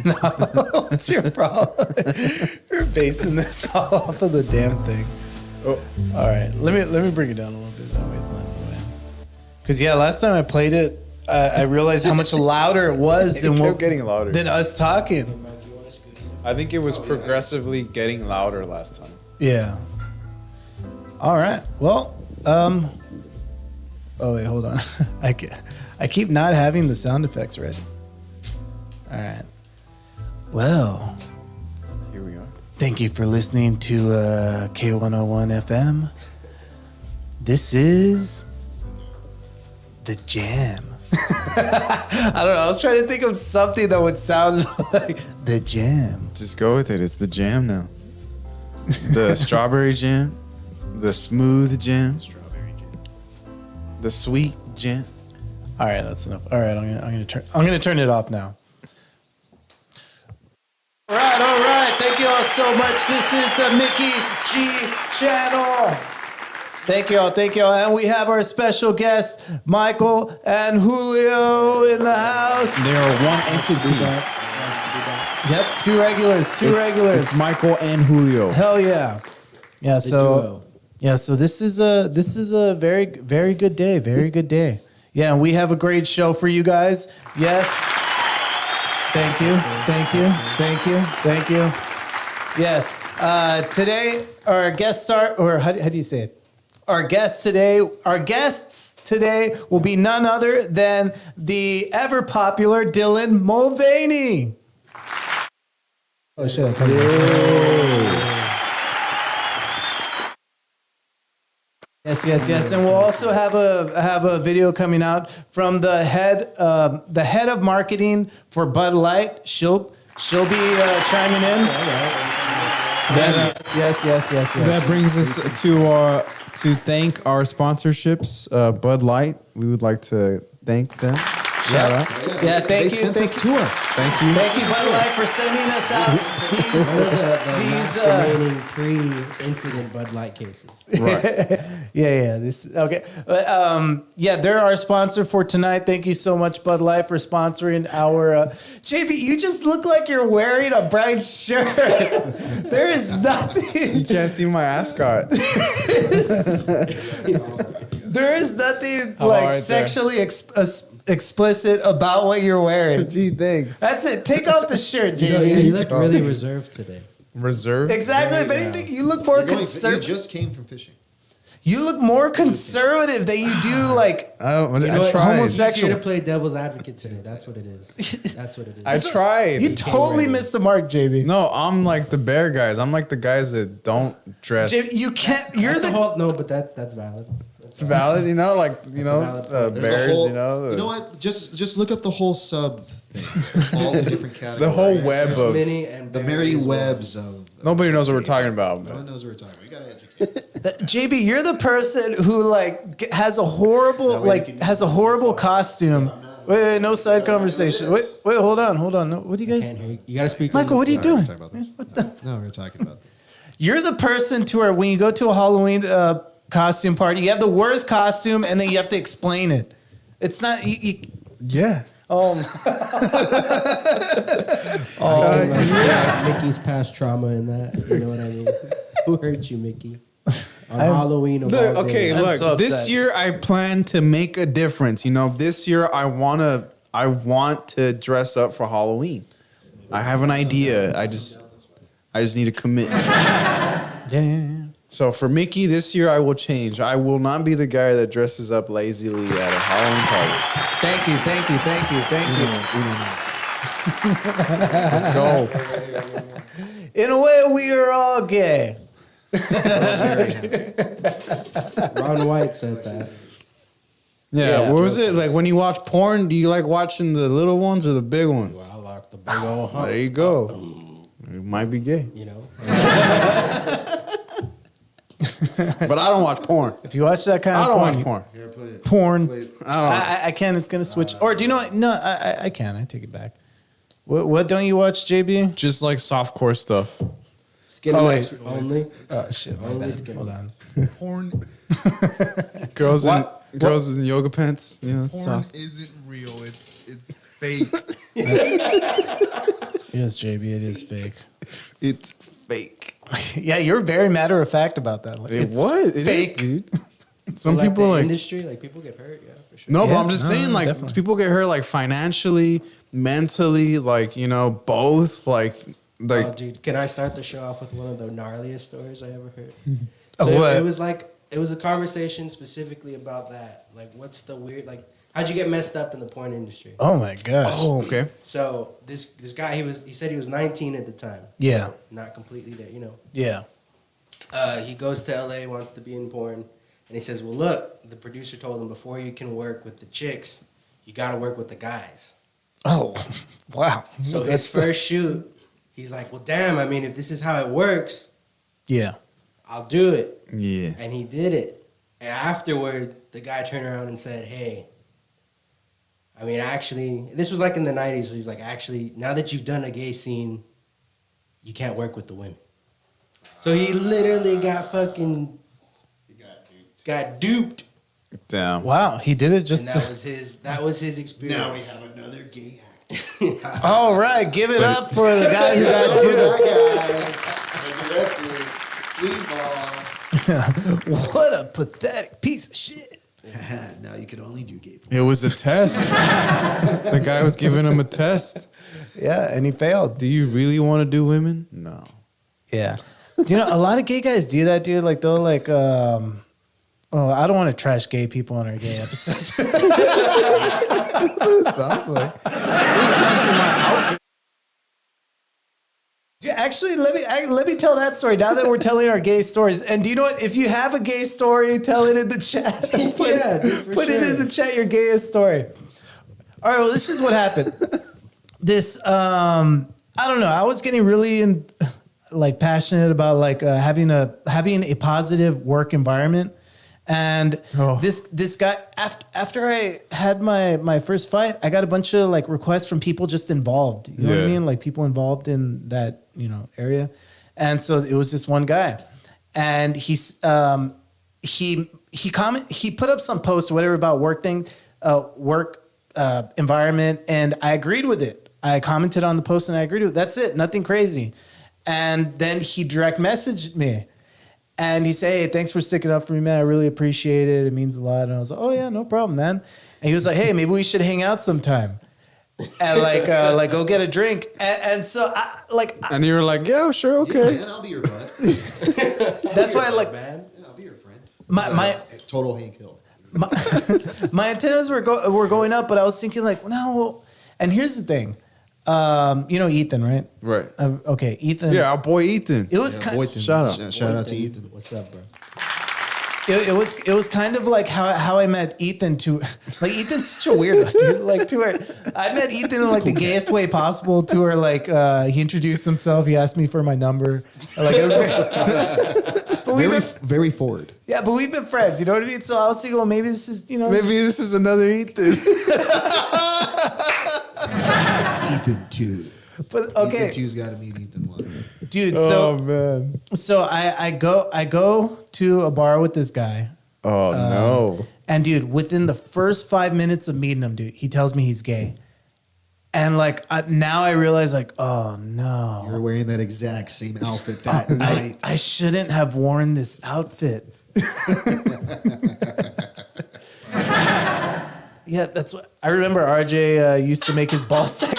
No, what's your problem? You're basing this off of the damn thing. Oh, all right. Let me bring it down a little bit. That way it's not in the way. Because last time I played it, I realized how much louder it was getting louder than us talking. I think it was progressively getting louder last time. Yeah. All right. Well, oh wait, hold on. I keep not having the sound effects ready. All right. Well, here we are. Thank you for listening to K101 FM. This is The Jam. I don't know. I was trying to think of something that would sound like The Jam. Just go with it. It's the jam now. The strawberry jam, the smooth jam, the sweet jam. All right, that's enough. All right, I'm gonna turn it off now. All right. Thank you all so much. This is the Mickey G channel. Thank you all. And we have our special guests, Michael and Julio in the house. They are one entity. Yep, two regulars. It's Michael and Julio. Hell yeah. Yeah, so this is a very, very good day. Very good day. Yeah, and we have a great show for you guys. Yes. Thank you. Yes. Today, our guest star, or how do you say it? Our guests today will be none other than the ever popular Dylan Mulvaney. Oh shit! Yes, and we'll also have a video coming out from the head of marketing for Bud Light. She'll be chiming in. Yes. That brings us to thank our sponsorships, Bud Light. We would like to thank them. Shout out. Yeah, thank you to us. Thank you. Thank you, Bud Light, for sending us out these remaining pre-incident Bud Light cases. Right. Yeah. This okay. They're our sponsor for tonight. Thank you so much, Bud Light, for sponsoring our. JB, you just look like you're wearing a bright shirt. There is nothing. You can't see my ascot. There is nothing sexually explicit about what you're wearing. Gee, thanks. That's it. Take off the shirt, JB. You look really reserved today. Reserved? Exactly. If anything, you look more conservative. You just came from fishing. You look more conservative than you do I tried. homosexual. You're to play devil's advocate today. That's what it is. I tried. You totally missed the mark, JB. No, I'm like the bear guys. I'm like the guys that don't dress. JB, you can't. You're no, but that's valid. It's valid, bears, whole, you know. You know what? Just look up the whole sub thing. All the different categories. The whole web of the Mary Webs of. Nobody knows what we're talking about. No one knows what we're talking about. You gotta educate. JB, you're the person who has a horrible costume. Wait, no side conversation. Wait, hold on. No, what do you guys? You gotta speak. Michael, what are you doing? No, we're talking about this. You're the person to where when you go to a Halloween costume party, you have the worst costume, and then you have to explain it. It's not. Yeah. Mickey's past trauma in that. You know what I mean? Who hurt you, Mickey? On Halloween. Look, this year I plan to make a difference. This year I want to dress up for Halloween. I have an idea. I just need to commit. Yeah. So for Mickey, this year I will change. I will not be the guy that dresses up lazily at a Halloween party. Thank you. Let's go. In a way, we are all gay. Ron White said that. Yeah, what was it? Like when you watch porn, do you like watching the little ones or the big ones? Well, I like the big old hump. There you go. You might be gay. But I don't watch porn. If you watch that kind of I don't porn, watch porn. Here, put it. Porn. I I can. It's gonna switch. Or do you know what? No, I can. I take it back. What don't you watch, JB? Just like softcore stuff. Skinny wait. only. Oh shit! Only skinny. Hold on. Porn. Girls in yoga pants. It's Porn soft. isn't real. It's fake. Yes, JB, it is fake. It's fake. Yeah, you're very matter of fact about that. Like, it's It fake. is, dude. Some Like people the like industry, like people get hurt. Yeah, for sure. no, but Yeah, I'm just no, saying, like, definitely. people get hurt, like, financially, mentally, like, you know, both, like, Oh, dude, can I start the show off with one of the gnarliest stories I ever heard? Of So what? it was a conversation specifically about that. Like, what's the weird, like, how'd you get messed up in the porn industry? Oh my gosh. oh, okay. So this guy, he said he was 19 at the time. Yeah. Not completely there, you know. Yeah. He goes to LA, wants to be in porn, and he says, "Well, look, the producer told him before you can work with the chicks, you got to work with the guys." Oh, wow. So his first shoot, he's like, "Well, damn, I mean, if this is how it works, Yeah. I'll do it." Yeah. And he did it. And afterward, the guy turned around and said, "Hey, I mean, actually, this was like in the 90s. So he's like, actually, now that you've done a gay scene, you can't work with the women." So he literally got fucking got duped. Damn. Wow. He did it just. And that was his experience. Now we have another gay actor. All right. Give it up for the guy who got duped. What a pathetic piece of shit. Now you can only do gay porn. It was a test. The guy was giving him a test. Yeah, and he failed. Do you really want to do women? No. Yeah. Do you know a lot of gay guys do that, dude? Like they'll like oh, I don't want to trash gay people on our gay episodes. That's what it sounds like. You're trashing my outfit. Dude, actually, let me tell that story now that we're telling our gay stories. And do you know what? If you have a gay story, tell it in the chat. Yeah, dude, for Put it in sure. the chat, your gayest story. All right, well, this is what happened. This I don't know. I was getting really passionate about having a positive work environment. And this guy, after I had my first fight, I got a bunch of like requests from people just involved. You know what I Yeah. mean? Like people involved in that, area. And so it was this one guy, and he put up some post or whatever about work environment, and I agreed with it. I commented on the post and I agreed with it. That's it. Nothing crazy. And then he direct messaged me. And he said, "Hey, thanks for sticking up for me, man. I really appreciate it. It means a lot." And I was like, "Oh yeah, no problem, man." And he was like, "Hey, maybe we should hang out sometime, and like go get a drink." And so And you were like, yeah, sure, okay. Yeah, man, I'll be your bud. that's why man. Yeah, I'll be your friend. my Total Hank Hill. my antennas were going up, but I was thinking like, no. Well, and here's the thing, Ethan, right? Right. Okay, Ethan. Yeah, our boy Ethan. It was Yeah, kind. Boyton. Shout out. Shout out to Ethan. What's up, bro? It was kind of like how I met Ethan like Ethan's such a weirdo, dude. Like to her, I met Ethan in like the gayest way possible. To her, like he introduced himself. He asked me for my number. Like it was but we've been, Very forward. yeah, but we've been friends. You know what I mean? So I was thinking, well, maybe this is Maybe this is another Ethan. Ethan 2. But okay, Ethan 2's got to meet Ethan 1. dude. Oh, man. So I go to a bar with this guy. Oh, no. And dude, within the first 5 minutes of meeting him, dude, he tells me he's gay. And like now I realize, like, oh no, You're wearing that exact same outfit that night. I shouldn't have worn this outfit. Yeah, that's what I remember. RJ used to make his ball sack.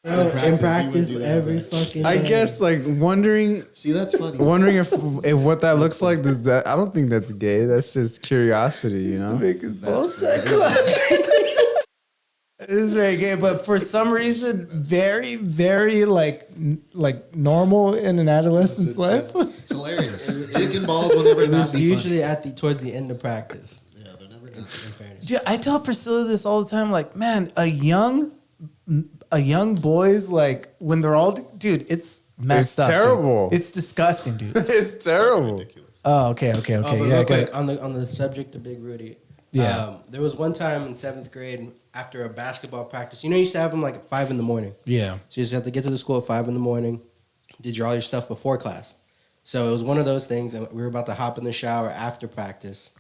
In practice, you would do that, every right? fucking I day. guess like wondering See, that's funny. if what that looks like, does that, I don't think that's gay. That's just curiosity, you know? Make his ball sack. It is very gay, but for some reason, very, very like normal in an adolescent's life. It's hilarious. Dick and balls will never It not was be usually funny. towards the end of practice. Yeah, they're never done. In fairness, Dude, I tell Priscilla this all the time. Like, man, a young boy's like when they're all, dude, it's messed It's up. dude. terrible. It's disgusting, dude. It's terrible. Oh, okay. but Yeah, real got quick it. on the subject of Big Rudy. Yeah. There was one time in 7th grade after a basketball practice. You used to have them like at 5 in the morning. Yeah. So you just have to get to the school at 5 in the morning. Did all your stuff before class. So it was one of those things, and we were about to hop in the shower after practice.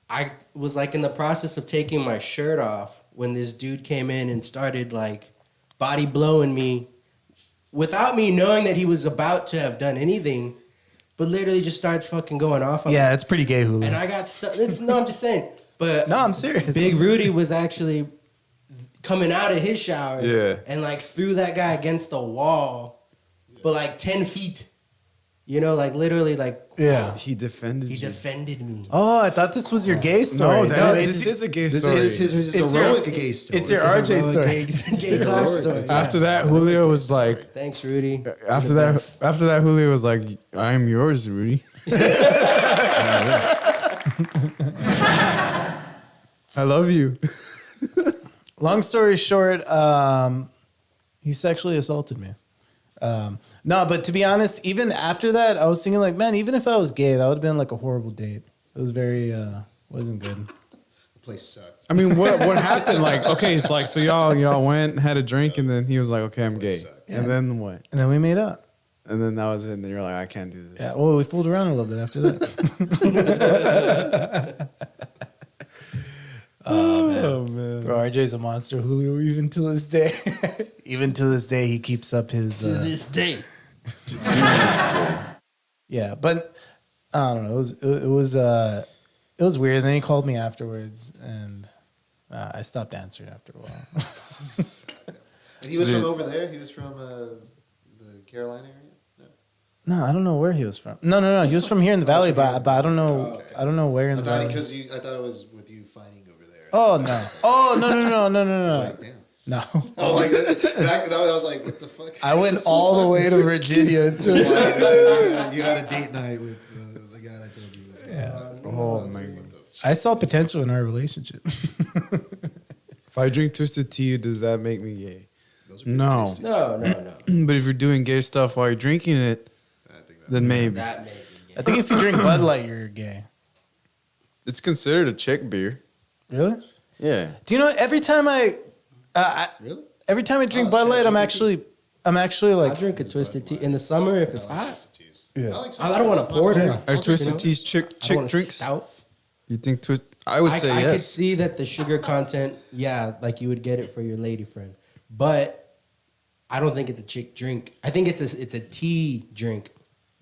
I was like in the process of taking my shirt off when this dude came in and started like body blowing me without me knowing that he was about to have done anything, but literally just starts fucking going off on me. Yeah, it's pretty gay, Julio. And I got stuck. No, I'm just saying. But No, I'm serious. Big Rudy was actually coming out of his shower and like threw that guy against the wall, but like 10 feet. You know, like literally, like Yeah. He defended he you. defended me. Oh, I thought this was your gay story. This is a gay This story. is his It's heroic your- gay story. it's your RJ story. Gay cop story. After that, Julio was like, Thanks, Rudy. after that, Julio was like, I'm yours, Rudy. I love you. Long story short, he sexually assaulted me. No, but to be honest, even after that, I was thinking like, man, even if I was gay, that would have been like a horrible date. It was very, wasn't good. The place sucked. I mean, what happened? Like, okay, it's like, so y'all went, had a drink, and then he was like, okay, I'm gay. And then what? And then we made up. And then that was it. And then you're like, I can't do this. Yeah, well, we fooled around a little bit after that. Oh, man. Bro, RJ's a monster, Julio, even to this day. Even to this day, he keeps up his... To this day. Yeah, but I don't know. It was weird. And then he called me afterwards, and I stopped answering after a while. And he was from over there? He was from the Carolina area? No. No, I don't know where he was from. No. He was from here in the valley, but I don't know. Oh, okay. I don't know where in the valley. I thought it was with you fighting over there. Oh no! Oh no! I was like, damn. No. I was like, I was like, what the fuck? I went all the way to Virginia to. You had a date night with the guy that told you. Yeah. Oh, man. I saw potential in our relationship. If I drink twisted tea, does that make me gay? No. No. But if you're doing gay stuff while you're drinking it, then maybe. That may be I think if you drink Bud Light, you're gay. It's considered a chick beer. Really? Yeah. Do you know? Every time I Really? every time I drink Oh, Bud Light, I'm LGBT. actually I like. drink a twisted tea in the summer if it's hot. Twisted teas. Yeah. like I don't want a porter. Are twisted know? teas chick I don't want a drinks? stout. You think twist? I would say I yes. could see that the sugar content, yeah, like you would get it for your lady friend, but I don't think it's a chick drink. I think it's a tea drink.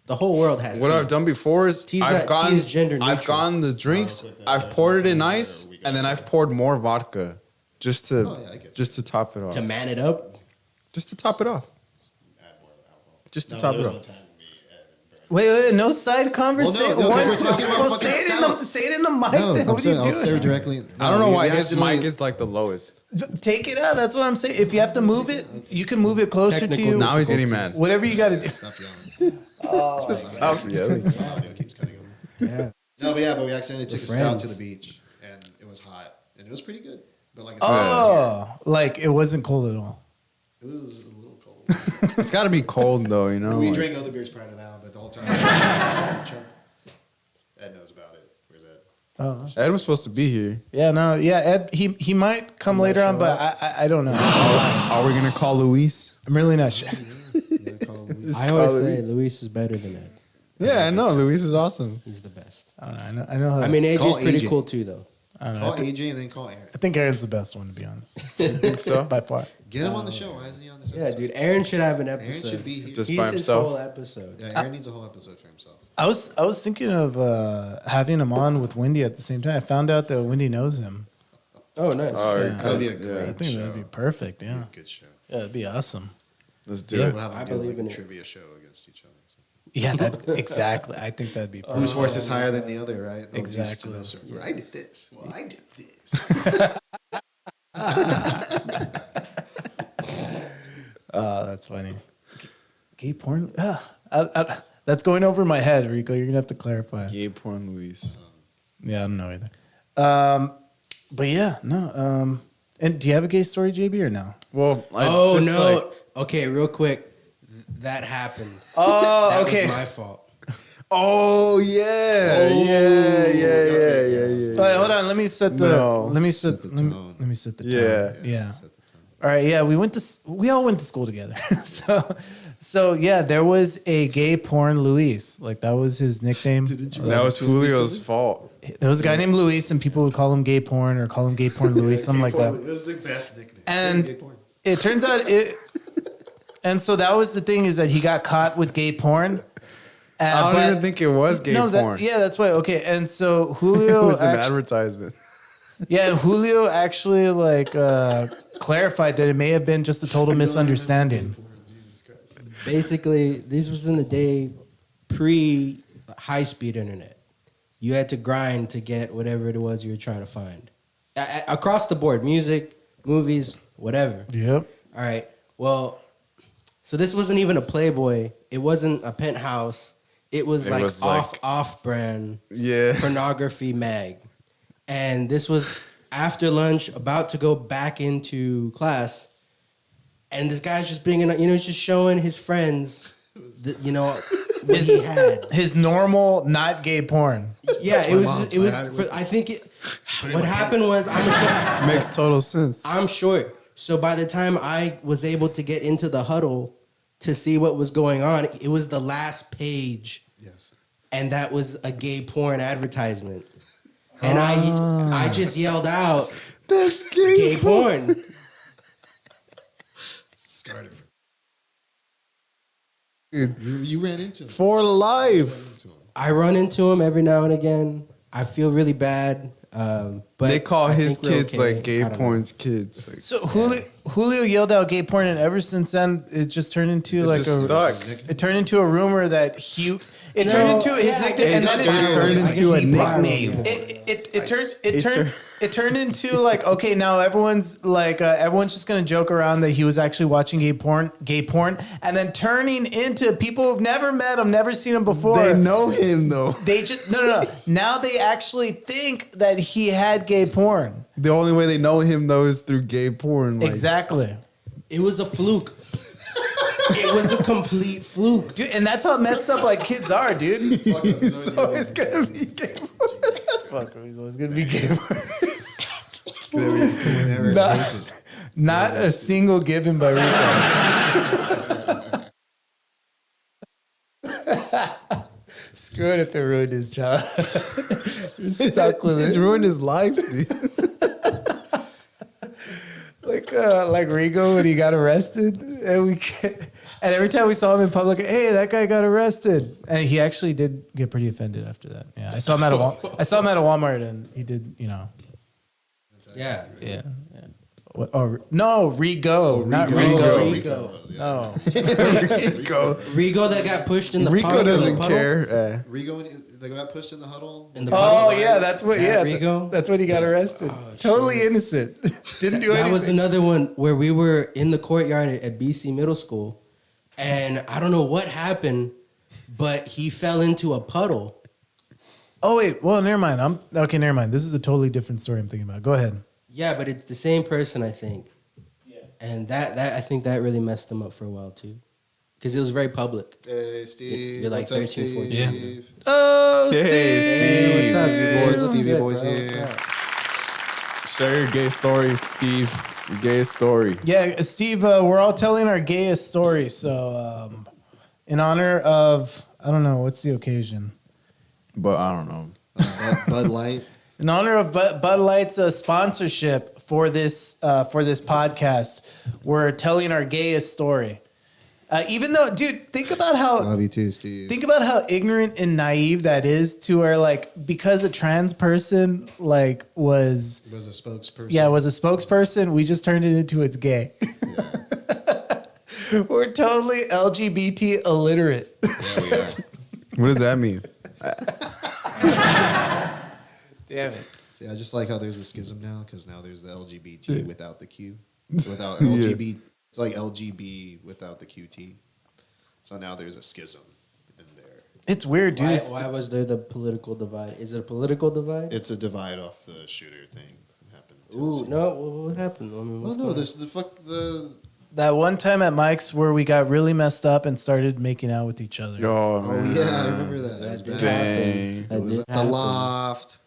The whole world has What tea. I've done before is Tea's I've not- tea is gender I've neutral. gone the drinks. I've poured it in ice, and then I've poured more vodka, just to Oh, yeah, I get you. just to top it off. To man it up. Just to top it off. Add more alcohol. Just to top it off. Wait, no side conversation. Well, no, One- we're talking about well, fucking say it in the mic. No, then. I'm What are you saying I'll say doing? directly. I don't know why his accidentally- mic is like the lowest. Take it out. That's what I'm saying. If you have to move it, you can move it closer to Technical you. Now he's getting mad. Whatever you got to do. Stop yelling. Stop yelling. It keeps cutting him. Yeah. No, but we accidentally took a stout friends. to the beach, and it was hot, and it was pretty good. But like I said, Oh, like it wasn't cold at all. it was a little cold. It's got to be cold though, you know. We like- drank other beers prior to that, but the whole time. Ed knows about it. Where's Ed? Oh, Ed was supposed to be here. yeah, no, yeah. Ed, he might come later on, but I don't know. Are we gonna call Luis? I'm really not sure. You gotta call Luis. I always say Luis is better than Ed. Yeah, I know. Luis is awesome. He's the best. I don't know. I know. How I mean, Call AJ's pretty AJ. cool too, though. I don't know. Call AJ and then call Aaron. I think Aaron's the best one, to be honest. Think so? By far. Get him on the show. Why isn't he on this Yeah, episode? dude. Aaron should have an Aaron episode. should be here. Just He's by his himself. whole episode. Yeah, Aaron needs a whole episode for himself. I was thinking of having him on with Wendy at the same time. I found out that Wendy knows him. Oh, nice. Oh, Yeah. That'd be a Yeah. great I think show. that'd be perfect. Yeah, Good show. yeah, it'd be awesome. Let's do Yeah. it. We'll have I him do believe like in a it. trivia show against each other. Yeah, that exactly. I think that'd be perfect. Whose voice is higher than the other, right? Those used to Exactly. those sort of- I did this. Well, I did this. That's funny. Gay porn? That's going over my head, Rico. You're gonna have to clarify. Gay porn, Luis. Yeah, I don't know either. But yeah, no. And do you have a gay story, JB, or no? Well, Oh, no. Okay, real quick. That happened. Oh, That okay. was my fault. oh yeah, All right, hold on. Let me set the. No. Let me set. Set the let me- tone. let me set the tone. Yeah. Yeah. Set the tone. All right. Yeah, we all went to school together. so yeah, there was a gay porn Luis. Like that was his nickname. Didn't you That was Julio's fault. there was a guy named Luis, and people would call him Gay Porn or call him Gay Porn Luis, something like that. It was the best nickname. And Gay porn. it turns out and so that was the thing, is that he got caught with gay porn. I don't even think it was gay porn. Yeah, that's why. Okay, and so Julio It was an advertisement. Yeah, and Julio actually clarified that it may have been just a total misunderstanding. Basically, this was in the day pre high speed internet. You had to grind to get whatever it was you were trying to find. Across the board, music, movies, whatever. Yep. All right. Well, so this wasn't even a Playboy. It wasn't a Penthouse. It was off brand pornography mag. And this was after lunch, about to go back into class. And this guy's just bringing up, he's just showing his friends, what he had. His normal, not gay porn. Yeah, what happened was, Makes total sense. I'm short. So by the time I was able to get into the huddle to see what was going on, it was the last page. Yes. And that was a gay porn advertisement. And I just yelled out, That's gay porn. Scarred him. Dude, You ran into him. for life. I run into him every now and again. I feel really bad. But They call I his think we're kids okay. like gay I don't know. porn's kids. Like, So Julio yelled out gay porn, and ever since then, it just turned into it turned into a rumor that it turned into his nickname, and then it turned into a nickname. It turned into okay, now everyone's just gonna joke around that he was actually watching gay porn, and then turning into people who've never met him, never seen him before. they know him though. They just no. Now they actually think that he had gay porn. The only way they know him though is through gay porn. Like, Exactly. It was a fluke. It was a complete fluke. Dude, and that's how messed up kids are, dude. So it's gonna be gay porn. Fuck, he's always gonna be gay porn. Never Not- escaped it. Not a single given by Rico. Screw it if it ruined his childhood. You're stuck with It's it. ruined his life, dude. Like Rico when he got arrested, and every time we saw him in public, hey, that guy got arrested, and he actually did get pretty offended after that. Yeah, I saw him at Walmart, and he did, Yeah. yeah. Or no, Rigo, not Rigo. Rigo. No, Rigo that got pushed in the Rico puddle. doesn't care. Rigo, they got pushed in the huddle. In the oh puddle. yeah, that's what. That Yeah, Rigo? that's when he got arrested. Totally innocent. Didn't do anything. That was another one where we were in the courtyard at BC Middle School, and I don't know what happened, but he fell into a puddle. Oh wait, well never mind. Never mind. This is a totally different story I'm thinking about. Go ahead. Yeah, but it's the same person, I think. Yeah. And that I think that really messed him up for a while too, because it was very public. Hey, Steve. You're like What's up, 13, 14. Steve? Oh, Hey, Steve. Steve. What's up, Steve? Steve? Stevie Good, boys bro. here. What's up? Share your gay story, Steve. Your gay story. Yeah, Steve, we're all telling our gayest story. So, in honor of, I don't know, what's the occasion? But I don't know. Bud Light. In honor of Bud Light's sponsorship for this podcast, we're telling our gayest story. Even though, dude, think about Love you too, Steve. how ignorant and naive that is to where because a trans person was was a spokesperson. was a spokesperson, we just turned it into it's gay. We're totally LGBT illiterate. Yeah, we are. What does that mean? Damn it. See, I just like how there's a schism now because now there's the LGBT without the Q. Without LGB. It's like LGB without the QT. So now there's a schism in there. It's weird, dude. Why was there the political divide? Is it a political divide? It's a divide off the shooter thing. Happened in Ooh, Tennessee. no. What happened? I mean, Oh what's no, going on? there's the That one time at Mike's where we got really messed up and started making out with each other. Oh, Oh man. yeah, I remember that. It was bad. Dang. It was at the loft.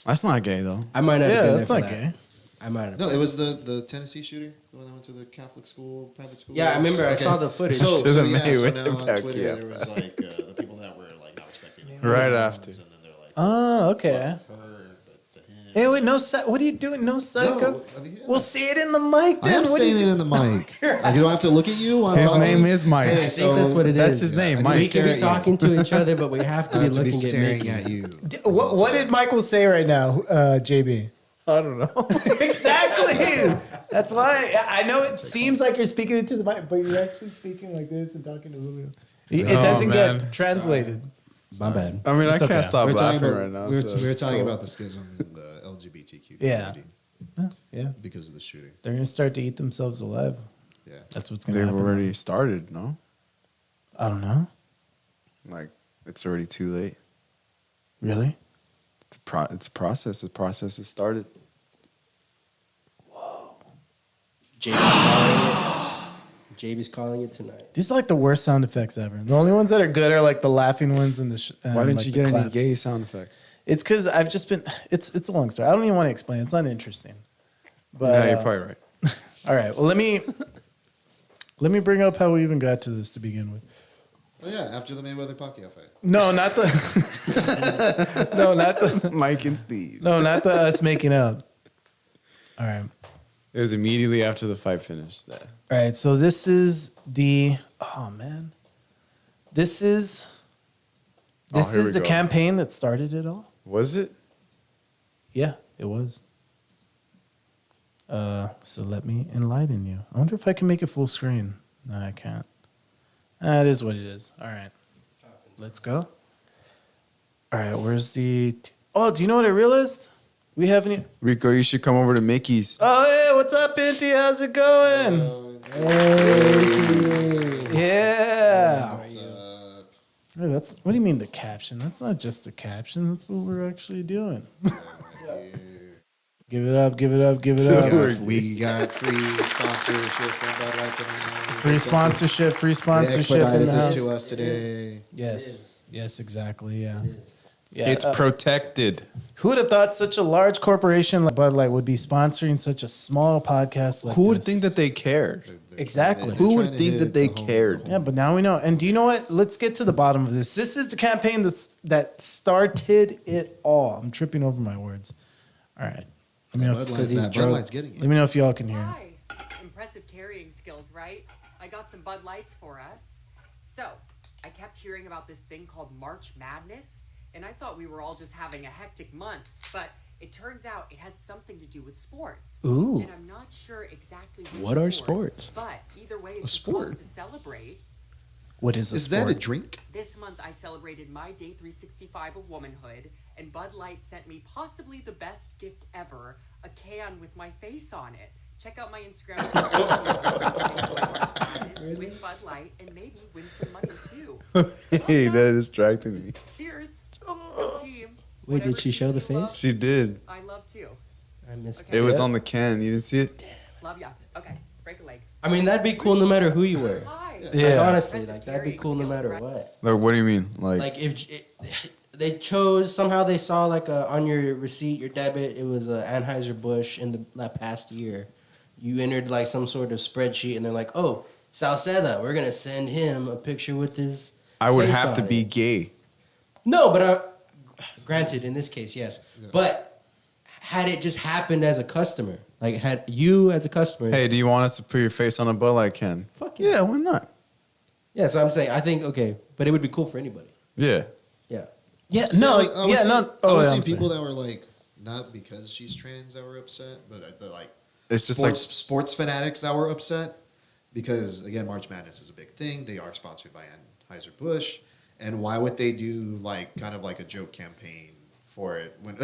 That's not gay though. I might not have Yeah, been that's there for not that. gay. I might have. No, it was the Tennessee shooter, the one that went to the Catholic school, private school. Yeah, I remember. I saw the footage. So, Should've yeah, made so it now on back, Twitter yeah. there was the people that were not respecting the Right norms, after. and then they're like, Oh, okay. Her, but to him. Hey, wait, no side. What are you doing? No side. No, I mean, yeah. We'll say it in the mic. Then. I am What are saying you it in the mic. Like, you don't have to look at you. While I'm His talking. name is Mike. Hey, I think that's what it is. That's his Yeah, name, I Mike. We can be stare at you. talking to each other, but we have to I be have to be looking at staring Mickey. at you. What did Michael say right now, JB? I don't know. Exactly. That's why I know it seems like you're speaking into the mic, but you're actually speaking like this and talking to Julio. It Oh, doesn't man. get translated. My bad. I mean, It's I can't okay. stop We're talking laughing about, right now. we were, so we were it's talking cool. about the schism in the LGBTQ Yeah. community Yeah, because of the shooting. they're gonna start to eat themselves alive. Yeah. That's what's gonna They've happen. already started, no? I don't know. Like, it's already too late. Really? It's a process. The process has started. JB's calling it tonight. These are like the worst sound effects ever. The only ones that are good are like the laughing ones and the. Why didn't like you the get any claps. gay sound effects? It's because I've just been. It's a long story. I don't even want to explain. It's not interesting. But No, you're probably right. all right. Well, let me bring up how we even got to this to begin with. Oh yeah, after the Mayweather Pacquiao fight. No, not the. no, not the. Mike and Steve. No, not the us making out. All right. It was immediately after the fight finished. That All right. So this is the. Oh man. This is. This here is we the go. campaign that started it all. was it? Yeah, it was. So let me enlighten you. I wonder if I can make it full screen. No, I can't. That is what it is. All right. Let's go. All right, where's the... Oh, do you know what I realized? We haven't... Rico, you should come over to Mickey's. Oh, hey, what's up, Inti? How's it going? Yeah. What's up? Hey, that's... What do you mean the caption? That's not just a caption. That's what we're actually doing. Give it up, give it up, give it up. We got free sponsorship from Bud Light tonight. Free sponsorship, free They sponsorship in expedited the this house. to us today. Yes, yes, exactly. Yeah, yeah. It's protected. Who would have thought such a large corporation like Bud Light would be sponsoring such a small podcast like Who would this? think that they cared? Exactly. Who would trying to think hit that they the home- cared? Yeah, but now we know. And do you know what? Let's get to the bottom of this. This is the campaign that started it all. I'm tripping over my words. All right. Let me know if, Bud Light's getting let it. me know if y'all can hear. Hi. Impressive carrying skills, right? I got some Bud Lights for us. So, I kept hearing about this thing called March Madness, and I thought we were all just having a hectic month, but it turns out it has something to do with sports. Ooh. And I'm not sure exactly What are sport, sports? But either way, it's sport? supposed to celebrate. What is a Is sport? that a drink? This month I celebrated my day 365 of womanhood, and Bud Light sent me possibly the best gift ever, a can with my face on it. Check out my Instagram with Bud Light and maybe win some money too. Hey, that distracted me. Cheers. Good team. Wait, did she Whatever show team the you face? love, She did. I love too. I missed It was on the can. You didn't see it? Love ya. Okay, break a leg. I mean, that'd be cool no matter who you were. Hi. Yeah. Like, honestly, like that'd be cool no matter what. Like, what do you mean? Like if they chose somehow they saw like on your receipt, your debit, it was a Anheuser-Busch in that past year. You entered like some sort of spreadsheet, and they're like, "Oh, Salceda, we're gonna send him a picture with his." I would face have to on be it." gay. No, but granted, in this case, yes. But had it just happened as a customer, like had you as a customer, Hey, do you want us to put your face on a Bud Light can? Fuck yeah. Yeah, why not? yeah. So I'm saying, I think okay, but it would be cool for anybody. Yeah. Yeah. Yeah, See, no, I was yeah, seeing- no. I Oh, was yeah, seeing I'm people sorry. that were like, not because she's trans that were upset, but like It's just sports fanatics that were upset because again, March Madness is a big thing. They are sponsored by Anheuser-Busch, and why would they do like kind of like a joke campaign for it when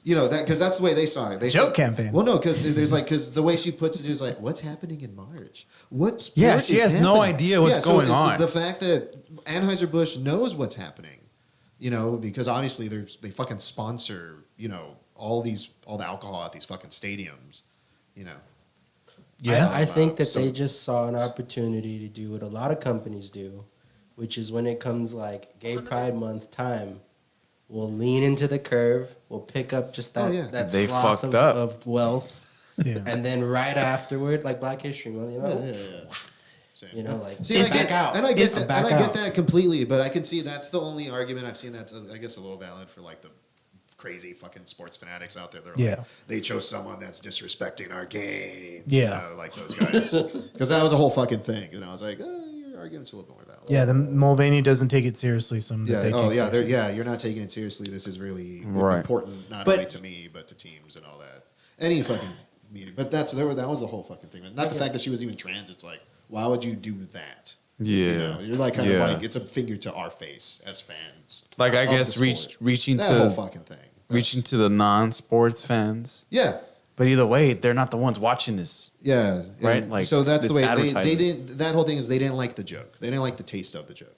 you know that because that's the way they saw it. They Joke saw, campaign. Well, no, because there's like because the way she puts it is like, what's happening in March? What sport Yeah, she is has no happening? idea what's so going it's on. The fact that Anheuser-Busch knows what's happening, you know, because obviously they fucking sponsor, you know, all the alcohol at these fucking stadiums, you know. Yeah. I think that So- they just saw an opportunity to do what a lot of companies do, which is when it comes like Gay Pride Month time, we'll lean into the curve, we'll pick up just that, Oh, yeah. that They sloth fucked up. of wealth, Yeah. and then right afterward, like Black History Month, you know, Same. you know, like See, back I get, out, and I get back that, out. completely, but I can see that's the only argument I've seen that's I guess a little valid for like the crazy fucking sports fanatics out there. They're Yeah. like, they chose someone that's disrespecting our game. Yeah. You know, like those guys. Because that was a whole fucking thing. And I was like, your argument's a little more valid. Yeah, the Mulvaney doesn't take it seriously. Some that Yeah. they Oh, take yeah. seriously. Yeah. You're not taking it seriously. This is really Right. important, not But- only to me, but to teams and all that. Any fucking meeting. But that was the whole fucking thing. Not the fact that she was even trans. It's like, why would you do that? Yeah. You know, you're like kind Yeah. of like, it's a figure to our face as fans. Like, I of guess the sport. reaching that to whole fucking thing. reaching to the non-sports fans. Yeah. But either way, they're not the ones watching this. Yeah. Right? And Like, so that's the this way they advertisement. didn't. That whole thing is they didn't like the joke. They didn't like the taste of the joke.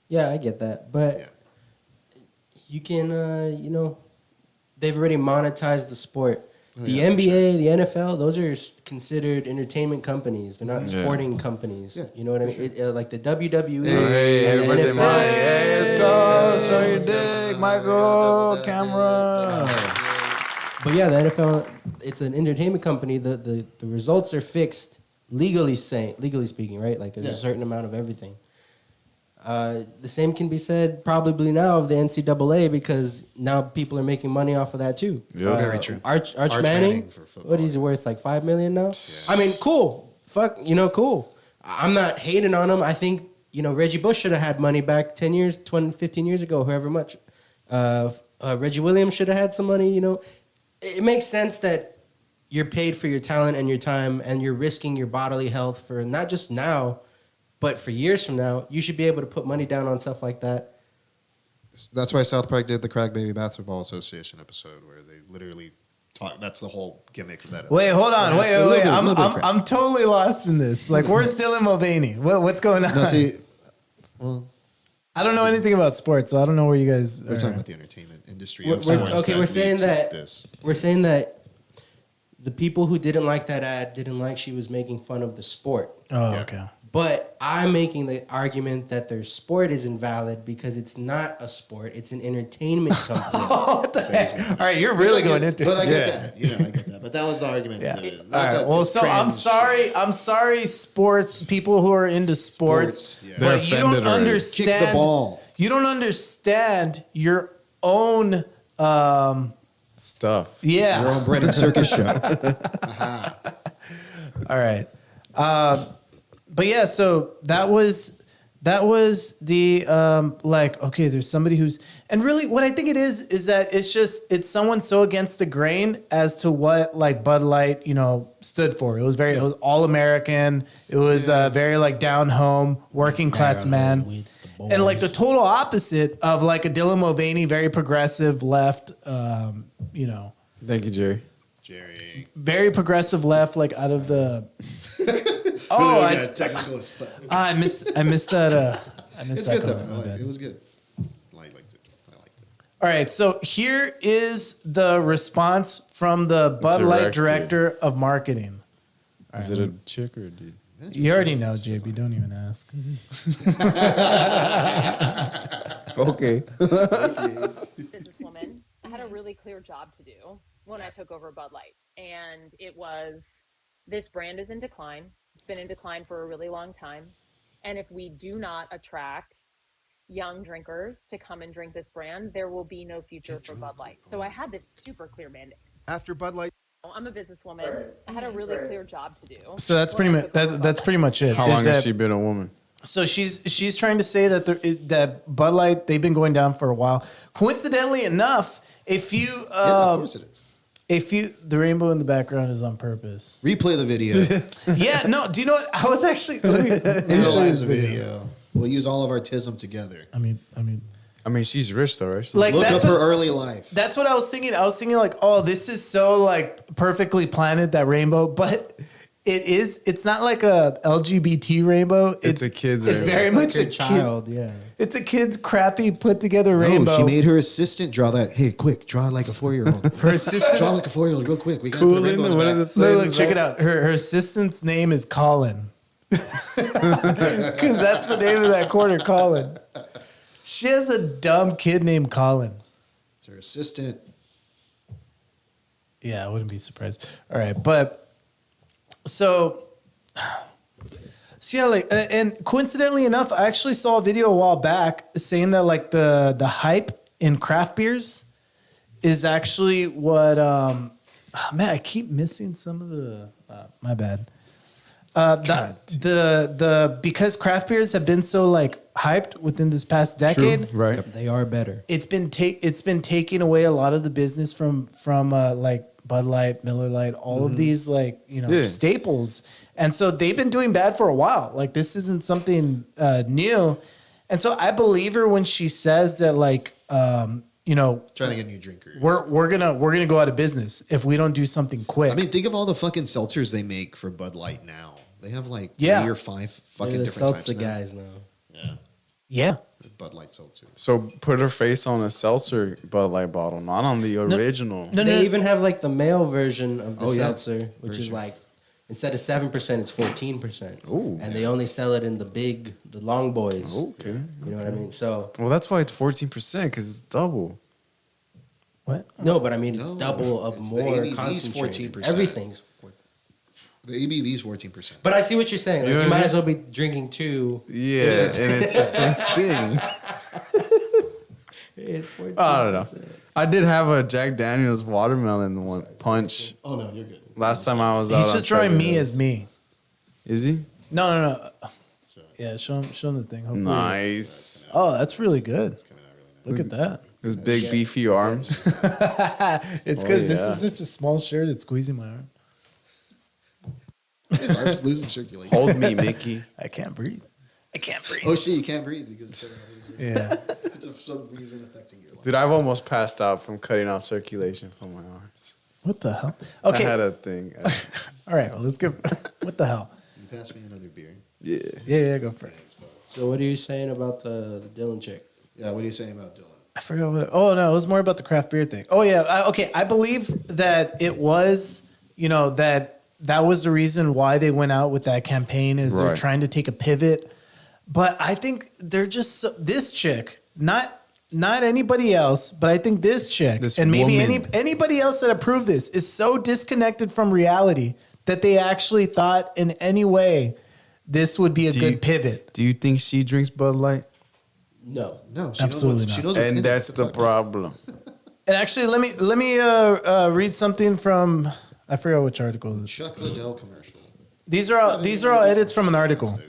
Yeah, I get that, but Yeah. you can, they've already monetized the sport. The yeah, for NBA, the NFL, those are considered entertainment companies. They're not Yeah. sporting companies. Yeah, You know what I mean? Like the WWE. Hey, and the birthday, NFL. Mike. Hey, let's go. Show your dick, Michael. Camera. But yeah, the NFL, it's an entertainment company. The results are fixed legally speaking, right? Like there's Yeah. a certain amount of everything. The same can be said probably now of the NCAA because now people are making money off of that too. Yeah. Very true. Arch Arch Manning, Manning for football. what is he worth? Like $5 million now? I mean, cool. Fuck, cool. I'm not hating on him. I think, Reggie Bush should have had money back 10 years, 20, 15 years ago, however much. Reggie Williams should have had some money, It makes sense that you're paid for your talent and your time and you're risking your bodily health for not just now, but for years from now. You should be able to put money down on stuff like that. That's why South Park did the Crack Baby Basketball Association episode where they literally talk. That's the whole gimmick of that. Wait, hold on. Yeah, Wait. a little bit of crap. I'm totally lost in this. Like, we're still in Mulvaney. What's going on? No, see, well, I don't know anything about sports, so I don't know where you guys we're are. talking about the entertainment industry. We're- of we're- sports okay, we're lead saying to that- this. We're saying that the people who didn't like that ad didn't like she was making fun of the sport. Oh, Yeah. okay. But I'm making the argument that their sport is invalid because it's not a sport; it's an entertainment company. What the heck? All right, you're really going into it. But I get Yeah. that. I get that. But that was the argument. Yeah. Not All right. that Well, the so I'm trans- sorry. I'm sorry, sports people who are into sports, Sports, yeah. They're but you don't offended already. understand. Kick the ball. You don't understand your own. Stuff. Yeah. Your own bread and circus show. All right. But yeah, so that was the like, okay, there's somebody who's, and really what I think it is that it's someone so against the grain as to what like Bud Light, stood for. It was all American. It was very like down home, working class man. And like the total opposite of like a Dylan Mulvaney, very progressive left, Thank you, Jerry. Jerry. very progressive left, like out of the. Technical as fuck. I missed that. I missed It's that. good though. comment. My bad. It was good. I liked it. All right, so here is the response from the Bud Light director of marketing. Is it a chick or a dude? You already know, JB. Don't even ask. Okay. Businesswoman, I had a really clear job to do when I took over Bud Light. And it was, this brand is in decline. It's been in decline for a really long time. And if we do not attract young drinkers to come and drink this brand, there will be no future for Bud Light. So I had this super clear mandate. After Bud Light. I'm a businesswoman. I had a really clear job to do. So that's when pretty I much took over Bud that's Light. pretty much it. How is long that- has she been a woman? So she's trying to say that that Bud Light, they've been going down for a while. Coincidentally enough, if you Of course it is. the rainbow in the background is on purpose. Replay the video. Yeah, no. Do you know what? I was actually. Let me show you Analyze this the video. We'll use all of our tism together. I mean, I mean, she's rich though, right? She's like Look that's up her what, early life. that's what I was thinking. I was thinking like, oh, this is so like perfectly planted, that rainbow, but it's not like a LGBT rainbow. It's a kid's It's rainbow. very It's much like a a child, yeah. It's a kid's crappy put together rainbow. No, she made her assistant draw that. Hey, quick, draw like a 4-year-old. her assistant. Draw like a 4-year-old real quick. We got the rainbow in the What back. does it say? Look, check it out. Her assistant's name is Colin. Because that's the name of that quarter, Colin. She has a dumb kid named Colin. It's her assistant. Yeah, I wouldn't be surprised. All right, but so yeah, like, and coincidentally enough, I actually saw a video a while back saying that like the hype in craft beers is actually what. Man, I keep missing some of the. My bad. The because craft beers have been so like hyped within this past decade, right? They are better. it's been taking away a lot of the business from like Bud Light, Miller Lite, all of these like staples, and so they've been doing bad for a while. Like this isn't something new, and so I believe her when she says that like Trying to get new drinkers. we're gonna go out of business if we don't do something quick. I mean, think of all the fucking seltzers they make for Bud Light now. They have like 3 or 5 fucking They're the different seltzer types now. guys now. Yeah, yeah. the Bud Light seltzer. So put her face on a seltzer Bud Light bottle, not on the original. No, They even have like the male version of the Oh, yeah. seltzer, which is like instead of 7%, it's 14%. Ooh. And they only sell it in the long boys. Okay. You know what I mean? So Well, that's why it's 14% because it's double. What? no, but I mean it's No, double of it's the more ABV's concentrated. 14%. Everything's. The ABV is 14%. But I see what you're saying. Like, You know you what I might mean? as well be drinking 2. Yeah, and it's the same thing. It's 14%. I don't know. I did have a Jack Daniel's watermelon one punch Oh no, you're good. last time I was out. He's just drawing me as me. Is he? No. Yeah, show him the thing. Hopefully. Nice. Oh, that's really good. Coming out really nice. Look at that. His big beefy arms. It's because this yeah. is such a small shirt. It's squeezing my arm. His arms losing circulation. Hold me, Mickey. I can't breathe. Oh shit, you can't breathe because Yeah. it's for some reason affecting your life. Dude, I've almost passed out from cutting off circulation from my arms. What the hell? I Okay. had a thing. All right. Well, let's go. What the hell? You pass me another beer. Yeah. Yeah. Go for it. So what are you saying about the Dylan chick? Yeah, what are you saying about Dylan? I forgot what. Oh no, it was more about the craft beer thing. Oh yeah. Okay. I believe that it was. That was the reason why they went out with that campaign. Is they're Right. trying to take a pivot. But I think they're just this chick, not anybody else, but I think this chick This and maybe woman. anybody else that approved this is so disconnected from reality that they actually thought in any way this would be a good pivot. Do you think she drinks Bud Light? No. No, she Absolutely knows not. she knows what's in And it. that's What the fuck? problem. And actually, let me read something from I forgot which article it is. Chuck Liddell commercial. These are all edits from an article.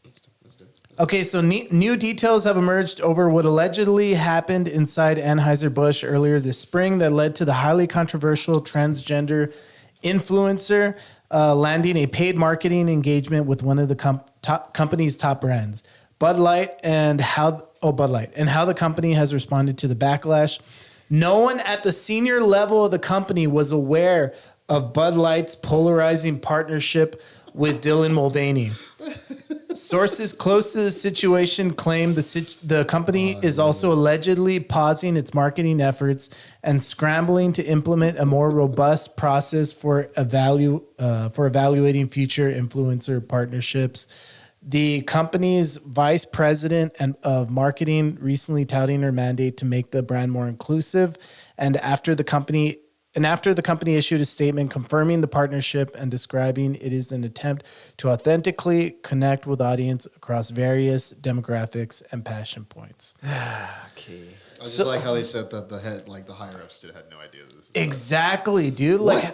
Let's do it. Okay, so new details have emerged over what allegedly happened inside Anheuser-Busch earlier this spring that led to the highly controversial transgender influencer landing a paid marketing engagement with one of the company's top brands, Bud Light, and how the company has responded to the backlash. No one at the senior level of the company was aware of Bud Light's polarizing partnership with Dylan Mulvaney. Sources close to the situation claim the company is also allegedly pausing its marketing efforts and scrambling to implement a more robust process for evaluating future influencer partnerships. The company's vice president of marketing recently touting her mandate to make the brand more inclusive, and after the company issued a statement confirming the partnership and describing it is an attempt to authentically connect with audience across various demographics and passion points. Okay. I just like how they said that the higher ups had no idea that this was Exactly, dude. Like,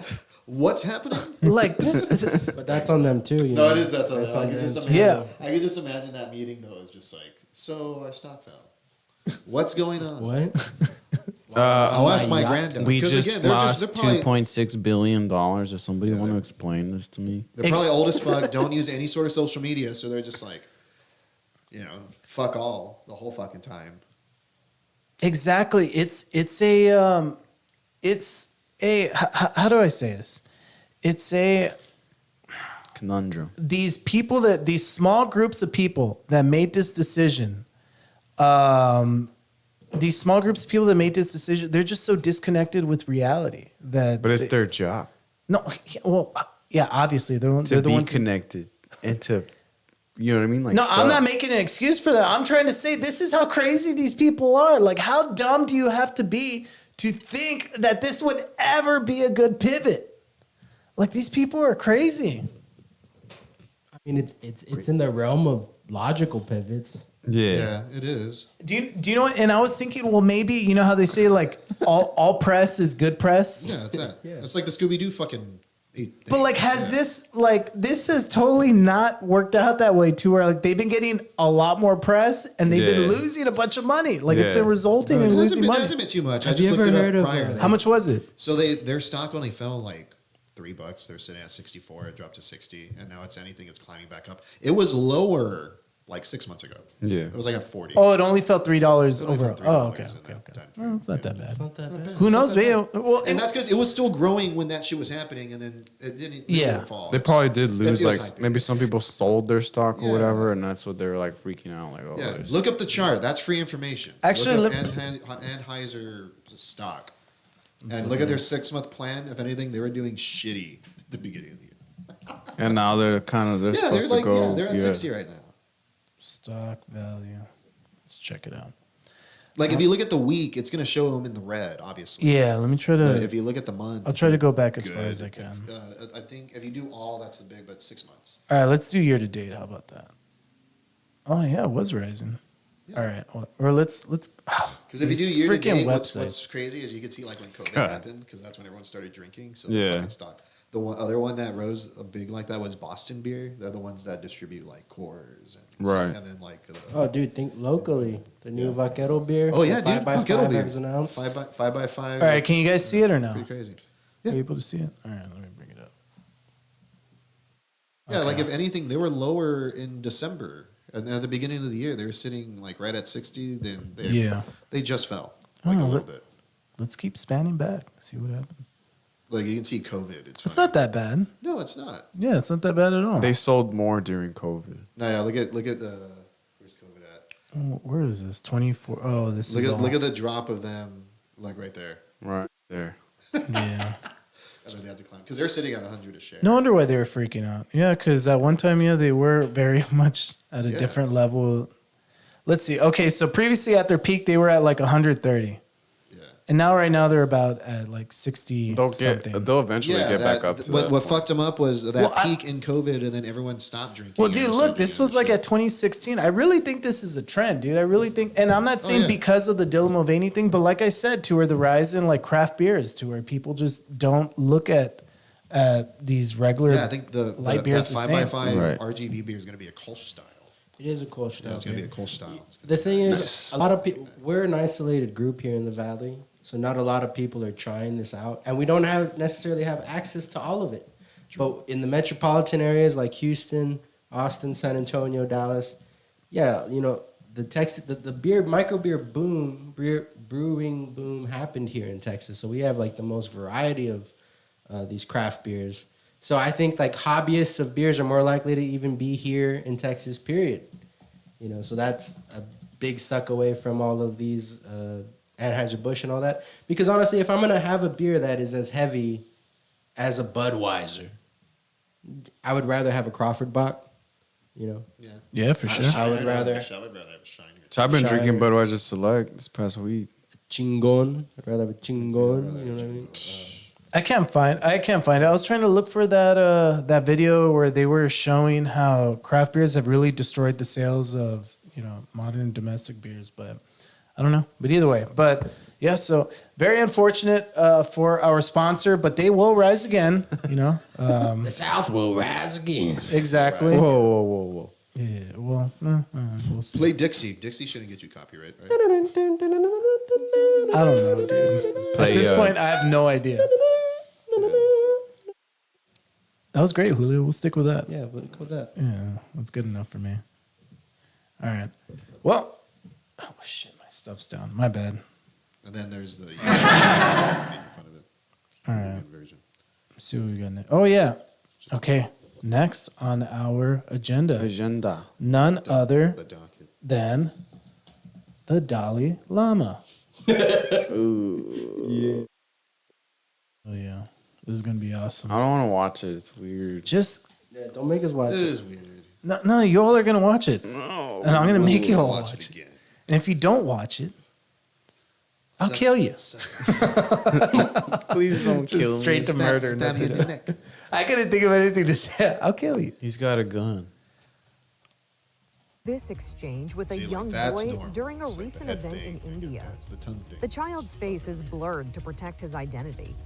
What's happening? like this is But that's on them too. You No, know? it is. That's on That's I on can just them, imagine. Yeah. I can just imagine that meeting though. Is just like, so our stock fell. What's going on? What? I'll ask my yacht. granddad. We 'Cause just again, they're lost they're probably, $2.6 billion. Does somebody want to explain this to me? they're probably old as fuck. Don't use any sort of social media, so they're just like, fuck all the whole fucking time. exactly. It's a how do I say this? It's a Conundrum. these small groups of people that made this decision, they're just so disconnected with reality that. But it's their job no, well, yeah, obviously they're to the be ones. connected and to, you know what I mean? Like, No, I'm suck. not making an excuse for that. I'm trying to say this is how crazy these people are. Like, how dumb do you have to be to think that this would ever be a good pivot? Like, these people are crazy. I mean, it's in the realm of logical pivots. Yeah. it is. Do you know what? And I was thinking, well, maybe you know how they say like all press is good press. Yeah, it's that. It's like the Scooby Doo fucking. But like, has this has totally not worked out that way too? Where like they've been getting a lot more press and they've been losing a bunch of money. Like it's been resulting in losing money. It hasn't been too much. Have I just you looked ever it heard up of, prior. How much was it? So their stock only fell like $3. They're sitting at 64. It dropped to 60, and now it's climbing back up. It was lower like 6 months ago. Yeah. It was like at 40. Oh, it only fell $3 only over. fell $3 Oh, okay, in okay, that okay. time Well, it's not that bad. It's not that bad. Who knows? Maybe, well, And that's because it was still growing when that shit was happening, and then it didn't fall. They probably did lose, It feels like, hype. maybe some people sold their stock or Yeah. whatever, and that's what they were, like, freaking out. Like, oh, Yeah, there's- look up the chart. That's free information. Actually, look up Anheuser stock, and look at their 6-month plan. If anything, they were doing shitty at the beginning of the year. and now they're they're Yeah, they're supposed like to go. they're at 60 right now. stock value. Let's check it out. Like if you look at the week, it's going to show them in the red, obviously. Yeah, let me try But to. if you look at the month, I'll try to go back as good. far as I can. I think if you do all, that's the big, but 6 months. All right, let's do year to date. How about that? Oh yeah, it was rising. All right, or let's Because if you do these year to freaking date, websites. what's crazy is you can see like when COVID happened, because that's when everyone started drinking. So Yeah. the fucking stock. The other one that rose a big like that was Boston Beer. They're the ones that distribute like Coors and Right. and then like Oh, dude, think locally. The new Vaquero beer. oh yeah, the dude, 5x5 Vaquero beer. has announced. 5x5. All right, can you guys see it or no? Pretty crazy. Are you able to see it? All right, let me bring it up. Yeah, like if anything, they were lower in December, and at the beginning of the year, they were sitting like right at 60. Then they just fell like a little bit. Let's keep spanning back. See what happens. Like you can see COVID. It's fine. not that bad. No, it's not. Yeah, it's not that bad at all. They sold more during COVID. No, yeah. Look at where's COVID at? Oh, where is this? 24. Oh, this Look is at all, look at the drop of them, like right there, Right there. yeah. and then they had to climb because they're sitting at 100 a share. No wonder why they were freaking out. Yeah, because at one time, yeah, they were very much at a Yeah. different level. Let's see. Okay, so previously at their peak, they were at like 130. Yeah. And now, right now, they're about at like 60 something. They'll eventually get back up to what that. what fucked them up was that Well, peak in COVID, and then everyone stopped drinking. Well, and dude, started look, this doing was like shit. at 2016. I really think this is a trend, dude. I really think, and I'm not saying yeah. because of the Dylan Mulvaney thing, but like I said, to where the rise in like craft beers, to where people just don't look at these regular Yeah, I think the light beers that the same. 5x5 Right. RGB beer is going to be a Kolsch style. It is a cool style. Yeah, it's going to be a Kolsch style. The thing is, a lot of people, we're an isolated group here in the Valley, so not a lot of people are trying this out, and we don't necessarily have access to all of it. But in the metropolitan areas like Houston, Austin, San Antonio, Dallas, yeah, you know, the microbeer boom, brewing boom happened here in Texas. So we have like the most variety of these craft beers. So I think like hobbyists of beers are more likely to even be here in Texas, period. You know, so that's a big suck away from all of these Anheuser-Busch and all that. Because honestly, if I'm going to have a beer that is as heavy as a Budweiser, I would rather have a Crawford Bock, you know. Yeah. Yeah, for sure. I would rather have a shinier. So I've been Shiner. drinking Budweiser Select this past week. Chingon. I'd rather have a Chingon, you know what I mean? I can't find it. I was trying to look for that video where they were showing how craft beers have really destroyed the sales of, you know, modern domestic beers, but I don't know. But either way, but yeah, so very unfortunate for our sponsor, but they will rise again, you know. The South will rise again. Exactly. Whoa. Yeah, well, we'll see. Play Dixie. Dixie shouldn't get you copyright, right? I don't know, dude. Play, At this point, I have no idea. That was great, Julio. We'll stick with that. Yeah, but go with that. Yeah, that's good enough for me. All right. Well, oh shit, my stuff's down. My bad. And then there's the making fun of it. All right. Version. Let's see what we got next. Oh yeah. Okay. Next on our agenda, Agenda. none other The docket. than the Dalai Lama. Ooh. Oh yeah, this is gonna be awesome. I don't want to watch it. It's weird. Just Yeah, don't make us watch It it. is weird. no, you all are gonna watch it, No. and I'm gonna make you We'll all watch it. again. And if you don't watch it, I'll kill you. Please don't Just straight to murder. Stab you in the neck. I couldn't think of anything to say. I'll kill you. He's got a gun. This exchange with a See, like, young that's boy normal. during a It's like the recent head event thing. in India. That's the tongue thing. The child's face is blurred to protect his identity.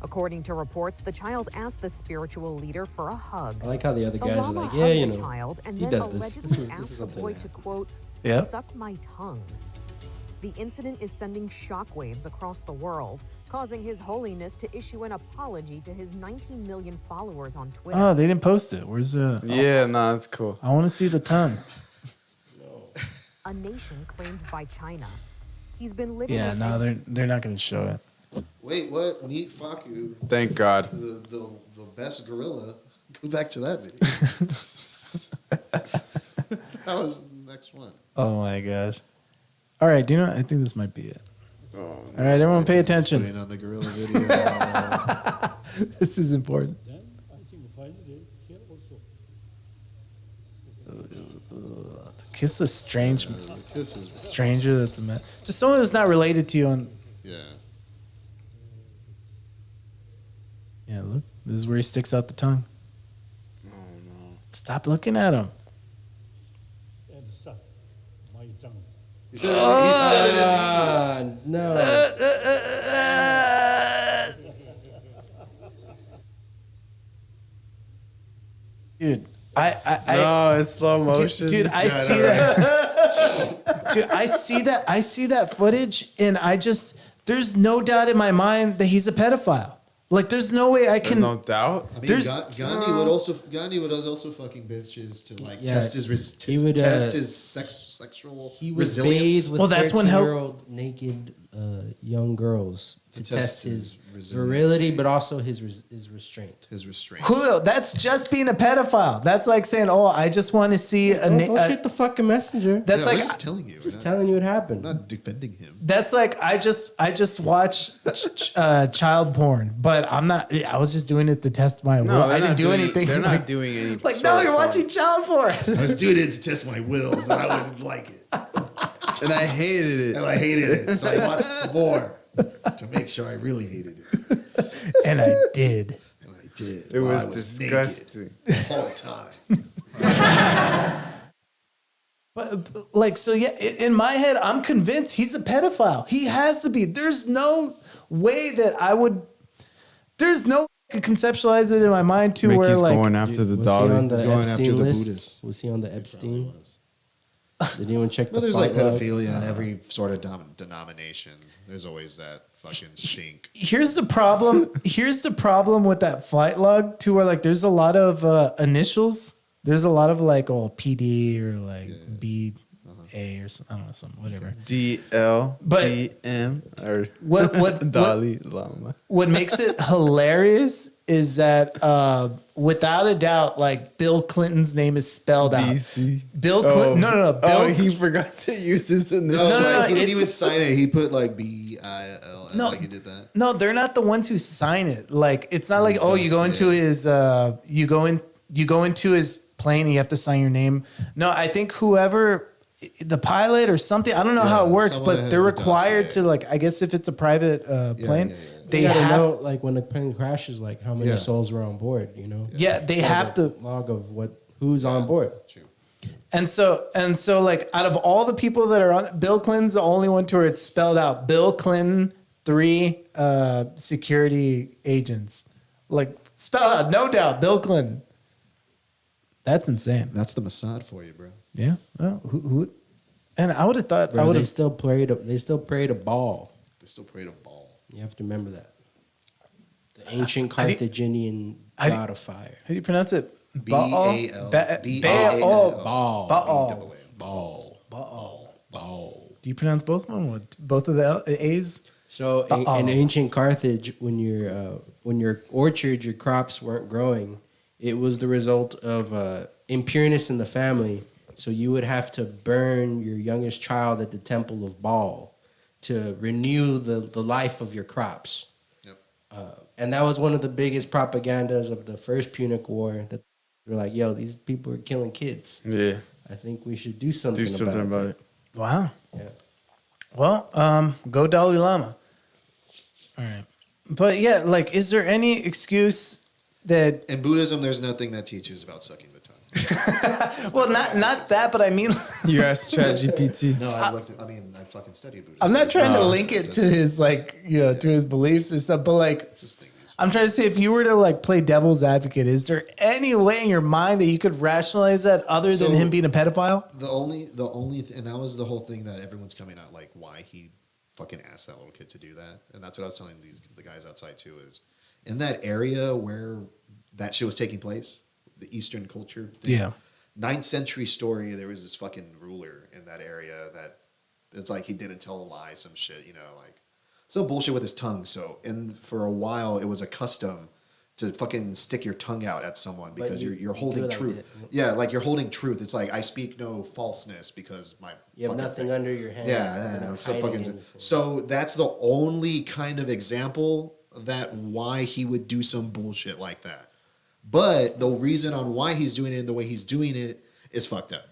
According to reports, the child asked the spiritual leader for a hug. I like how the other The guys are Lama like, hugged yeah, you the know, child and he then does this. allegedly This is asked the something boy that to, quote, Yep. suck my tongue. The incident is sending shockwaves across the world, causing His Holiness to issue an apology to his 19 million followers on Twitter. Oh, they didn't post it. Where's Yeah, nah, that's cool. I want to see the tongue. A nation claimed by China. He's been living Yeah, in no, they're not going to show it. Wait, what? Meet Faku, Thank God. the best gorilla. Go back to that video. That was the next one. Oh my gosh. All right, do you know? I think this might be it. All right, everyone, pay attention. Putting on the gorilla video. This is important. To kiss a Kisses. stranger that's just someone who's not related to you. Yeah. Yeah, look, this is where he sticks out the tongue. Oh no! Stop looking at him. He said it, he said it in no. Dude, I No, it's slow motion. dude, I see that. Dude, I see that footage, and there's no doubt in my mind that he's a pedophile. Like, there's no way I There's can. no doubt. I mean, There's- Gandhi would also fucking bitches to like Yeah, test his he would, test his sexual He was resilience. bathed with Well, that's when help- 13-year-old naked young girls to test his resiliency. virility, but also his restraint. His restraint. Julio, that's just being a pedophile. That's like saying, "Oh, I just want to see a." Don't shoot the fucking messenger. That's Yeah, like we're just telling you. Just We're telling you what happened. not defending him. that's like I just watched child porn, but I'm not. I was just doing it to test my will. No, I they're didn't not do doing, anything. They're like, not doing any. like, sort no, of you're porn. watching child porn. I was doing it to test my will that I wouldn't like it, And I hated it. and I hated it. So I watched some more to make sure I really hated it. And I did. And I did. It while was I disgusting. naked the whole time. But like, so yeah, in my head, I'm convinced he's a pedophile. He has to be. There's no way that I would. There's no way I could conceptualize it in my mind too, where Mickey's like, going after the Was he on dolly. the He's going after Epstein the list? Buddhists. Was he on the Epstein? Did anyone check Well, the there's like flight log? pedophilia in every sort of denomination. There's always that fucking stink. here's the problem. Here's the problem with that flight log too, where like there's a lot of initials. There's a lot of like PD or like BA or some, I don't know, something, whatever. DL, But- DM, or What Dalai Lama. what makes it hilarious is that without a doubt, like Bill Clinton's name is spelled out. BC. Bill Clinton. No. Bill. Oh, he forgot to use his initials. no, He didn't it's- even sign it. He put like BIL. No. Like he did that. No, they're not the ones who sign it. Like it's not like, oh, you go into his you go into his plane and you have to sign your name. No, I think whoever the pilot or something, I don't know how it Yeah, works, someone but has they're the required dossier. to like, I guess if it's a private plane, yeah. they You gotta have know, like when the plane crashes, like how many Yeah. souls were on board. You know, they have to. log of who's on board. True. And so like out of all the people that are on, Bill Clinton's the only one to where it's spelled out. Bill Clinton, 3 security agents, like spelled out, no doubt. Bill Clinton. That's insane. That's the Mossad for you, bro. Yeah. Well, who? And I would have thought I Bro, would they have. still prayed. They still prayed a ball. They still prayed a ball. You have to remember that. The ancient How do you- Carthaginian how do you- god of fire. How do you pronounce it? B-A-L. Baal. B-A-L. Ball. Baal. Ball. Ball. Do you pronounce both of them? What, both of the A's? So Baal. in ancient Carthage, when your orchard, your crops weren't growing, it was the result of impureness in the family. So you would have to burn your youngest child at the temple of Baal to renew the life of your crops. Yep. And that was one of the biggest propagandas of the first Punic War. That were like, yo, these people are killing kids. Yeah. I think we should do something, Do something about it. Wow. Yeah. Well, go Dalai Lama. All right. But yeah, like, is there any excuse that In Buddhism, there's nothing that teaches about sucking the tongue. Well, not that, but I mean, You asked ChatGPT. No, I fucking studied Buddhism. I'm not trying to link it to his to his beliefs or stuff, but like, Just think these. I'm trying to say, if you were to like play devil's advocate, is there any way in your mind that you could rationalize that other than So- him being a pedophile? The only, and that was the whole thing that everyone's coming out like why he fucking asked that little kid to do that, and that's what I was telling the guys outside too is in that area where that shit was taking place, the Eastern culture thing, Yeah. 9th century story. There was this fucking ruler in that area that it's like he didn't tell a lie, some shit, like some bullshit with his tongue. So, and for a while, it was a custom to fucking stick your tongue out at someone But because you you're do holding it like truth. that. Yeah, like you're holding truth. It's like I speak no falseness because my You have fucking nothing thing. under your hands. Yeah, you're not so hiding fucking. anything. So that's the only kind of example that why he would do some bullshit like that. But the reason on why he's doing it and the way he's doing it is fucked up.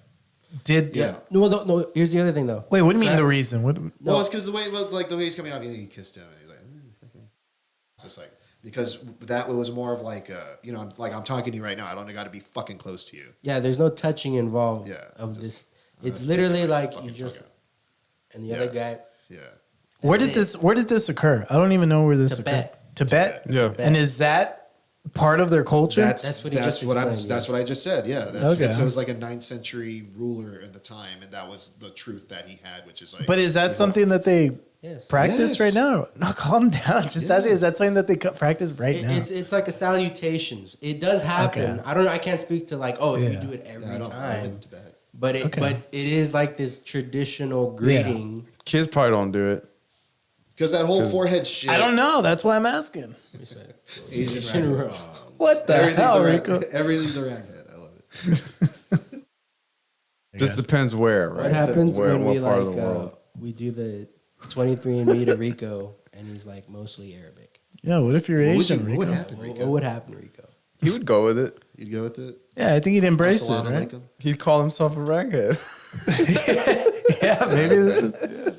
Yeah. No. Here's the other thing though. Wait, what do you So mean the reason? What? Well, it's because the way he's coming out, he kissed him, and he's like, it's just like because that was more of like, I'm talking to you right now. I don't got to be fucking close to you. Yeah, there's no touching involved Yeah, of just- this. It's literally like fucking you just fuck out. and the Yeah. other guy. Yeah. Where did That's it. Where did this occur? I don't even know where this Tibet. occurred. Tibet. Yeah. Tibet. And is that part of their culture? That's what he just explained, That's yes. what I just said. Yeah. Okay. So it was like a 9th century ruler at the time, and that was the truth that he had, which is like. But is that something that they Yes. practice Yes. right now? No, calm down. Just Yeah. ask me, is that something that they practice right now? It's like a salutations. It does happen. Okay. I don't know. I can't speak to like, oh, Yeah. we do it every I don't I live in time. Tibet. But it Okay. but it is like this traditional greeting. Kids probably don't do it. Because that whole forehead shit. I don't know. That's why I'm asking. Asian rabbits. What the hell, Rico? Everything's a raghead. I love it. Just depends where, right? What happens Where, when what we part of like the world. we do the 23andMe to Rico and he's like mostly Arabic? Yeah, what if you're What would Asian, you- Rico? what would happen, What Rico? would happen, Rico? He would go with it. You'd go with it? Yeah, I think he'd embrace it, Assalamu right? alaikum? He'd call himself a raghead. Yeah, maybe this is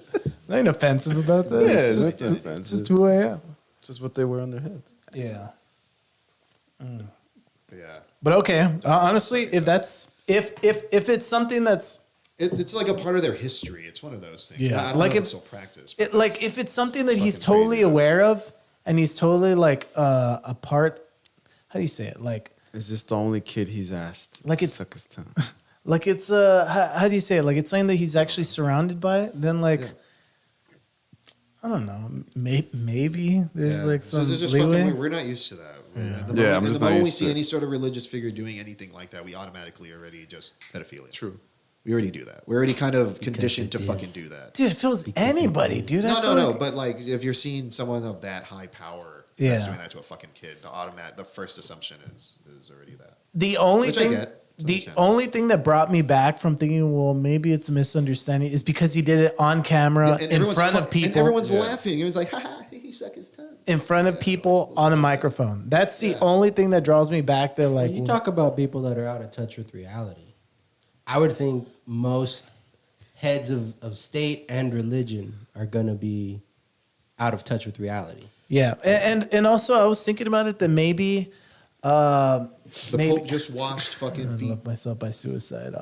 nothing offensive about that. Yeah, it's, it's just, nothing it's offensive. just who I am. Just what they wear on their heads. Yeah. Yeah. But okay, honestly, if that's if it's something that's It's like a part of their history. It's one of those things. Yeah. I don't Like know if if- it's still practiced. it, like if it's something that he's fucking totally crazy. aware of and he's totally like a part. How do you say it? Like Is this the only kid he's asked? Like to it's- suck his tongue. like it's how do you say it? Like it's something that he's actually surrounded by. Then like. Yeah. I don't know. Maybe there's Yeah. like It's some just leeway. fucking weird. We're not used to that. Yeah, I'm the just not moment we used see to it. any sort of religious figure doing anything like that, we automatically already just pedophilia. True. We already do that. We're already kind of conditioned to it fucking is. do that. Dude, it feels Because it anybody, is. dude. I No, feel no, like- But like, if you're seeing someone of that high power Yeah. that's doing that to a fucking kid, the first assumption is already that. The only Which I thing, get. It's the understandable. only thing that brought me back from thinking, well, maybe it's a misunderstanding, is because he did it on camera in everyone's front of And people, everyone's laughing. It was like, haha, he sucked his tongue. in front of people on a microphone. That's the only thing that draws me back. That like, When you talk about people that are out of touch with reality, I would think most heads of state and religion are going to be out of touch with reality. yeah, and also I was thinking about it that maybe, The maybe Pope just washed fucking I feet. love myself by suicide.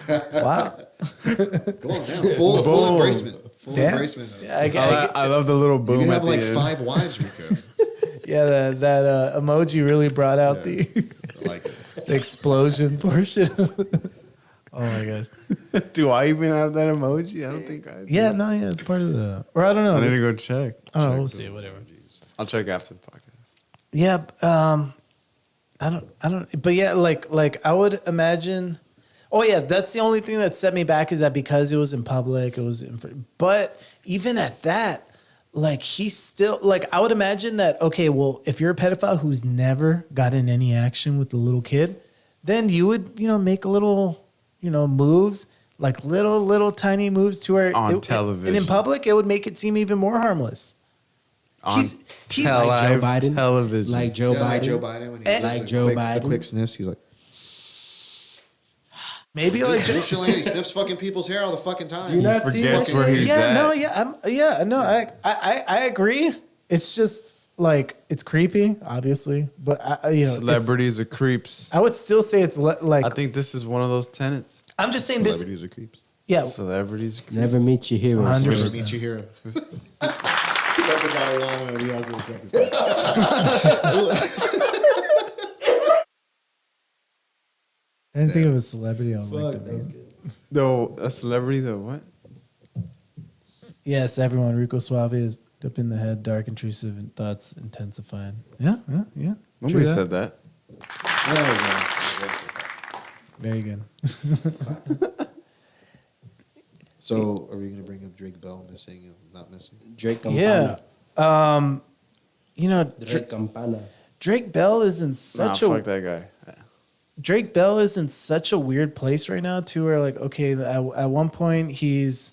Wow. Going down. Full embracement. Full Damn. embracement. Yeah, I love the little You boom can at have the like end. 5 wives, Rico. yeah, that emoji really brought out Yeah. the I like it. the explosion portion. Oh my gosh. Do I even have that emoji? I don't think I do. Yeah, no, yeah, it's part of the. Or I don't know. I need to go check. Oh, we'll see. Whatever. I'll check after the podcast. Yeah, I don't. But yeah, like I would imagine. Oh yeah, that's the only thing that set me back is that because it was in public, it was. But even at that, like he's still like I would imagine that. Okay, well, if you're a pedophile who's never gotten any action with the little kid, then you would make a little moves. Like little tiny moves to where On and in television. public, it would make it seem even more harmless. On He's like Joe live Biden. television. Like Joe Yeah, Biden. like Joe Biden when he And- does Like the Joe quick, Biden. The quick sniffs, he's like, maybe like he sniffs fucking people's hair all the fucking time. Do you not see Forgets that where shit? he's yeah, at. no, yeah, I agree. It's just like it's creepy, obviously, but Celebrities are creeps. I would still say it's like I think this is one of those tenets. I'm just saying this. Celebrities are creeps. Yeah, Celebrities. Are creeps. Never meet your heroes. 100%. Never meet your hero. Let the Dalai Lama and he has no seconds. I didn't think of a celebrity on like that. No, a celebrity though. What? Yes, everyone. Rico Suave is up in the head, dark, intrusive, and thoughts intensifying. Yeah. Nobody True said that. Very good. So, are we going to bring up Drake Bell missing and not missing? Drake Campana. Yeah. Drake Campana. Drake Bell is in such a fuck that guy. Drake Bell is in such a weird place right now too, where like, okay, at one point he's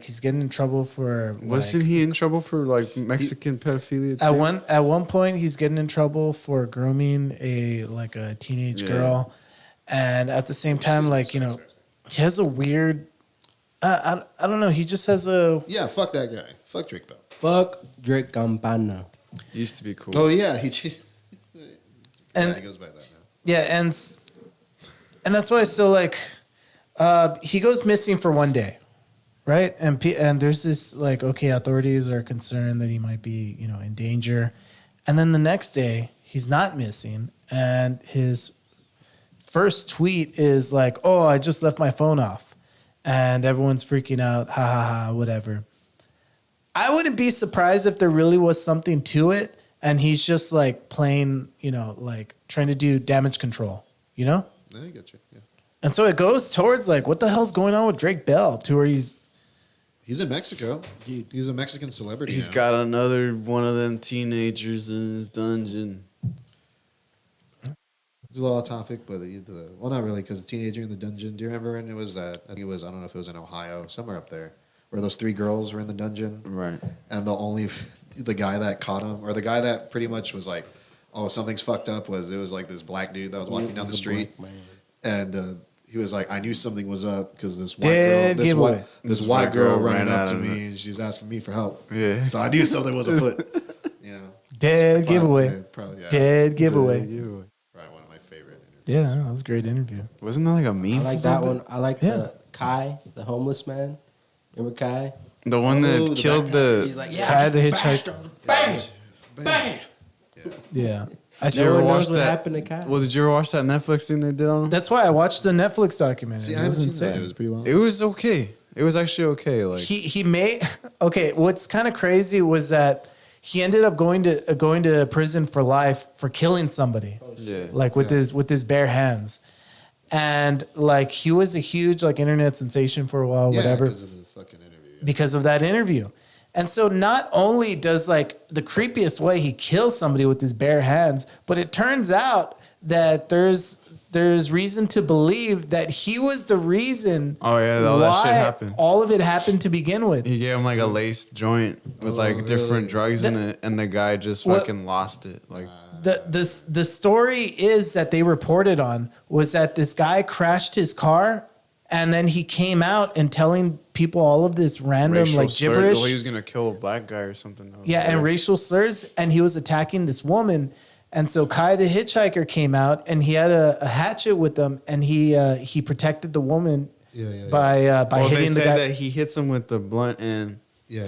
he's getting in trouble for Wasn't he in trouble for like Mexican pedophilia? Too? At one point he's getting in trouble for grooming a teenage girl, and at the same time, he has a weird I don't know, he just has a Yeah, fuck that guy. Fuck Drake Bell. Fuck Drake Campana. Used to be cool. Oh, yeah. He goes by that now. yeah, and that's why. So he goes missing for one day, right? And there's this authorities are concerned that he might be in danger, and then the next day he's not missing, and his first tweet is like, "Oh, I just left my phone off," and everyone's freaking out. Ha ha ha! Whatever. I wouldn't be surprised if there really was something to it, and he's just playing, trying to do damage control, Yeah, I get you. Yeah. And so it goes towards what the hell's going on with Drake Bell to where he's in Mexico. Dude. He's a Mexican celebrity. He's now. got another one of them teenagers in his dungeon. It's a little off topic, but well, not really, because the teenager in the dungeon. Do you remember when it was that? I think it was. I don't know if it was in Ohio, somewhere up there, where those 3 girls were in the dungeon, Right. and the guy that caught him, or the guy that pretty much was like, "Oh, something's fucked up." Was this black dude that was walking down the street, and he was like, "I knew something was up because this white girl running up to me, and she's asking me for help. Yeah. So I knew something was afoot." dead giveaway. Probably, yeah. Dead giveaway. Probably one of my favorite interviews. Yeah, that was a great interview. Wasn't that like a meme? I like that one. I like the Kai, the homeless man. Remember Kai? The one that killed He's the. like, Kai the hitchhiker. hitchhiker. Bam! Bam! Yeah. I Did you No ever one watch knows what that? happened to Kai. Well, did you ever watch that Netflix thing they did on him? That's why I watched the Netflix documentary. See, I It was haven't seen that. insane. It was pretty wild. It was okay. It was actually okay. Like He made okay. What's kind of crazy was that he ended up going to prison for life for killing somebody, yeah. with his bare hands, and he was a huge internet sensation for a while, whatever, because of the fucking interview. Yeah. because of that interview. And so not only does the creepiest way he kills somebody with his bare hands, but it turns out that there's reason to believe that he was the reason Oh yeah, all that shit happened. all of it happened to begin with. He gave him like a laced joint with different really? drugs in it, and the guy just fucking lost it. Like The story is that they reported on was that this guy crashed his car, and then he came out and telling people all of this random racial slurs. gibberish. Well, he was gonna kill a black guy or something. Yeah, and racial slurs, and he was attacking this woman. And so Kai the hitchhiker came out, and he had a hatchet with him, and he protected the woman by Well, they hitting the said guy. that he hits him with the blunt end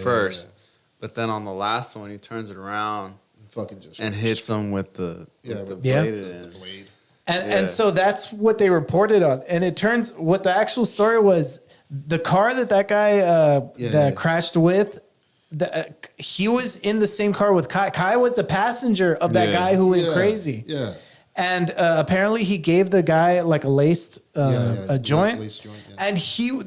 first, yeah. but then on the last one he turns it around Fucking just and hits him with the Yeah. bladed end. blade. And so that's what they reported on. And it turns what the actual story was, the car that guy crashed with, he was in the same car with Kai. Kai was the passenger of that guy who went crazy. Yeah. And apparently he gave the guy a laced a joint. Laced joint, yeah. And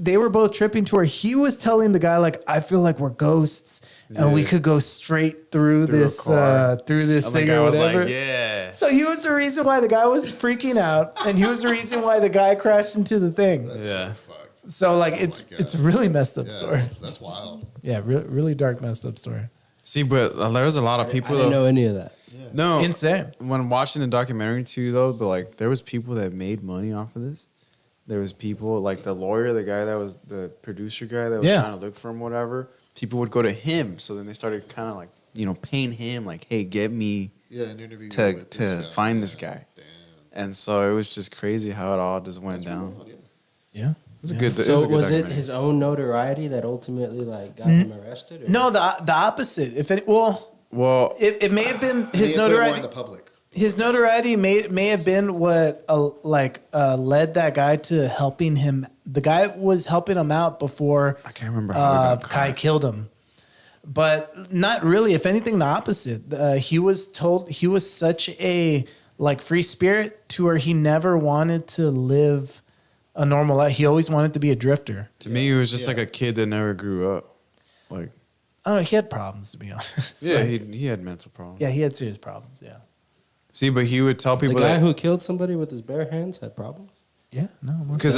they were both tripping to where he was telling the guy I feel like we're ghosts and we could go straight through this thing And the guy or was whatever. like, yeah. So he was the reason why the guy was freaking out, and he was the reason why the guy crashed into the thing. Yeah. Fucked. So God. it's a really messed up story. That's wild. Yeah, really dark, messed up story. See, but there was a lot of I people. didn't know any of that. No, Insane. When watching the documentary too, though, but there was people that made money off of this. There was people like the lawyer, the guy that was the producer guy that was trying to look for him, whatever. People would go to him, so then they started kind of paying him like, hey, get me an interview to with this guy. find this guy. Damn. And so it was just crazy how it all just went That's down. pretty wild, Yeah. It was a good. It was, So a good was it documentary. his own notoriety that ultimately like got him arrested? Or? No, the opposite. Well, It may have been They his put it more in notoriety. the public. His notoriety may have been what led that guy to helping him. The guy was helping him out before I can't remember how it got Kai caught. killed him, but not really. If anything, the opposite. He was told he was such a free spirit to where he never wanted to live a normal life. He always wanted to be a drifter. To me, he was just like a kid that never grew up. Like, I don't know. He had problems, to be honest. yeah, he had mental problems. Yeah, he had serious problems. Yeah. See, but he would tell The people guy that who killed somebody with his bare hands had problems. Yeah. No. because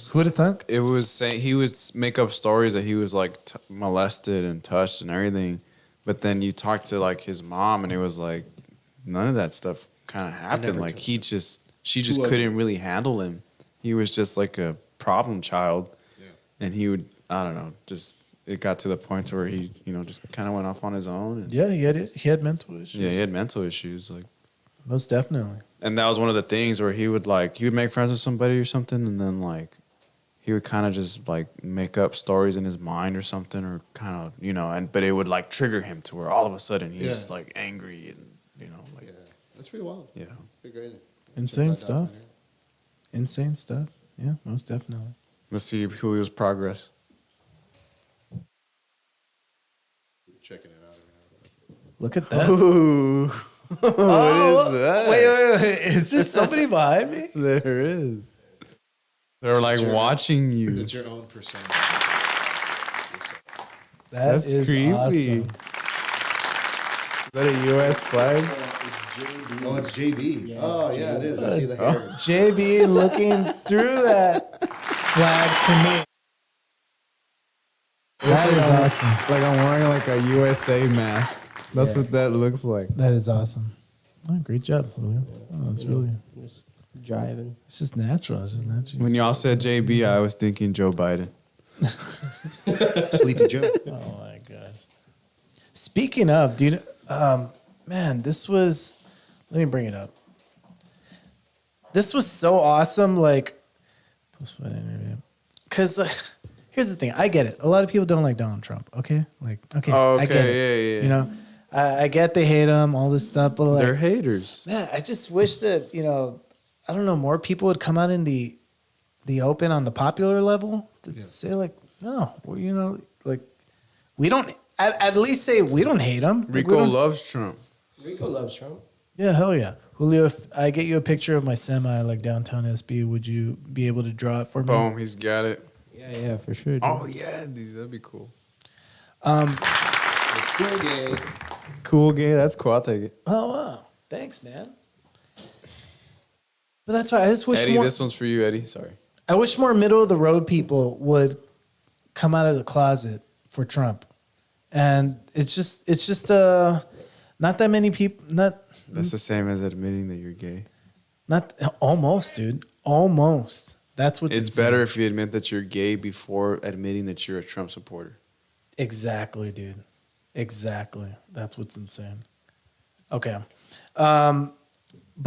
Who would have thunk? it was saying he would make up stories that he was like molested and touched and everything, but then you talk to like his mom and it was like none of that stuff kind of happened. never Like touched she just ugly. couldn't really handle him. He was just like a problem child, Yeah. and he would I don't know just. It got to the point where he, just kind of went off on his own. And Yeah, he had mental issues. yeah, he had mental issues, like, Most definitely. and that was one of the things where he would make friends with somebody or something, and then like, he would kind of just like make up stories in his mind or something, or kind of, but it would like trigger him to where all of a sudden he's Yeah. like angry and like Yeah, that's pretty wild. yeah. Pretty crazy. Insane Check that stuff. documentary. Insane stuff. Yeah, most definitely. Let's see Julio's progress. Checking it out. Right Look at that. Ooh, what is that? Wait. Is there somebody behind me? There is. They're like Sure. watching now. you. It's your own persona. That's creepy. awesome. Is that a U.S. flag? Oh, it's JB. Oh, yeah, it is. I see the Oh. hair. JB looking through that flag to me. That is awesome. Like I'm wearing like a USA mask. That's what that looks like. That is awesome. Oh, great job, Julio. Oh, that's really. Just driving. It's just natural. It's just natural. When y'all said JB, I was thinking Joe Biden. Sleepy Joe. Oh my gosh. Speaking of, dude, man, this was. Let me bring it up. This was so awesome. Like, post-fight interview. Because here's the thing. I get it. A lot of people don't like Donald Trump. Okay, okay. Oh, I get it. okay, yeah. You know, I get they hate him, all this stuff, but like, They're haters. man, I just wish that I don't know, more people would come out in the open on the popular level to say like, no, well, like we don't at least say we don't hate him. Like, we Rico don't- loves Trump. Rico loves Trump. Yeah, hell yeah, Julio. If I get you a picture of my semi like downtown SB, would you be able to draw it for me? Boom, he's got it. Yeah, for sure. Dude. Oh yeah, dude, that'd be cool. It's cool, gay. Cool, gay. That's cool. I'll take it. Oh wow, thanks, man. But that's why I just wish Eddie, more. this one's for you, Eddie. Sorry. I wish more middle of the road people would come out of the closet for Trump, and it's just not that many people. That's the same as admitting that you're gay. Not almost, dude. Almost. That's what's It's insane. better if you admit that you're gay before admitting that you're a Trump supporter. Exactly, dude. Exactly. That's what's insane. Okay. But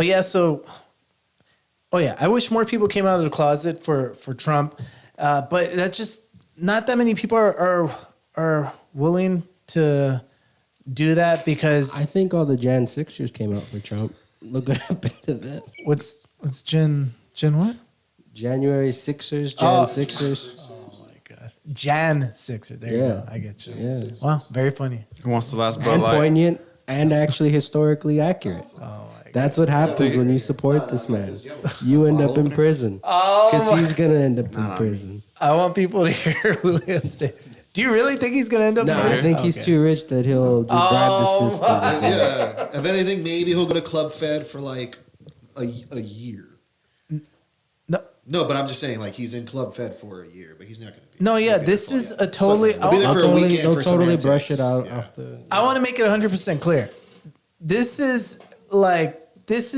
yeah, so I wish more people came out of the closet for Trump. But that's just not that many people are willing to do that because I think all the Jan 6ers came out for Trump. Look what happened to them. what's Jen what? January 6ers, Jan Oh. 6ers. Oh my gosh. Jan Sixer. There you Yeah. go. I get you. Yeah. Wow, very funny. Who wants the last Bud And Light? poignant and actually historically accurate. Oh my That's what happens when you support this man. You end up in prison. Oh Because he's going to end up in prison. I want people to hear Julio say. Do you really think he's gonna end up? No, there? I think he's Okay. too rich that he'll just bribe the system. Yeah. If anything, maybe he'll go to Club Fed for like a year. No, No, but I'm just saying, like, he's in Club Fed for a year, but he's not going to be. no, yeah. he'll be This there is for a totally. He'll be there for a Totally, weekend they'll for some totally antics. brush it out Yeah. off the. I want to make it 100% clear. This is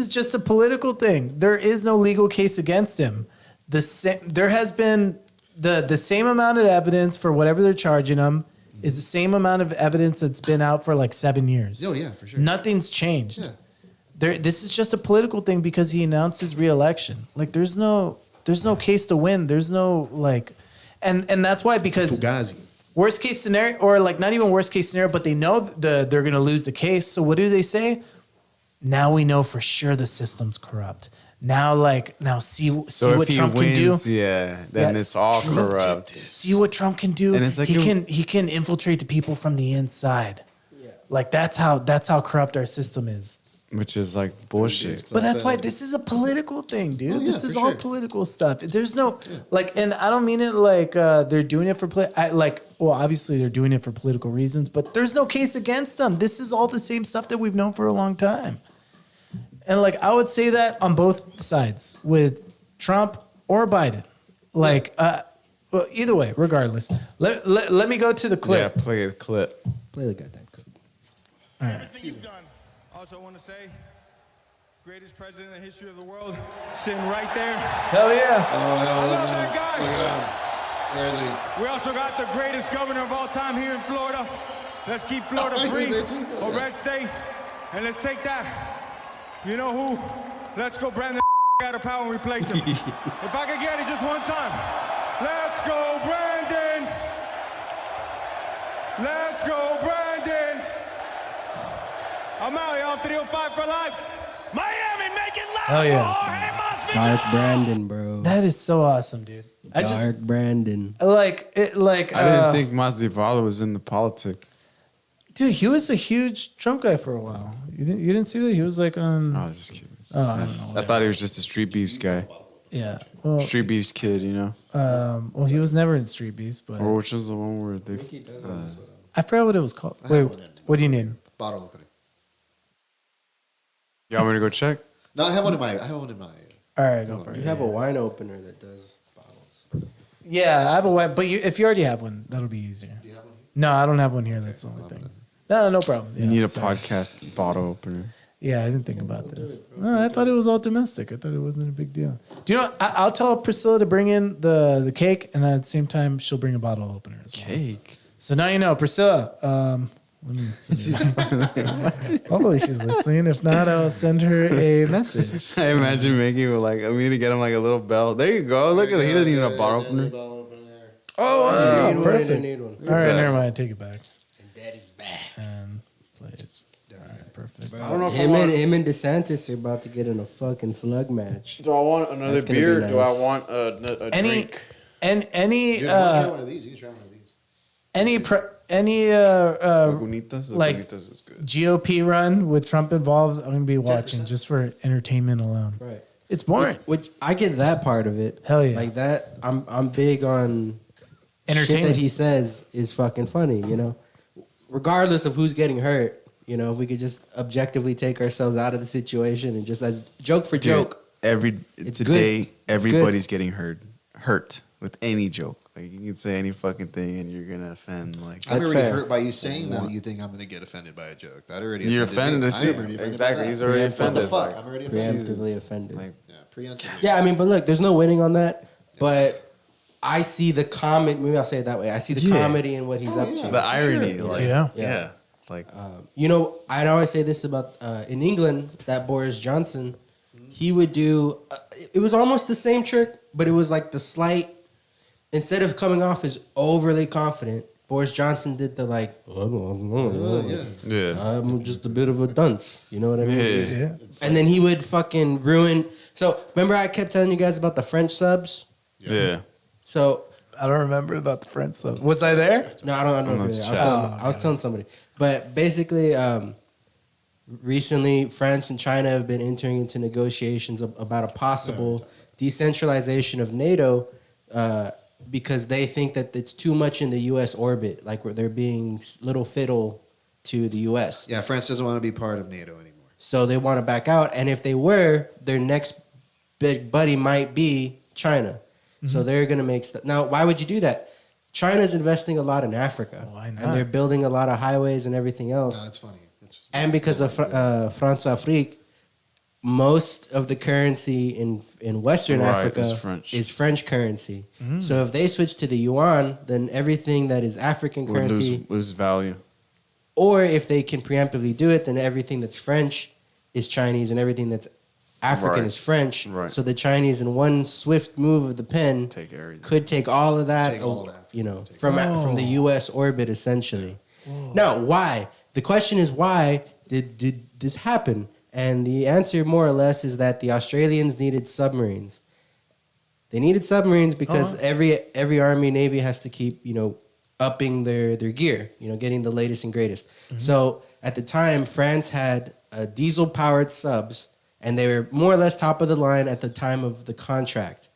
just a political thing. There is no legal case against him. There has been the same amount of evidence for whatever they're charging him. is the same amount of evidence that's been out for like 7 years. Oh, yeah, for sure. Nothing's changed. Yeah. This is just a political thing because he announced his reelection. Like there's no case to win. There's no like, and that's why, because Fugazi. worst case scenario, or like not even worst case scenario, but they know they're going to lose the case. So what do they say? Now we know for sure the system's corrupt. Now see what Trump can do. Yeah, then Yes. it's all Trump corrupt. did this. See what Trump can do. And it's like he can infiltrate the people from the inside. Yeah. Like that's how corrupt our system is. Which is like bullshit. But that's why this is a political thing, dude. Oh, yeah, this is for all sure. political stuff. There's no like, and I don't mean it like they're doing it for well, obviously they're doing it for political reasons, but there's no case against them. This is all the same stuff that we've known for a long time. And like I would say that on both sides with Trump or Biden. Like well, either way, regardless. Let me go to the Yeah, clip. play the clip. Play the goddamn clip. Everything you've done. Also, want to say, greatest president in the history of the world, sitting right there. Hell yeah. Oh, look at that guy. Look at him. Where is he? We also got the greatest governor of all time here in Florida. Let's keep Florida Oh, he was free, there too. a red state, and let's take that. You know who? Let's go Brandon out of power and replace him. If I could get it just one time. Let's go Brandon. Let's go Brandon. I'm out, y'all. 305 for life. Miami, make it loud. Hell yeah. Jorge Masvidal. Dark Brandon, bro. That is so awesome, dude. I Dark just Brandon. like it. Like I didn't think Masvidal was in the politics. dude, he was a huge Trump guy for a while. You didn't see that? He was like on. I was just kidding. Oh, I don't know. I thought he was just a street beefs guy. Yeah. Well, Street beefs kid, you know? well, he was never in Street Beast, but Or which was the one where they. I forgot what it was called. Wait, what do you need? Bottle opening. You want me to go check? No, I have one in my. All right, go for You it. have a wine opener that does bottles. Yeah, I have a web, but if you already have one, that'll be easier. Do you have one here? No, I don't have one here. That's the only thing. No problem. You Yeah, need a sorry. podcast bottle opener. Yeah, I didn't think about this. No, I thought it was all domestic. I thought it wasn't a big deal. Do you know? I'll tell Priscilla to bring in the cake, and at the same time, she'll bring a bottle opener as well. Cake. So now you know, Priscilla. Let me see. Hopefully she's listening. If not, I'll send her a message. I imagine making it like, we need to get him like a little bell. There you go. Look at it. He doesn't need a bottle opener. Oh, wow, Need one, perfect. need one. All right, never mind. Take it back. And Daddy's back. And play it. All right, perfect. I don't know if him and DeSantis are about to get in a fucking slug match. Do I want another That's gonna be beer? nice. Do I want a Any drink? and any Try one of these. You can try one of these. any Lagunitas? like- Lagunitas is good. GOP run with Trump involved, I'm gonna be watching just for entertainment alone. Right. It's boring. Which I get that part of it. Hell yeah. Like that. I'm big on shit Entertainment. that he says is fucking funny. You know, regardless of who's getting hurt. You know, if we could just objectively take ourselves out of the situation and just as joke for joke. It's Today, good. It's everybody's getting hurt with any joke. Like you can say any fucking thing and you're gonna offend. Like I'm That's already fair. hurt by you saying that. You think I'm going to get offended by a joke? That already you're offended offended. me. To I'm already see, offended exactly. by He's that. already What the offended. fuck? I'm already offended. Preemptively offended. Like, Yeah, preemptively. Yeah, I mean, but look, there's no winning on that. But I see the comment. Maybe I'll say it that way. I see the Yeah. comedy in what he's up to. the irony. Like Yeah. yeah. Like You know, I always say this about in England, that Boris Johnson, he would do. It was almost the same trick, but it was like the slight. Instead of coming off as overly confident, Boris Johnson did the like. yeah. I'm just a bit of a dunce. You know what I mean? Yeah. And then he would fucking ruin. So remember, I kept telling you guys about the French subs. Yeah. So I don't remember about the French stuff. Was I there? no, I don't know. If you're there. I was telling somebody, but basically, recently France and China have been entering into negotiations about a possible decentralization of NATO because they think that it's too much in the U.S. orbit, like where they're being little fiddle to the U.S. Yeah, France doesn't want to be part of NATO anymore. So they want to back out, and if they were, their next big buddy might be China. So they're going to make stuff. Now, why would you do that? China's investing a lot in Africa. Why not? And they're building a lot of highways and everything else. No, that's funny. And because of France Afrique, most of the currency in Western Right, Africa is is French. French currency. So if they switch to the yuan, then everything that is African Would currency, lose value. or if they can preemptively do it, then everything that's French is Chinese and everything that's African Right. is French. Right. So the Chinese, in one swift move of the pen, Take everything. could take all of that, Take all of that. from the U.S. orbit, essentially. Now, why? The question is, why did this happen? And the answer, more or less, is that the Australians needed submarines. They needed submarines because every army, navy has to keep, upping their gear, getting the latest and greatest. So at the time, France had diesel-powered subs, and they were more or less top of the line at the time of the contract.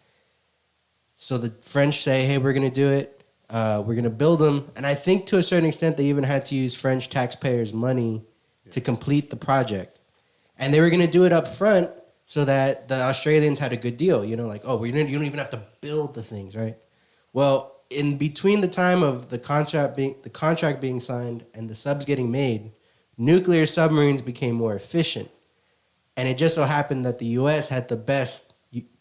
So the French say, hey, we're going to do it. We're going to build them. And I think to a certain extent, they even had to use French taxpayers' money to complete the project. And they were going to do it up front so that the Australians had a good deal. You don't even have to build the things, right? Well, in between the time of the contract being signed and the subs getting made, nuclear submarines became more efficient. And it just so happened that the U.S. had the best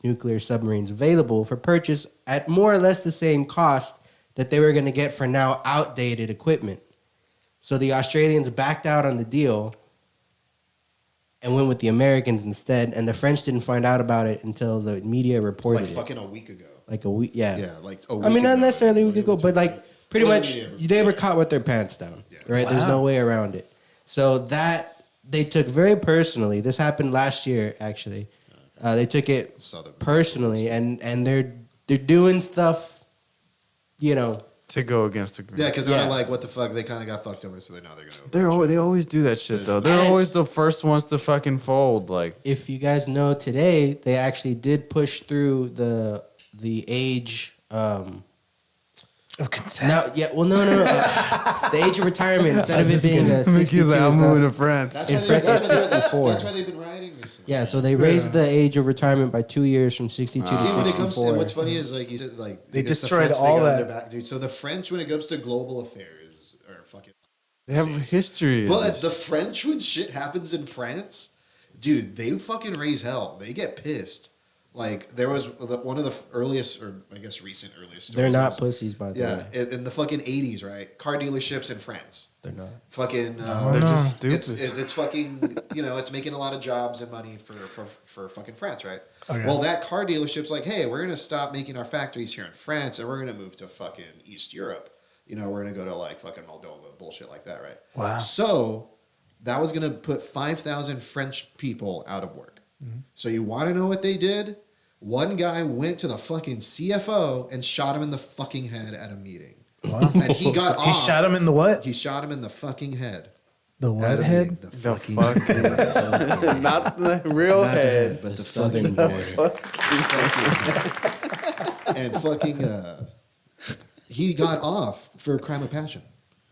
nuclear submarines available for purchase at more or less the same cost that they were going to get for now outdated equipment. So the Australians backed out on the deal and went with the Americans instead. And the French didn't find out about it until the media reported Like it. fucking a week ago. Like a week, yeah. Yeah, like a week I mean, not ago. necessarily a week ago, but like pretty Well, much yeah. they were caught with their pants down, Yeah. right? There's no way around it. So that they took very personally. This happened last year, actually. They took it Southern. personally, and they're doing stuff, To go against the grain. Yeah, because they're Yeah. like, what the fuck? They kind of got fucked over, so now they're gonna. They always do that shit though. They're And- always the first ones to fucking fold. Like If you guys know, today they actually did push through the age. Of consent. No, the age of retirement instead of it being 62. like, I'm is moving now- to France. That's In why fact, it's that's 64. That's why they've been rioting recently. Yeah, so they raised the age of retirement by 2 years from 62 to See, when it comes, 64. and what's funny is like you said, like They it's the destroyed French, all they got that. their back, dude. So the French, when it comes to global affairs, are fucking. They have a history. of But this. the French, when shit happens in France, dude, they fucking raise hell. They get pissed. Like there was one of the earliest, or I guess earliest stories. They're not was- pussies, by the Yeah, way. in the fucking 80s, right? Car dealerships in France. They're not. Fucking, They're just stupid. it's fucking, it's making a lot of jobs and money for fucking France, right? Okay. Well, that car dealership's like, hey, we're gonna stop making our factories here in France and we're gonna move to fucking East Europe. We're gonna go to like fucking Moldova, bullshit like that, right? Wow. So that was gonna put 5,000 French people out of work. Mm-hmm. So you want to know what they did? One guy went to the fucking CFO and shot him in the fucking head at a meeting. Wow. And he got off. He shot him in the what? He shot him in the fucking head. The At what a head? meeting. The The fucking fuck? head. Not the real Not the head. head, but the southern fucking border. And fucking, he got off for a crime of passion.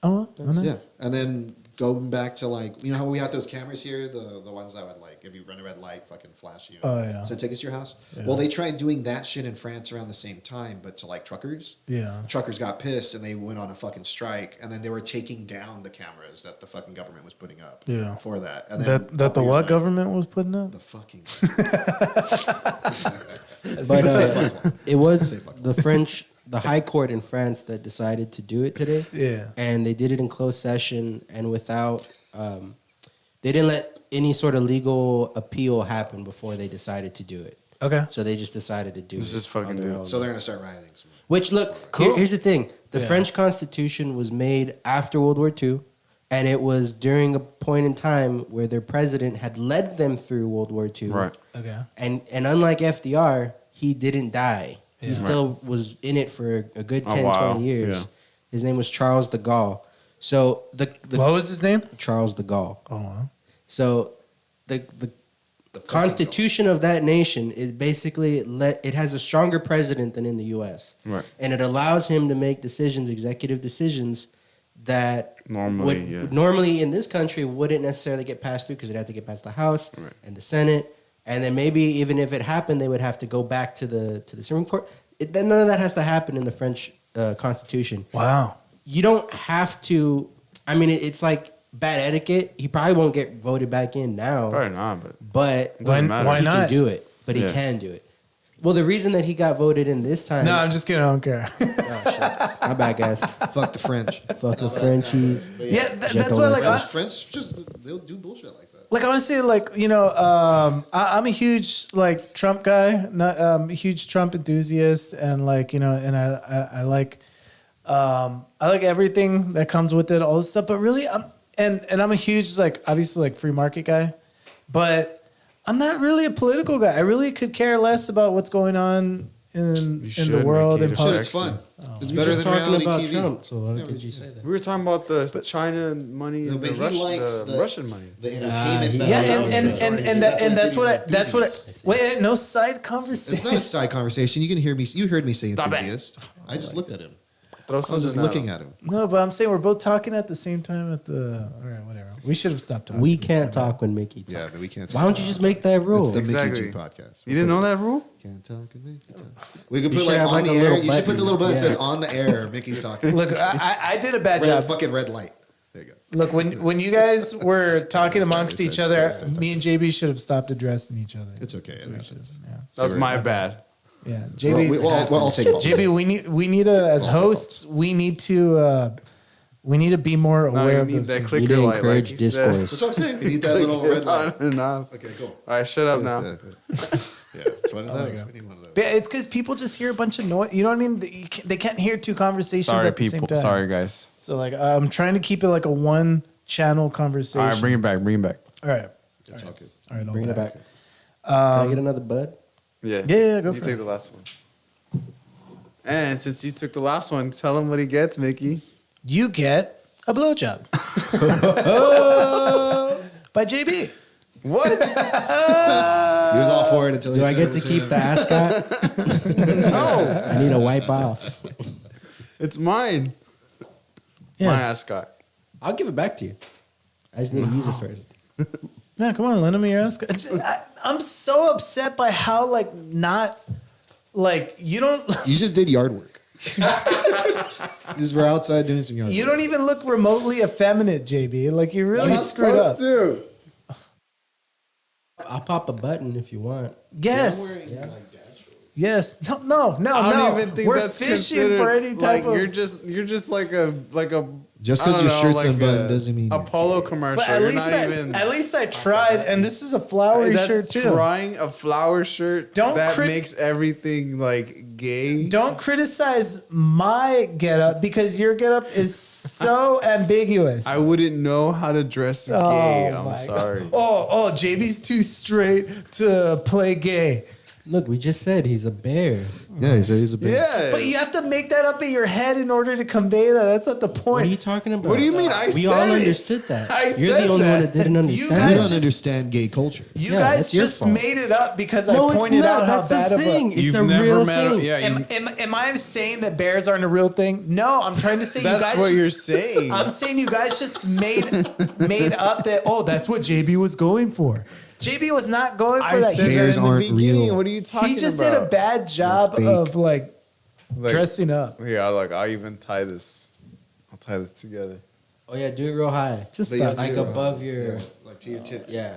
Oh, nice. Yeah, and then going back to like, how we had those cameras here, the ones that would like, if you run a red light, fucking flash you. Oh, yeah. Send tickets to your house. Well, they tried doing that shit in France around the same time, but to like truckers. Yeah. Truckers got pissed and they went on a fucking strike, and then they were taking down the cameras that the fucking government was putting up. Yeah. For that, and then That the couple what years later- government was putting up? The fucking. But it was Say fuck. the French, the High Court in France that decided to do it today. Yeah. And they did it in closed session and without, they didn't let any sort of legal appeal happen before they decided to do it. Okay. So they just decided to do Let's it. just fucking on their do it. own. So they're gonna start rioting. Which, look, Cool. here's the thing. The Yeah. French Constitution was made after World War II, and it was during a point in time where their president had led them through World War II. Right. Okay. And unlike FDR, he didn't die. Yeah. He still was in it for a good Oh, 10, wow. 20 years. Yeah. His name was Charles de Gaulle. So the What was his name? Charles de Gaulle. Oh, wow. So the Constitution of that nation is basically it has a stronger president than in the U.S. Right. And it allows him to make decisions, executive decisions that normally in this country wouldn't necessarily get passed through because it had to get past the House Right. and the Senate, and then maybe even if it happened, they would have to go back to the Supreme Court. Then none of that has to happen in the French Constitution. Wow. You don't have to. I mean, it's like bad etiquette. He probably won't get voted back in now. Probably not, But doesn't matter. why he not? can do it. But he Yeah. can do it. Well, the reason that he got voted in this time. No, I'm just kidding. I don't care. Oh, shit. My bad, guys. Fuck the French. Fuck the Frenchies. But Yeah, Jet that's on why the like French. French just they'll do bullshit like that. like honestly, like I'm a huge like Trump guy, not a huge Trump enthusiast, and like and I like everything that comes with it, all this stuff. But really, I'm a huge like obviously like free market guy, but I'm not really a political guy. I really could care less about what's going on in the should, world Mickey. and Shit, It's politics. fun. It's You're better just than talking reality about TV. Trump, so how could you say that? We were talking about the China money No, and but the, he likes the Russian money. The entertainment. he- Yeah, Yeah, and that's what I I wait, no side It's conversation. not a side conversation. You can hear me. You heard me say Stop it. enthusiast. I just looked at him. Throw I was just something looking out. at him. No, but I'm saying we're both talking at the same time at the. All right, whatever. We should have stopped talking. We can't talk when Mickey talks. Yeah, but we can't. Why don't you just make that rule? It's the Exactly. Mickey G podcast. You didn't know that rule? Can't talk and Mickey talk. We could You put should like have, on like, the a air. little You should put the little button that button. says on the air. Mickey's talking. Look, I did a bad Red, job. fucking red light. There you go. Look, when you guys were talking amongst Stop, each stop, other, stop, stop. me and JB should have stopped addressing each other. It's okay. It happens. Yeah, That was my bad. yeah. Well, JB, I'll take fault. JB, we need to as hosts, we need to be more No, aware you of need those that things. clicker You need to light, encourage like he said. discourse. That's what I'm saying. We need that little red light. On and off. Okay, cool. All right, shut up now. Yeah, it's one of those. We need one of those. But it's because people just hear a bunch of noise. You know what I mean? They can't hear two conversations Sorry, at the same people. time. Sorry, guys. So like, I'm trying to keep it like a one channel conversation. All right, bring it back. Bring it back. All right. It's all good. All right. I'll Bring it back. back. Can I get another bud? Yeah. Yeah, go You for take it. the last one. And since you took the last one, tell him what he gets, Mickey. You get a blowjob by JB. What? He was all for it until he Do I said get it to was keep him. the ascot? No, I need to wipe off. it's mine. Yeah. My ascot. I'll give it back to you. I just need to use it first. No, come on, lend me your ass. I'm so upset by how like not like you don't You just did yard work. You just were outside doing some yard you work. don't even look remotely effeminate, JB. Like you really screwed up. to. I'll pop a button if you want. Yes. Yeah. Yes. No. I don't even think We're that's fishing considered, for any type like, of. You're just like a Just I 'cause don't your know, shirt's like unbuttoned a- doesn't mean a you're polo gay. commercial. But at You're least not even. at least I tried, and this is a flowery That's shirt too. trying a flower shirt. Don't that crit- makes everything like gay. Don't criticize my getup because your getup is so ambiguous. I wouldn't know how to dress gay. I'm my sorry. God. Oh, JB's too straight to play gay. Look, we just said he's a bear. Yeah, he's a big. Yeah. But you have to make that up in your head in order to convey that. That's not the What are you point. talking about? What do you mean? I we said all it. understood that. I You're said the only that. one that didn't You understand. You guys it. don't just- understand gay culture. You Yeah, guys that's your just fault. made it up because No, I it's pointed not. out how That's bad the of thing. a. It's You've a never real met. thing. Yeah. Am I saying that bears aren't a real thing? No, I'm trying to say you that's guys. what just- you're saying. I'm saying you guys just made up that. Oh, that's what JB was going for. JB was not going for I that. said He, that Bears in the aren't beginning. real. What are you talking he just about? did a bad job fake. of like Like, dressing up. Yeah, like I'll even tie this. I'll tie this together. Oh yeah, do it real high. Just But you have stop. to Like do it above wrong. your- Yeah, like to your tits. Yeah.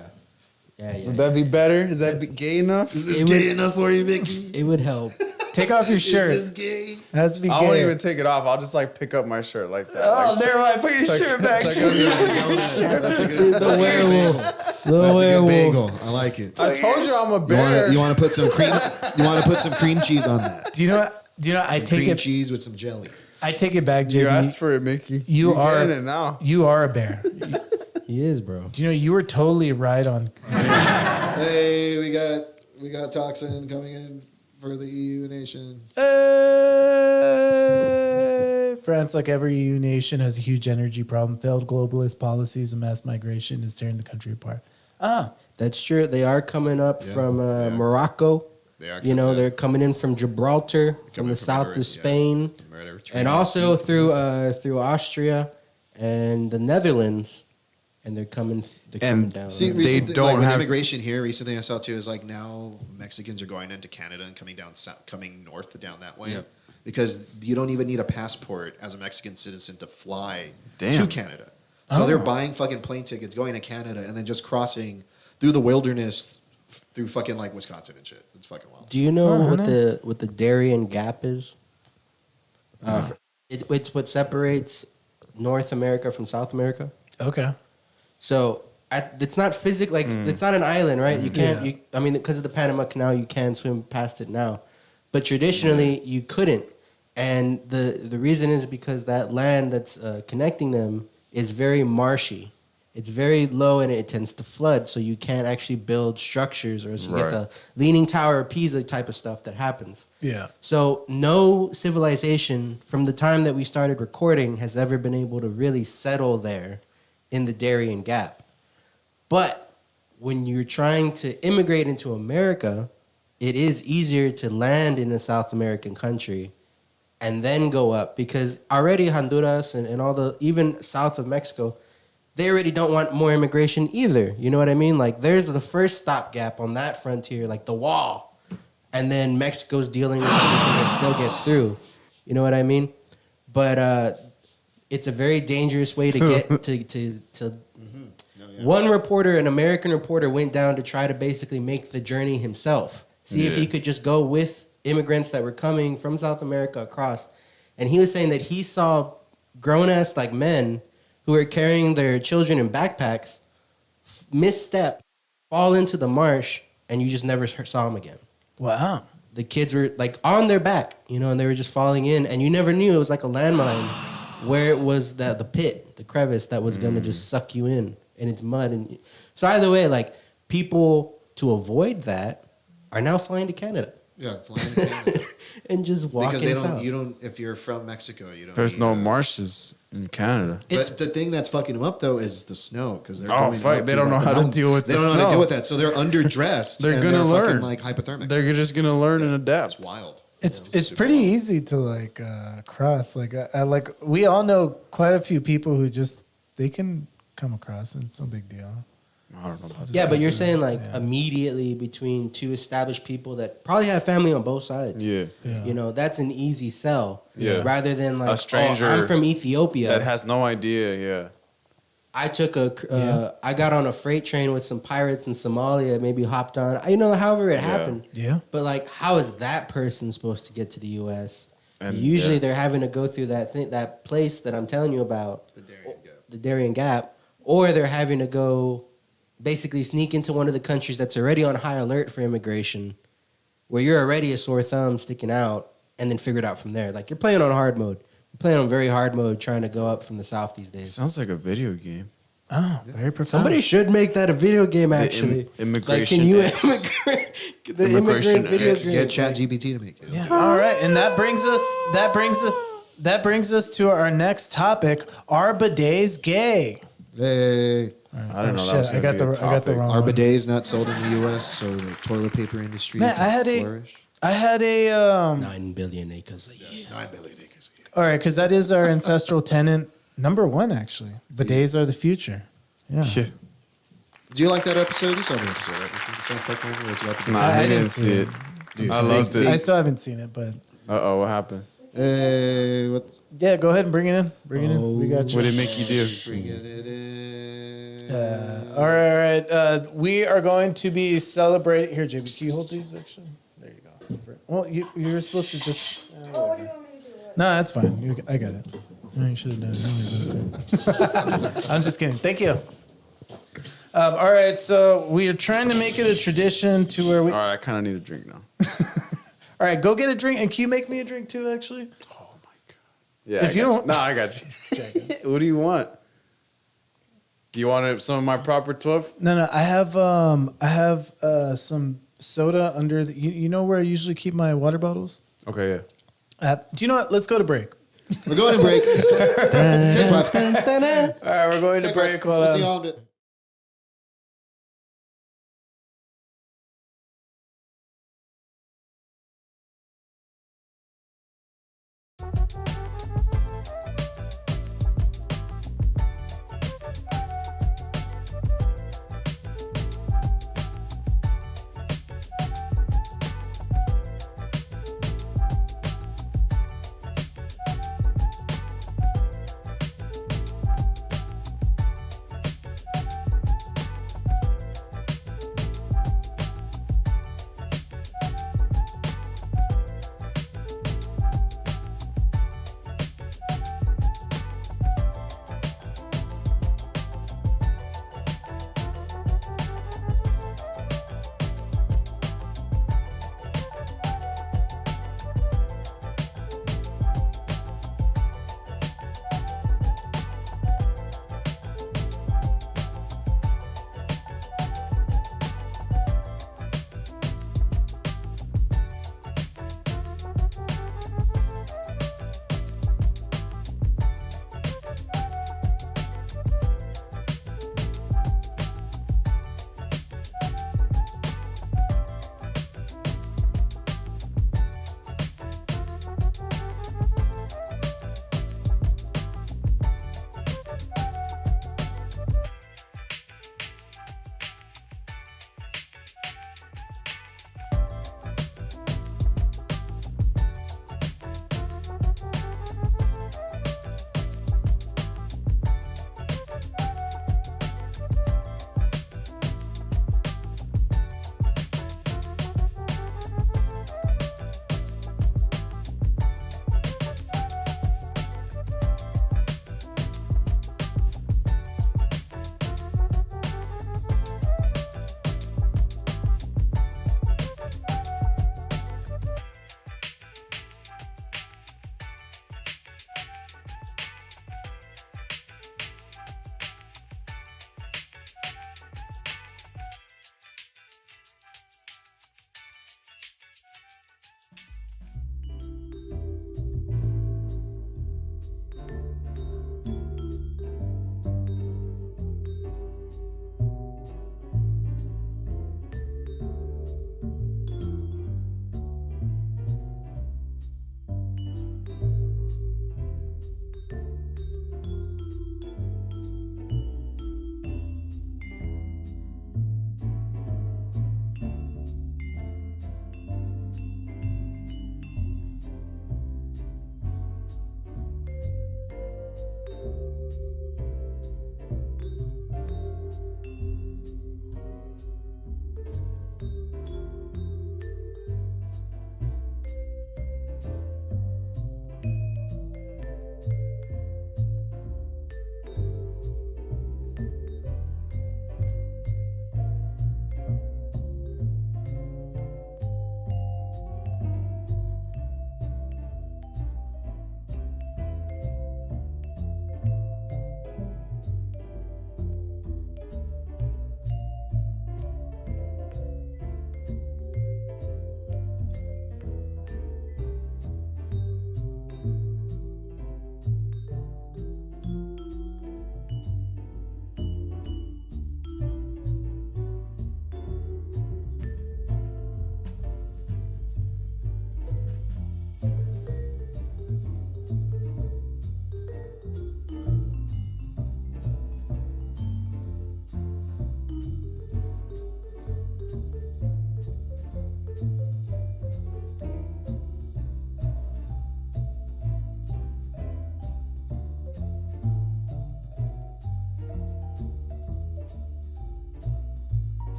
Yeah. Would that be better? Is that gay enough? Is this It gay would- enough for you, Mickey? It would help. Take off your Is shirt. this gay? It has to be I won't gay. even take it off. I'll just like pick up my shirt like that. Oh, like, never mind. Put your shirt back. That's a good. That's a good werewolf. bagel. The That's a good werewolf. bagel. I like it. I told you I'm a You bear. want to put some cream? You want to put some cream cheese on that? Do you know what? I Some take cream it. cheese with some jelly. I take it back, JB. You asked for it, Mickey. You You're are- getting it now. You are a bear. He is, bro. Do you know you were totally right on? Hey, we got toxin coming in for the EU nation. France, like every EU nation, has a huge energy problem. Failed globalist policies and mass migration is tearing the country apart. That's true. They are coming up Yeah, from yeah. Morocco. They are You know, coming they're up. coming in from Gibraltar, from Coming the from south Madrid, of Spain, From Madrid, and also through Austria and the Netherlands, and they're coming down. See, They recently, don't like with have- immigration here. Recently, I saw too is like now Mexicans are going into Canada and coming down coming north down that way because you don't even need a passport as a Mexican citizen to fly Damn. to Canada. So they're buying fucking plane tickets, going to Canada, and then just crossing through the wilderness through fucking like Wisconsin and shit. It's fucking wild. Do you know what nice. the Darien Gap is? It's what separates North America from South America. Okay. So it's not physical, like it's not an island, right? You can't. I mean, because of the Panama Canal, you can swim past it now, but traditionally you couldn't. And the reason is because that land that's connecting them is very marshy. It's very low and it tends to flood, so you can't actually build structures, or else you get the Leaning Tower of Pisa type of stuff that happens. Yeah. So no civilization from the time that we started recording has ever been able to really settle there in the Darien Gap. But when you're trying to immigrate into America, it is easier to land in a South American country and then go up, because already Honduras and all the, even south of Mexico, they already don't want more immigration either. You know what I mean? Like, there's the first stopgap on that frontier, like the wall. And then Mexico's dealing with everything that still gets through. You know what I mean? But it's a very dangerous way to get to One reporter, an American reporter, went down to try to basically make the journey himself. See if he could just go with immigrants that were coming from South America across. And he was saying that he saw grown-ass like men who were carrying their children in backpacks misstep, fall into the marsh, and you just never saw them again. Wow. The kids were like on their back, you know, and they were just falling in, and you never knew it was like a landmine where it was the pit, the crevice that was gonna just suck you in, and it's mud. And so either way, like, people to avoid that are now flying to Canada. Yeah, flying to Canada. And just walking because south. you don't, if you're from Mexico, you don't. There's no marshes in Canada. But the thing that's fucking them up though is the snow, because they're Oh, going fuck, up they to, don't like, know the how to mountains. deal with They the don't know how to snow. deal with that, so they're underdressed. They're and gonna learn. fucking, like, hypothermic. They're just gonna learn and adapt. It's wild. It's pretty easy to like cross. Like I like, we all know quite a few people who just, they can come across, and it's no big deal. I don't know about Yeah, but you're saying like immediately between two established people that probably have family on both sides. Yeah. You know, that's an easy sell. Yeah. Rather than like, A stranger I'm from Ethiopia. that has no idea. Yeah. I took I got on a freight train with some pirates in Somalia, maybe hopped on, you know, however it happened. Yeah. But like, how is that person supposed to get to the U.S.? And, Usually they're having to go through that place that I'm telling you about, the Darien Gap, or they're having to go basically sneak into one of the countries that's already on high alert for immigration, where you're already a sore thumb sticking out, and then figure it out from there. Like, you're playing on hard mode. You're playing on very hard mode, trying to go up from the south these days. Sounds like a video game. Oh, very profound. Somebody should make that a video game, actually. Immigration. Like, can you X. immigrate? The Immigration immigrant video X. game. Get ChatGPT to make it. Yeah. All right, and that brings us to our next topic. Are bidets gay? Hey, I don't know. That was I got the wrong are one. bidets not sold in the U.S., so the toilet paper industry Man, can flourish? I had a 9 billion acres a year. 9 billion acres a year. all right, because that is our ancestral tenant number one, actually. Bidets are the future. Yeah. Yeah. Do you like that episode? You saw the episode, right? The South Park one where it's about the Nah, I I didn't didn't see see it. it. Dude, I so loved they- it. I still haven't seen it, but Uh-oh, what happened? What? yeah, go ahead and bring it in. Bring it in. We got you. What did it make you do? Bringing it in. All right. We are going to be celebrating. Here, JB, can you hold these, actually? There you go. Well, you're supposed to just... What do you want me to do? No, that's fine. I got it. No, you should have done it. I'm just kidding. Thank you. All right, so we are trying to make it a tradition to where we... All right, I kind of need a drink now. All right, go get a drink. And can you make me a drink, too, actually? Oh, my God. Yeah, If you got don't- No, I got you. What do you want? Do you want some of my proper 12? No, I have some soda under the... You know where I usually keep my water bottles? Okay, yeah. Do you know what? Let's go to break. We're going to break. Take 5. All right, we're going to break. Hold We'll on. see y'all in a bit.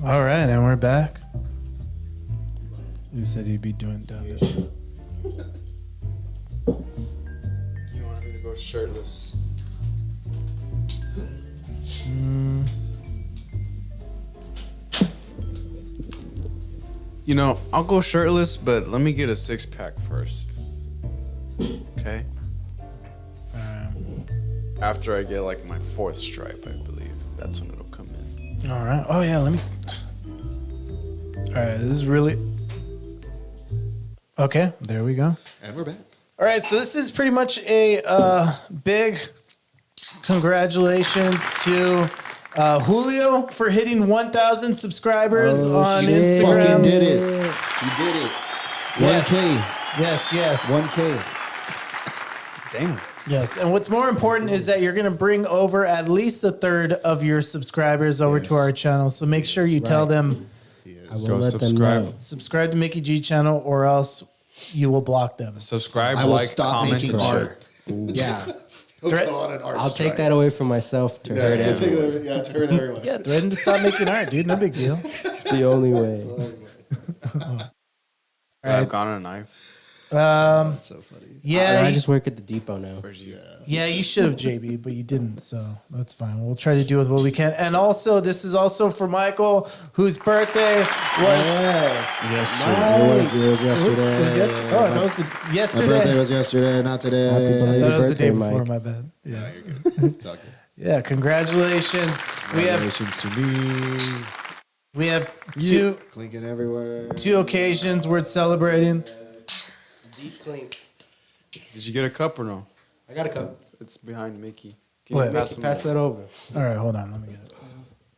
All right, and we're back. You said you'd be doing down this. You wanted me to go shirtless. You know, I'll go shirtless, but let me get a 6-pack first. Okay? After I get like my 4th stripe, I believe. That's when it'll come in. All right. Oh yeah, let me. All right, this is really. Okay, there we go. And we're back. All right, so this is pretty much a big congratulations to Julio for hitting 1,000 subscribers on Instagram. Fucking did it. You did it. Yes. 1K. Yes. 1K. Damn. Yes, and what's more important is that you're going to bring over at least a third of your subscribers over to our channel. So make sure you tell them I will Go let them subscribe. know. subscribe to Mickey G channel, or else you will block them. Subscribe, I will like, stop comment, making and share. art. Yeah, He'll Threat- go on an art I'll strike. take that away from myself to Yeah, hurt yeah, everyone. yeah, to hurt everyone. Yeah, threaten to stop making art, dude. No big deal. It's the only way. I've gone on a knife. That's so funny. Yeah, I just work at the depot now. yeah, you should have, JB, but you didn't, so that's fine. We'll try to do with what we can. And also, this is also for Michael, whose birthday was. It was yesterday. It was yesterday. Oh, that was the, My yesterday. birthday was yesterday, not today. Happy I belated thought it was the day birthday, before. Mike. My bad. Yeah, You're good. It's all good. yeah. Congratulations. Congratulations to me. We have Clinking everywhere. two occasions worth celebrating. Deep clink. Did you get a cup or no? I got a cup. It's behind Mickey. Can What? you pass him Pass that over. All right, hold on. Let me get it.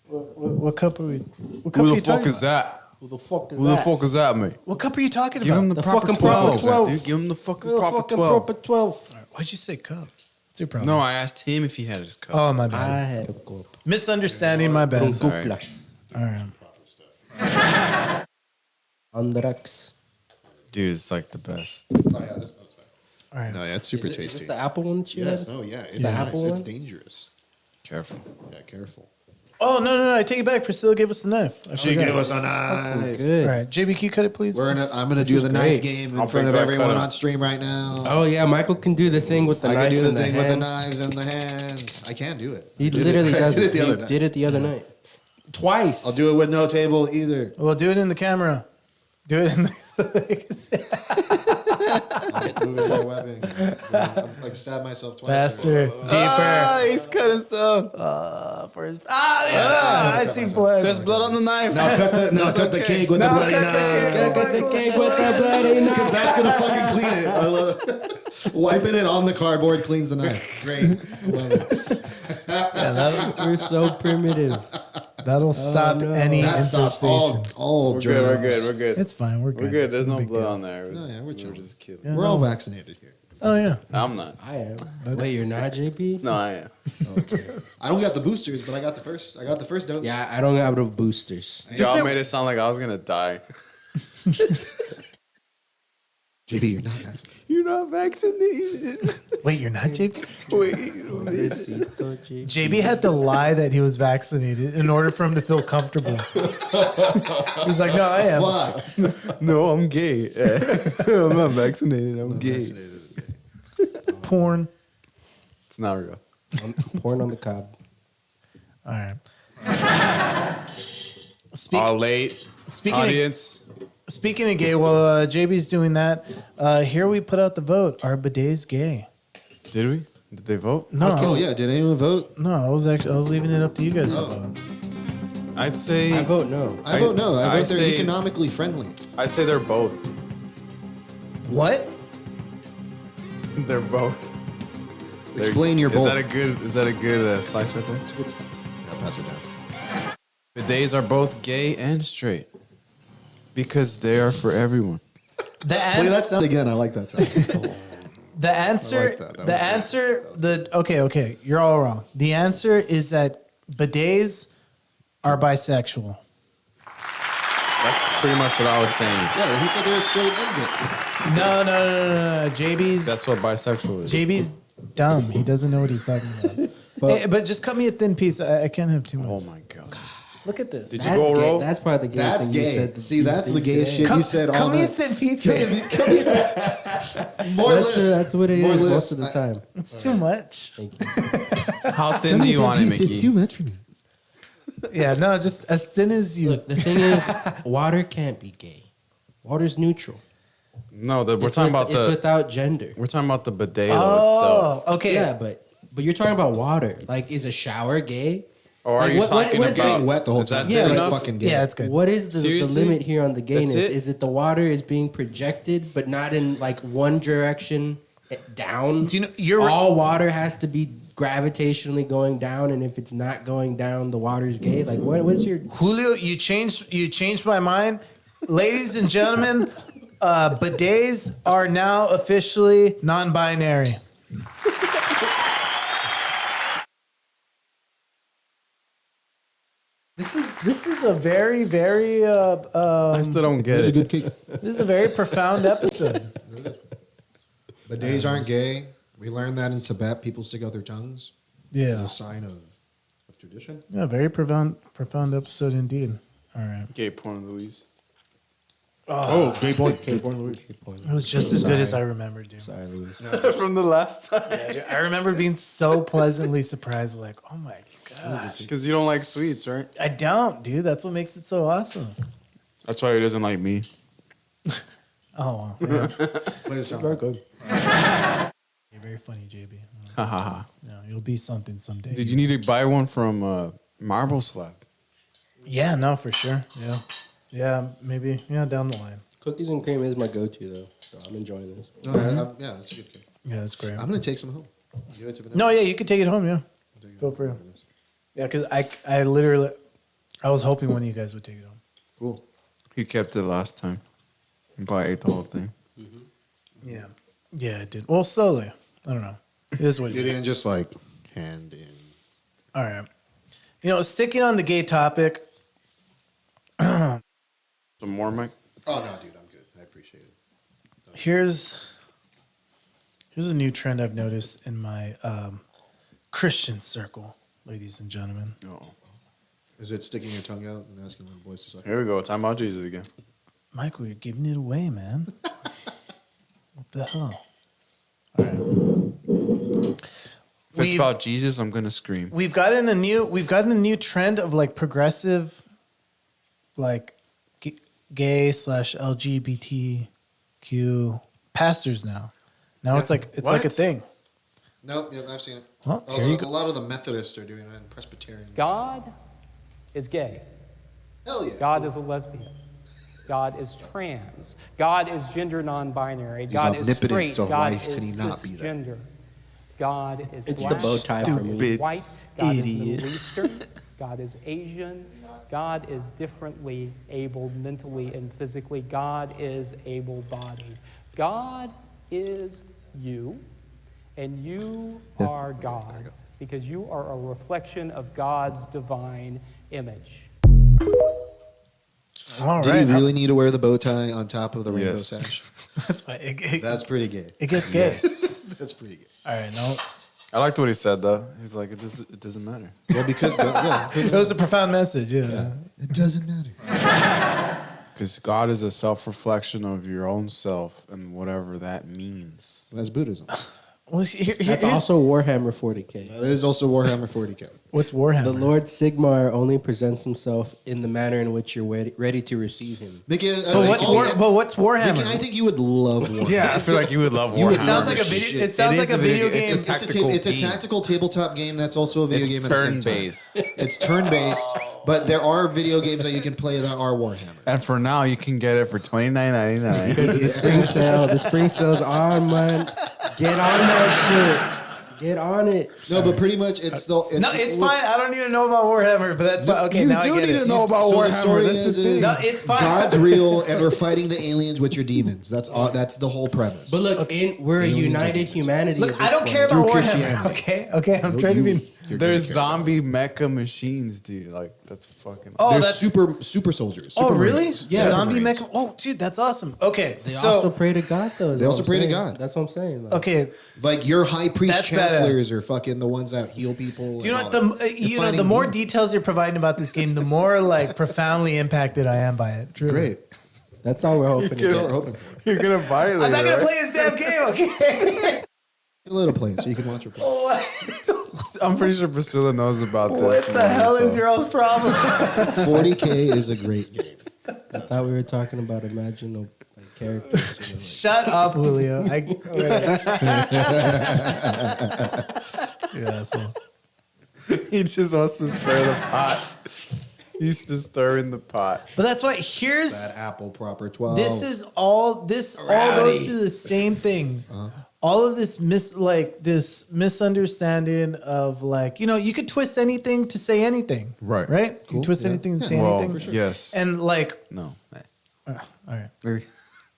What cup are we? What cup Who are the you fuck talking is that? Who the fuck is Who the that? fuck is that, mate? What cup are you talking Give about? him the, The proper fucking 12. proper 12. Dude, give him the fucking Who the proper fucking 12. proper 12? Why'd you say cup? What's your problem? No, I asked him if he had his cup. Oh, my I bad. had a cup. Misunderstanding, my bad. all right. Kupla. All right. Andrex. Dude, it's like the best. Oh, yeah, that's, All right. no, yeah, it's super Is tasty. this the apple one that you Yes, had? no, yeah. It's the nice. apple It's one? dangerous. Careful. Yeah, careful. Oh, no. I take it back. Priscilla gave us the knife. I She forgot. gave us a knife. Good. All right. JB, can you cut it, please? I'm gonna do is the knife great. game in I'll front pick of that everyone cut on up. stream right now. Oh, yeah. Michael can do the thing with the I knife can do the in the thing with the hand. knives in the hands. I can do it. He I did literally I does did it. it the He other night. did it the other night. Twice. I'll do it with no table either. Well, do it in the camera. Do it in the. I'm moving my webbing. I'm like stab myself twice. Faster, deeper. he's cut himself. For his, I see blood. There's blood on the knife. Now cut the cake with the Now bloody cut the cake. knife. Cut the cake with the bloody knife. Because that's gonna fucking clean it. I love it. Wiping it on the cardboard cleans the knife. Great. I love it. Yeah, We're so primitive. that'll stop no. any That stops infestation. all We're germs. good, we're good, we're good. It's fine. We're good. We're good. There's no big blood deal. on there. No, yeah, we're We're chilling. just kidding. Yeah. We're all vaccinated here. Oh yeah. I'm not. I am. Wait, you're not, JP? No, I am. Okay. I don't got the boosters, but I got the first dose. Yeah, I don't have no boosters. Y'all made it sound like I was gonna die. JB, you're not vaccinated. You're not vaccinated. Wait, you're not JB? Pobrecito, JP. JB had to lie that he was vaccinated in order for him to feel comfortable. He's like, no, I am. Fuck. No, I'm gay. I'm not vaccinated. I'm gay. Vaccinated. Porn. It's not real. I'm pouring on the cob. All right. All late. Speaking of, Audience. speaking of gay, while JB's doing that, here we put out the vote. Are bidets gay? Did we? Did they vote? No, Oh yeah, did anyone vote? no. I was leaving it up to you guys to vote. I'd say. I vote no. I vote no. I I vote they're say- economically friendly. I say they're both. What? They're both. Explain your Is both. that a good slice right there? It's good stuff. Yeah, pass it down. Bidets are both gay and straight because they are for everyone. The Play that answer. sound again. I like that sound. The answer. like that. That The was answer. The okay. You're all wrong. The answer is that bidets are bisexual. That's pretty much what I was saying. Yeah, he said they're straight and gay. No. JB's That's what bisexual is. JB's dumb. He doesn't know what he's talking about. But just cut me a thin piece. I can't have too much. Oh my god. Look at this. Did you go roll? That's part of the gay That's thing you gay. said. See, that's the gay shit Come, you said. All come that. here, thin Pete. More That's, list. that's what it More is list. most of the time. It's too much. Thank you. How thin do you want it, Mickey? It's too much for me. Yeah, no, just as thin as you. Look, the thing is, water can't be gay. Water's neutral. No, we're It's talking with- about it's the. without gender. We're talking about the bidet though itself. Oh, okay. Yeah, but you're talking about water. Like, is a shower gay? Or are Like, you what- talking what's about Getting wet the whole is that time. Yeah, thin like enough? fucking gay. Yeah, it's good. What is the Seriously? limit here on the gayness? it? Is it the water is being projected, but not in like one direction down? Do you know- you're- all water has to be gravitationally going down, and if it's not going down, the water's gay. Like, what's your? Julio, you changed my mind. Ladies and gentlemen, bidets are now officially non-binary. This is a very, very I still don't get it. Good cake. this is a very profound episode. Bidets aren't gay. We learned that in Tibet. People stick out their tongues as Yeah, a sign of tradition. yeah, very profound episode indeed. All right, Gay porn, Louise. Oh, gay porn. Gay porn, Louis. it was just as good as I remembered, dude. Sorry, Louis. From the last time. Yeah, dude, I remember being so pleasantly surprised, like, oh my gosh. Because you don't like sweets, right? I don't, dude. That's what makes it so awesome. That's why he doesn't like me. Oh, wow. Yeah. Play the sound. Very good. You're very funny, JB. Haha. Yeah, you'll be something someday. Did you need to buy one from Marble Slab? Yeah, no, for sure. Yeah. Yeah, maybe. Yeah, down the line. Cookies and cream is my go-to though, so I'm enjoying this. No, yeah, it's a good cake. Yeah, that's great. I'm gonna take some home. Give it to Vanessa. No, yeah, you can take it home, yeah. Feel free. Yeah, because I literally, I was hoping one of you guys would take it home. Cool. He kept it last time. He probably ate the whole thing. Yeah. Yeah, it did. Well, slowly. I don't know. It is what it It is. didn't just like hand in. All right. You know, sticking on the gay topic, Some more, Mike? Oh no, dude, I'm good. I appreciate it. here's a new trend I've noticed in my Christian circle, ladies and gentlemen. Oh. Is it sticking your tongue out and asking little boys to suck? Here we go. Time out Jesus again. Michael, you're giving it away, man. What the hell? All right. If it's about Jesus, I'm gonna scream. We've gotten a new trend of like progressive, like gay / LGBTQ pastors now. Now it's like a What? thing. Nope, yep, I've seen it. Well, a, here you a go. lot of the Methodists are doing it and Presbyterians. God is gay. Hell yeah. God is a lesbian. God is trans. God is gender non-binary. He's God is omnipotent, straight. so God why could he is not be that? cisgender. God is It's the black. bow tie for me. God is white. God idiot. is Middle Eastern. God is Asian. God is differently abled mentally and physically. God is able-bodied. God is you, and you are God, because you are a reflection of God's divine image. All Did right. he really need to wear the bow tie on top of the rainbow Yes. sash? That's why it That's pretty gay. gets gay. That's pretty gay. All right. No, I liked what he said though. He's like, it doesn't matter. Well, because it was a profound message. Yeah. it doesn't matter. Because God is a self-reflection of your own self and whatever that means. That's Buddhism. Well, That's also Warhammer 40k. That is also Warhammer 40k. what's Warhammer. The Lord Sigmar only presents himself in the manner in which you're ready to receive him. Mickey, But what's Warhammer? Mickey, I think you would love Warhammer. Yeah, I feel like you would love You would Warhammer. It sounds like a Shit. video. It sounds like a video game. It's a tactical it's a game. tactical tabletop game that's also a video game It's at the same time. turn-based. It's turn-based, but there are video games that you can play that are Warhammer. And for now, you can get it for $29.99. The spring sale. The spring sale's on, man. Get on that shit. Get on it. No, but pretty much it's the... No, it's fine. I don't need to know about Warhammer, but that's fine. Okay, you now I do get need it. to know about So the Warhammer. story That's is- the thing. No, it's fine. God's real, and we're fighting the aliens with your demons. That's all. That's the whole premise. But look, we're a Alien united demons. humanity. Look, at this I don't point. care about Through Warhammer. Christianity. Okay. I'm trying to be. you're There's gonna care about zombie mecha machines, dude. Like that's fucking. Oh, There's that's super soldiers. Oh, super really? Marines. Yeah. Zombie Marines. mecha. Oh, dude, that's awesome. Okay, They so also pray to God, though. is They what also I'm pray to saying. God. That's what I'm saying. Like, okay. Like your high priest That's chancellors are fucking the ones that heal people. Do you know and what all that. the You're you know the fighting more demons. details you're providing about this game, the more like profoundly impacted I am by it. Truly. Great. that's all we're hoping to That's what we're do. hoping for. You're gonna buy it. I'm not gonna play this damn game. Okay. A little plane so you can watch her play. I'm pretty sure Priscilla knows about this. What the one, hell is so- your all's problem? 40K is a great game. I thought we were talking about imaginal like, characters. Shut up, Julio. You asshole. He just wants to stir the pot. He's just stirring the pot. But that's why here's That Apple Proper 12. this all goes to the same thing. All of this this misunderstanding of like, you know, you could twist anything to say anything. Right. Right? You Cool. can twist Yeah. anything to Yeah. say Well, anything. yes. And like No. all right.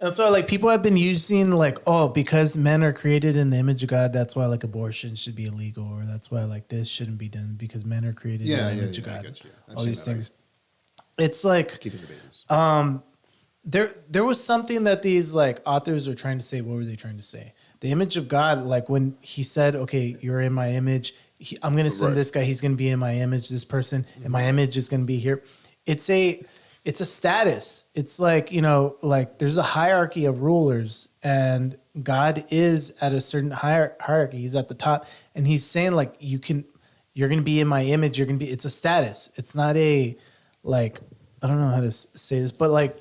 That's why like people have been using like, oh, because men are created in the image of God, that's why like abortion should be illegal, or that's why like this shouldn't be done because men are created in the image of I God. get you. I've All seen these that. things. It's like Keeping the babies. there was something that these like authors are trying to say. What were they trying to say? The image of God, like when he said, okay, you're in my image. I'm going to send Right. this guy. He's going to be in my image, this person, and my image is going to be here. It's a status. It's like, you know, like there's a hierarchy of rulers and God is at a certain hierarchy. He's at the top and he's saying like, you're going to be in my image. It's a status. It's not a, like, I don't know how to say this, but like,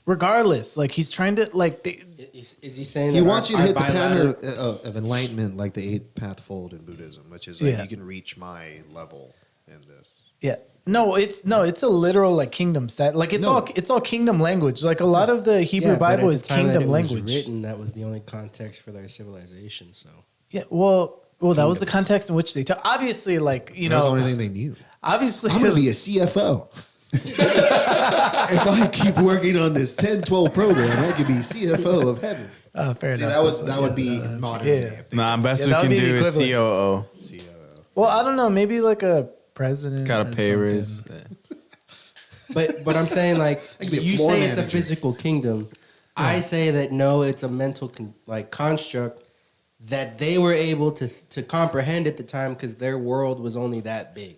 regardless, like he's trying to like, Is he saying He that wants you to our hit the bilateral- path of enlightenment, like the eighth pathfold in Buddhism, which is like Yeah. you can reach my level in this. yeah. No, it's a literal like kingdom stat. Like it's all kingdom language. Like a lot of the Hebrew Yeah, but at Bible the is time that kingdom it was language. written, that was the only context for their civilization. So Yeah, well, that was the Kingdoms. context in which they talk. Obviously, like you That's the know, only thing they knew. obviously, I'm gonna be a CFO. If I keep working on this 10-12 program, I could be CFO of heaven. fair See, enough. that would be that's modern fair. day. Nah, best Yeah, we that would can be the do is equivalent. COO. Well, I don't know. Maybe like a president. Got a or pay something. raise. But I'm saying like could be a you floor say it's a manager. physical kingdom. I say that no, it's a mental like construct that they were able to comprehend at the time because their world was only that big.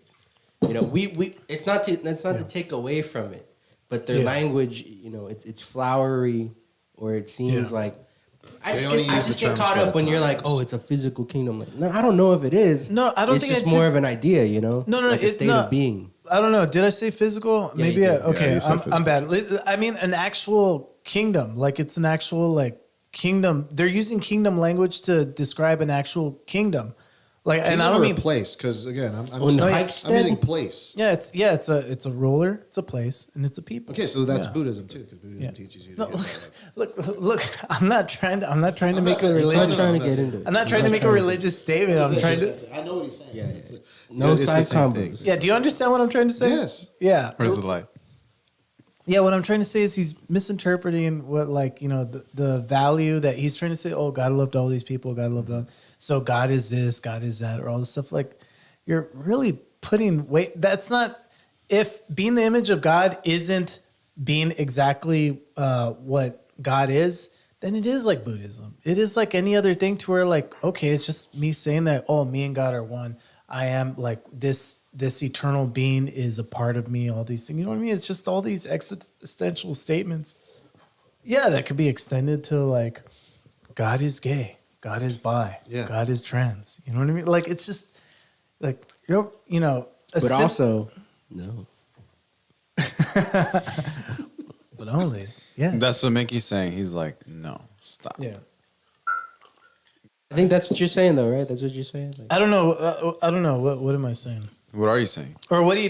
You know, we it's not to take away from it, but their Yeah. language, you know, it's flowery, or it seems Yeah. like. I They just only get, I use just the get terms caught for up the when you're time. like, oh, it's a physical kingdom. Like, no, I don't know if it is. No, I don't it's think just I more did- of an idea, you know. No, like a it's state not. of being. I don't know. Did I say physical? Yeah, Maybe. you did. Okay, you said I'm bad. I mean, an actual kingdom. Like it's an actual like kingdom. They're using kingdom language to describe an actual kingdom. Like, and I Kingdom don't or mean place, because again, I'm On the I'm Hikestead? using place. Yeah, it's a ruler, it's a place, and it's a people. Okay, so that's Yeah. Buddhism too, because Buddhism Yeah. teaches you to No, get that. look. I'm not trying to I'm make not a saying- I'm not religious. trying to get into it. I'm not trying to make a religious statement. I'm trying to. I know what he's saying. Yeah, It's yeah. the- No it's the side same thing. combos. Yeah. Do you understand what I'm trying to say? Yes. Yeah. Where's the light? Yeah, what I'm trying to say is he's misinterpreting what, like, you know, the value that he's trying to say. Oh, God loved all these people. God loved all. So God is this. God is that, or all this stuff. Like, you're really putting weight. That's not. If being the image of God isn't being exactly what God is, then it is like Buddhism. It is like any other thing to where, like, okay, it's just me saying that. Oh, me and God are one. I am like this eternal being is a part of me, all these things. You know what I mean? It's just all these existential statements. Yeah, that could be extended to like, God is gay, God is bi, Yeah. God is trans. You know what I mean? Like, it's just like, you know, But also, no. but only, yeah. That's what Mickey's saying. He's like, no, stop. Yeah. I think that's what you're saying, though, right? That's what you're saying. Like, I don't know. I don't know. What am I saying? What are you saying? Or what do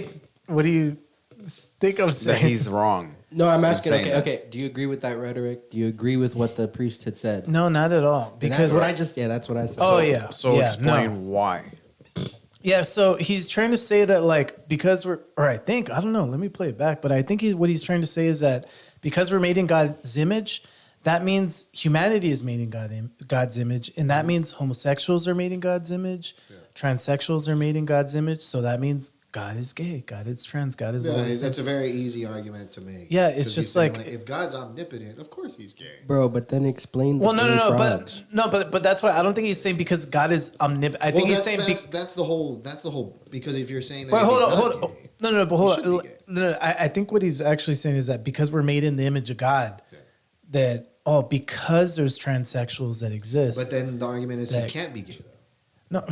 you think I'm That saying? he's wrong. no, I'm asking. saying Okay, that. okay. Do you agree with that rhetoric? Do you agree with what the priest had said? No, not at all. And Because that's what I just. Yeah, that's what I said. Oh, yeah. So Yeah, explain no. why. Yeah, so he's trying to say that, like, because we're, or I don't know, let me play it back, but I think what he's trying to say is that because we're made in God's image, that means humanity is made in God's image, and that means homosexuals are made in God's image, transsexuals are made in God's image. So that means God is gay, God is trans, God is all these that's things. a very easy argument to make. Yeah, it's 'Cause just he's saying, like if God's omnipotent, of course he's gay. Bro, but then explain the well, gay no, frogs. but that's why I don't think he's saying because God is omnipotent. I think he's saying that's the whole because if you're saying that wait, if hold he's on, not hold on. gay, No, but hold he on. should be gay. No, I think what he's actually saying is that because we're made in the image of God, that because there's transsexuals that exist. But then the argument is he can't be gay though.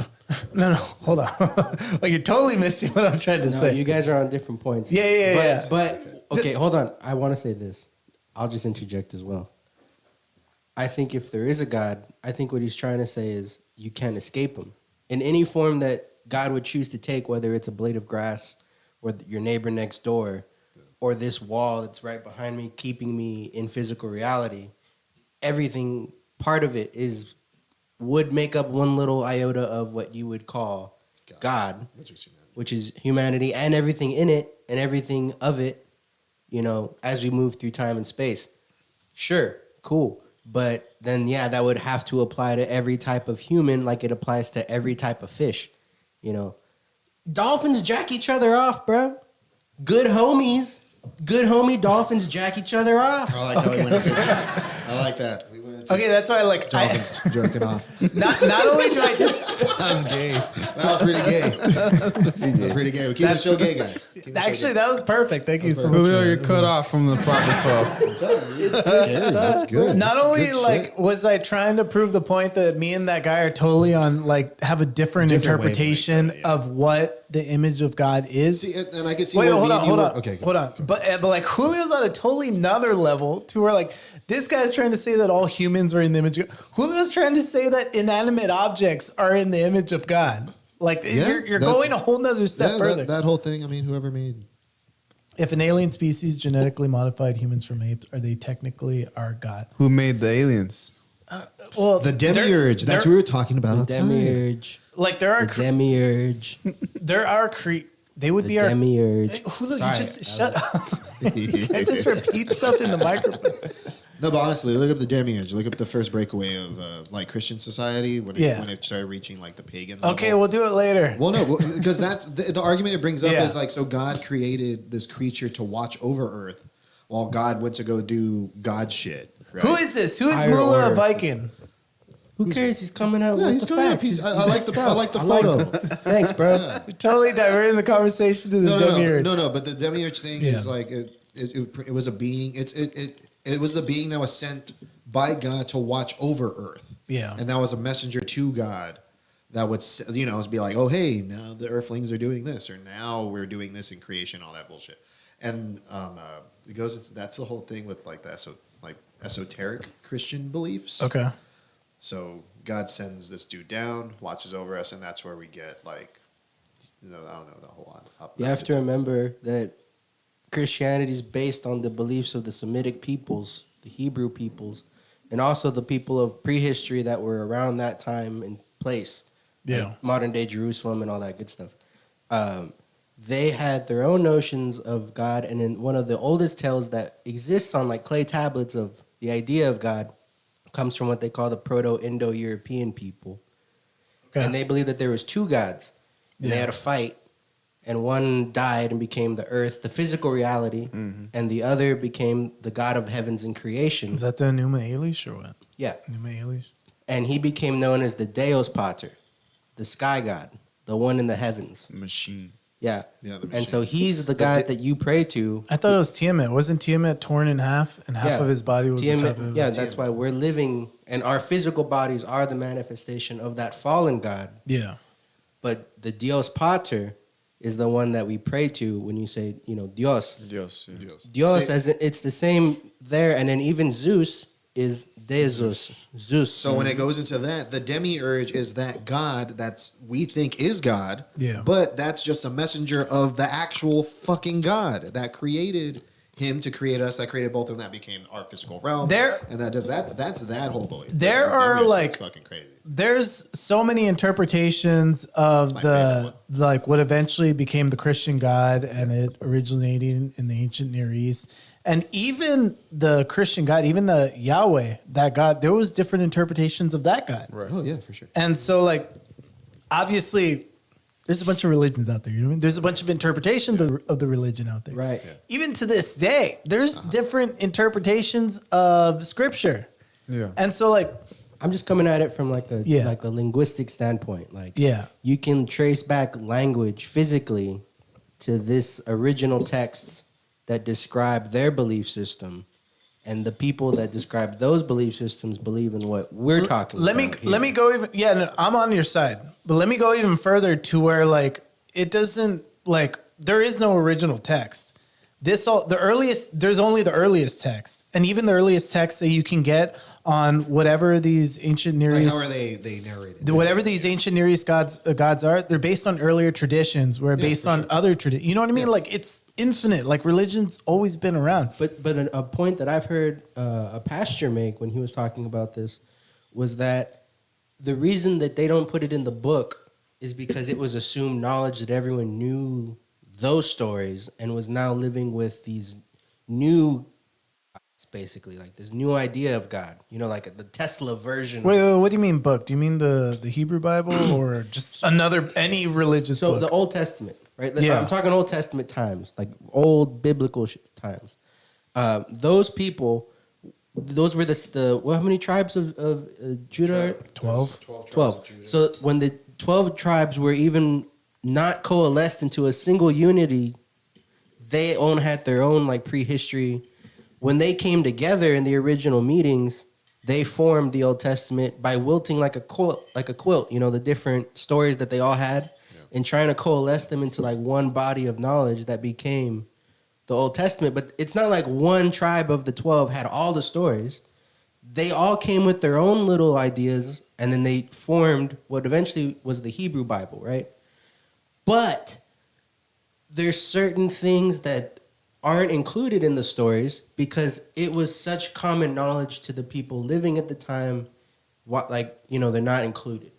No, hold on. Like you're totally missing what I'm trying to No, say. you guys are on different points. Yeah. But okay, hold on. I want to say this. I'll just interject as well. I think if there is a God, I think what he's trying to say is you can't escape him in any form that God would choose to take, whether it's a blade of grass or your neighbor next door or this wall that's right behind me, keeping me in physical reality. Everything, part of it would make up one little iota of what you would call God, which is humanity and everything in it and everything of it, as we move through time and space. Sure, cool. But then, that would have to apply to every type of human like it applies to every type of fish, Dolphins jack each other off, bro. Good homie dolphins jack each other off. I like how we went into that. I like that. We went into Okay, that's why dolphins jerking off. Not only do I That was gay. That was pretty gay. That's pretty gay. We keep the show gay, guys. actually that was perfect. Thank you so much. Julio, you're cut off from the proper 12. That's good. Not That's only good shit. was I trying to prove the point that me and that guy are totally on have a different interpretation wavelength, yeah. of what the image of God is. See, and I can see. Wait, where hold me on, and you hold were- on. Okay, go. hold on. But like Julio's on a totally another level to where like this guy's trying to say that all humans are in the image of God. Julio's trying to say that inanimate objects are in the image of God. Like Yeah, you're that- going a whole nother step Yeah, further. that whole thing. I mean, whoever made. If an alien species genetically modified humans from apes, are they technically our God? Who made the aliens? Well, The demiurge. That's what we were talking about outside. Demiurge. like there are The demiurge. there are they would The be our demiurge. Julio, Sorry, you just shut up. I just repeat stuff in the microphone. No, but honestly, look up the demiurge. Look up the first breakaway of Christian society when it started reaching like the pagan level. Okay, we'll do it later. Well, no, because that's the argument it brings up Yeah. is like, so God created this creature to watch over Earth while God went to go do God shit. Right? Who is this? Who is Higher Mullah order. Viking? Who cares? He's coming out Yeah, with he's the coming up. facts. He's, I like the photo. Thanks, bro. We're totally diverting the conversation to the demiurge. No, but the demiurge thing Yeah. is like it was a being. It was the being that was sent by God to watch over Earth. Yeah. And that was a messenger to God that would, be like, oh, hey, now the Earthlings are doing this, or now we're doing this in creation, all that bullshit. And it goes into, that's the whole thing with like the esoteric Christian beliefs. Okay. So God sends this dude down, watches over us, and that's where we get I don't know the whole lot. You have to remember that Christianity is based on the beliefs of the Semitic peoples, the Hebrew peoples, and also the people of prehistory that were around that time and place. Yeah. Like modern day Jerusalem and all that good stuff. They had their own notions of God, and in one of the oldest tales that exists on like clay tablets of the idea of God comes from what they call the Proto-Indo-European people. Okay. And they believed that there was two gods, and they had a fight, and one died and became the earth, the physical reality, and the other became the god of heavens and creation. Is that the Numa Elish or what? Yeah. Numa Elish? And he became known as the Deus Pater, the sky god, the one in the heavens. Machine. Yeah. Yeah, the And so machine. he's the god that you pray to. I thought it was Tiamat. Wasn't Tiamat torn in half and half of his body was the Tiamat, top of yeah, that's why we're living, and our physical bodies are the manifestation of that fallen god. Yeah. But the Dios Pater is the one that we pray to when you say, Dios. Dios. Yeah. Dios, See- as in, it's the same there, and then even Zeus is Deus. Zeus. So when it goes into that, the demiurge is that God that's we think is God. Yeah. But that's just a messenger of the actual fucking God that created him to create us, that created both of them, that became our physical realm. And that's that whole belief. There The are, demiurge like- is fucking crazy. There's so many interpretations of my the like what eventually became the Christian God, and it originated in the ancient Near East, And even the Christian God, even the Yahweh, that God, there was different interpretations of that God. Right. Oh yeah, for sure. And so, like, obviously, there's a bunch of religions out there. You know what I mean? There's a bunch of interpretations of the religion out there. Right. Even to this day, there's different interpretations of scripture. Yeah. And so, like, I'm just coming at it from like a Yeah. like a linguistic standpoint. Like, Yeah. you can trace back language physically to this original texts that describe their belief system, and the people that describe those belief systems believe in what we're talking let about. me let me go even no, I'm on your side, but let me go even further to where like it doesn't like there is no original text. There's only the earliest text, and even the earliest text that you can get on whatever these ancient Near Like, East, how are they narrated? whatever these ancient Near East gods are, they're based on earlier traditions, where based for on sure. other traditions. You know what I mean? Yeah. Like it's infinite. Like religion's always been around. But a point that I've heard a pastor make when he was talking about this was that the reason that they don't put it in the book is because it was assumed knowledge that everyone knew those stories and was now living with these new, basically like this new idea of God. You know, like the Tesla version. Wait, what do you mean book? Do you mean the Hebrew Bible or just any religious So book? the Old Testament, right? Yeah. I'm talking Old Testament times, like old biblical times. Those people, those were how many tribes of Judah? 12. 12. So when the 12 tribes were even not coalesced into a single unity, they had their own like prehistory. When they came together in the original meetings, they formed the Old Testament by wilting like a quilt, you know, the different stories that they all had, and trying to coalesce them into like one body of knowledge that became the Old Testament. But it's not like one tribe of the 12 had all the stories. They all came with their own little ideas, and then they formed what eventually was the Hebrew Bible, right? But there's certain things that aren't included in the stories because it was such common knowledge to the people living at the time, they're not included.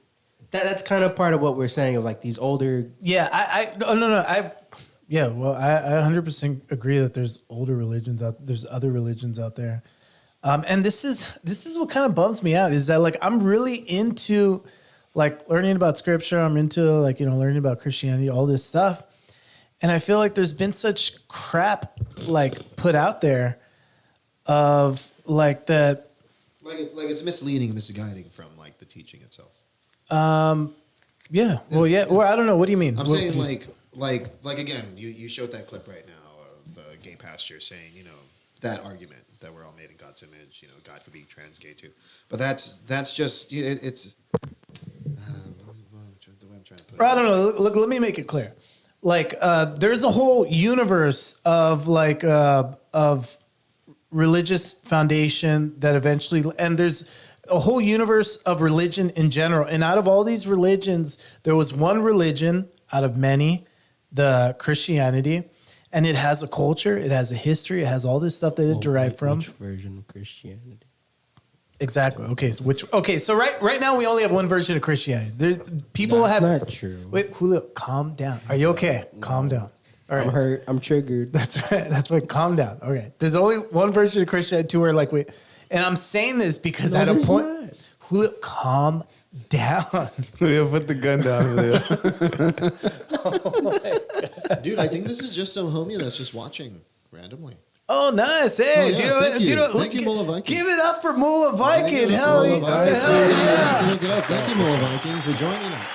That's kind of part of what we're saying of like these older. Yeah, I 100% agree that there's older religions there's other religions out there. And this is what kind of bums me out is that like I'm really into like learning about scripture. I'm into like, you know, learning about Christianity, all this stuff. And I feel like there's been such crap like put out there of like that. Like it's misleading and misguiding from like the teaching itself. Yeah. Well, yeah. Or I don't know. What do you mean? I'm What- saying like again, you showed that clip right now of the gay pastor saying, you know, that argument that we're all made in God's image, you know, God could be trans gay too. But that's just it's the way I'm trying to put it. I don't know. Look, let me make it clear. Like, there's a whole universe of like of religious foundation that eventually, and there's a whole universe of religion in general. And out of all these religions, there was one religion out of many, the Christianity, and it has a culture, it has a history, it has all this stuff that it derived from. Which version of Christianity? Exactly. Okay. So right now we only have one version of Christianity. People That's have. not true. Wait, Julio, calm down. Are you okay? Calm down. All right. I'm hurt. I'm triggered. That's why. Calm down. Okay. There's only one version of Christianity to where like and I'm saying this because at a there's point, not. Julio, calm down. Julio, put the gun down, Julio. Dude, I think this is just some homie that's just watching randomly. Oh, nice. Hey, Oh, yeah, thank you. Thank you, Mullah Viking. Give it up for Mullah Viking. Thank you, Hell Mullah Viking. yeah. Look it up. Thank you, Mullah Viking, for joining us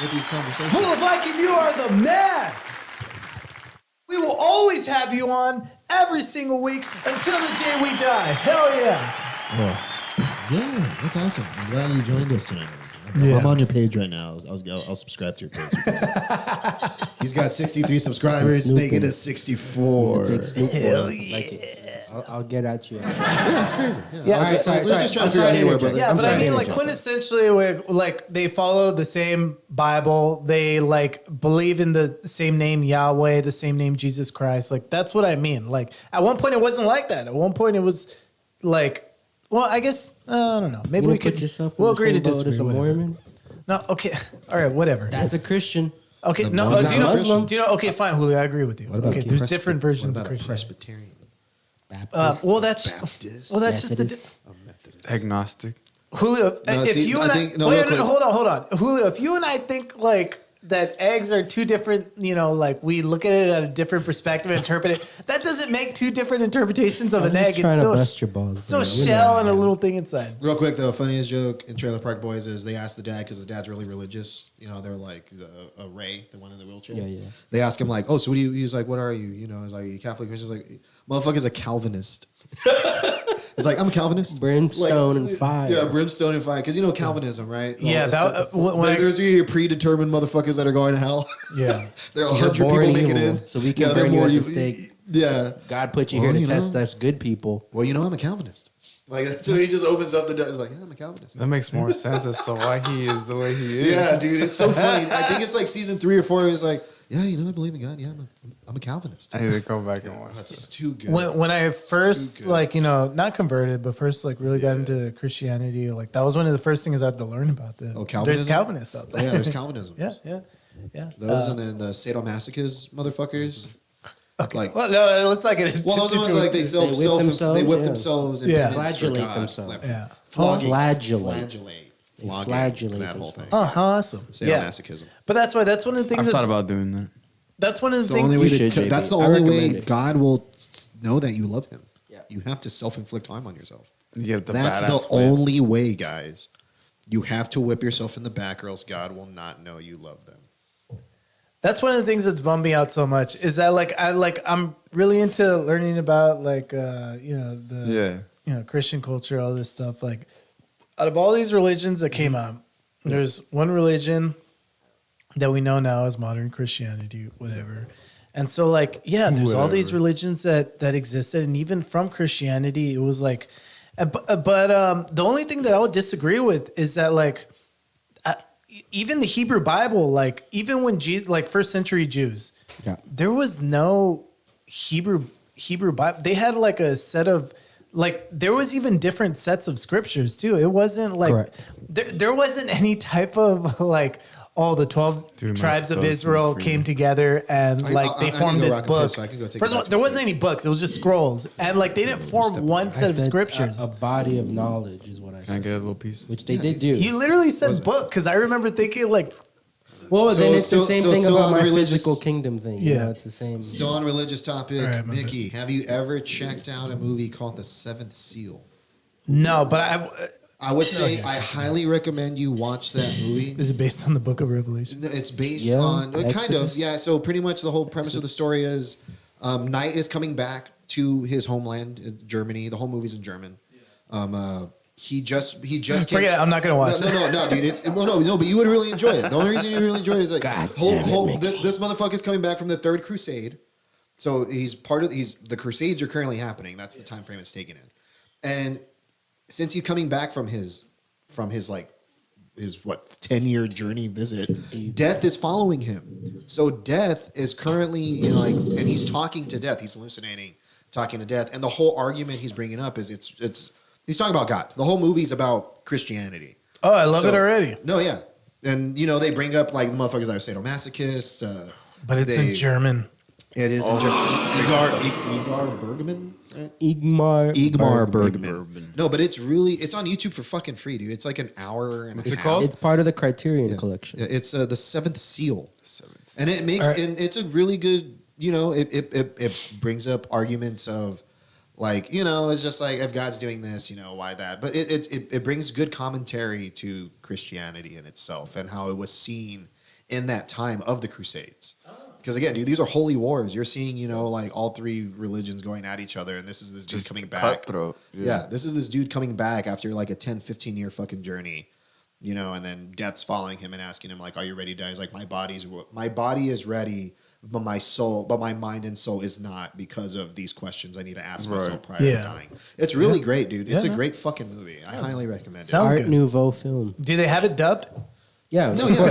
with these conversations. Mullah Viking, you are the man. We will always have you on every single week until the day we die. Hell yeah. Yeah, that's awesome. I'm glad you joined us tonight. Yeah. I'm on your page right now. I'll subscribe to your page. He's got 63 subscribers. Snooping. Make it a 64. Big Snoop Hell boy. Like it. I'll get at you. Yeah, that's crazy. Yeah, Yeah, I was just, sorry, we're sorry. just trying I'm to figure out sorry to anywhere, interject. brother. Yeah, I'm but sorry I to mean, like quintessentially, like they follow the same Bible. They like believe in the same name Yahweh, the same name Jesus Christ. Like that's what I mean. Like at one point, it wasn't like that. At one point, it was like, well, I guess I don't know. Maybe You we put could. yourself in We'll the agree to same boat disagree. as a whatever. Mormon. No, okay, all right, whatever. That's a Christian. Okay, no, Muslim- do you know? Muslim. Do you know? Okay, fine, Julio, I agree with you. What about Okay, there's different versions of a Christianity. Presbyterian? Baptist. That's just Methodist. Agnostic. Julio. No, if see, you I and think- I, no, wait, real quick. hold on, Julio. If you and I think like that eggs are two different, like we look at it at a different perspective, interpret it. That doesn't make two different interpretations of I'm an just egg. trying It's to still bust your balls, it's still a bro. You know shell I and a am. little thing inside. Real quick, the funniest joke in Trailer Park Boys is they asked the dad because the dad's really religious. They're like a Ray, the one in the wheelchair. Yeah, yeah. They ask him like, "Oh, so what do you?" He's like, "What are you?" He's like, "Are you Catholic?" He's like, "Motherfucker's a Calvinist." It's like, I'm a Calvinist. Brimstone and fire. Yeah, brimstone and fire. Because Calvinism, right? Yeah, there's your predetermined motherfuckers that are going to hell. Yeah. There are You're 100 people born make it evil, in. so we can they're burn you more at the evil. stake. Yeah. God put you here Well, to you test know. us good people. Well, I'm a Calvinist. Like, so he just opens up the door. He's like, yeah, I'm a Calvinist. That makes more sense as to why he is the way he is. Yeah, dude, it's so funny. I think it's like season 3 or 4. He's like, yeah, I believe in God. Yeah, I'm a Calvinist. I need to go back and watch That's that. too good. When I first good. not converted, but first really got into Christianity, like that was one of the first things I had to learn about. Calvinism? There's Calvinists out there. Yeah, there's Calvinism. yeah. Those and then the sadomasochist motherfuckers. Okay. Like, well, no, let's not get into. well, those ones like they whip themselves and Yeah. flagellate themselves. Yeah. Flagellate. Flogging, flagellate that whole themselves. thing. Oh, how awesome. Yeah. Sadomasochism. But that's one of the things I've that's, thought about doing that. that's one of the That's the things only way You should, JB. that's the I only way recommend it. God will know that you love him. You have to self-inflict harm on yourself. You get the That's the badass whip. only way, guys. You have to whip yourself in the back, or else God will not know you love them. That's one of the things that's bummed me out so much is that I'm really into learning about Christian culture, all this stuff. Like out of all these religions that came out, there's one religion that we know now as modern Christianity, whatever. And so there's all these religions that existed, and even from Christianity, it was like, but the only thing that I would disagree with is that even the Hebrew Bible, even when Jesus, first century Jews, there was no Hebrew Bible. They had a set of there was even different sets of scriptures too. It wasn't there wasn't any type of all the 12 tribes of Israel came together and they formed this book. So I can go take First of all, there wasn't any books. It was just scrolls. And they didn't form one set of scriptures. A body of knowledge is what I Can I said. get a little piece? Which they did do. You literally said book because I remember thinking Well, So then it's still- the same so thing still about on my religious- physical kingdom thing. Yeah. It's the same. Still on religious topic, All right, my Mickey, have you ever checked out a movie called The Seventh Seal? no, but I would say I highly recommend you watch that movie. is it based on the book of Revelation? It's based Yeah, on kind of, Exodus. yeah. So pretty much the whole premise of the story is Knight is coming back to his homeland, Germany. The whole movie's in German. He just Forget it. I'm not gonna watch it. No, dude. It's no, but you would really enjoy it. The only reason you really enjoy it is God damn it, Mickey. this motherfucker's coming back from the Third Crusade. So he's the Crusades are currently happening. That's the time frame it's taken in. And since he's coming back from his 10-year journey visit, Death is following him. So Death is currently and he's talking to Death. He's hallucinating, talking to Death. And the whole argument he's bringing up is he's talking about God. The whole movie's about Christianity. Oh, I love it already. No, yeah. And they bring up the motherfuckers that are sadomasochists. But it's in German. It is in German. Igmar Bergman? Right? Igmar Bergman. No, but it's on YouTube for fucking free, dude. It's like an hour and What's a it half. called? It's part of the Criterion collection. It's The Seventh Seal. Seventh. And it makes All right. and it's a really good, it brings up arguments of it's just if God's doing this, why that? But it brings good commentary to Christianity in itself and how it was seen in that time of the Crusades. Because again, dude, these are holy wars. You're seeing, all three religions going at each other, and this is this dude Just coming back. cutthroat. Yeah, this is this dude coming back after a 10, 15 year fucking journey, and then Death's following him and asking him are you ready to die? He's like, my body is ready, but my mind and soul is not because of these questions I need to ask myself prior to dying. It's really great, dude. It's a great fucking movie. I highly recommend it. Sounds Art good. Nouveau film. Do they have it dubbed? Yeah. No, of yeah, course,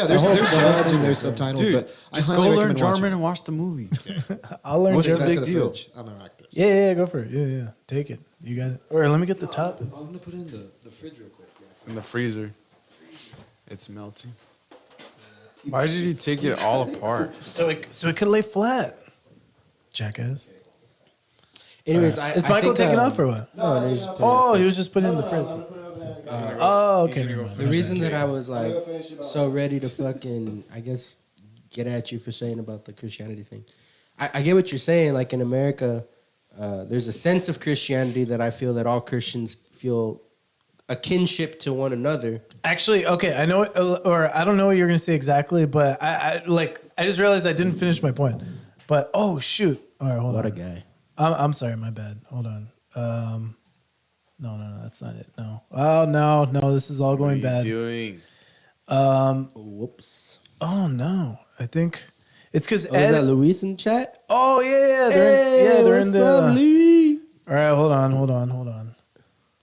there's dubbed and there's subtitled, Dude, but I just highly go learn recommend watching German it. and watch the movie. I'll learn What's the German. big to the deal? fridge. I'm gonna rock this. Yeah, go for it. Yeah. Take it. You got it. Or let me get the top. I'm gonna put it in the fridge real quick. In the freezer. It's melting. Why did he take it all apart? So it could lay flat. Jackass. Anyways, Is Michael taking off or what? No, he's just Oh, he was just putting it in the fridge. Oh, okay. never mind. the reason that I was like so ready to fucking, I guess, get at you for saying about the Christianity thing. I get what you're saying. Like in America, there's a sense of Christianity that I feel that all Christians feel a kinship to one another. Actually, okay, I know, or I don't know what you're gonna say exactly, but I just realized I didn't finish my point. But oh shoot! All right, hold on. What a guy. I'm sorry, my bad. Hold on. No, that's not it. No. Oh no, this is all going bad. Doing? Whoops. Oh no, I think it's because Oh, is that Luis in chat? Oh yeah, they're in the. Up, Lee? All right, hold on.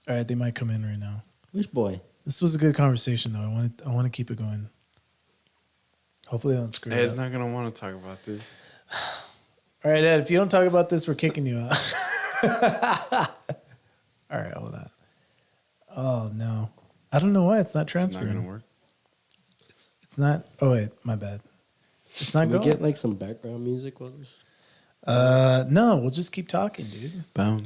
All right, they might come in right now. Which boy? This was a good conversation though. I want to keep it going. Hopefully, I don't screw it Ed's up. not gonna want to talk about this. All right, Ed. If you don't talk about this, we're kicking you out. All right, hold on. Oh no, I don't know why it's not transferring. It's not gonna work. It's not. Oh wait, my bad. It's not Can we going. get like some background music while this? No, we'll just keep talking, dude. All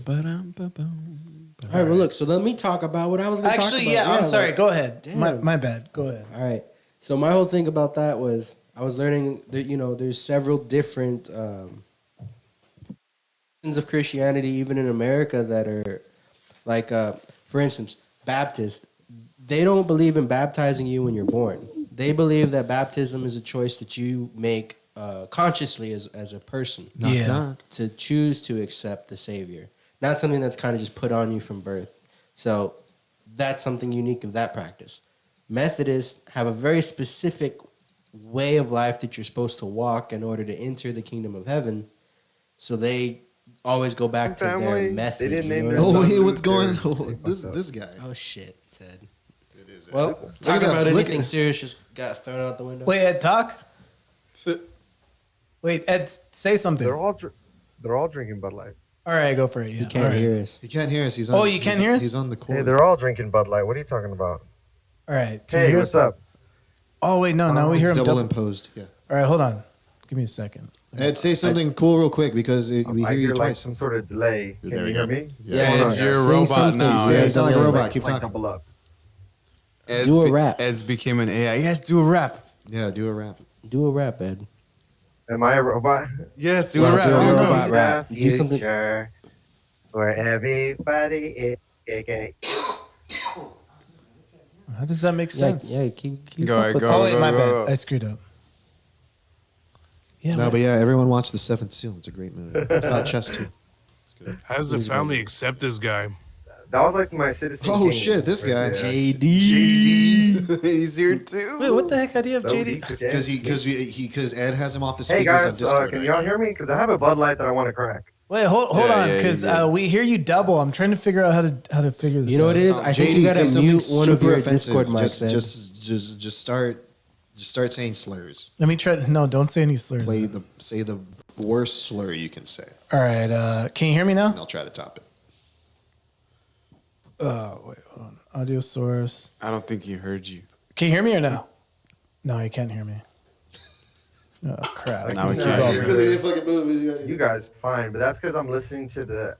right, well, look. So let me talk about what I was going to talk about. Actually, yeah. I'm sorry. like, go ahead. damn. My bad. Go ahead. All right. So my whole thing about that was I was learning that there's several different of Christianity, even in America, that are like, for instance, Baptists. They don't believe in baptizing you when you're born. They believe that baptism is a choice that you make consciously as a person. To choose to accept the Savior. Not something that's kind of just put on you from birth. So that's something unique of that practice. Methodists have a very specific way of life that you're supposed to walk in order to enter the kingdom of heaven. So they always go back to their method. They didn't name their son. Oh, hey, what's going on? This guy. Oh, shit, Ted. It is. Well, talking about anything serious just got thrown out the window. Wait, Ed, talk. Wait, Ed, say something. They're all drinking Bud Lights. All right, go for it. Yeah. He can't hear us. He can't hear us. He's on, you can't hear us? He's on the court. Hey, they're all drinking Bud Light. What are you talking about? All right. Can Hey, you hear what's us? up? Oh wait, no. Now we hear him double imposed. Yeah. All right, hold on. Give me a second. Ed, say something cool real quick because we I hear you hear like twice. some sort of delay. Can There you we hear go. me? Yeah, Hold on, You're a guys. robot now. Yeah, Ed. you sound like a robot. It's Keep like talking. double up. Do a rap. Ed's became an AI. Yes, do a rap. Yeah, do a rap. Do a rap, Ed. Am I a robot? Yes, do Well, a rap. do a Do a robot rap. rap. The Do something. future where everybody is gay. How does that make sense? Yeah, keep Go up ahead, with go. that. Oh wait, my go. bad. I screwed up. Yeah. No, wait. but yeah, everyone watch The Seventh Seal. It's a great movie. It's about chess too. How does the family accept this guy? That was like my Citizen Oh Kane shit, this guy. right there. JD. He's here too. Wait, what the heck idea of So JD? deep with Because Ed has him off the Hey speakers guys, on Discord. can right? y'all hear me? Because I have a Bud Light that I want to crack. Wait, hold Yeah, on, yeah, because you did. we hear you double. I'm trying to figure out how to figure this. You know what out. it is? I think JD, you gotta say something mute one of super your offensive. Discord mics. Ed. Just start saying slurs. Let me try. No, don't say any slurs. Say the worst slur you can say, All right. Can you hear me and now? I'll try to top it. Wait, hold on. Audio source. I don't think he heard you. Can you hear me or no? No, you can't hear me. Oh crap! Now we This can't is all hear good. you. he didn't fucking move. You guys, fine, but that's because I'm listening to the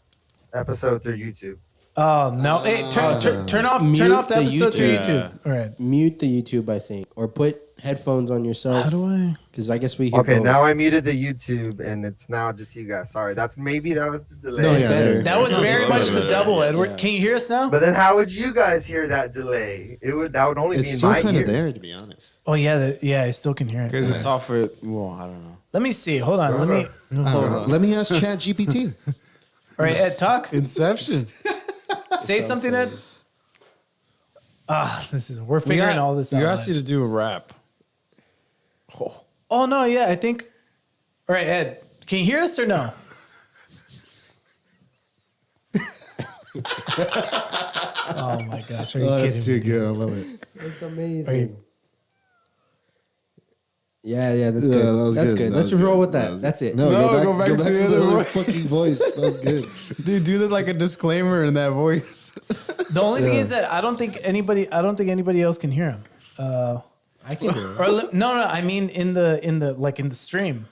episode through YouTube. Oh no! Hey, turn off Mute the the episode to YouTube. YouTube. All right. Mute the YouTube, I think, or put headphones on yourself. How do I? Because I guess we hear Okay, both. now I muted the YouTube, and it's now just you guys. Sorry, that was the delay. No, yeah, better. That was very much the double, Edward. Yeah. Can you hear us now? But then, how would you guys hear that delay? That would only be It's in still my kind of ears. there, to be honest. Oh yeah, I still can hear it. Because it's off it. Well, I don't know. Let me see. Hold on. Let me. I don't know. Let me ask Chat GPT. All right, Ed, talk. Inception. Say something, Ed. We're figuring all this out. You asked you live. to do a rap. Oh no, yeah, I think. All right, Ed, can you hear us or no? Oh my gosh, are you kidding That's too me? good. I love it. It's Are amazing. you- Yeah, that's Yeah, good. that was That's good. good. That Let's was roll good. with That that. was- That's it. No, go back to the the other other voice. fucking voice. That was good. Dude, do like a disclaimer in that voice. The only thing is that I don't think anybody else can hear him. I can hear it. No, I mean in the stream.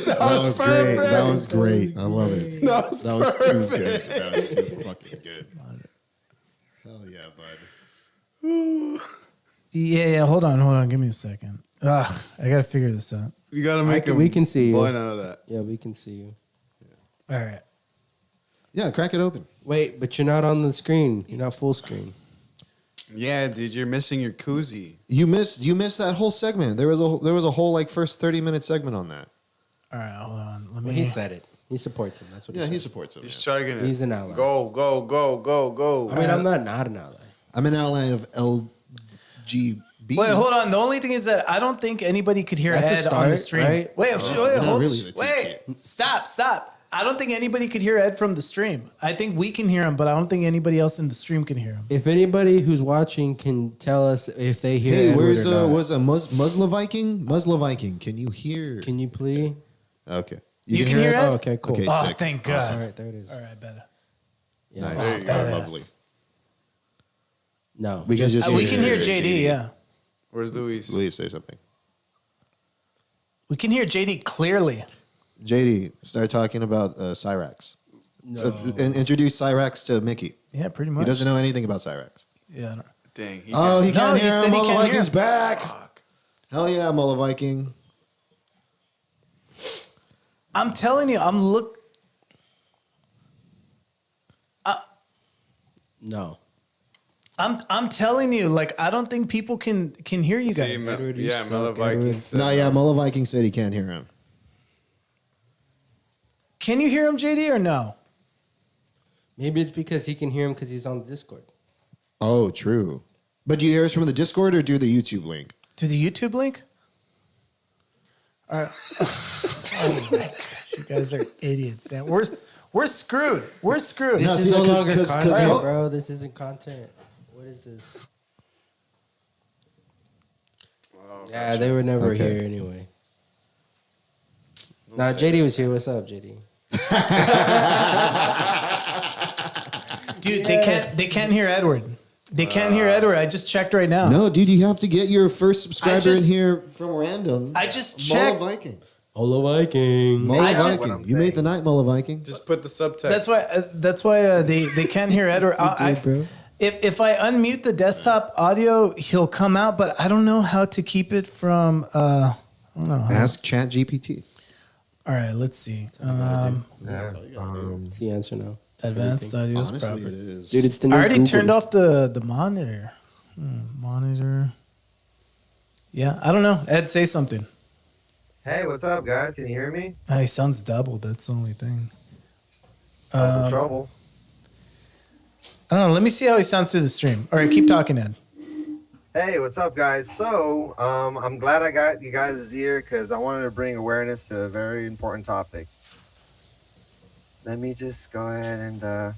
That was great. That was great. I love it. That was too good. That was too fucking good. Hell yeah, bud. Yeah. Hold on. Give me a second. Ugh, I gotta figure this out. You gotta make we can see you. Boy, none of that. Yeah, we can see you. All right. Yeah, crack it open. Wait, but you're not on the screen. You're not full screen. Yeah, dude, you're missing your koozie. You missed that whole segment. There was a whole like first 30-minute segment on that. All right. Hold on. Let me. Well, he said it. He supports him. That's what he said. He supports him. He's chugging it. He's an ally. Go. I mean, I'm not an ally. I'm an ally of LGB. Wait, hold on. The only thing is that I don't think anybody could hear That's a Ed start, on the stream. right? Wait, hold. really. Wait, stop. I don't think anybody could hear Ed from the stream. I think we can hear him, but I don't think anybody else in the stream can hear him. If anybody who's watching can tell us if they hear Hey, Edward where's or not. was a Muslim Viking? Muslim Viking, can you hear? Can you please? Okay. You can hear it? Ed? Oh, okay, cool. Okay, Oh, sick. thank God. All right, there it is. All right, better. Yeah. Nice. There you go. Badass. Lovely. No. We can just We can hear JD. JD. Yeah, Where's Luis? Please say something. we can hear JD clearly. JD, start talking about Cyrax. No. And introduce Cyrax to Mickey. Yeah, pretty much. He doesn't know anything about Cyrax. Yeah. I don't- Dang. He Oh, he No, can't he hear said him. he Mullah can't hear Viking's him. back. Fuck. Hell yeah, Mullah Viking. I'm telling you, No. I'm telling you, like I don't think people can hear you See, guys. Edward, you yeah, suck, Miller Edward. Viking said. No, yeah, Mullah Viking said he can't hear him. Can you hear him, JD, or no? Maybe it's because he can hear him because he's on Discord. Oh, true. But do you hear us from the Discord or do the YouTube link? To the YouTube link? All right. Oh my gosh, you guys are idiots. Damn. We're screwed. We're screwed. No, This see, is no that 'cause- longer 'cause- 'cause content, what- bro. This isn't content. What is this? Yeah, they were never Okay. here anyway. Nah, JD was here. What's up, JD? Dude, they can't hear Edward. They can't hear Edward. I just checked right now. No, dude, you have to get your first subscriber just- in here from random. I just Mullah checked. Viking. Mullah Viking. Mullah I just- what Viking. I'm You made saying. the night, Mullah Viking. Just put the subtext. That's why they can't hear Edward. bro. If I unmute the desktop audio, he'll come out, but I don't know how to keep it from. I don't know. Ask ChatGPT. All right, let's see. It's the answer now. Advanced audio is Honestly, proper. it is. Dude, it's the I new already Google. turned off the monitor. Monitor. Yeah, I don't know. Ed, say something. Hey, what's up, guys? Can you hear me? He sounds doubled. That's the only thing. I'm in trouble. I don't know. Let me see how he sounds through the stream. All right, keep talking, Ed. Hey, what's up, guys? So, I'm glad I got you guys' ear because I wanted to bring awareness to a very important topic. Let me just go ahead and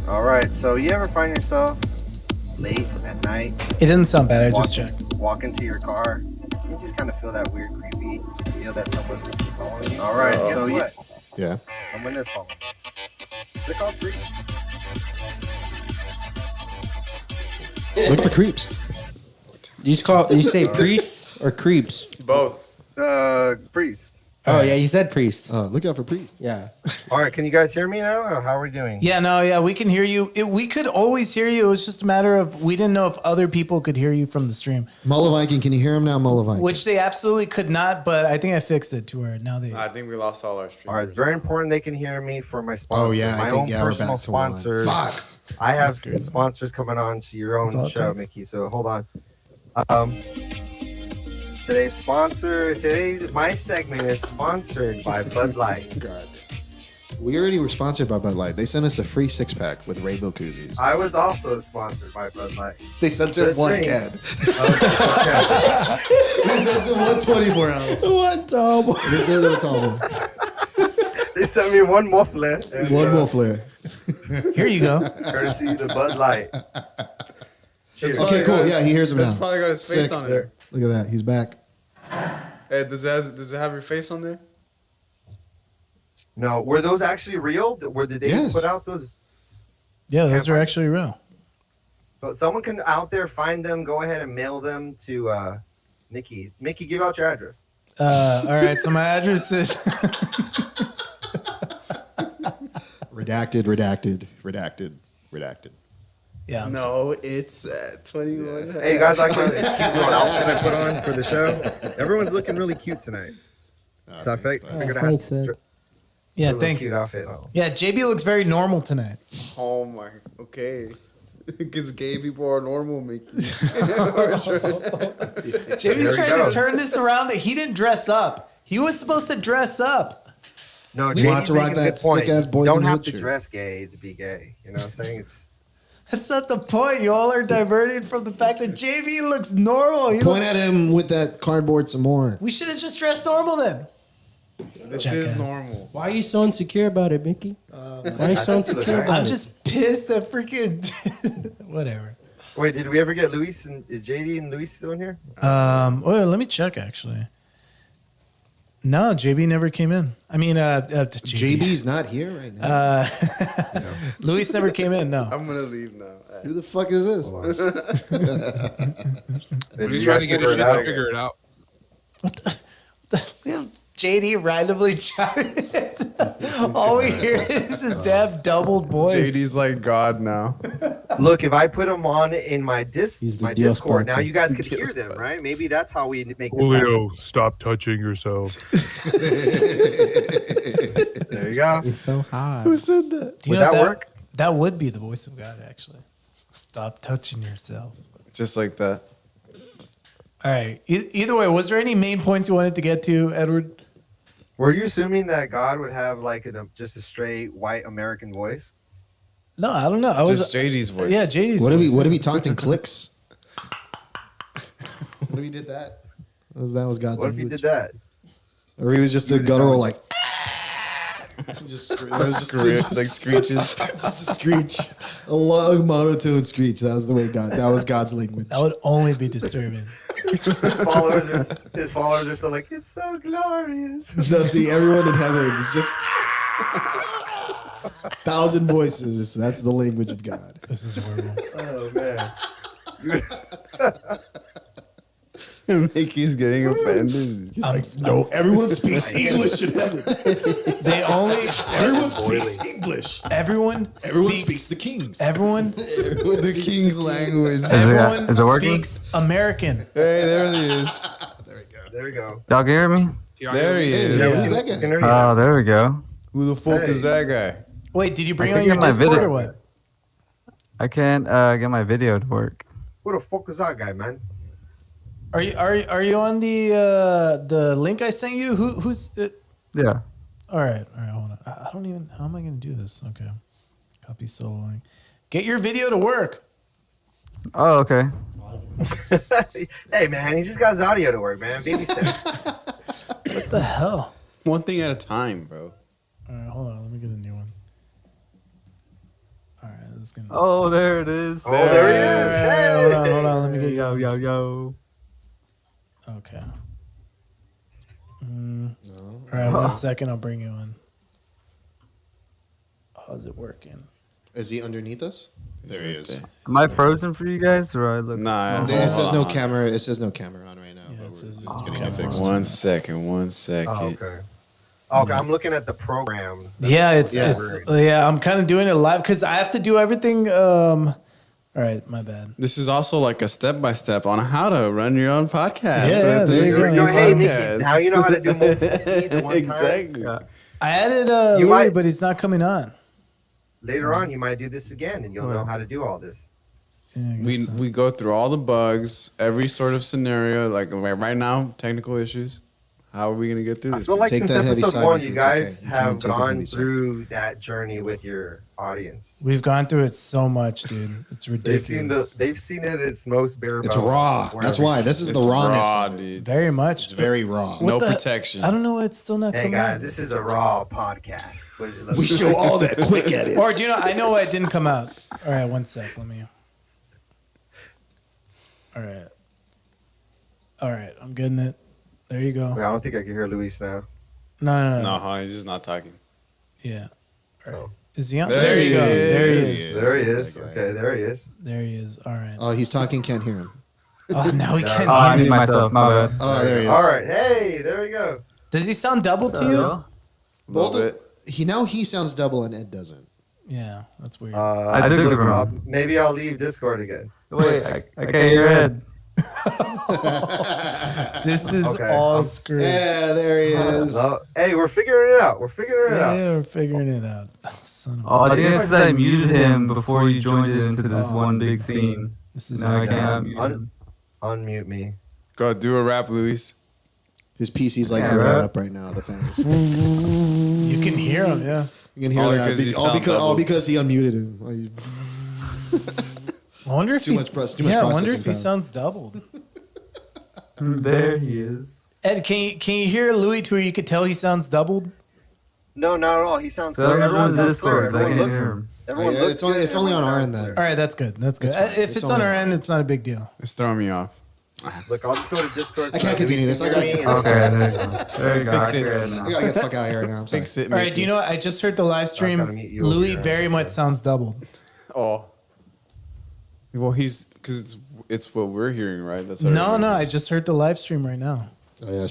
all right, so you ever find yourself late at night? It doesn't sound bad. I just checked. Walk into your car, you just kind of feel that weird, creepy feel that someone's following you. All right, guess what? Yeah. Someone is following. They're called freaks. Look for creeps. Do you say priests or creeps? Both. Priest. Oh yeah, you said priests. Look out for priests. Yeah. All right, can you guys hear me now, or how are we doing? Yeah, we can hear you. We could always hear you. It was just a matter of we didn't know if other people could hear you from the stream, Mullah Viking, can you hear him now, Mullah Viking? which they absolutely could not. But I think I fixed it to where now they. I think we lost all our All right, streamers. it's very important they can hear me for my sponsor. Oh, yeah, I my think, own yeah, we're personal back to one. sponsors. Fuck. I have sponsors coming on to your own That's all it show, takes. Mickey. So hold on. My segment is sponsored by Bud Light. God. We already were sponsored by Bud Light. They sent us a free 6-pack with rainbow koozies. I was also sponsored by Bud Light. They sent Good him one drink. can. Okay. They sent him 124 ounce. One double. They sent him a tall one. They sent me one muffler. And, One more flare. Here you go. courtesy the Bud Light. Cheers. Okay, cool. Yeah, he hears him It's now. probably got his face Sick. on it. Look at that. He's back. Hey, does it have your face on there? No, were those actually real? Did they Yes. put out those? Yeah, Can't those are find actually real. But someone can out there find them. Go ahead and mail them to Mickey. Mickey, give out your address. All right, so my address is redacted. yeah. No, it's 21. Hey, you guys like my cute little outfit I put on for the show? Everyone's looking really cute tonight. So I figured I had to Yeah, put a little thanks. cute outfit on. Yeah, JB looks very normal tonight. Oh my. Okay. Because gay people are normal, Mickey. JB's There we trying go. to turn this around that he didn't dress up. He was supposed to dress up. No, We want JD's to rock making a that good point. sick-ass You Boys don't in have to Wheelchair. dress gay to be gay. You know what I'm saying? It's That's not the point. You all are diverting from the fact that JB looks normal. He Point looks, at him with that cardboard some more. we should have just dressed normal then. This Jackass. is normal. Why are you so insecure about it, Mickey? Why are you so insecure about I'm it? just pissed that freaking whatever. wait. Did we ever get Luis? And is JD and Luis still in here? Well, let me check actually. No, JB never came in. I mean, JB's not here right now. Luis never came in. No. I'm gonna leave now. Who the fuck is this? Did He's you trying guys to get figure his it shit out? figure it out. We have JD randomly chiming in. All we hear is his damn doubled voice. JD's like God now. Look, if I put them on in my He's the my Dios Discord, now Padre. you guys could hear them, right? Maybe that's how we make this happen. Julio, stop touching yourself. There you go. It's so hot. Who said that? Do you Would know that work? That would be the voice of God, actually. Stop touching yourself. Just like that. All right. Either way, was there any main points you wanted to get to, Edward? Were you assuming that God would have like just a straight white American voice? No, I don't know. I was Just JD's voice. Yeah, JD's What if voice. he talked in clicks? What if he did that? That was God's What if he language. did that? Or he was just a guttural like just, Like screeches. just a screech. A long monotone screech. That was the way that was God's language. That would only be disturbing. His followers are still like, it's so glorious. No, see, everyone in heaven is just 1,000 voices. That's the language of God. This is horrible. Oh man. Mickey's getting offended. He's like, no, everyone speaks English in heaven. They only Everyone speaks English. Everyone speaks the King's. Everyone The King's language. everyone is it working? speaks American. Hey, there he is. There you go. Y'all can hear me? There he is. Yeah, who's we that can guy? hear you Oh, now. there we go. Who the fuck Hey. is that guy? Wait, did you bring I on can your get my Discord video. or what? I can't get my video to work. Who the fuck is that guy, man? Are you on the link I sent you? Who's Yeah. all right, hold on. I don't even how am I gonna do this? Okay. Copy solo link. Get your video to work. Oh, okay. Hey man, he just got his audio to work, man. Baby steps. What the hell? One thing at a time, bro. All right, hold on. Let me get a new one. All right, this is gonna. Oh, there it is. Oh, there he is. Hold on. Let me get Yo, you. yo, yo. Okay. All right, 1 second. I'll bring you in. How's it working? Is he underneath us? There he is. Am I frozen for you guys, or I look? Nah, It says no camera. It says no camera on right now. Yeah, but it we're says just no getting it camera. fixed. 1 second. 1 second. Oh, okay. Okay, I'm looking at the program. Yeah, it's Yeah. yeah. I'm kind of doing it live because I have to do everything. All right, my bad. This is also like a step-by-step on how to run your own podcast. Yeah, there you go. Hey, Mickey, Podcast. now you know how to do multiple feeds at one time. Exactly. Yeah. I added You Louis, might- but he's not coming on. Later on, you might do this again, and you'll know how to do all this. Yeah, I guess We so. we go through all the bugs, every sort of scenario. Like right now, technical issues. How are we gonna get through I this? feel like Take since that heavy episode side one, with you you. guys Okay. You have can take the gone heavy side. through that journey with your audience. We've gone through it so much, dude. It's ridiculous. They've seen it at its most bare It's bones raw. before That's everything. why. This is It's the rawness. raw, of it. dude. Very much. It's very raw. What No the- protection. I don't know why it's still not Hey coming guys, out. this is a raw podcast. We show all that quick edits. Or do you know? I know why it didn't come out. All right, 1 sec. Let me. All right. All right, I'm getting it. There you go. Wait, I don't think I can hear Luis now. No. No, huh? He's just not talking. Yeah. All right. Oh. Is he on? There you go. he There he is. is. There he is. Okay, there he is. There he is. All right. Oh, he's talking. Can't hear him. Oh, now we can't. I hear need him. myself. My bad. Oh, there he is. All right. Hey, there we go. Does he sound double to you? Both of, he sounds double and Ed doesn't. Yeah, that's weird. I took it from maybe I'll leave Discord again. Wait, I can't hear Ed. This is Okay, all screwed. Yeah, there he is. Hey, we're figuring it out. We're figuring it out. Yeah, we're figuring it out. Oh, son of Oh, I think it's 'cause I muted him before you joined it into this one big scene. This is Now I can't unmute him. Unmute me. Go do a rap, Luis. His PC's like Yeah, burning right? up right now. The fan. You can hear him, yeah. You can hear All that. because you All sound because, double. because he unmuted him. I wonder if Too he, much press- too yeah, much I wonder if processing he time. sounds doubled. There he is. Ed, can you hear Louis to where you could tell he sounds doubled? No, not at all. He sounds So clear. everyone's Everyone sounds clear. Discord. I Everyone can looks. hear him. Everyone Yeah, looks. it's only- good. it's only Everyone on our sounds end then. clear. All right, that's good. That's good. It's fine. If It's it's only on our on- end, it's not a big deal. It's throwing me off. Look, I'll just go to Discord. I can't continue this. I gotta- Okay, there you go. There you go. I Fix hear it. it now. I gotta get the fuck out of here right now. I'm sorry. Fix it. All right, do you know what? I just heard the live gotta stream. meet you over Louis here. very much sounds doubled. Oh. Well, because it's what we're hearing, right? That's what No, everybody no, I hears. just heard the live stream right now. Oh yeah,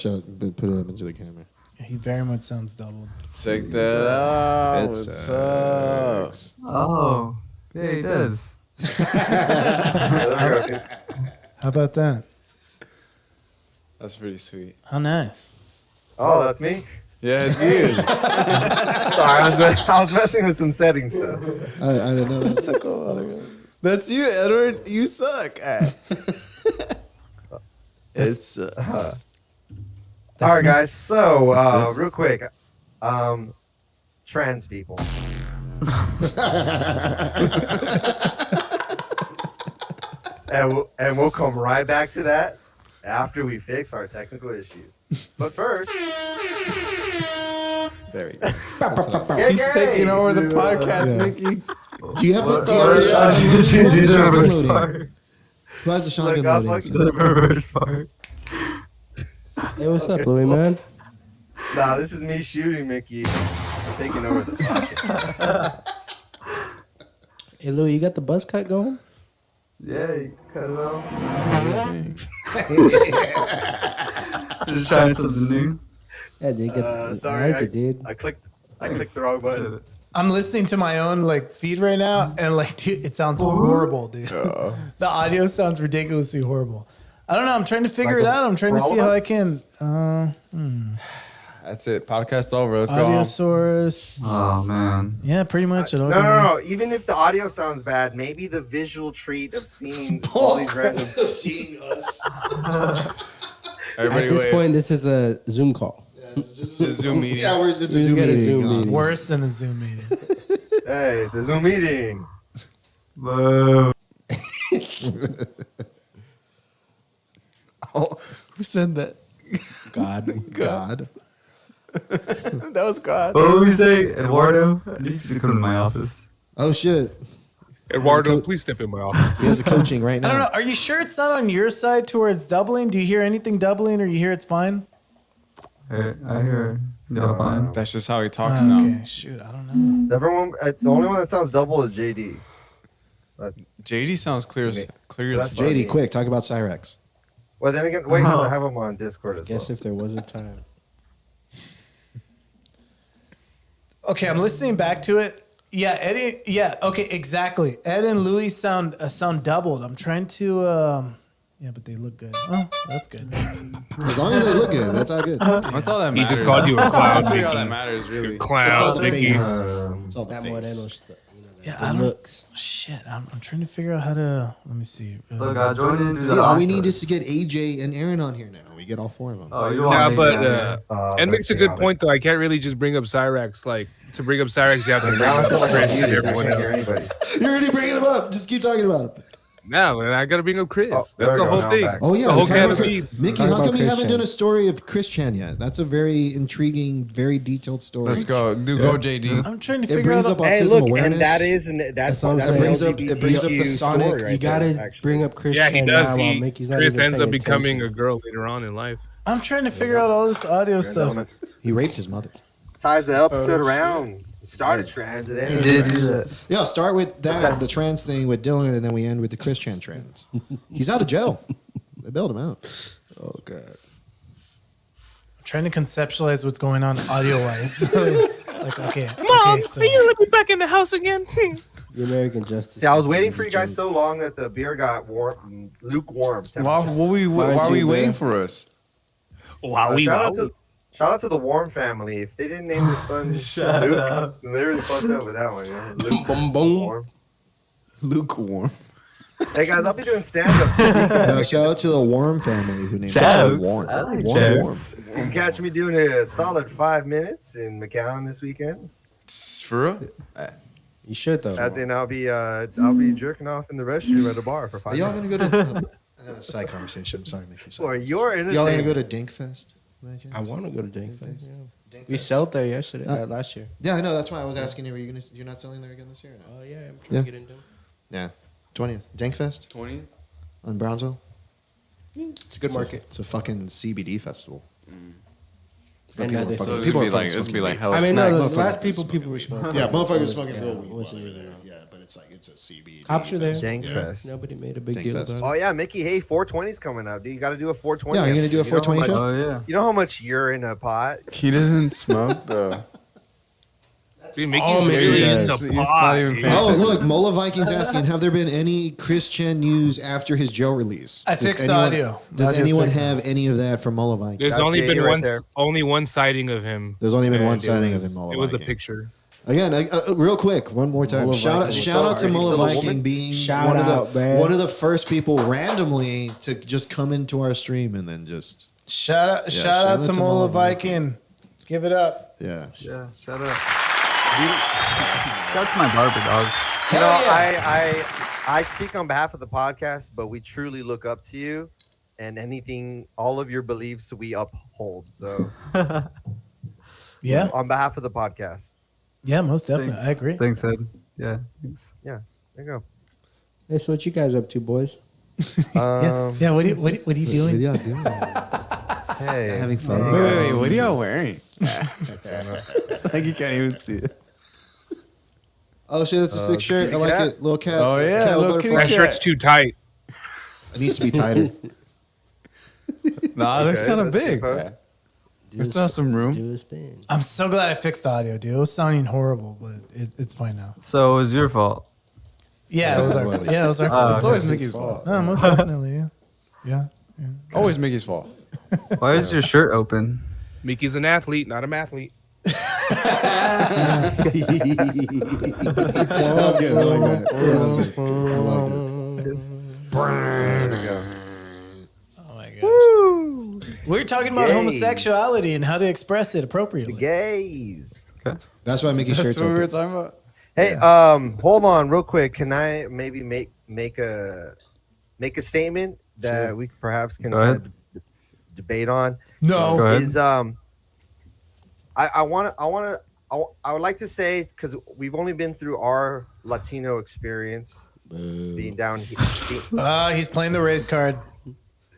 put it up into the camera. He very much sounds doubled. Check that out. It What's up? sucks. Oh, yeah, he does. How about that? That's pretty sweet. How nice. Oh, that's me. Yeah, it's you. Sorry, I was messing with some settings stuff. I didn't know that. That's you, Edward. You suck. It's All right, guys. So, real quick, trans people. and we'll come right back to that after we fix our technical issues. But first, There you go. He's taking over the podcast, Yeah. Mickey. Do you have the shotgun loading? Who has the shotgun loading? Who has the shotgun Look, loading? The reverse part. Hey, what's up, Louis, man? nah, this is me shooting Mickey. I'm taking over the podcast. Hey, Louis, you got the buzz cut going? Yeah, you cut it off. Just trying something new. Yeah, dude, I Sorry, like it, dude. I clicked the wrong button. I'm listening to my own like feed right now, and like, dude, it sounds horrible, dude. The audio sounds ridiculously horrible. I don't know. I'm trying to figure Like it out. I'm trying to for all see of how I us? can. That's it. Podcast over. Let's go Audio home. source. Oh man. Yeah, pretty much. It all No. Even if the audio sounds bad, maybe the visual treat of seeing all these random. Seeing us. Everybody At this wave. point, this is a Zoom call. It's a Zoom meeting. Yeah, it's a We Zoom got a meeting. Zoom Oh. meeting. Worse than a Zoom meeting. Hey, it's a Zoom meeting. Whoa. Oh, who said that? God. God. That was God. What would we say, Eduardo? I need you to come to my office. Oh shit. Eduardo, please step in my office. He has a coaching right I don't know. now. Are you sure it's not on your side to where it's doubling? Do you hear anything doubling, or you hear it's fine? Hey, I hear you're fine. That's just how he talks Okay, now. shoot, I don't know. Everyone, the only one that sounds double is JD. JD sounds clear as That's fuck. JD, quick, talk about Cyrex. Well, then again, wait, 'cause I have him on Discord as well. Guess if there was a time. Okay, I'm listening back to it. Yeah, Eddie. Yeah, okay, exactly. Ed and Louis sound doubled. I'm trying to. Yeah, but they look good. Oh, that's good. As long as they look good, that's all good. That's all that He matters. just called you a clown, That's really all Mickey. that matters, really. It's all Clown, the Mickey. face. It's all the That face. moreno, Yeah, the I don't. looks. Shit, I'm trying to figure out how to. Let me see. Look, I joined in through See, the all we need Oculus. is to get AJ and Aaron on here now. We get all four of them. Oh, you don't Yeah, want me but down here. Ed makes that's a good chaotic. point though. I can't really just bring up Cyrax. Like to bring up Cyrax, you have to bring Now I up feel like I'm Chris and muted. I everyone can't hear else. anybody. You're already bringing him up. Just keep talking about him. No, man, I gotta bring up Chris. Oh, there That's we the go. whole Now I'm thing. back. Oh yeah, the whole talk can about of Chris- beans. Mickey, Talk how about come you Chris haven't Chan. done a story of Chris Chan yet? That's a very intriguing, very detailed story. Let's go. Go, JD. I'm trying to It figure brings out. up Hey, autism look, awareness. and that's That's what I'm that's saying. an It brings up the LGBTQ Sonic. story right You gotta there, actually. bring up Chris. Yeah, he Chan does. now while Mickey's not Chris even ends paying up becoming attention. a girl later on in life. I'm trying to figure out all this audio stuff. He raped his mother. Ties the episode around. Started trans. He did do that. Yeah, start with that, the trans thing with Dylan, and then we end with the Christian trans. He's out of jail. They bailed him out. Oh god. I'm trying to conceptualize what's going on audio-wise. Like, okay. Mom, so are you let me back in the house again? The American Justice. See, I was System waiting is for a you guys joke. so long that the beer got warm, lukewarm. Why are we waiting for us? Wow, Shout out to the Warm family. If they didn't name their son Luke, then they really fucked up with that one. You know? Luke, Boom, boom. Warm. Lukewarm. Hey guys, I'll be doing stand up this weekend. No, shout out to the Warm family who named Shout himself outs. Warm. I like Warm. shout Warm. outs. You can catch me doing a solid 5 minutes in McAllen this weekend. For real? You should though. As in, I'll be jerking off in the restroom at a bar for Are 5 y'all minutes. gonna go to another side conversation? I'm sorry, Mickey. Or your Y'all gonna entertainment. go to Dink Fest? I want to go to Dink Fest. Yeah. Dink We Fest. sold there yesterday, last year. Yeah, I know. That's why I was asking you. You're not selling there again this year? Or no? Oh yeah, I'm Yeah. trying to get into. Yeah, 20th Dink Fest 20? on Brownsville. It's a good market. It's a fucking CBD festival. And People are they- fucking- So people are it's fucking gonna be smoking like weed. hella I mean, no, snacks. the last people were smoking. Yeah, motherfuckers was- smoking yeah, real weed. was- Yeah, but it's like it's a CBD. Cops are there. Dank Yeah. Fest. Nobody made a big Dink deal Fest. about Oh it. yeah, Mickey. Hey, 420's coming up. Dude, you got to do a 420. Yeah, you're gonna do a episode. 420 You know show? how much- Oh yeah. You know how much you're in a pot? He doesn't smoke though. See, Mickey's Oh, Mickey really does. into He's not pot, even dude. paying Oh, look, Mola Vikings asking, have there been any Christian news after his jail release? I Does fixed the anyone- audio. Does Audio's anyone fixed. have any of that from Mola Vikings? There's That's only shady been right there. only one sighting of him. There's only been and one it sighting of was- him, Mola It was a Viking. picture. Again, real quick, one more time. Mola Shout Viking. out to Is he Mola still a Viking woman? being Shout one out, of the man. one of the first people randomly to just come into our stream and then just Shout out to Mola Viking. Give it up. yeah. Yeah. Shout out. Shout out to my barber dog. You know, yeah. I speak on behalf of the podcast, but we truly look up to you, and anything, all of your beliefs, we uphold. So, Yeah, on behalf of the podcast, yeah, most definitely. Thanks. I agree. Thanks, Ed. Yeah. Thanks. there you go. Hey, so what you guys up to, boys? Yeah, what are you doing? Yeah, dude. Hey, Having fun. Wait, what are y'all wearing? Like you can't even see it. Oh shit, that's a sick shirt. I like cat. it. Little cat. Oh, yeah, cat with little kitty butterfly. That shirt's too tight. It needs to be tighter. Nah, that's Okay, kind of that's big. close. There's not some room. Do a spin. I'm so glad I fixed the audio, dude. It was sounding horrible, but it's fine now. So it was your fault. Yeah, it was our it was. fault. Yeah, it was our fault. It's always Mickey's fault. No, most definitely. Yeah. Yeah. Always Mickey's fault. Why is your shirt open? Mickey's an athlete, not a mathlete. That was good. I like that. That was good. I loved it. There we go. Oh my gosh. We're talking about Gays. homosexuality and how to express it appropriately. gays. That's why Mickey's That's shirt's what we were open. talking about. Hey, hold on, real quick. Can I maybe make a statement that we perhaps can Go kind ahead. of debate on? No. Go ahead. Is I would like to say, because we've only been through our Latino experience, being down here, He's playing the race card.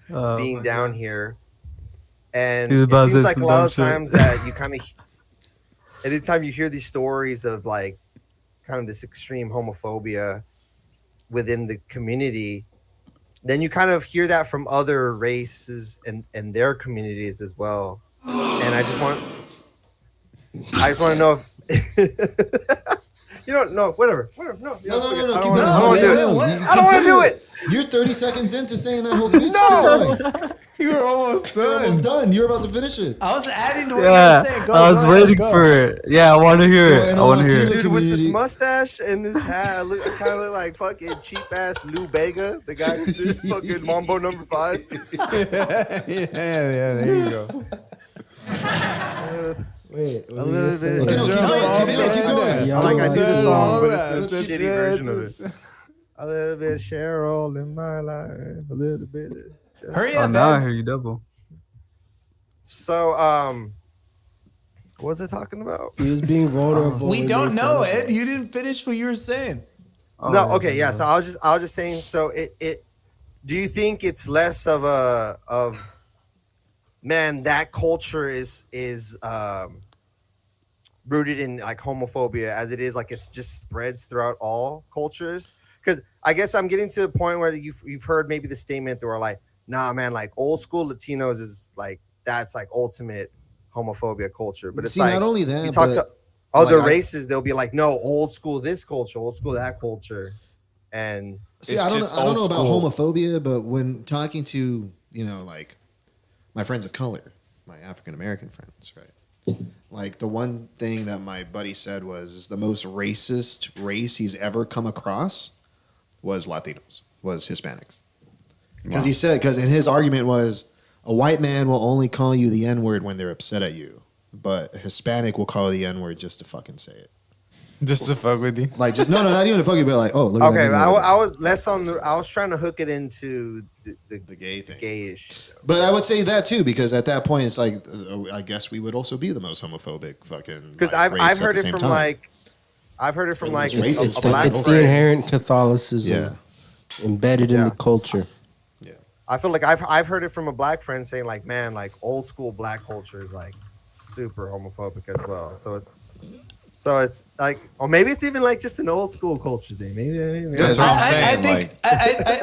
being down here, and He's it about to seems say like a some lot dumb of shit. times that you kind of, anytime you hear these stories of like, kind of this extreme homophobia within the community, then you kind of hear that from other races and their communities as well. And I just want to know if you don't know. Whatever. No. No. I Keep don't going. want to do it. I don't want to do it. You're 30 seconds into saying that whole speech. No. You were almost You're almost done. You're about to finish it. I was adding to what Yeah. you were saying. Go, I was go ahead, waiting go. for it. Yeah, I want to hear So, it. in I a want to hear Latino it. Dude with this community- mustache and this hat, I kind of look like fucking cheap ass Lou Bega, the guy who did fucking Mambo number 5. yeah, there you go. Wait, A little bit. Okay, no, keep going. Keep going. I like I do the song, but it's a That's shitty it. version of it. A little bit of Cheryl in my life, a little bit. Hurry Oh, up, now I man. hear you double. So, what was I talking about? He was being vulnerable. We and don't made know, fun of him. Ed. You didn't finish what you were saying. Oh, No, okay, yeah. So I was just saying. So it. Do you think it's less of man, that culture is rooted in like homophobia as it is like it's just spreads throughout all cultures. Because I guess I'm getting to a point where you've heard maybe the statement where like, nah, man, like old school Latinos is like that's like ultimate homophobia culture. But it's See, like not only that, you talk but, to other like, races, they'll be like, no, old school this culture, old school that culture, and See, I don't know about homophobia, but when talking to, like my friends of color, my African American friends, right? Like the one thing that my buddy said was the most racist race he's ever come across was Latinos, was Hispanics. Because he said, because in his argument was a white man will only call you the N-word when they're upset at you, but a Hispanic will call you the N-word just to fucking say it. Just to fuck with you? Like, just, no, not even to fuck you, but like, oh, look at okay, that. I was less on the. I was trying to hook it into the gay thing, gayish. But I would say that too, because at that point, it's like, I guess we would also be the most homophobic fucking. Because like, I've heard it from like, I've heard it from like a It's black the inherent Catholicism embedded in the culture. I feel like I've heard it from a black friend saying like, man, like old school black culture is like super homophobic as well. So it's like, or maybe it's even like just an old school culture thing. Maybe that's what I'm saying. I think, I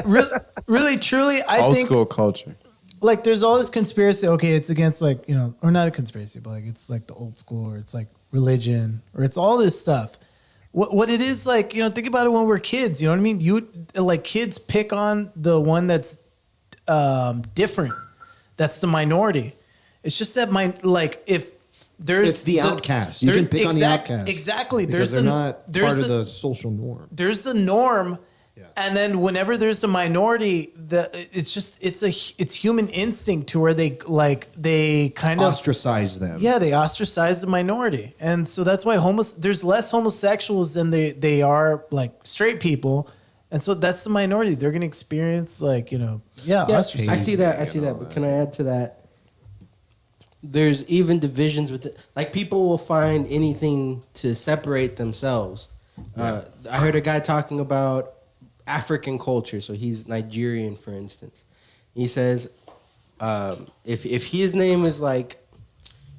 really, truly, I old think school culture. Like, there's all this conspiracy. Okay, it's against like, or not a conspiracy, but like it's like the old school, or it's like religion, or it's all this stuff. What it is like, think about it when we're kids. You know what I mean? You like kids pick on the one that's different. That's the minority. It's just that if there's it's the outcast. You can pick on the outcast. Exactly. Because they're not part of the social norm. There's the norm, and then whenever there's the minority, it's human instinct to where they kind of ostracize them. Yeah, they ostracize the minority, and so that's why there's less homosexuals than they are like straight people. And so that's the minority. They're going to experience ostracization. I see that. But can I add to that? There's even divisions with it. Like, people will find anything to separate themselves. I heard a guy talking about African culture. So he's Nigerian, for instance. He says, if his name is like,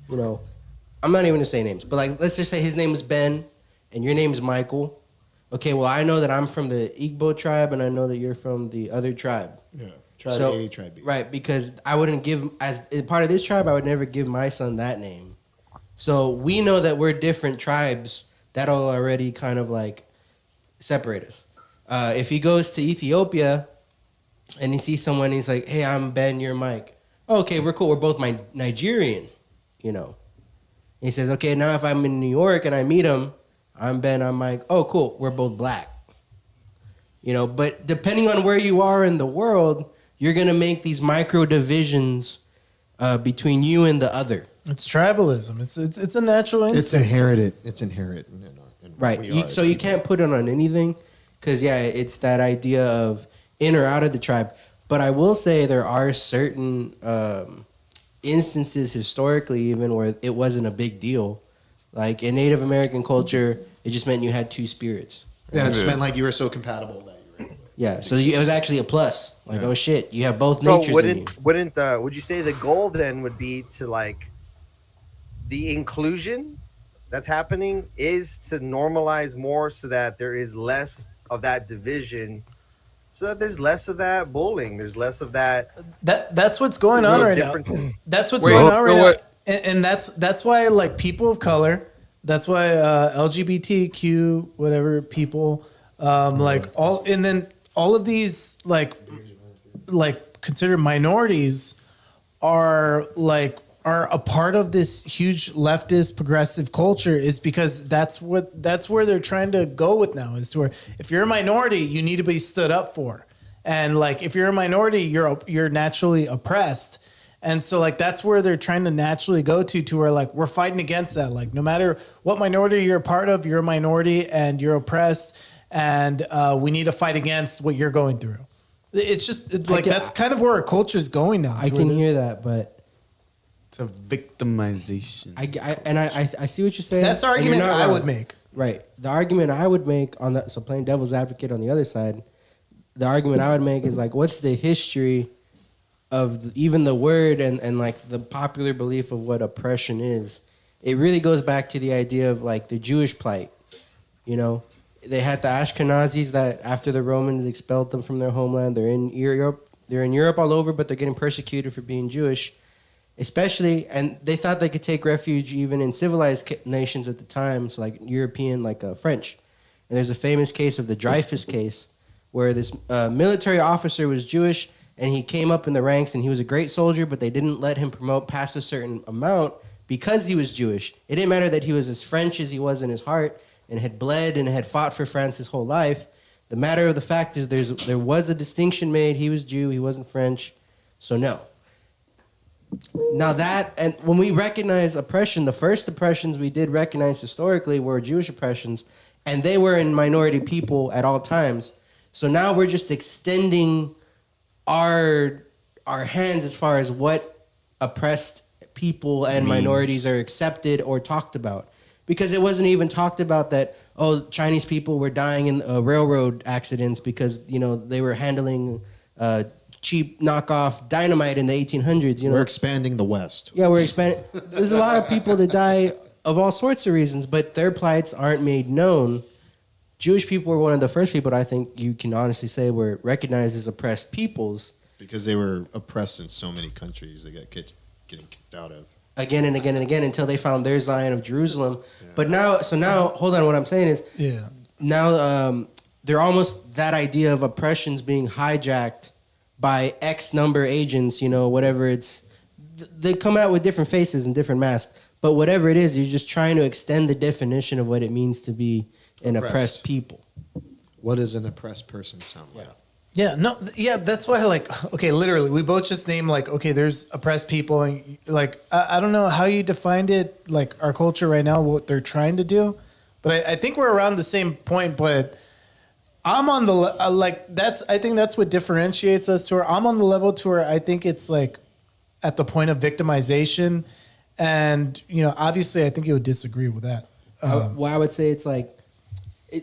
I'm not even going to say names, but like, let's just say his name is Ben and your name is Michael. Okay, well, I know that I'm from the Igbo tribe, and I know that you're from the other tribe. Yeah, tribe A, tribe B. Right, because I wouldn't give, as part of this tribe, I would never give my son that name. So we know that we're different tribes. That'll already kind of like separate us. If he goes to Ethiopia and he sees someone, he's like, hey, I'm Ben, you're Mike. Oh, okay, we're cool. We're both Nigerian, And he says, okay, now if I'm in New York and I meet him, I'm Ben, I'm Mike. Oh, cool. We're both black. But depending on where you are in the world, you're going to make these micro divisions between you and the other. It's tribalism. It's a natural instinct. It's inherent. Right. You can't put it on anything because, it's that idea of in or out of the tribe. But I will say there are certain instances historically even where it wasn't a big deal. Like in Native American culture, it just meant you had two spirits. Yeah, it just meant like you were so compatible that you were. Yeah, so it was actually a plus. Like, oh shit, you have both So natures in you. would you say the goal then would be to like the inclusion that's happening is to normalize more so that there is less of that division, so that there's less of that bullying, there's less of that. That's what's going on right now. That's what's going on right now. And that's why like people of color, that's why LGBTQ whatever people and then all of these like considered minorities are a part of this huge leftist progressive culture is because that's where they're trying to go with now is to where if you're a minority you need to be stood up for, and like if you're a minority you're naturally oppressed. And so like that's where they're trying to naturally go to where like we're fighting against that. Like no matter what minority you're a part of, you're a minority and you're oppressed, and we need to fight against what you're going through. It's just that's kind of where our culture is going now. I can hear that, but it's a victimization. I see what you're saying. That's the argument I would make. Right. The argument I would make on that, so playing devil's advocate on the other side, the argument I would make is like, what's the history of even the word and like the popular belief of what oppression is it really goes back to the idea of like the Jewish plight. You know, they had the Ashkenazis that after the Romans expelled them from their homeland, they're in Europe. They're in Europe all over, but they're getting persecuted for being Jewish, especially. And they thought they could take refuge even in civilized nations at the time, so like European, like French. And there's a famous case of the Dreyfus case, where this military officer was Jewish, and he came up in the ranks, and he was a great soldier, but they didn't let him promote past a certain amount because he was Jewish. It didn't matter that he was as French as he was in his heart and had bled and had fought for France his whole life. The matter of the fact is there was a distinction made. He was Jew, he wasn't French, so no. Now that, and when we recognize oppression, the first oppressions we did recognize historically were Jewish oppressions, and they were in minority people at all times. So now we're just extending our hands as far as what oppressed people and minorities are accepted or talked about. Because it wasn't even talked about that, Chinese people were dying in railroad accidents because, you know, they were handling cheap knockoff dynamite in the 1800s. You know, we're expanding the West. Yeah, we're expanding. There's a lot of people that die of all sorts of reasons, but their plights aren't made known. Jewish people were one of the first people I think you can honestly say were recognized as oppressed peoples. Because they were oppressed in so many countries they got getting kicked out of. Again and again and again until they found their Zion of Jerusalem. Yeah. But now, hold on, what I'm saying is, now they're almost that idea of oppressions being hijacked by X number agents, you know, whatever it's, they come out with different faces and different masks. But whatever it is, you're just trying to extend the definition of what it means to be an oppressed people. What does an oppressed person sound like? Yeah, no, yeah, that's why, like, okay, literally, we both just named, like, okay, there's oppressed people, and, like, I don't know how you defined it, like, our culture right now, what they're trying to do, but I think we're around the same point, but I'm on the, I think that's what differentiates us to where I'm on the level to where I think it's, like, at the point of victimization, and, you know, obviously, I think you would disagree with that. Well, I would say it's like,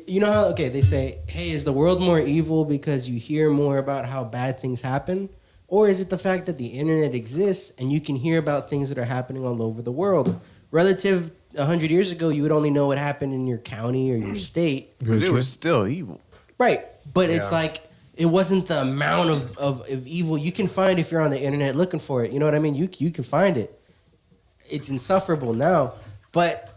you know how, okay, they say, hey, is the world more evil because you hear more about how bad things happen? Or is it the fact that the internet exists and you can hear about things that are happening all over the world? Relative 100 years ago, you would only know what happened in your county or your state. But it was still evil. Right. But it's like, it wasn't the amount of evil you can find if you're on the internet looking for it. You know what I mean? You can find it. It's insufferable now. But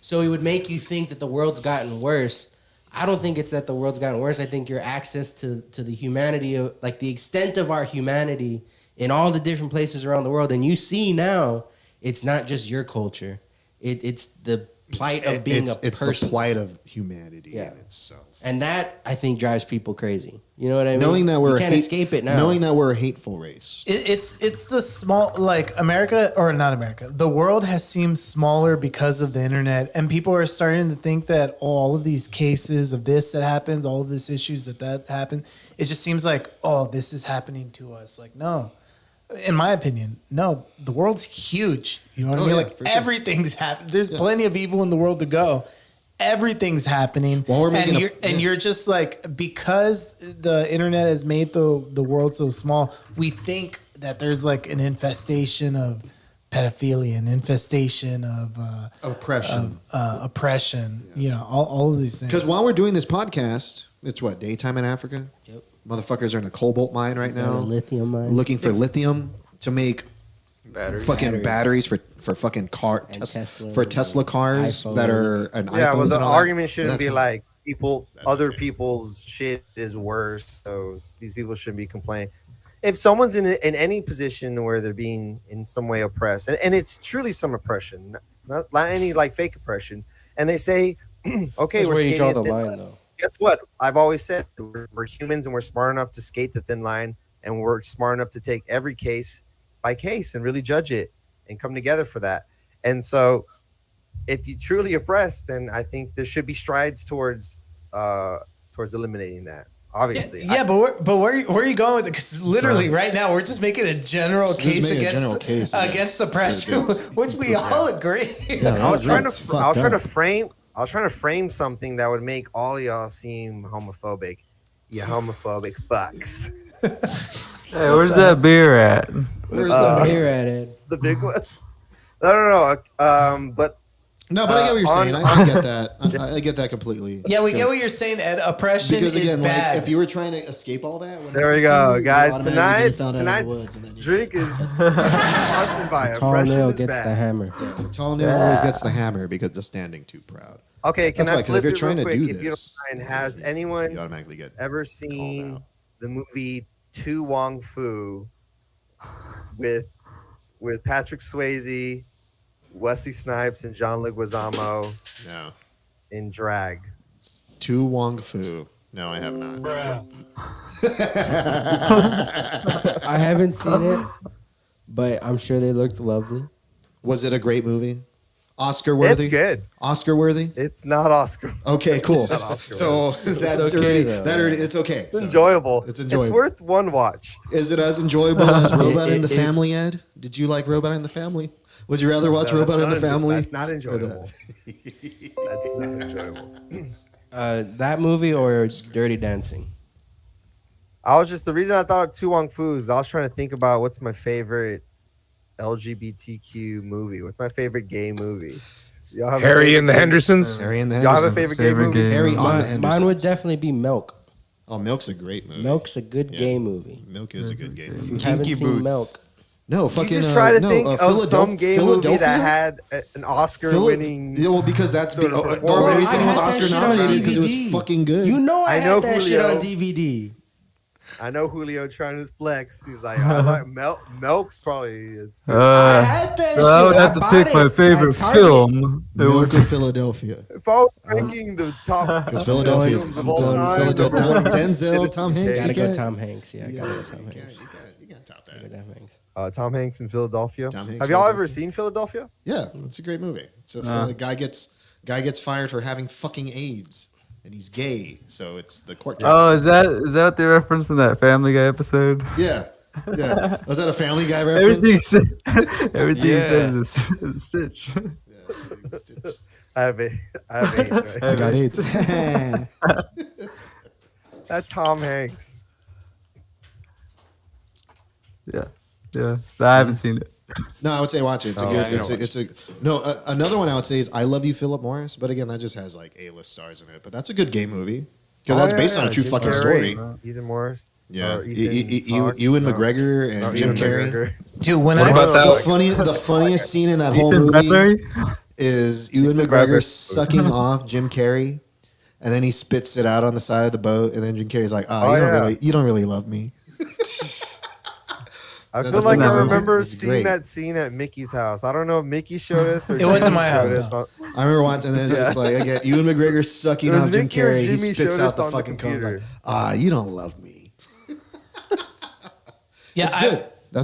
so it would make you think that the world's gotten worse. I don't think it's that the world's gotten worse. I think your access to the humanity, of, like the extent of our humanity in all the different places around the world. And you see now, it's not just your culture. It's the plight of being a person. It's the plight of humanity in itself. And that, I think, drives people crazy. You know what I mean? Knowing that you can't escape it now. Knowing that we're a hateful race. It's the small, like America, or not America, the world has seemed smaller because of the internet, and people are starting to think that all of these cases of this that happens, all of these issues that happen, it just seems like, oh, this is happening to us. Like, no. In my opinion, no, the world's huge. You know what I mean? Like, everything's happening. There's plenty of evil in the world to go. Everything's happening, and you're just like, because the internet has made the world so small, we think that there's like an infestation of pedophilia, an infestation of oppression, you know, all of these things. Because while we're doing this podcast, it's what, daytime in Africa? Yep. Motherfuckers are in a cobalt mine right now, lithium mine, looking for lithium to make batteries for fucking car for Tesla cars iPhones. That are an yeah. iPhones Well, the and all argument that. shouldn't be like other crazy. people's shit is worse, so these people shouldn't be complaining. If someone's in any position where they're being in some way oppressed, and it's truly some oppression, not any like fake oppression, and they say, okay, we're skating a thin line, though. Guess what? I've always said we're humans and we're smart enough to skate the thin line, and we're smart enough to take every case by case and really judge it and come together for that. And so if you truly oppress, then I think there should be strides towards eliminating that. Obviously. Yeah, but where are you going with it? Because literally right now we're just making a general case against oppression, which we all agree. Yeah, I was trying to frame something that would make all of y'all seem homophobic. You homophobic fucks. Hey, where's that beer at? Where's the beer at, Ed? The big one. No. But No, but I get what you're saying. I get that. I get that completely. Yeah, we get what you're saying, Ed. Oppression Because is again, bad. like, if you were trying to escape all that, when there we you go, you guys. automatically found out of the woods, Tonight's and then you- drink is sponsored by Tall Oppression nail is gets bad. the hammer. Yeah, the tall nail always gets the hammer because they're standing too proud. Okay, can That's why, I 'cause flip if you're it trying real to quick? do If you this, don't mind, has anyone you automatically get ever seen the movie To Wong Fu with Patrick Swayze, Wesley Snipes, and John Leguizamo No. in drag? To Wong Fu. No, I have not. I haven't seen it, but I'm sure they looked lovely. Was it a great movie? Oscar worthy? It's good. Oscar worthy? It's not Oscar. Okay, cool. It's not Oscar So that okay, already, though. it's okay. It's enjoyable. It's enjoyable. It's worth one watch. Is it as enjoyable as Robot in the it- Family, Ed? Did you like Robot in the Family? Would you rather watch No, Robot in that's the not Family? That's not enjoyable. That's not enjoyable. That movie or Dirty Dancing? The reason I thought of Tu Wong Fu is I was trying to think about what's my favorite LGBTQ movie. What's my favorite gay movie? Y'all have a Harry favorite and the gay- Hendersons. Harry and the Y'all have a Hendersons. favorite gay movie? Harry on the Mine Hendersons. would definitely be Milk. Oh, Milk's a great movie. Milk's a good Yeah. gay movie. Milk is a good gay If movie. you haven't Kinky seen Boots. Milk, No, You fucking. just try to no, think of some gay movie Philadelphia? that had an Oscar-winning. Yeah, well, because that's the sort of only performance. reason it was I had that Oscar shit on nominated because it was DVD. fucking good. you know I I know had that shit Julio. on DVD. I know Julio trying to flex. He's like, I like Milk's probably. It's I had that So I would shit. have I to bought pick it my at favorite Target. film. It Milk would of Philadelphia. if I was ranking the top Because Philadelphia films of all time, Denzel, Citizen Tom Hanks. Kane. Gotta you go got- Tom Hanks. Yeah, you gotta go got- Tom you Hanks. got- You got to top Gotta that. go Tom Hanks. Tom Hanks in Philadelphia. Tom Hanks, Have y'all Philadelphia. ever seen Philadelphia? Yeah, it's a great movie. So the guy gets fired for having fucking AIDS, and he's gay. So it's the court case. Oh, is that what they referenced in that Family Guy episode? Yeah. Yeah. Was that a Family Guy reference? Everything he says is a stitch. Yeah, I have AIDS. Right? I got AIDS. That's Tom Hanks. Yeah. I haven't seen it. No, I would say watch it. It's a good. It's a no. Another one I would say is I Love You, Philip Morris. But again, that just has like A-list stars in it. But that's a good gay movie because that's based on a true Jim fucking Carrey, story. Ethan Morris. Yeah, Or Ethan Hawke. Ewan No. McGregor and No, Jim Ewan Carrey. McGregor. Dude, when What I about that? The funniest scene in that whole Ethan movie Bradbury? is Ewan McGregor sucking off Jim Carrey, and then he spits it out on the side of the boat, and then Jim Carrey's like, Oh, you don't really love me." I That's feel like I never- remember it's seeing great. that scene at Mickey's house. I don't know if Mickey showed us or It wasn't Jimmy my showed house, us. I remember watching, and then it's just like again, Ewan McGregor sucking It was off Jim Mickey or Carrey. He Jimmy spits showed out us the on the fucking cone computer. like, you don't love me. yeah, It's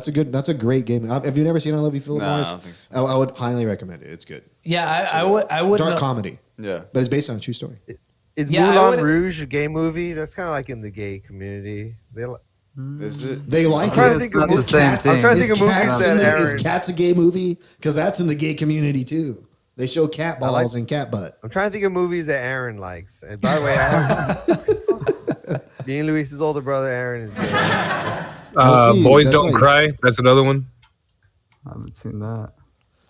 good. That's a great game. Have you never seen I Love You, Philip Nah, I Morris? don't think so. I would highly recommend it. It's good. I would Dark know. comedy, Yeah. but it's based on a true story. Is Yeah, I Moulin would- Rouge a gay movie? That's kind of like in the gay community. Is it? They like trying to it. think of It's not the movies. same I'm thing. trying to think of movies Cats that in the- Aaron. Is Cats a gay movie? Because that's in the gay community too. They show cat I like- balls and cat butt. I'm trying to think of movies that Aaron likes. And by the way, I have me and Luis's older brother Aaron is gay. We'll see. Boys That's Don't why- Cry. That's another one. I haven't seen that.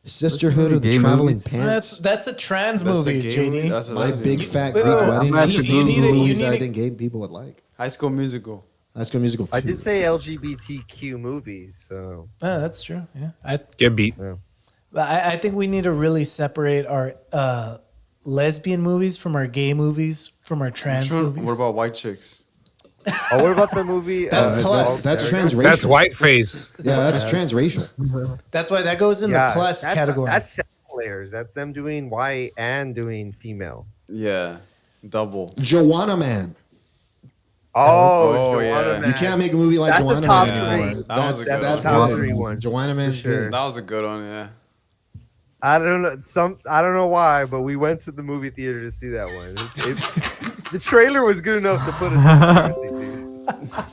Sisterhood of the Gay Traveling movies? Pants. That's a trans That's a movie, gay JD. movie? That's a My lesbian Big movie. Fat Wait, Greek wait, Wedding. I'm you actually need it. You Movies need that I it. think gay people would like. High School Musical. High School Musical. I 2. did say LGBTQ movies, so Oh, that's true. Yeah, Get beat. I think we need to really separate our lesbian movies from our gay movies from our trans movies. What about White Chicks? Oh, what about the movie? That's plus. That's transracial. That's whiteface. Yeah, that's transracial. That's why that goes in the plus category. That's seven layers. That's them doing white and doing female. Yeah. Double. Joanna Man. Oh, Oh, Joanna yeah. Man. You can't make a movie like That's a Joanna top Man three. anymore. That was a good That's one. top good. three one. Joanna Man's For sure. good. That was a good one, yeah. I don't know. I don't know why, but we went to the movie theater to see that one. The trailer was good enough to put us in the theater.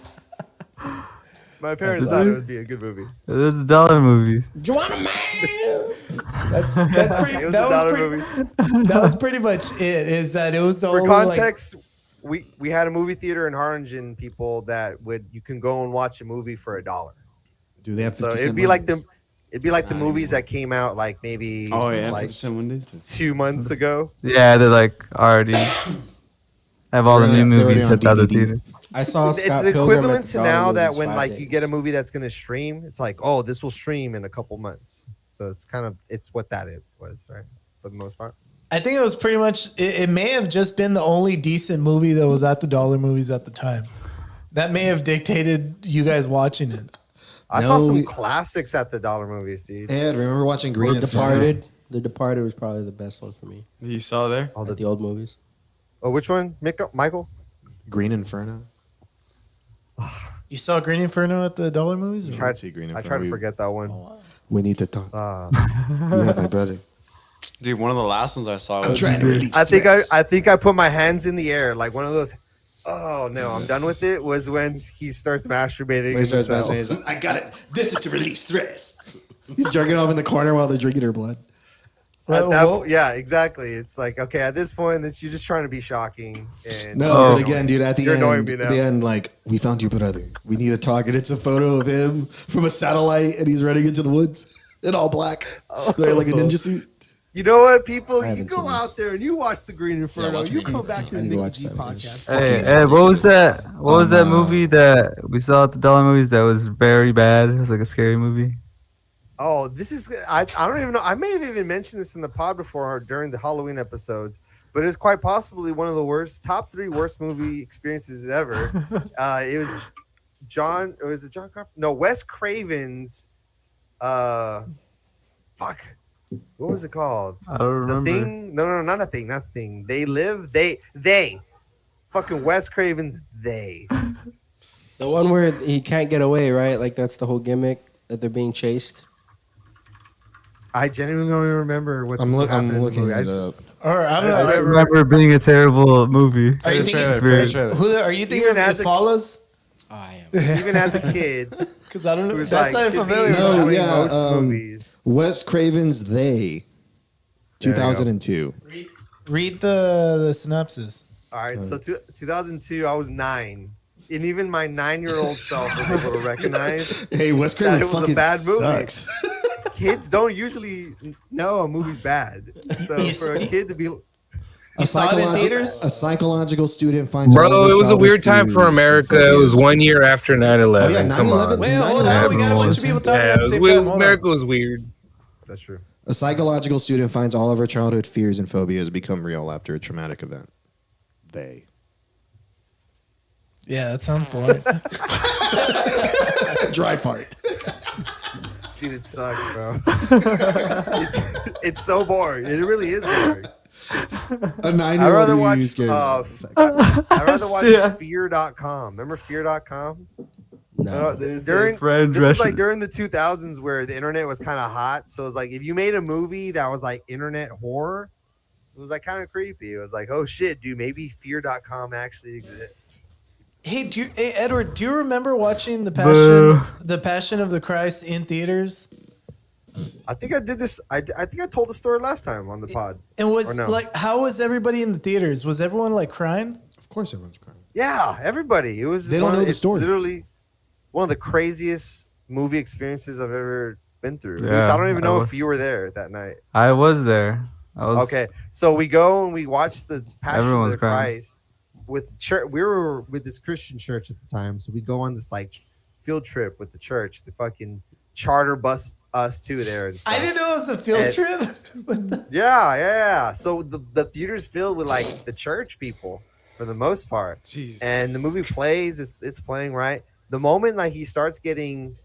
My parents thought it would be a good movie. This is a dollar movie. Joanna Man. That's pretty. It was That the dollar was, pretty movies. that was pretty much it. Is that it was the For only context, we had a movie theater in Harlingen, people that you can go and watch a movie for $1. Do they have So 50 it'd cent be like movies? It'd be like the movies that came out like maybe like 2 months ago. Yeah, they're like already have all the new movies at the other theater. I saw It's Scott the Pilgrim equivalent at to the now Dollar that Movies when 5 like you days. get a movie that's gonna stream, it's like, oh, this will stream in a couple months. So it's kind of what that it was, right? For the most part. I think it was pretty much. It may have just been the only decent movie that was at the Dollar Movies at the time. That may have dictated you guys watching it. I saw some classics at the Dollar Movies, dude. Ed, remember watching Green Inferno? Departed. The Departed was probably the best one for me. You saw there? All the old movies. Oh, which one? Michael? Green Inferno. You saw Green Inferno at the Dollar Movies? I tried to forget that one. We need to talk. You have my brother. Dude, one of the last ones I saw was I think I put my hands in the air like one of those. Oh no, I'm done with it. Was when he starts masturbating. He starts himself. masturbating. He's like, I got it. This is to relieve stress. He's jerking off in the corner while they're drinking her blood. Yeah, exactly. It's like, okay, at this point, that you're just trying to be shocking. And No, but again, dude, at the you're annoying end, me at now. the end, like, we found your brother. We need to talk. And it's a photo of him from a satellite, and he's running into the woods in all black. They're like a ninja suit. You know what, people? I You haven't go seen out there and you watch the Green Inferno. watch You Green come back to the I need to Nick watch G that movie. podcast. Hey, what was that? What was that movie that we saw at the Dollar Movies that was very bad? It was like a scary movie. Oh, this is I don't even know. I may have even mentioned this in the pod before during the Halloween episodes, but it's quite possibly one of the top 3 worst movie experiences ever. It was John Carpenter? No, Wes Craven's fuck. What was it called? I don't remember. The Thing? No, not a thing, not thing. They live, they fucking Wes Craven's they. The one where he can't get away, right? Like that's the whole gimmick that they're being chased. I genuinely don't even remember what I'm happened in the looking movie. it up. Or I don't know. I remember being a terrible movie. Are you thinking? Who are you thinking Even of? as It a- Follows? I am. Even as a kid, Because I don't know. who was That's like, not should be familiar. No, enjoying yeah, most movies. Wes Craven's They, 2002. Read the synopsis. All right, so 2002, I was 9, and even my 9-year-old self was able to recognize Hey, Wes that Craven it was fucking a bad movie. sucks. Kids don't usually know a movie's bad, so You for a see- kid to be You saw it in theaters? A psychological student finds all Bro, of it was a childhood weird time for fears America. and It was phobias. 1 year after 9/11. Oh, yeah, Come 9/11. on. Wait, hold on. We got a bunch of people talking Yeah, at it the was same weird. time. Hold on. America was weird. That's true. A psychological student finds all of her childhood fears and phobias become real after a traumatic event. They. Yeah, that sounds boring. Dry fart. Dude, it sucks, bro. it's so boring. It really is boring. A 9-year-old I'd rather who watch. used game. I'd rather watch Yeah. Fear.com. Remember Fear.com? No. During friend this is Russian. like during the 2000s where the internet was kind of hot. So it's like if you made a movie that was like internet horror, it was like kind of creepy. It was like, oh shit, dude, maybe Fear.com actually exists. Hey, Edward, do you remember watching Boo. the Passion of the Christ in theaters? I think I did this. I think I told the story last time on the pod. And was Or no? like, how was everybody in the theaters? Was everyone like crying? Of course, everyone's crying. Yeah, everybody. It was. They don't one of- know the it's story. Literally, one of the craziest movie experiences I've ever been through. Yeah, Luis, I don't even I know was- if you were there that night. I was there. I was Okay, so we go and we watch the Passion Everyone's of the crying. Christ with church. We were with this Christian church at the time, so we go on this like field trip with the church. The fucking charter bus us to there. And stuff. I didn't know it was a field And- trip. What the- Yeah. So the theater's filled with like the church people for the most part. Jeez. And the movie plays. It's playing right. The moment like he starts getting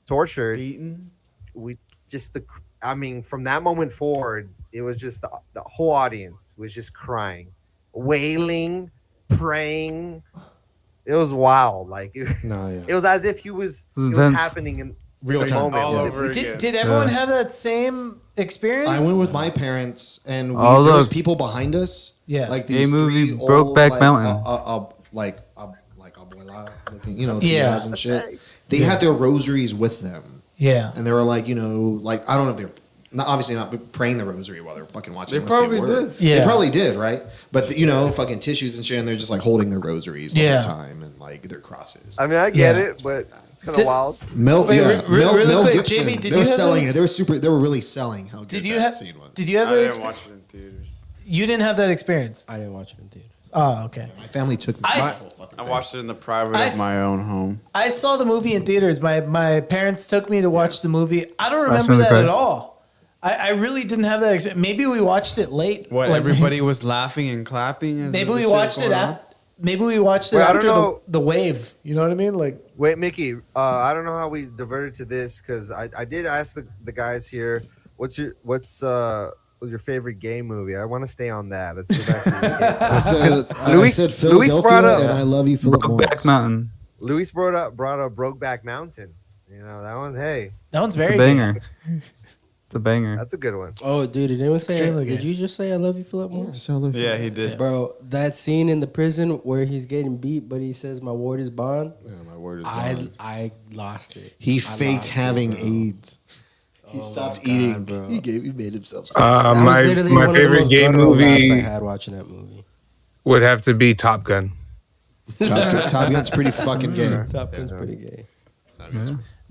tortured, Beaten. we just from that moment forward, it was just the whole audience was just crying, wailing, praying. It was wild. Like it was as if it was intense. happening in Real the time. moment. All Yeah. over again. Did everyone have that same experience? I went with my parents, and Oh, there was look. people behind us. Yeah. like these movie, three Brokeback old, Mountain. like abuela looking, Yeah. tias and shit. They had their rosaries with them, Yeah. and they were like, like I don't know if they're obviously not praying the rosary while they're fucking watching. They unless probably were. did. Yeah. They probably did, right? But fucking tissues and shit, and they're just like holding their rosaries all Yeah. the time, and like their crosses. I mean, I get Yeah. it, but It's kind of wild. Mel quick, Gibson. Jamie, did they you were have selling those? it. They were really selling how good that scene was. Did you have I that? didn't watch it in theaters. You didn't have that experience. I didn't watch it in theater. Oh, okay. My family took me. I watched it in the private of my own home. I saw the movie in theaters. My parents took me to watch the movie. I don't remember of the that at Christ. all. I really didn't have that experience. Maybe we watched it late. What, Like, everybody was laughing and clapping? As Maybe the we shit watched it going on? after. Maybe we watched it Wait, I don't after know. the wave. You know what I mean? Like, Wait, Mickey. I don't know how we diverted to this because I did ask the guys here, what's your favorite gay movie? I want to stay on that. Let's go back to the gay. I said Philadelphia, brought up and I love you, Philip Morris. Brokeback Mountain. Luis brought up Brokeback Mountain. You know that one. Hey, that one's It's very a banger. It's a banger. that's a good one. Oh, dude, did anyone say? extremely Did good. you just say I love you, Philip Morris? Yeah, he did. Bro, that scene in the prison where he's getting beat, but he says my word is bond. Yeah, my word is I bond. I lost it. He I faked lost it, having bro. AIDS. He Oh stopped my God, eating. bro. He made himself sick. That was My literally one of the favorite most gay guttural laughs I movie had watching that movie. would have to be Top Gun. Top Gun's pretty fucking gay. Top Gun's pretty gay.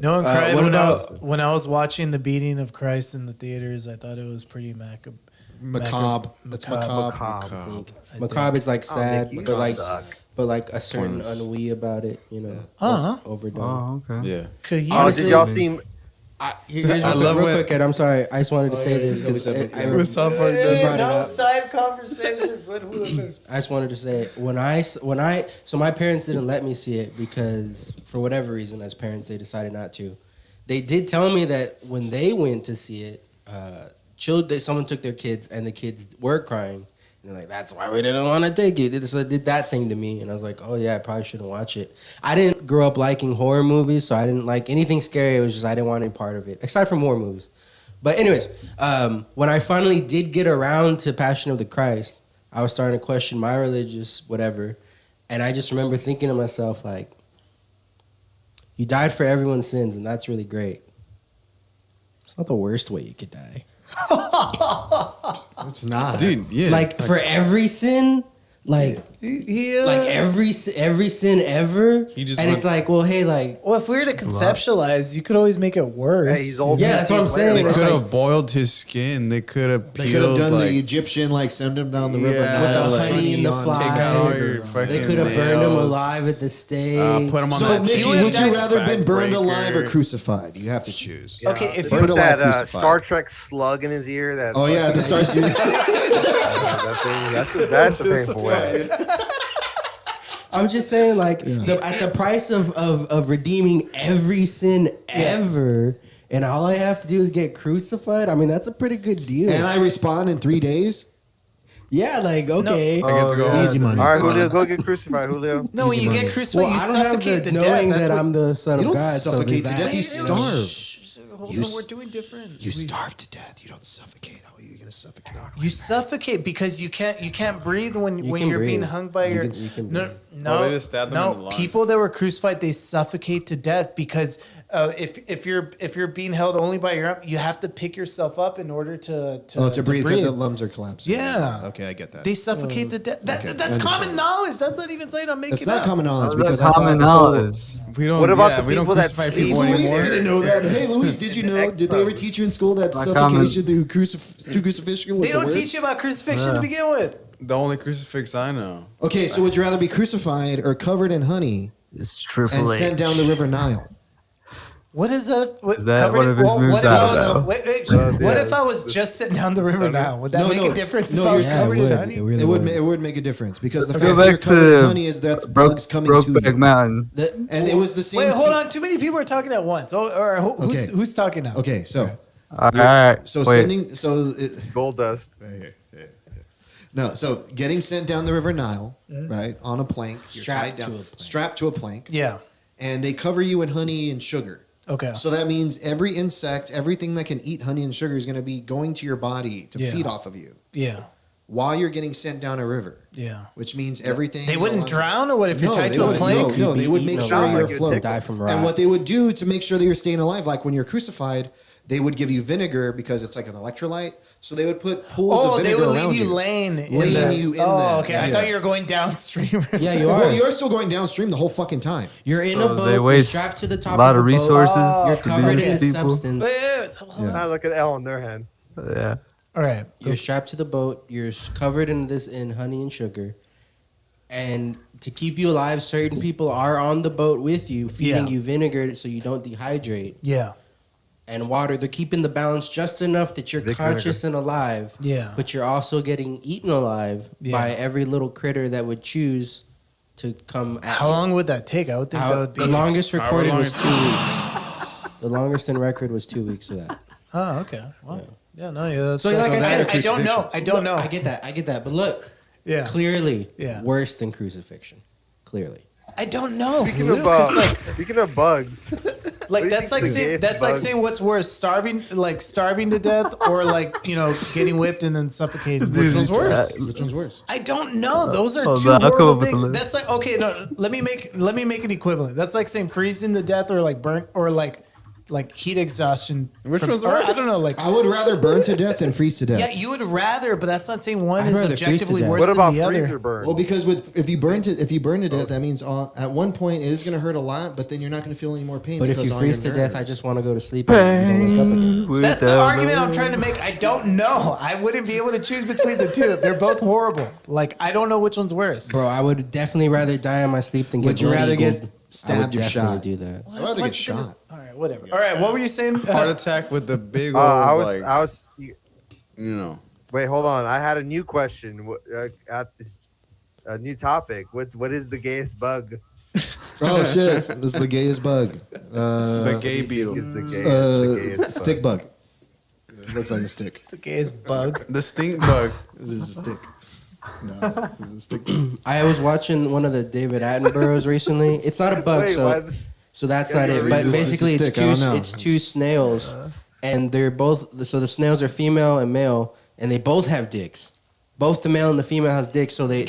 no one cried what when about- when I was watching the beating of Christ in the theaters. I thought it was pretty Macabre. macabre. That's Macabre. macabre. Macabre is like sad, Mickey, you but like a certain Pointless. ennui about it, you know, overdone. Oh, okay. Yeah. Could you Oh, did y'all see? Here's I real love quick, when- Ed, I'm sorry. I just wanted to say this because I brought it up. side conversations. Let Hula finish. I just wanted to say so my parents didn't let me see it because for whatever reason, as parents, they decided not to. They did tell me that when they went to see it, someone took their kids and the kids were crying. And they're like, that's why we didn't want to take it. So they did that thing to me. And I was like, oh, yeah, I probably shouldn't watch it. I didn't grow up liking horror movies, so I didn't like anything scary. It was just I didn't want any part of it, aside from war movies. But anyways, when I finally did get around to Passion of the Christ, I was starting to question my religious whatever. And I just remember thinking to myself, like, you died for everyone's sins, and that's really great. It's not the worst way you could die. It's not. Dude, yeah. Like for every sin, like every sin ever. He just and went- it's like, well, hey, like, Well, if we were to conceptualize, you could always make it worse. Hey, he's old. Yeah, that's what I'm saying. They It's could have like- boiled his skin. They could have They could have peeled done like, the Egyptian, like send him down the river Yeah, with Nile, the like, honey and the on- flies. take out all They your fucking could have burned him nails. alive at the stake. Put him on So, that Mickey, cheese would you rather been burned backbreaker. alive or crucified? You have to choose. Okay, if Burned Put alive, that crucified. Star Trek slug in his ear. That Oh yeah, the stars do. that's a painful way. I'm just saying, like, at the price of redeeming every sin ever, and all I have to do is get crucified. I mean, that's a pretty good deal. And I respond in 3 days. yeah, like, okay. I get to go Easy money. All right, Julio, go get crucified, Julio. no, when you get crucified, Well, you I don't have suffocate the to knowing death. that That's I'm the son You of don't God. so suffocate there's to death. that. You starve. Hold You on, s- we're doing different. You starve to death. You don't suffocate. How are you gonna suffocate? You suffocate because you can't breathe when can you're being breathe. hung by your you can no breathe. no Oh, they just stab them in the no lungs. people that were crucified, they suffocate to death because if you're being held only by your arm, you have to pick yourself up in order to breathe because the lungs are collapsing. Yeah. Okay, I get that. They suffocate to death. okay, That's I common understand. knowledge. That's not even saying I'm making It's not up. common knowledge That's because I common thought knowledge. We don't, What about the we don't people that crucify sleep? people Luis anymore. didn't know that. Hey, Luis, did you know? Did they ever teach you in school that suffocation through crucifixion was They the don't worst? teach you about crucifixion to begin with. The only crucifix I know. Okay, so would you rather be crucified or covered in honey It's and Triple H. sent down the river Nile? What is that? What, Is that covered one in- of his well, moves what if I out, was, though? what if I was just sitting down the river now? Would that No, make no. a difference No, if I was you're- Yeah, it covered in would. honey? It really It would make a difference because the Let's fact go that you're back covered in to honey is that's bugs coming to Brokeback you. Mountain. And it was the same. Wait, hold te- on. Too many people are talking at once. Oh, or Okay. who's talking now? Okay, so All right. so Wait. sending so it, Gold dust. no so getting sent down the river Nile, right, on a plank, you're Strapped tied down, to a plank. strapped to a plank, Yeah. and they cover you in honey and sugar. Okay. So that means every insect, everything that can eat honey and sugar is going to be going to your body to Yeah. feed off of you. Yeah. while you're getting sent down a river. Yeah. Which means everything. They wouldn't drown, or what if you're tied they to a wouldn't. plank? No, they would make sure you're afloat. Die from rot. And what they would do to make sure that you're staying alive, like when you're crucified, they would give you vinegar because it's like an electrolyte. So they would put pools of vinegar around you. They would leave you laying in you in that. that. Okay. I thought you were going downstream. Yeah, you are. Well, you're still going downstream the whole fucking time. You're in a boat. They You're waste strapped to the top a lot of of a resources. boat. You're to do covered this in to people. substance. I look at L on their hand. Yeah. All right. You're strapped to the boat. You're covered in honey and sugar. And to keep you alive, certain people are on the boat with you, feeding you vinegar so you don't dehydrate. Yeah. And water. They're keeping the balance just enough that you're conscious and alive. Yeah. But you're also getting eaten alive by every little critter that would choose to come at How long would that take? I would think that would be the longest recorded was 2 weeks. The longest in record was 2 weeks of that. Oh, okay. Well, yeah, no, yeah. That's, So like I said, I don't know. I don't know. I get that. But look, clearly, worse than crucifixion. Clearly. I don't know. Speaking of bugs, like that's like saying what's worse, starving to death, or getting whipped and then suffocated. Which one's worse? Which one's worse? I don't know. Those are two I'll come up horrible with a things. list. That's like okay. No, let me make an equivalent. That's like saying freezing to death or like burnt or like heat exhaustion. Which one's worse? I don't know. Like I would rather burn to death than freeze to death. yeah, you would rather, but that's not saying one I'd is rather freeze to objectively death. worse what about than the freezer other. burn? Well, because if you burn to death, that means at one point it is going to hurt a lot, but then you're not going to feel any more pain. But if because you all freeze your to death, I nerves- just want to go to sleep and you don't wake up again. That's the argument I'm trying to make. I don't know. I wouldn't be able to choose between the two. They're both horrible. Like I don't know which one's worse. Bro, I would definitely rather die in my sleep than get Would you rather blood-eagled. get stabbed or I would definitely shot? do that. I'd rather get shot. All right, whatever. All right, what were you saying? Heart attack with the big old. I was. You know. Wait, hold on. I had a new question. A new topic. What is the gayest bug? Oh shit! This is the gayest bug. The gay beetle. Is the gayest stick bug. It looks like a stick. The gayest bug. The stink bug. This is a stick. No, this is a stick bug. I was watching one of the David Attenboroughs recently. It's not a bug, Wait, so that's not it. But It's basically, just a stick, I don't know. it's two snails, and they're both. So the snails are female and male, and they both have dicks. Both the male and the female has dicks, so they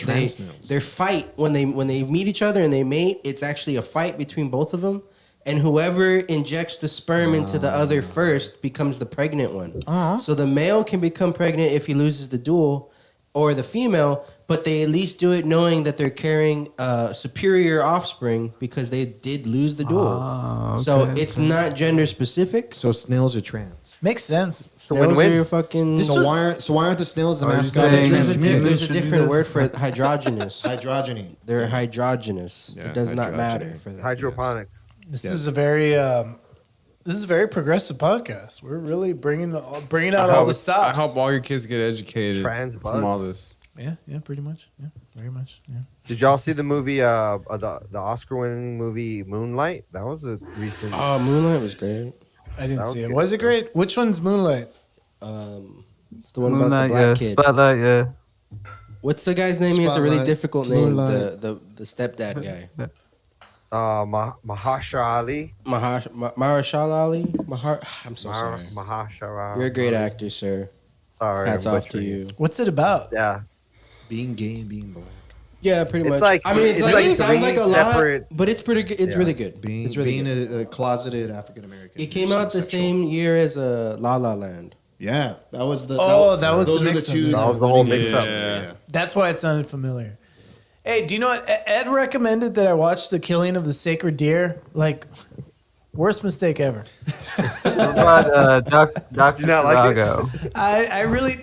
fight when they meet each other and they mate. It's actually a fight between both of them, and whoever injects the sperm into the other first becomes the pregnant one. So the male can become pregnant if he loses the duel, or the female, but they at least do it knowing that they're carrying superior offspring because they did lose the duel. So it's not gender specific. So snails are trans. Makes sense. Snails are fucking. So why aren't the snails the Are you mascot of the saying- trans There's community? a different word for it, hydrogenous. Hydrogeny. They're hydrogenous. Yeah, It does not hydrogen. matter for that. Hydroponics. This is a very progressive podcast. We're really bringing out all the stops. I hope all your kids get educated Trans from all bugs. this. Yeah, pretty much. Yeah, very much. Yeah. Did y'all see the movie? The Oscar-winning movie Moonlight. That was a recent. Oh, Moonlight was great. I didn't That was see it. good. Was it great? Which one's Moonlight? It's the one about the Moonlight, black yeah. kid. Spotlight, yeah. What's the guy's name? He has a really Spotlight, difficult name. Moonlight. The stepdad guy. Mahershala Ali. Mahershala Ali. I'm so sorry. Mahershala. You're a great actor, sir. Sorry. Hats I'm off to butchering you. What's it about? Yeah. Being gay and being black. Yeah, pretty It's much. like- I mean, it's like, like it sounds like a three separate- lot, but it's pretty good. It's Yeah. really good. Being It's really being good. a closeted African American. It came out the same year as La La Land. Yeah, that was the. That was those the were the mix-up. two. That was the whole winning mix-up. games. Yeah. That's why it sounded familiar. Hey, do you know what? Ed recommended that I watch The Killing of the Sacred Deer. Like, worst mistake ever. What about Dr. you not like it? Zhivago? I really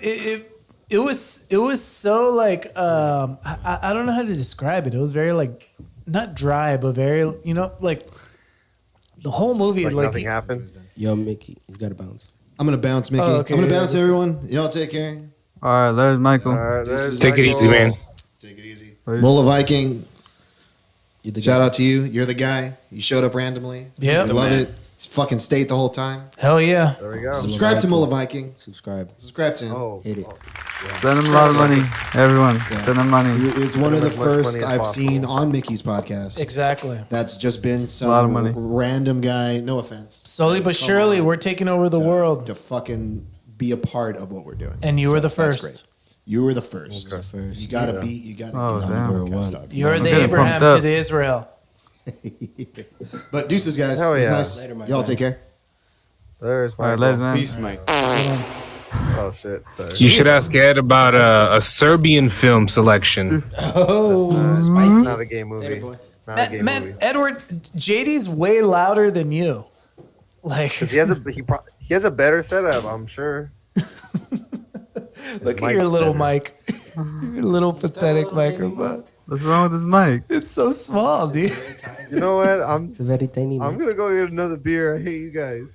it was so like I don't know how to describe it. It was very like not dry, but very like the whole movie Like like nothing happened. Yo, Mickey, he's got to bounce. I'm gonna bounce, Mickey. Oh, okay, I'm gonna yeah, bounce, that's everyone. Y'all take care. All right, there's Michael. All right, there's Take it Michael. easy, man. Take it easy. Wait. Mola Viking. You the Shout guy. out to you. You're the guy. You showed up randomly. Yeah. I love it. He's fucking stayed the whole time. Hell yeah. There we go. Subscribe to Mola Viking. Subscribe. Subscribe to him. Oh, Hit it. Send him a lot of money, everyone. Yeah. Send him money. It's one of him the as much first money as I've possible. seen on Mickey's podcast. Exactly. That's just been some lot of money. random guy. No offense. Slowly but That's come surely, on we're taking over the to- world. to fucking be a part of what we're doing. And you were the that's first. great. You were the first. Okay. First. You gotta Yeah. beat. You gotta Oh, get damn. number one. You're the getting Abraham pumped to up. the Israel. But deuces, guys. Hell It was yeah. nice. Later, Mike. Y'all take care. There's All my right, later, man. Peace, Mike. Oh shit. Sorry. You should ask Ed about a Serbian film selection. Oh, It's spicy. not a gay movie. Later, boy. It's not a gay Man, movie. Edward, JD's way louder than you. Like, Because he has a better setup, I'm sure. look at mic's your little better. mic. Your little pathetic microphone. What's wrong with this mic? It's so small, dude. You know what? I'm It's a very tiny mic. gonna go get another beer. I hate you guys.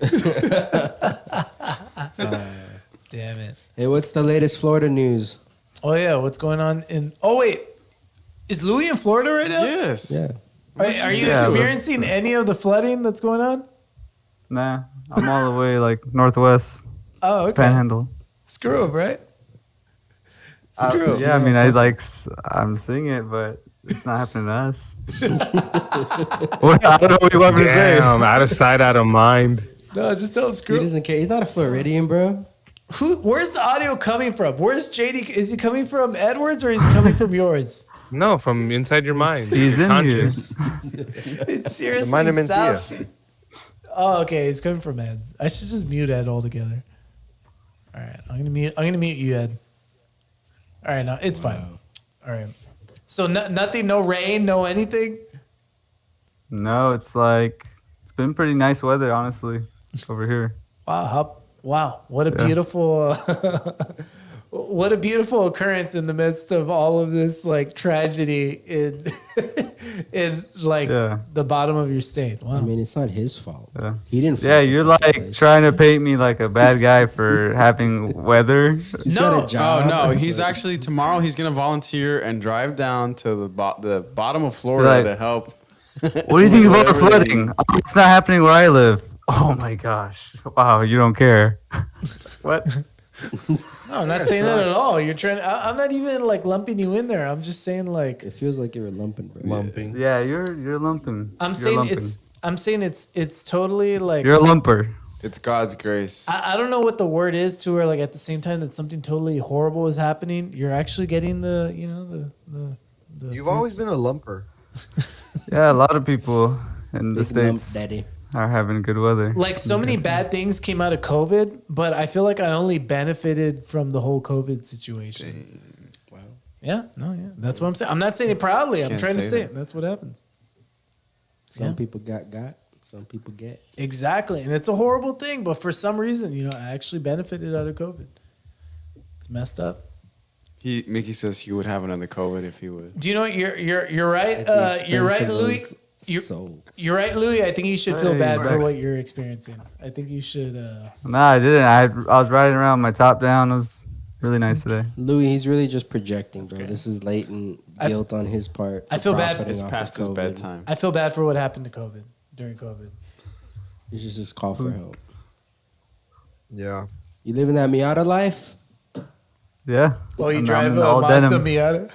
Damn it. Hey, what's the latest Florida news? Oh yeah, what's going on in? Oh wait, is Louis in Florida right now? Yes. Yeah. Are you Yeah, experiencing any of the flooding that's going on? Nah, I'm all the way like northwest Oh, okay. Panhandle. Screw him, right? Screw him. Yeah, I mean, I'm seeing it, but it's not happening to us. What, I don't know what you want me to say. Damn, out of sight, out of mind. No, just tell him He screw him. doesn't care. He's not a Floridian, bro. Where's the audio coming from? Where's JD? Is he coming from Edwards or is he coming from yours? No, from inside your mind. He's in Conscious. It's seriously Mind him in sound- Sia. Oh, okay. He's coming from Ed's. I should just mute Ed altogether. All right, I'm gonna mute you, Ed. All right, now it's fine. All right. So nothing, no rain, no anything. No, it's been pretty nice weather, honestly, over here. Wow, what a beautiful, what a beautiful occurrence in the midst of all of this like tragedy in, in like the bottom of your state. Wow. I mean, it's not his fault. Yeah. He didn't. Yeah, fucking you're fucking like place. trying to paint me like a bad guy for having weather. He's got a job. Oh no, he's actually tomorrow. He's gonna volunteer and drive down to the bottom of Florida Right. to help. What do you think about the flooding? Oh, it's not happening where I live. Oh my gosh! Wow, you don't care. What? No, I'm not saying that at all. You're trying. I'm not even like lumping you in there. I'm just saying like. It feels like you're lumping, bro. Lumping. Yeah, you're lumping. I'm You're saying lumping. it's totally like. You're a lumper. It's God's grace. I don't know what the word is to where like at the same time that something totally horrible is happening, you're actually getting the the. You've always been a lumper. Yeah, a lot of people in the Big lump states daddy. are having good weather. Like so many bad things came out of COVID, but I feel like I only benefited from the whole COVID situation. Wow. Yeah, that's what I'm saying. I'm not saying it proudly. I'm Can't trying to say say that. it. That's what happens. Some people got. Some people get. Exactly, and it's a horrible thing, but for some reason, I actually benefited out of COVID. It's messed up. Mickey says he would have another COVID if he would. Do you know what? You're right. At the You're right, expense of Louis. those You're, souls. right, Louis. I think you should feel Hey, bad for back. what you're experiencing. I think you should. No, I didn't. I was riding around with my top down. It was really nice today. Louis, he's really just projecting, bro. This is latent guilt on his part. I for feel bad. profiting It's off of past his COVID. bedtime. I feel bad for what happened to COVID during COVID. You should just call for help. Yeah. You living that Miata life? Yeah. Well, you I'm drive in a all Mazda denim. Miata.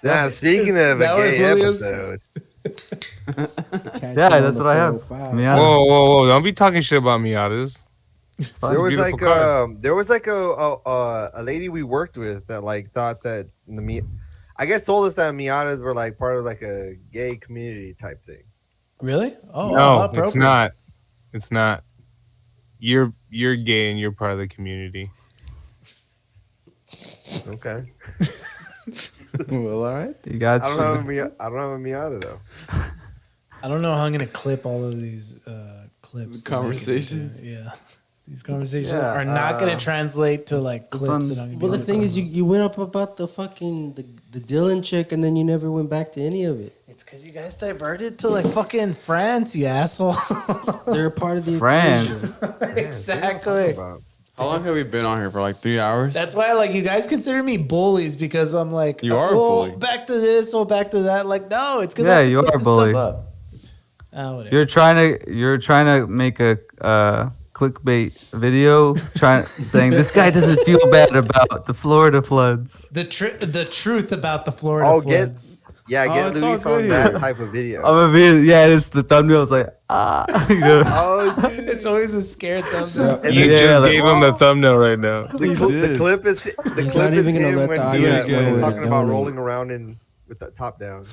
Yeah, speaking of a that was gay Williams? episode. Yeah, that's what I have. Miata. Whoa! Don't be talking shit about Miatas. There was Beautiful like car. a lady we worked with that like thought that I guess told us that Miatas were like part of like a gay community type thing. Really? Oh, how No, appropriate. it's not. It's not. You're gay and you're part of the community. Okay. Well, all right. You guys. I don't have a Miata though. I don't know how I'm gonna clip all of these clips. to make it Conversations? into- Yeah. These conversations Yeah, are not gonna translate to like clips that I'm gonna be Well, the able thing to is, you went up about the fucking the Dylan chick, and then you never went back to any of it. It's because you guys diverted to like fucking France, you asshole. They're a part of the France. equation. Exactly. How long have we been on here for? Like 3 hours? That's why like you guys consider me bullies because I'm like You are a bully. back to this or back to that. Like no, it's because I Yeah, have to you clip are a this bully. stuff up. Whatever. You're trying to make a clickbait video, saying this guy doesn't feel bad about the Florida floods. The truth about the Florida Oh, floods. Yeah, get it's all Luis on good that here. type of video. I'm gonna be, yeah, it's the thumbnail. It's like, you know? Oh, dude. It's always a scared thumbnail. And You then- just like, gave him the thumbnail right now. the clip is He's not even gonna him let when the he audience know was where talking to about donate. rolling around in with the top down.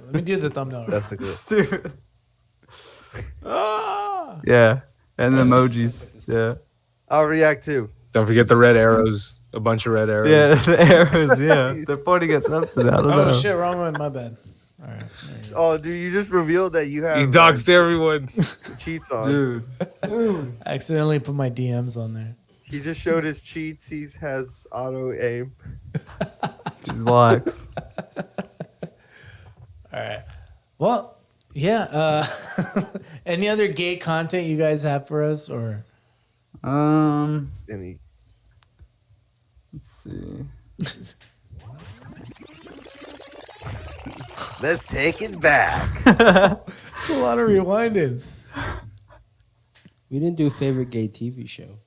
Let me do the thumbnail. That's the clip. Stupid. Yeah, and the emojis. Yeah, I'll react too. Don't forget the red arrows. A bunch of red arrows. yeah, the arrows. Yeah, they're pointing at something. I don't know. Oh shit, wrong one. My bad. All right. Oh, dude, you just revealed that you have He doxed everyone. cheats on. Dude, I accidentally put my DMs on there. He just showed his cheats. He has auto aim. blocks. All right. Well, yeah. Any other gay content you guys have for us, or Any? Let's see. Let's take it back. it's a lot of rewinding. We didn't do favorite gay TV show.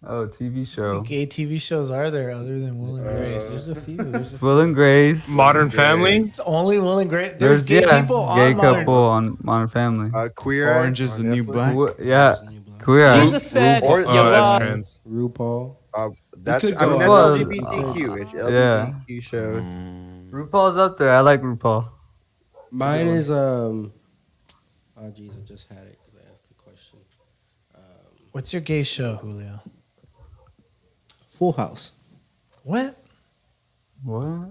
Oh, TV show. What gay TV shows are there other than Will and Grace? There's a few. There's a few. Will and Grace. Modern Family. It's only Will and Grace. There's gay yeah, people gay on Modern. couple on Modern Family. Queer Eye Orange is the on New Netflix. Black. Yeah, Queer Eye. Jesus said, Or- you Oh, that's love trans. RuPaul. That's could I mean go that's on. LGBTQ. It's Yeah. LGBTQ shows. RuPaul's up there. I like RuPaul. Mine is Oh jeez, I just had it because I asked the question. What's your gay show, Julio? Full House. What? What?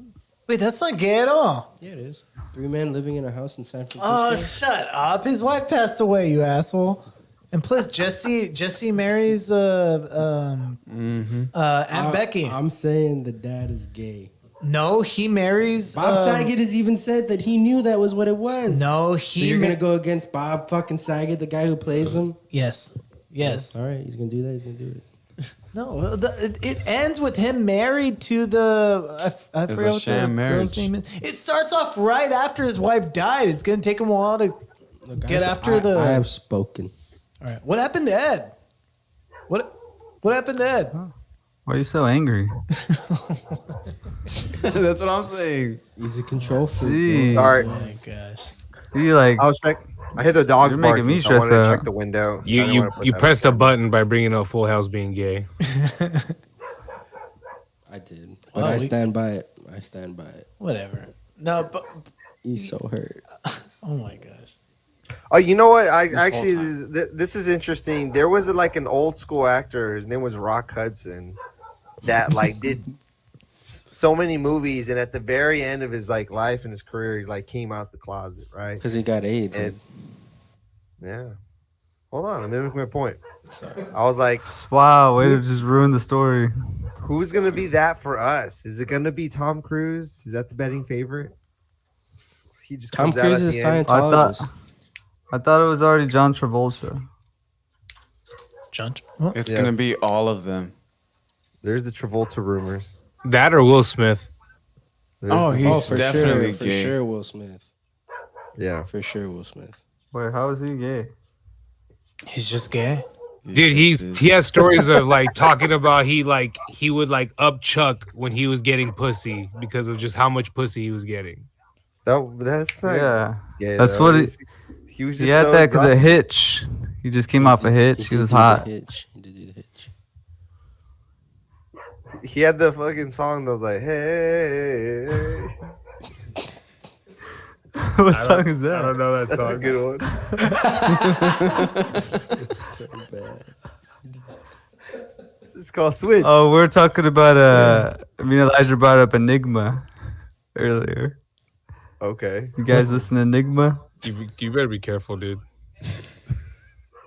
Wait, that's not gay at all. Yeah, it is. 3 men living in a house in San Francisco. Oh, shut up! His wife passed away. You asshole. And plus, Jesse marries Aunt Becky. I'm saying the dad is gay. No, he marries Bob Saget has even said that he knew that was what it was. No, So he. you're gonna go against Bob fucking Saget, the guy who plays him? Yes. Yes. All right, he's gonna do that. He's gonna do it. No, it ends with him married to the. I It's forgot a what sham the girl's marriage. name is. It starts off right after his wife died. It's gonna take him a while to Look, get after the. I have spoken. All right. What happened to Ed? What happened to Ed? Why are you so angry? That's what I'm saying. He's a control freak. Jeez. bro. All right. Oh my gosh. You like? I was check. I hear the dogs You're making barking, me so I wanted to stressed check out. the window. I You didn't you wanna put you that pressed a on. button by bringing up Full House being gay. I did, but Oh, I we- stand by it. I stand by it. Whatever. No, but He's so hurt. oh my gosh. Oh, you know what? I whole actually this is interesting. There was like an old school actor. His name was Rock Hudson, that like did so many movies, and at the very end of his like life and his career, he like came out the closet, right? Because he got AIDS. And yeah, hold on, let me make my point. I was like, Wow, way to just ruin the story. who's gonna be that for us? Is it gonna be Tom Cruise? Is that the betting favorite? He just Tom comes out Cruise at is the a end. Scientologist. I thought it was already John Travolta. John. It's Yeah. gonna be all of them. There's the Travolta rumors. That or Will Smith. There's Oh, the- he's for definitely sure, gay. For sure, Will Smith. yeah. For sure, Will Smith. Wait, how is he gay? He's just gay. Dude, he has stories of like talking about he would like up Chuck when he was getting pussy because of just how much pussy he was getting. That's not Yeah, gay, that's though. what He was he just had so that because of exotic. Hitch. He just came off a Hitch. He did was do the hot. hitch. He did do the hitch. He had the fucking song that was like, hey. What song is I that? don't know that That's a song. good one. So bad. It's called Switch. Oh, we're talking about me and Elijah brought up Enigma earlier. Okay. You guys listen to Enigma? You better be careful, dude.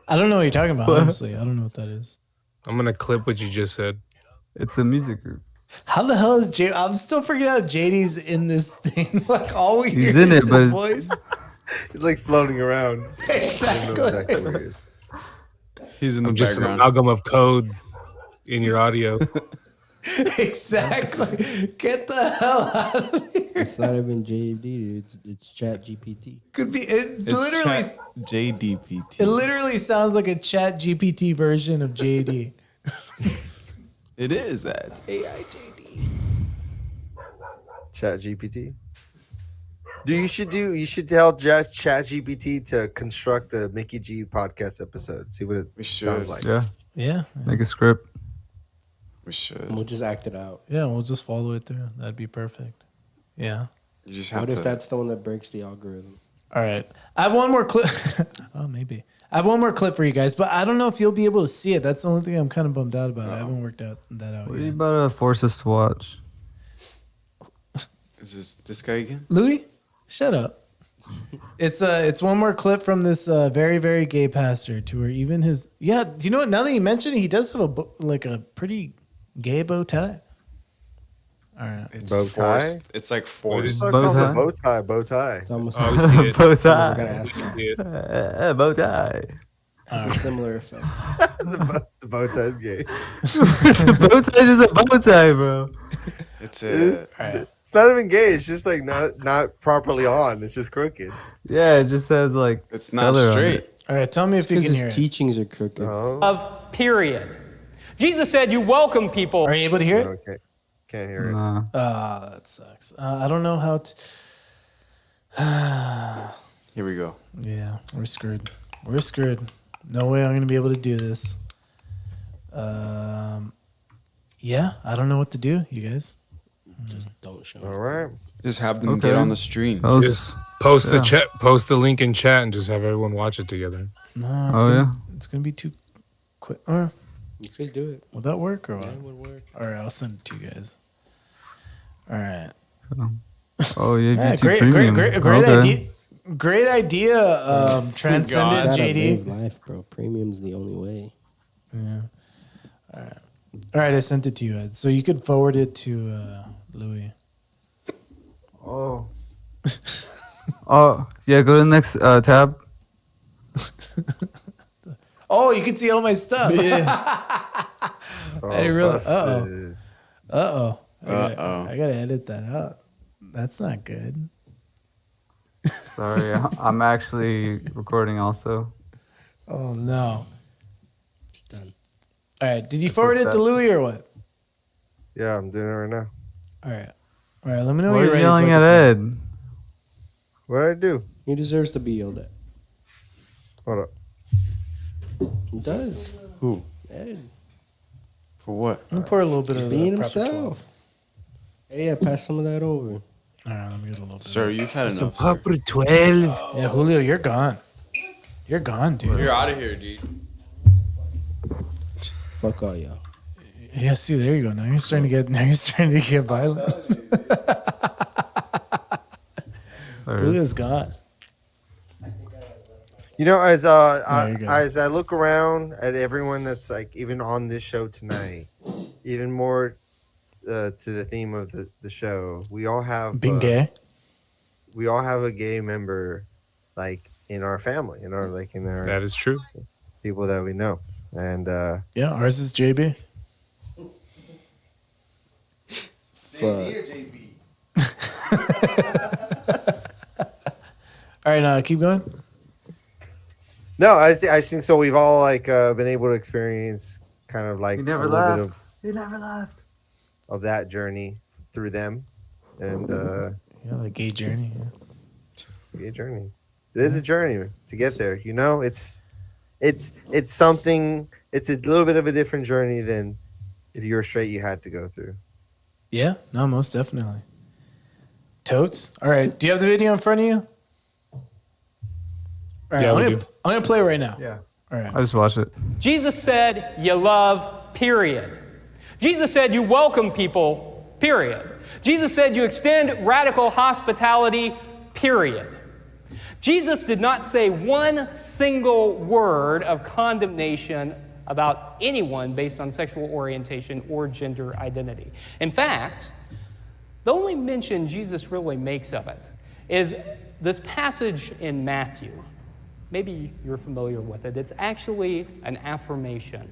I don't know what you're talking about. What? Honestly, I don't know what that is. I'm gonna clip what you just said. It's a music group. How the hell is J? I'm still figuring out JD's in this thing. Like all we He's hear in is it, but his it's- voice. He's like floating around. I don't know Exactly. exactly what it is. He's in the I'm just an background. amalgam of code in your audio. Exactly. Get the hell out of here. It's not even JD, dude. It's Chat GPT. Could be. It's It's literally. chat JDPT. It literally sounds like a Chat GPT version of JD. It is that. AIJD. Chat GPT. You should tell ChatGPT to construct a Mickey G podcast episode. See what it sounds like. Yeah. Yeah. Make a script. We should. We'll just act it out. Yeah, we'll just follow it through. That'd be perfect. Yeah. You just have What to. if that's the one that breaks the algorithm? All right. I have one more clip. Oh, maybe. I have one more clip for you guys, but I don't know if you'll be able to see it. That's the only thing I'm kind of bummed out about. I haven't worked that out What are you yet. about to force us to watch? Is this guy again? Louis, shut up. It's one more clip from this very, very gay pastor to where even his... Yeah, do you know what? Now that you mention it, he does have a pretty gay bow tie. All right. It's Bow tie? forced. It's like forced. Bow tie? Bow tie. It's almost Oh, we see it. Bow I was tie. gonna ask you. See it. Bow tie. It's a similar effect. The bow tie's gay. Bow tie is a bow tie, bro. It's It's not even gay. It's just like not properly on. It's just crooked. Yeah, it just has like It's not color on straight. it. All right, tell me if you Because can hear his it. teachings are crooked. Of period. Jesus said, "You welcome people." Are you able to hear it? Okay. Can't hear it. Nah. That sucks. I don't know how to... Here we go. Yeah, we're screwed. We're screwed. No way I'm going to be able to do this. Yeah, I don't know what to do, you guys. Just don't show All it. right. Just have them Okay. get on the stream. That was- Just post Yeah. the chat, post the link in chat, and just have everyone watch it together. No, it's Oh, gonna, yeah? it's going to be too quick. Or You could do it. will that work or what? That would work. All right, I'll send it to you guys. All right. Oh yeah, All right, YouTube great Premium. Okay. idea. Great idea, Transcendent Gotta JD. live life, bro. Premium's the only way. Yeah. All right, I sent it to you, Ed. So you could forward it to Louis. Oh. Oh yeah, go to the next tab. Oh, you can see all my stuff. I didn't realize. busted. Uh-oh. Uh-oh. I gotta edit that out. That's not good. Sorry, I'm actually recording also. Oh no. It's done. All right. Did you forward it to Louis or what? Yeah, I'm doing it right now. All right. All right. Let me know Why when are you're you ready. yelling at Ed? What did I do? He deserves to be yelled at. Hold up. He does. Who? Ed. For what? I'm gonna pour a little bit of Being the Proper himself. Hey, yeah, pass some of that over. 12. All right. Let me get a little bit. Sir, you've had enough. Sir. 12. Yeah, Julio, you're gone. You're gone, dude. You're out of here, dude. Fuck all y'all. Yeah, see, there you go. Now you're starting to get violent. Julio's gone. You know, as There you go. as I look around at everyone that's like even on this show tonight, even more to the theme of the show, we all have Being gay. we all have a gay member like in our family, in our That is true. people that we know. And Yeah, ours is JB. Fuck. All right, keep going. no, I think so. We've all like been able to experience kind of like You a never little bit left. You never left. of that journey through them, and Yeah, the gay journey. gay journey. It is a journey to get there. You know, it's something. It's a little bit of a different journey than if you were straight. You had to go through. Yeah, no, most definitely. Totes. All right, do you have the video in front of you? All right, Yeah, we I'm do. gonna play it right now. Yeah. All right. I just watched it. Jesus said, "You love, period." Jesus said, "You welcome people, period." Jesus said, "You extend radical hospitality, period." Jesus did not say one single word of condemnation about anyone based on sexual orientation or gender identity. In fact, the only mention Jesus really makes of it is this passage in Matthew. Maybe you're familiar with it. It's actually an affirmation.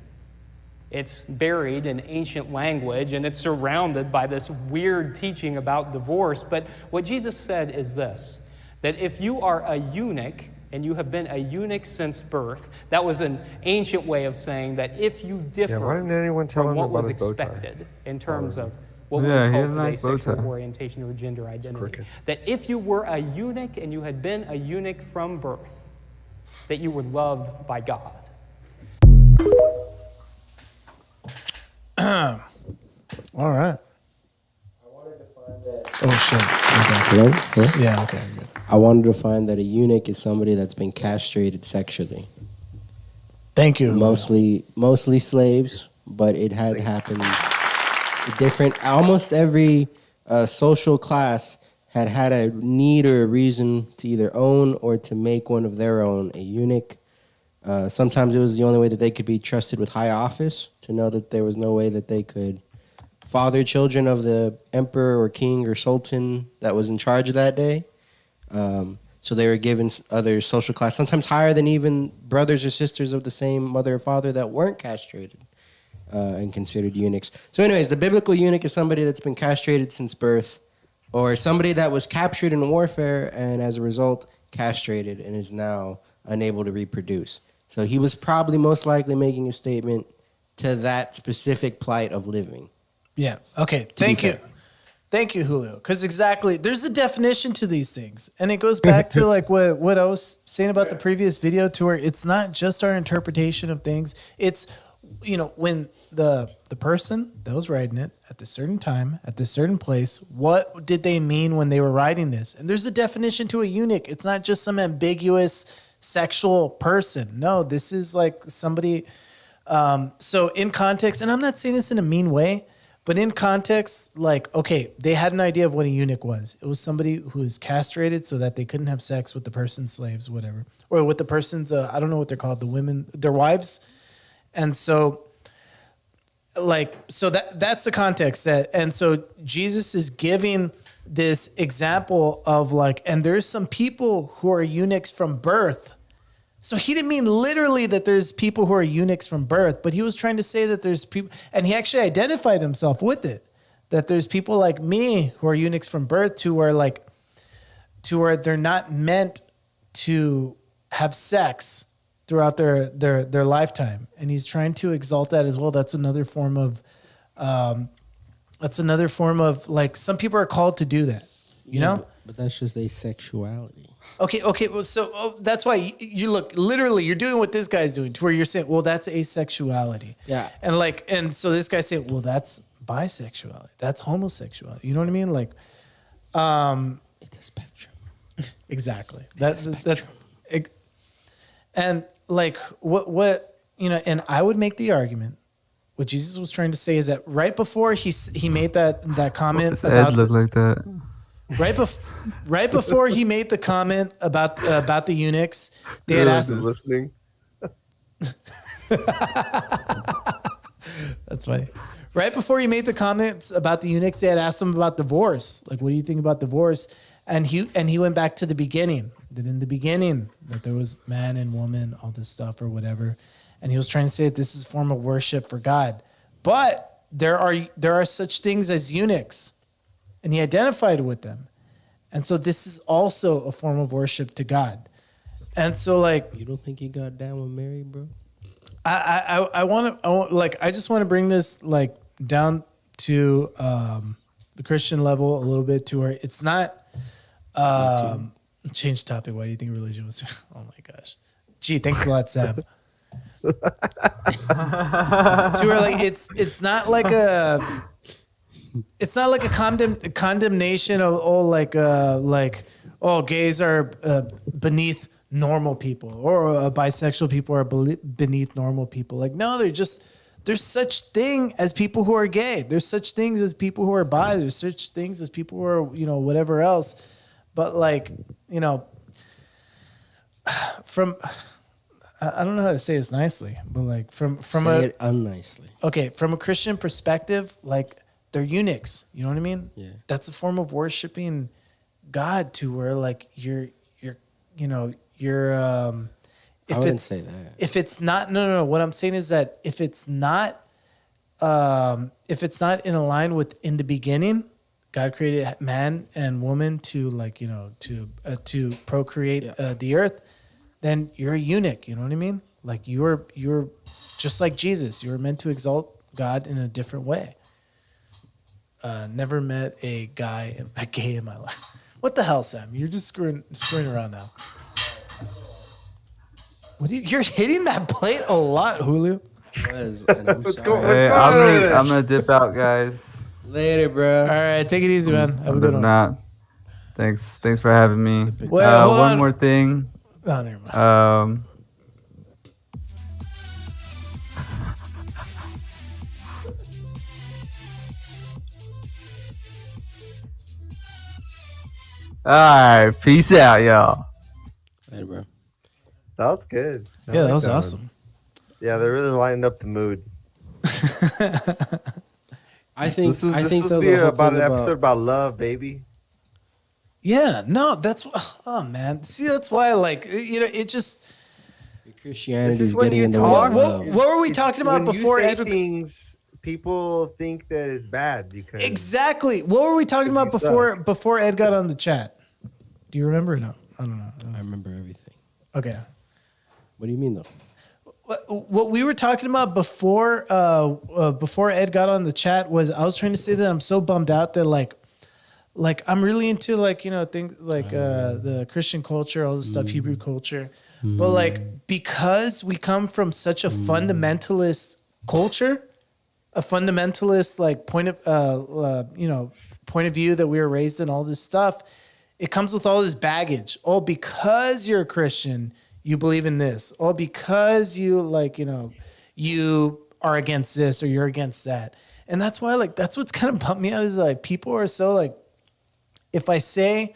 It's buried in ancient language and it's surrounded by this weird teaching about divorce. But what Jesus said is this, that if you are a eunuch and you have been a eunuch since birth, that was an ancient way of saying that if you differ Yeah, why didn't anyone tell from him what about was his bow tie? expected in terms of what we Yeah, would he call has a today nice bow sexual tie. orientation or gender identity. crooked. That if you were a eunuch and you had been a eunuch from birth, that you were loved by God. All right. Oh shit. Hello? Hello? Yeah. Okay. Good. I wanted to find that a eunuch is somebody that's been castrated sexually. Thank you. Mostly slaves, but it had happened different. Almost every social class had a need or a reason to either own or to make one of their own a eunuch. Sometimes it was the only way that they could be trusted with high office, to know that there was no way that they could father children of the emperor or king or sultan that was in charge of that day. So they were given other social class, sometimes higher than even brothers or sisters of the same mother or father that weren't castrated and considered eunuchs. So anyways, the biblical eunuch is somebody that's been castrated since birth, or somebody that was captured in warfare and as a result castrated and is now unable to reproduce. So he was probably most likely making a statement to that specific plight of living. Yeah. Okay. Thank you, Julio. Because exactly, there's a definition to these things, and it goes back to like what I was saying about the previous video, to where it's not just our interpretation of things. It's, you know, when the person that was writing it at the certain time, at the certain place, what did they mean when they were writing this? And there's a definition to a eunuch. It's not just some ambiguous sexual person. No, this is like somebody. So in context, and I'm not saying this in a mean way, but in context, like, okay, they had an idea of what a eunuch was. It was somebody who was castrated so that they couldn't have sex with the person's slaves, whatever, or with the person's, I don't know what they're called, the women, their wives. And so, like, so that's the context and so Jesus is giving this example of like, and there's some people who are eunuchs from birth. So he didn't mean literally that there's people who are eunuchs from birth, but he was trying to say that there's people, and he actually identified himself with it, that there's people like me who are eunuchs from birth, to where they're not meant to have sex throughout their lifetime. And he's trying to exalt that as well. That's another form of like, some people are called to do that, you know? But that's just asexuality. Okay. Well, so that's why you look, literally, you're doing what this guy's doing, to where you're saying, well, that's asexuality. Yeah. And so this guy's saying, well, that's bisexuality. That's homosexuality. You know what I mean? Like, It's a spectrum. Exactly. And like what, you know, and I would make the argument, what Jesus was trying to say is that right before he made that comment His about head look like that. right before he made the comment about the eunuchs, they had asked. Listening. That's funny. Right before he made the comments about the eunuchs, they had asked him about divorce. Like, what do you think about divorce? And he went back to the beginning. That in the beginning, that there was man and woman, all this stuff or whatever. And he was trying to say that this is a form of worship for God. But there are such things as eunuchs. And he identified with them. And so this is also a form of worship to God. And so, like, You don't think he got down with Mary, bro? I just want to bring this like down to the Christian level a little bit, to where it's not change topic. Why do you think religion was? Oh my gosh. Gee, thanks a lot, Sam. To where like it's not like a condemnation of gays are beneath normal people, or bisexual people are beneath normal people. Like, no, there's such thing as people who are gay. There's such things as people who are bi. There's such things as people who are, you know, whatever else. But like, you know, I don't know how to say this nicely, but like from Say it unnicely. Okay, from a Christian perspective, like, they're eunuchs. You know what I mean? Yeah. That's a form of worshiping God, to where like you're I wouldn't say that. If it's not, no. What I'm saying is that if it's not in a line with, in the beginning, God created man and woman to, like, you know, to procreate the earth, then you're a eunuch. You know what I mean? Like, you're just like Jesus. You're meant to exalt God in a different way. never met a gay in my life. What the hell, Sam? You're just screwing around now. You're hitting that plate a lot, Julio. What's going on I'm gonna dip out, guys. Later, bro. All right, take it easy, man. Have a good one. Out. Thanks for having me. Wait, hold one on. more thing. Oh, never mind. All right, peace out, y'all. Later, bro. That was good. Yeah, that was awesome. Yeah, they really lightened up the mood. I think this was though, be the whole about thing an episode about love, baby. Yeah, no, that's man. See, that's why it just Christianity This is is when getting you into talk. love. What were we talking about when before? you say things, people think that it's bad because Exactly. What were we talking about before Ed got on the chat? Do you remember? No, I don't know. I remember everything. Okay. What do you mean though? What we were talking about before Ed got on the chat was I was trying to say that I'm so bummed out that like I'm really into things like the Christian culture, all this stuff, Hebrew culture, but like because we come from such a fundamentalist culture, a fundamentalist like point of view that we were raised in, all this stuff, it comes with all this baggage. Oh, because you're a Christian, you believe in this. Oh, because you you are against this or you're against that. And that's why that's what's kind of bumped me out is people are so if I say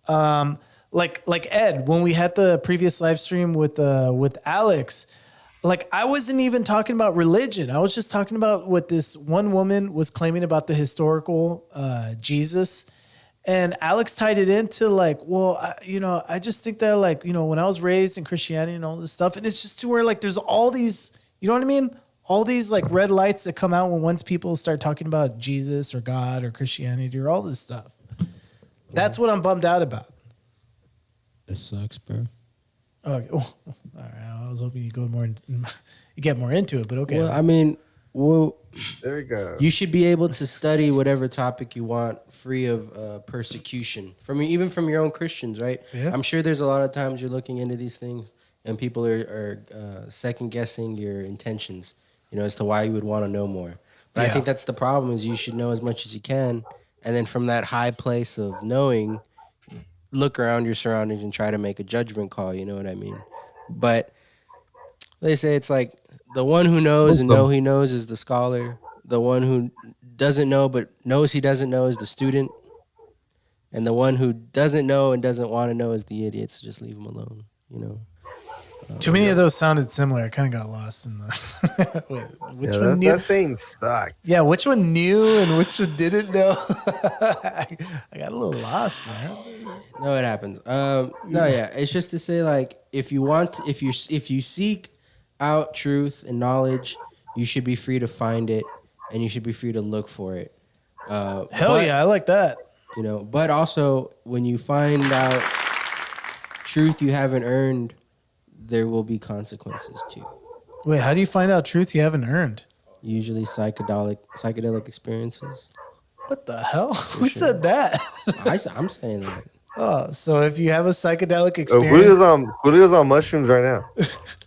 like Ed, when we had the previous live stream with Alex, I wasn't even talking about religion. I was just talking about what this one woman was claiming about the historical Jesus. And Alex tied it into I just think that when I was raised in Christianity and all this stuff, and it's just to where there's all these, you know what I mean? All these red lights that come out once people start talking about Jesus or God or Christianity or all this stuff. That's what I'm bummed out about. It sucks, bro. Okay. Well, all right. I was hoping you get more into it, but okay. Well, I mean, there you go. You should be able to study whatever topic you want, free of persecution even from your own Christians, right? Yeah. I'm sure there's a lot of times you're looking into these things and people are second guessing your intentions, as to why you would want to know more. But I think that's the problem: is you should know as much as you can, and then from that high place of knowing, look around your surroundings and try to make a judgment call. You know what I mean? But they say it's like the one who knows and know he knows is the scholar. The one who doesn't know but knows he doesn't know is the student. And the one who doesn't know and doesn't want to know is the idiot. So just leave him alone, Too many of those sounded similar. I kind of got lost in the. Wait, which one knew? That saying sucked. Yeah, which one knew and which one didn't know? I got a little lost, man. No, it happens. It's just to say if you seek out truth and knowledge, you should be free to find it and you should be free to look for it. Yeah, I like that. But also when you find out truth you haven't earned, there will be consequences too. Wait, how do you find out truth you haven't earned? Usually psychedelic experiences. What the hell? Who said that? I'm saying that. Oh, so if you have a psychedelic experience, Julio's on mushrooms right now.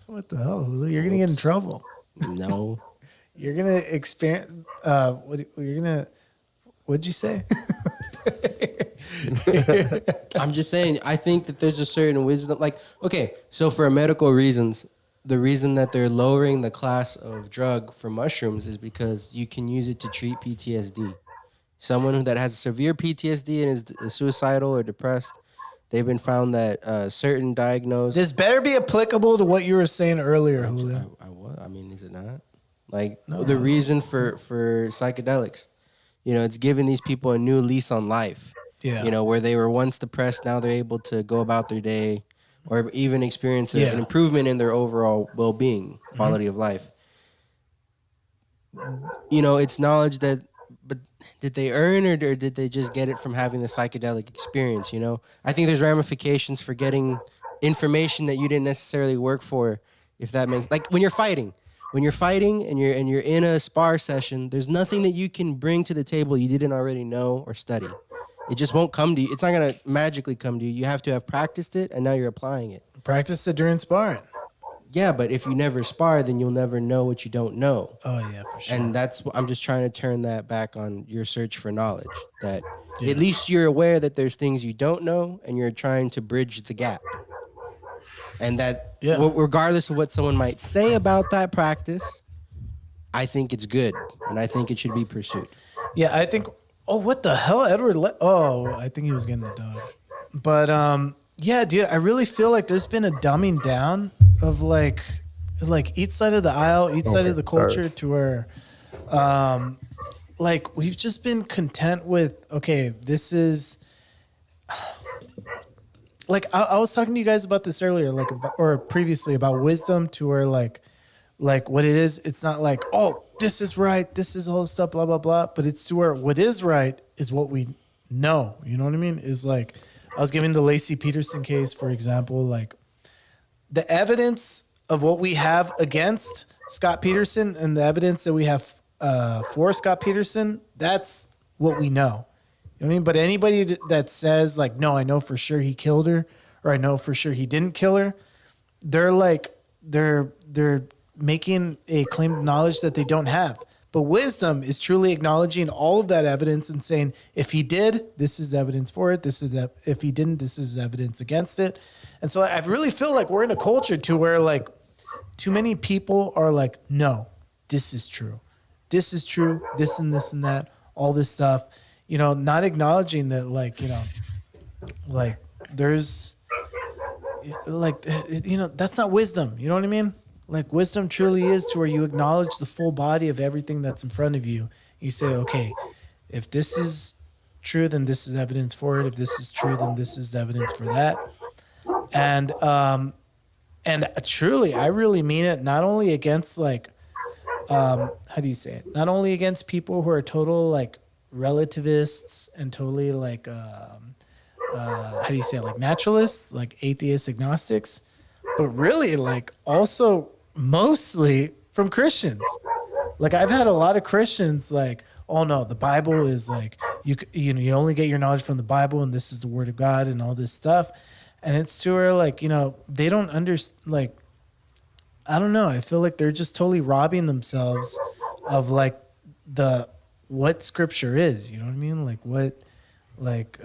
What the hell, Julio? You're gonna get in trouble. No, you're gonna experience. What'd you say? I'm just saying, I think that there's a certain wisdom. So for medical reasons, the reason that they're lowering the class of drug for mushrooms is because you can use it to treat PTSD. Someone that has severe PTSD and is suicidal or depressed, they've been found that certain diagnosed. This better be applicable to what you were saying earlier, Julio. I mean, is it not? The reason for psychedelics, it's giving these people a new lease on life. Yeah. Where they were once depressed, now they're able to go about their day or even experience an improvement in their overall well-being, quality of life. It's knowledge but did they earn or did they just get it from having the psychedelic experience, I think there's ramifications for getting information that you didn't necessarily work for, if that makes... when you're fighting, when you're fighting and you're in a spar session, there's nothing that you can bring to the table you didn't already know or study. It just won't come to you. It's not gonna magically come to you. You have to have practiced it, and now you're applying it. Practice it during sparring. Yeah, but if you never spar, then you'll never know what you don't know. Oh yeah, for sure. And that's I'm just trying to turn that back on your search for knowledge. That at least you're aware that there's things you don't know, and you're trying to bridge the gap. And that, regardless of what someone might say about that practice, I think it's good, and I think it should be pursued. Yeah, I think. Oh, what the hell, Edward? I think he was getting the dog. But yeah, dude, I really feel like there's been a dumbing down of like each side of the aisle, each side of the culture, to where, like we've just been content with, okay, this is. Like I was talking to you guys about this earlier, or previously, about wisdom, to where like what it is. It's not like, oh, this is right, this is all this stuff, blah blah blah. But it's to where what is right is what we know. You know what I mean? Is like I was giving the Lacey Peterson case, for example. Like the evidence of what we have against Scott Peterson and the evidence that we have for Scott Peterson, that's what we know. You know what I mean? But anybody that says like, no, I know for sure he killed her, or I know for sure he didn't kill her, they're making a claim of knowledge that they don't have. But wisdom is truly acknowledging all of that evidence and saying, if he did, this is evidence for it. This is that. If he didn't, this is evidence against it. And so I really feel like we're in a culture to where like too many people are like, no, this is true. This is true. This and this and that, all this stuff. You know, not acknowledging that, like, you know, like there's, like, you know, that's not wisdom. You know what I mean? Like, wisdom truly is to where you acknowledge the full body of everything that's in front of you. You say, okay, if this is true, then this is evidence for it. If this is true, then this is evidence for that. And truly, I really mean it. Not only against like, how do you say it? Not only against people who are total like relativists and totally like how do you say it? Like naturalists, like atheists, agnostics, but really like also mostly from Christians. Like I've had a lot of Christians like, oh no, the Bible is like you only get your knowledge from the Bible, and this is the word of God and all this stuff. And it's to where like, you know, they don't understand, like, I don't know. I feel like they're just totally robbing themselves of like what scripture is, you know what I mean? Like what, like,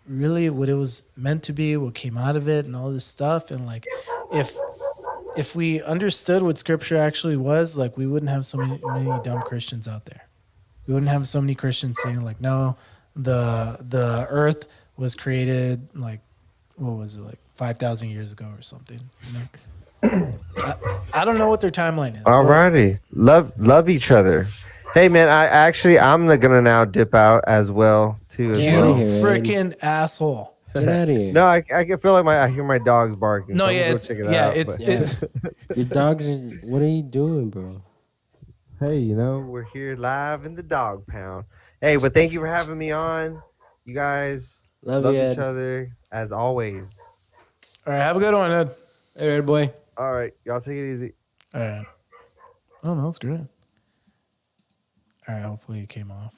really what it was meant to be, what came out of it and all this stuff. And like, if we understood what scripture actually was, like we wouldn't have so many dumb Christians out there. We wouldn't have so many Christians saying like, no, the earth was created like, what was it, like 5,000 years ago or something, you know? I don't know what their timeline is. Alrighty. Love each other. Hey man, I'm gonna now dip out as well too. Freaking asshole! Get out of here! No, I can feel like I hear my dogs barking. No, so yeah, check it out, Your dogs. What are you doing, bro? Hey, you know we're here live in the dog pound. Hey, but thank you for having me on. You guys love each other as always. All right, have a good one, Ed. Hey, Ed boy. All right, y'all take it easy. All right. Oh, no, that's great. All right, hopefully it came off.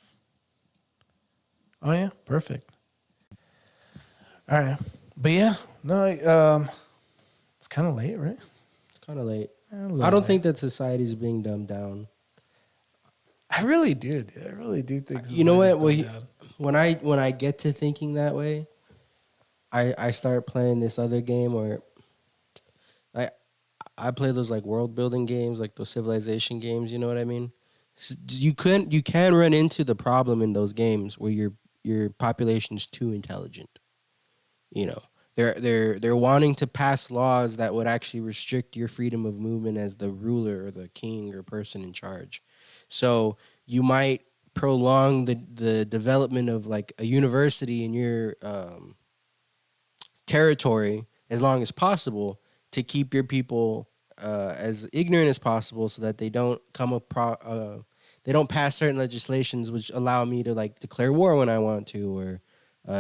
Oh, yeah, perfect. All right. But yeah, no, it's kind of late, right? It's kind of late. I don't think that society's being dumbed down. I really do, dude. I really do think you know what? When I get to thinking that way, I start playing this other game where I play those like world building games, like those civilization games, you know what I mean? You can run into the problem in those games where your population's too intelligent. You know, they're wanting to pass laws that would actually restrict your freedom of movement as the ruler or the king or person in charge. So you might prolong the development of like a university in your territory as long as possible to keep your people as ignorant as possible, so that they don't they don't pass certain legislations which allow me to like declare war when I want to, or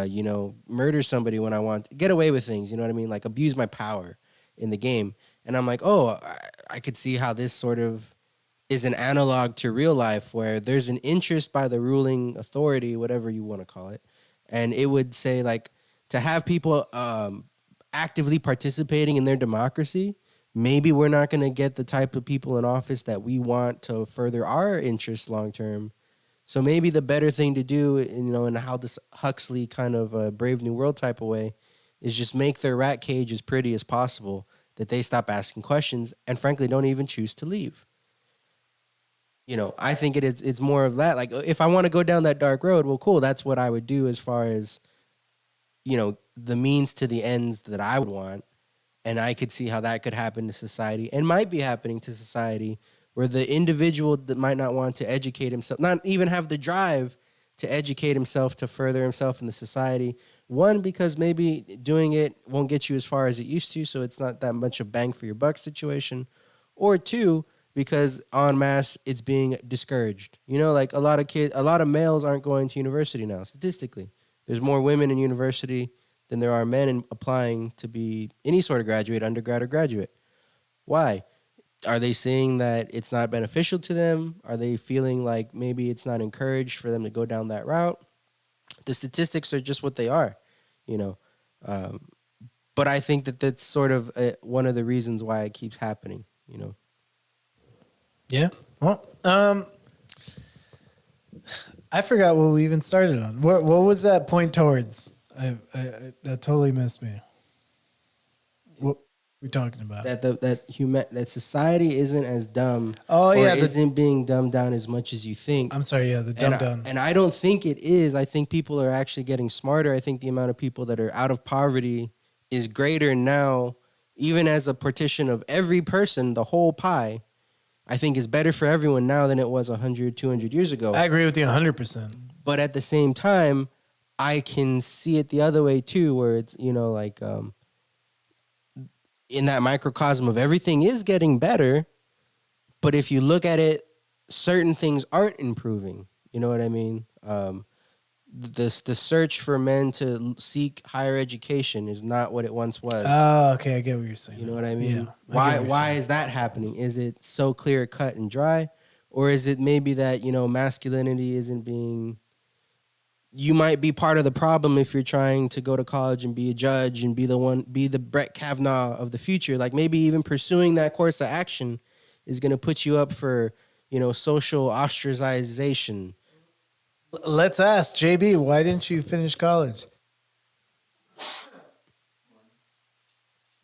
you know, murder somebody when I want to, get away with things, you know what I mean? Like abuse my power in the game. And I'm like, oh, I could see how this sort of is an analog to real life where there's an interest by the ruling authority, whatever you want to call it. And it would say like to have people actively participating in their democracy, maybe we're not going to get the type of people in office that we want to further our interests long term. So maybe the better thing to do, in how this Huxley kind of Brave New World type of way, is just make their rat cage as pretty as possible, that they stop asking questions and frankly don't even choose to leave. I think it's more of that. Like, if I want to go down that dark road, well, cool. That's what I would do as far as, the means to the ends that I would want. And I could see how that could happen to society and might be happening to society, where the individual that might not want to educate himself, not even have the drive to educate himself, to further himself in the society. One, because maybe doing it won't get you as far as it used to, so it's not that much a bang for your buck situation. Or two, because en masse it's being discouraged. Like a lot of males aren't going to university now. Statistically, there's more women in university than there are men in applying to be any sort of graduate, undergrad or graduate. Why? Are they seeing that it's not beneficial to them? Are they feeling like maybe it's not encouraged for them to go down that route? The statistics are just what they are, But I think that that's sort of one of the reasons why it keeps happening, Yeah. Well, I forgot what we even started on. What was that point towards? I that totally missed me. What we talking about? That society isn't as dumb. Oh, yeah, isn't being dumbed down as much as you think. I'm sorry. Yeah, the dumb down. And I don't think it is. I think people are actually getting smarter. I think the amount of people that are out of poverty is greater now, even as a partition of every person, the whole pie. I think is better for everyone now than it was 100, 200 years ago. I agree with you 100%. But at the same time, I can see it the other way too, where it's, in that microcosm of everything is getting better. But if you look at it, certain things aren't improving. You know what I mean? The search for men to seek higher education is not what it once was. Oh, okay. I get what you're saying. You know what I mean? Yeah, why is that happening? Is it so clear cut and dry? Or is it maybe that, masculinity isn't being... You might be part of the problem if you're trying to go to college and be a judge and be the Brett Kavanaugh of the future. Like maybe even pursuing that course of action is going to put you up for, social ostracization. Let's ask JB, why didn't you finish college?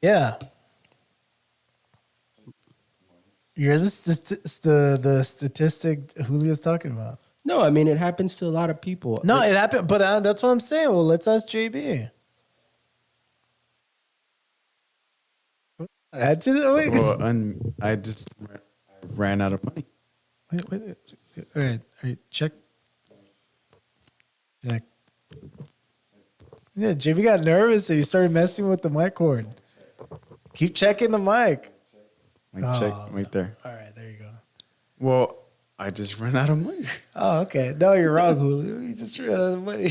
Yeah. You're the statistic Julio's talking about. No, I mean, it happens to a lot of people. No, it happened, but that's what I'm saying. Well, let's ask JB. I had to wait. Well, I just ran out of money. Wait. All right, check. Check. Yeah, JB got nervous and he started messing with the mic cord. Keep checking the mic. Check right there. All right, there you go. Well, I just ran out of money. Oh, okay. No, you're wrong, Julio. You just ran out of money.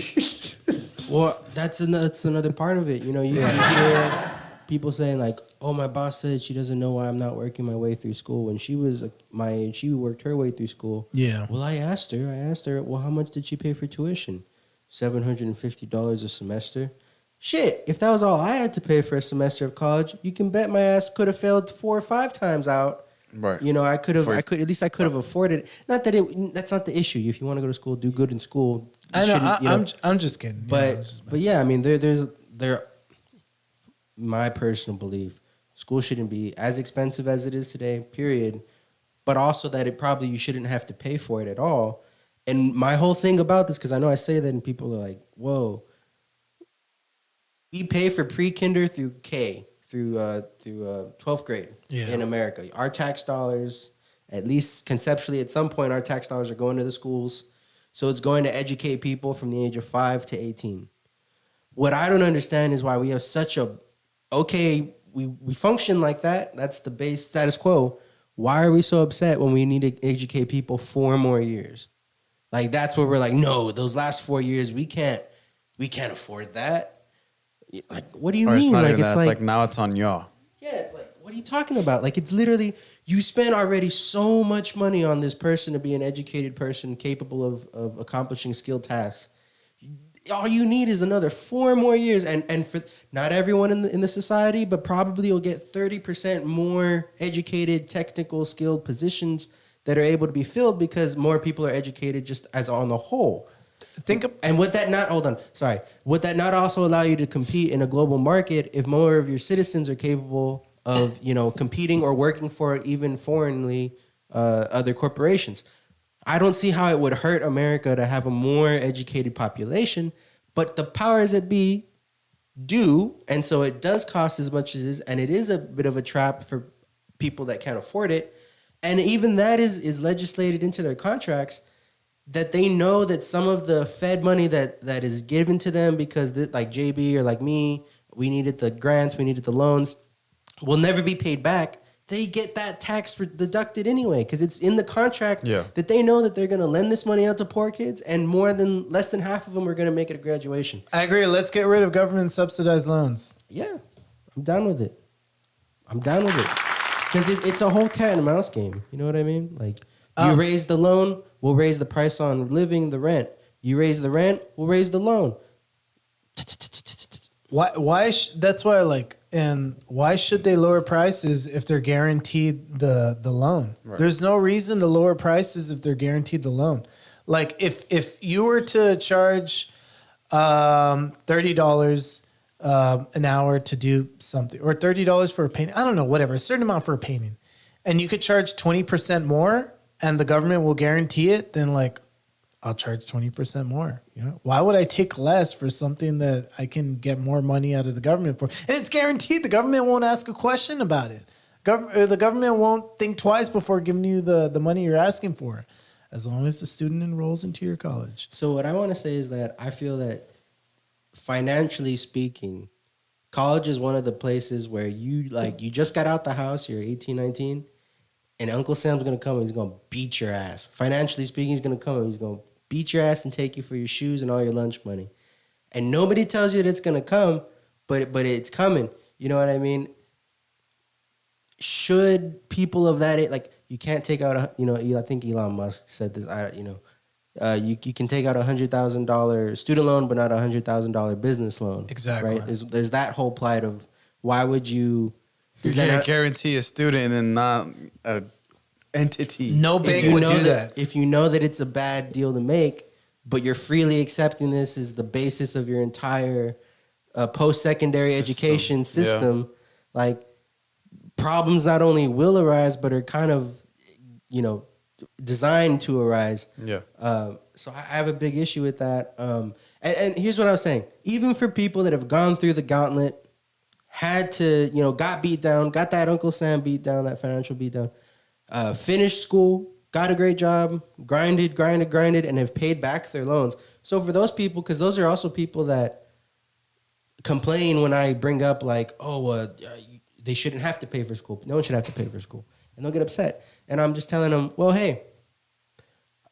Well, that's another part of it. You hear people saying like, "Oh, my boss said she doesn't know why I'm not working my way through school." When she was my age, she worked her way through school. Yeah. Well, I asked her, well, how much did she pay for tuition? $750 a semester. Shit, if that was all I had to pay for a semester of college, you can bet my ass could have failed 4 or 5 times out. Right. I could have afforded it. Not that that's not the issue. If you want to go to school, do good in school. I know. I'm just kidding. But yeah, I mean, there. My personal belief, school shouldn't be as expensive as it is today. Period. But also that you shouldn't have to pay for it at all. And my whole thing about this, because I know I say that and people are like, "Whoa." We pay for pre-kinder through K, through 12th grade in America. Our tax dollars, at least conceptually at some point, our tax dollars are going to the schools. So it's going to educate people from the age of 5 to 18. What I don't understand is why we have such we function like that. That's the base status quo. Why are we so upset when we need to educate people 4 more years? Like, that's where we're like, no, those last 4 years, we can't afford that. Like, what do you mean? It's not even that. It's like now it's on y'all. Yeah, it's like, what are you talking about? Like, it's literally, you spend already so much money on this person to be an educated person capable of accomplishing skilled tasks. All you need is another 4 more years. And for not everyone in the society, but probably you'll get 30% more educated, technical, skilled positions that are able to be filled because more people are educated just as on the whole. Would that not also allow you to compete in a global market if more of your citizens are capable of, competing or working for even foreignly other corporations? I don't see how it would hurt America to have a more educated population, but the powers that be do, and so it does cost as much as it is, and it is a bit of a trap for people that can't afford it. And even that is legislated into their contracts, that they know that some of the Fed money that is given to them because like JB or like me, we needed the grants, we needed the loans, will never be paid back. They get that tax deducted anyway because it's in the contract that they know that they're going to lend this money out to poor kids, and less than half of them are going to make it to graduation. I agree. Let's get rid of government subsidized loans. Yeah, I'm down with it. Because it's a whole cat and mouse game. You know what I mean? Like, you raise the loan, we'll raise the price on living, the rent. You raise the rent, we'll raise the loan. That's why, like, and why should they lower prices if they're guaranteed the loan? Right. There's no reason to lower prices if they're guaranteed the loan. Like, if you were to charge $30 an hour to do something, or $30 for a painting, I don't know, whatever, a certain amount for a painting, and you could charge 20% more, and the government will guarantee it, then like, I'll charge 20% more. Why would I take less for something that I can get more money out of the government for? And it's guaranteed. The government won't ask a question about it. The government won't think twice before giving you the money you're asking for, as long as the student enrolls into your college. So what I want to say is that I feel that financially speaking, college is one of the places where you just got out the house, you're 18, 19, and Uncle Sam's going to come and he's going to beat your ass. Financially speaking, he's going to come and he's going to beat your ass and take you for your shoes and all your lunch money. And nobody tells you that it's going to come, but it's coming. You know what I mean? Should people of that age, like, you can't take out I think Elon Musk said this, you can take out $100,000 student loan, but not $100,000 business loan. Exactly. Right? There's that whole plight of why would you... You can't guarantee a student and not an entity. No bank would do that. If you know that it's a bad deal to make, but you're freely accepting this as the basis of your entire post-secondary education system, like, problems not only will arise, but are kind of, designed to arise. Yeah. So I have a big issue with that. And here's what I was saying. Even for people that have gone through the gauntlet, had to, got beat down, got that Uncle Sam beat down, that financial beat down, finished school, got a great job, grinded, and have paid back their loans. So for those people, because those are also people that complain when I bring up like, they shouldn't have to pay for school. No one should have to pay for school. And they'll get upset. And I'm just telling them, well, hey,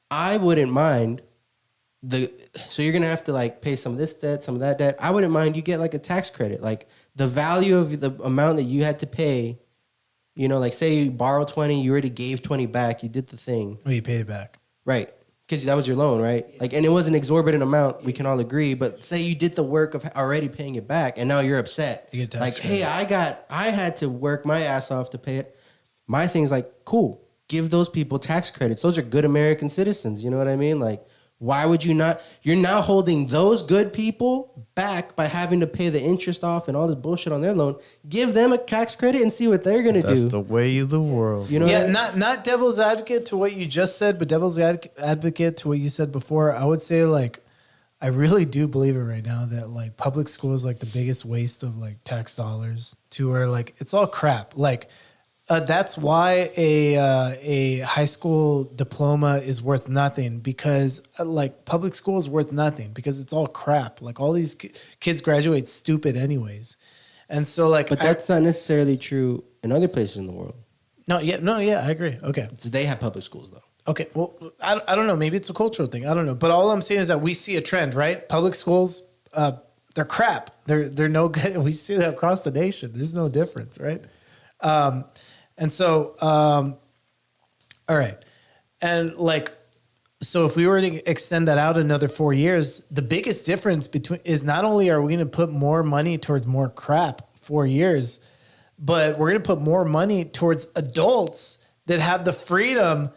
I wouldn't mind so you're going to have to like pay some of this debt, some of that debt. I wouldn't mind you get like a tax credit. Like the value of the amount that you had to pay, like say you borrow 20, you already gave 20 back. You did the thing. Well, you paid it back. Right. Because that was your loan, right? Like, and it was an exorbitant amount. We can all agree. But say you did the work of already paying it back, and now you're upset. You get tax credit. Hey, I had to work my ass off to pay it. My thing's like, cool. Give those people tax credits. Those are good American citizens. You know what I mean? Like, why would you not? You're now holding those good people back by having to pay the interest off and all this bullshit on their loan. Give them a tax credit and see what they're going to do. That's the way of the world. You know? Yeah, not devil's advocate to what you just said, but devil's advocate to what you said before. I would say, like, I really do believe it right now that like public school is like the biggest waste of like tax dollars, to where like it's all crap. Like, that's why a high school diploma is worth nothing, because like public school is worth nothing because it's all crap. Like all these kids graduate stupid anyways. And so like, but that's not necessarily true in other places in the world. No, I agree. Okay. So they have public schools though. Okay. Well, I don't know. Maybe it's a cultural thing. I don't know. But all I'm saying is that we see a trend, right? Public schools, they're crap. They're no good. We see that across the nation. There's no difference, right? And so, all right. And like, so if we were to extend that out another 4 years, the biggest difference between is not only are we going to put more money towards more crap 4 years, but we're going to put more money towards adults that have the freedom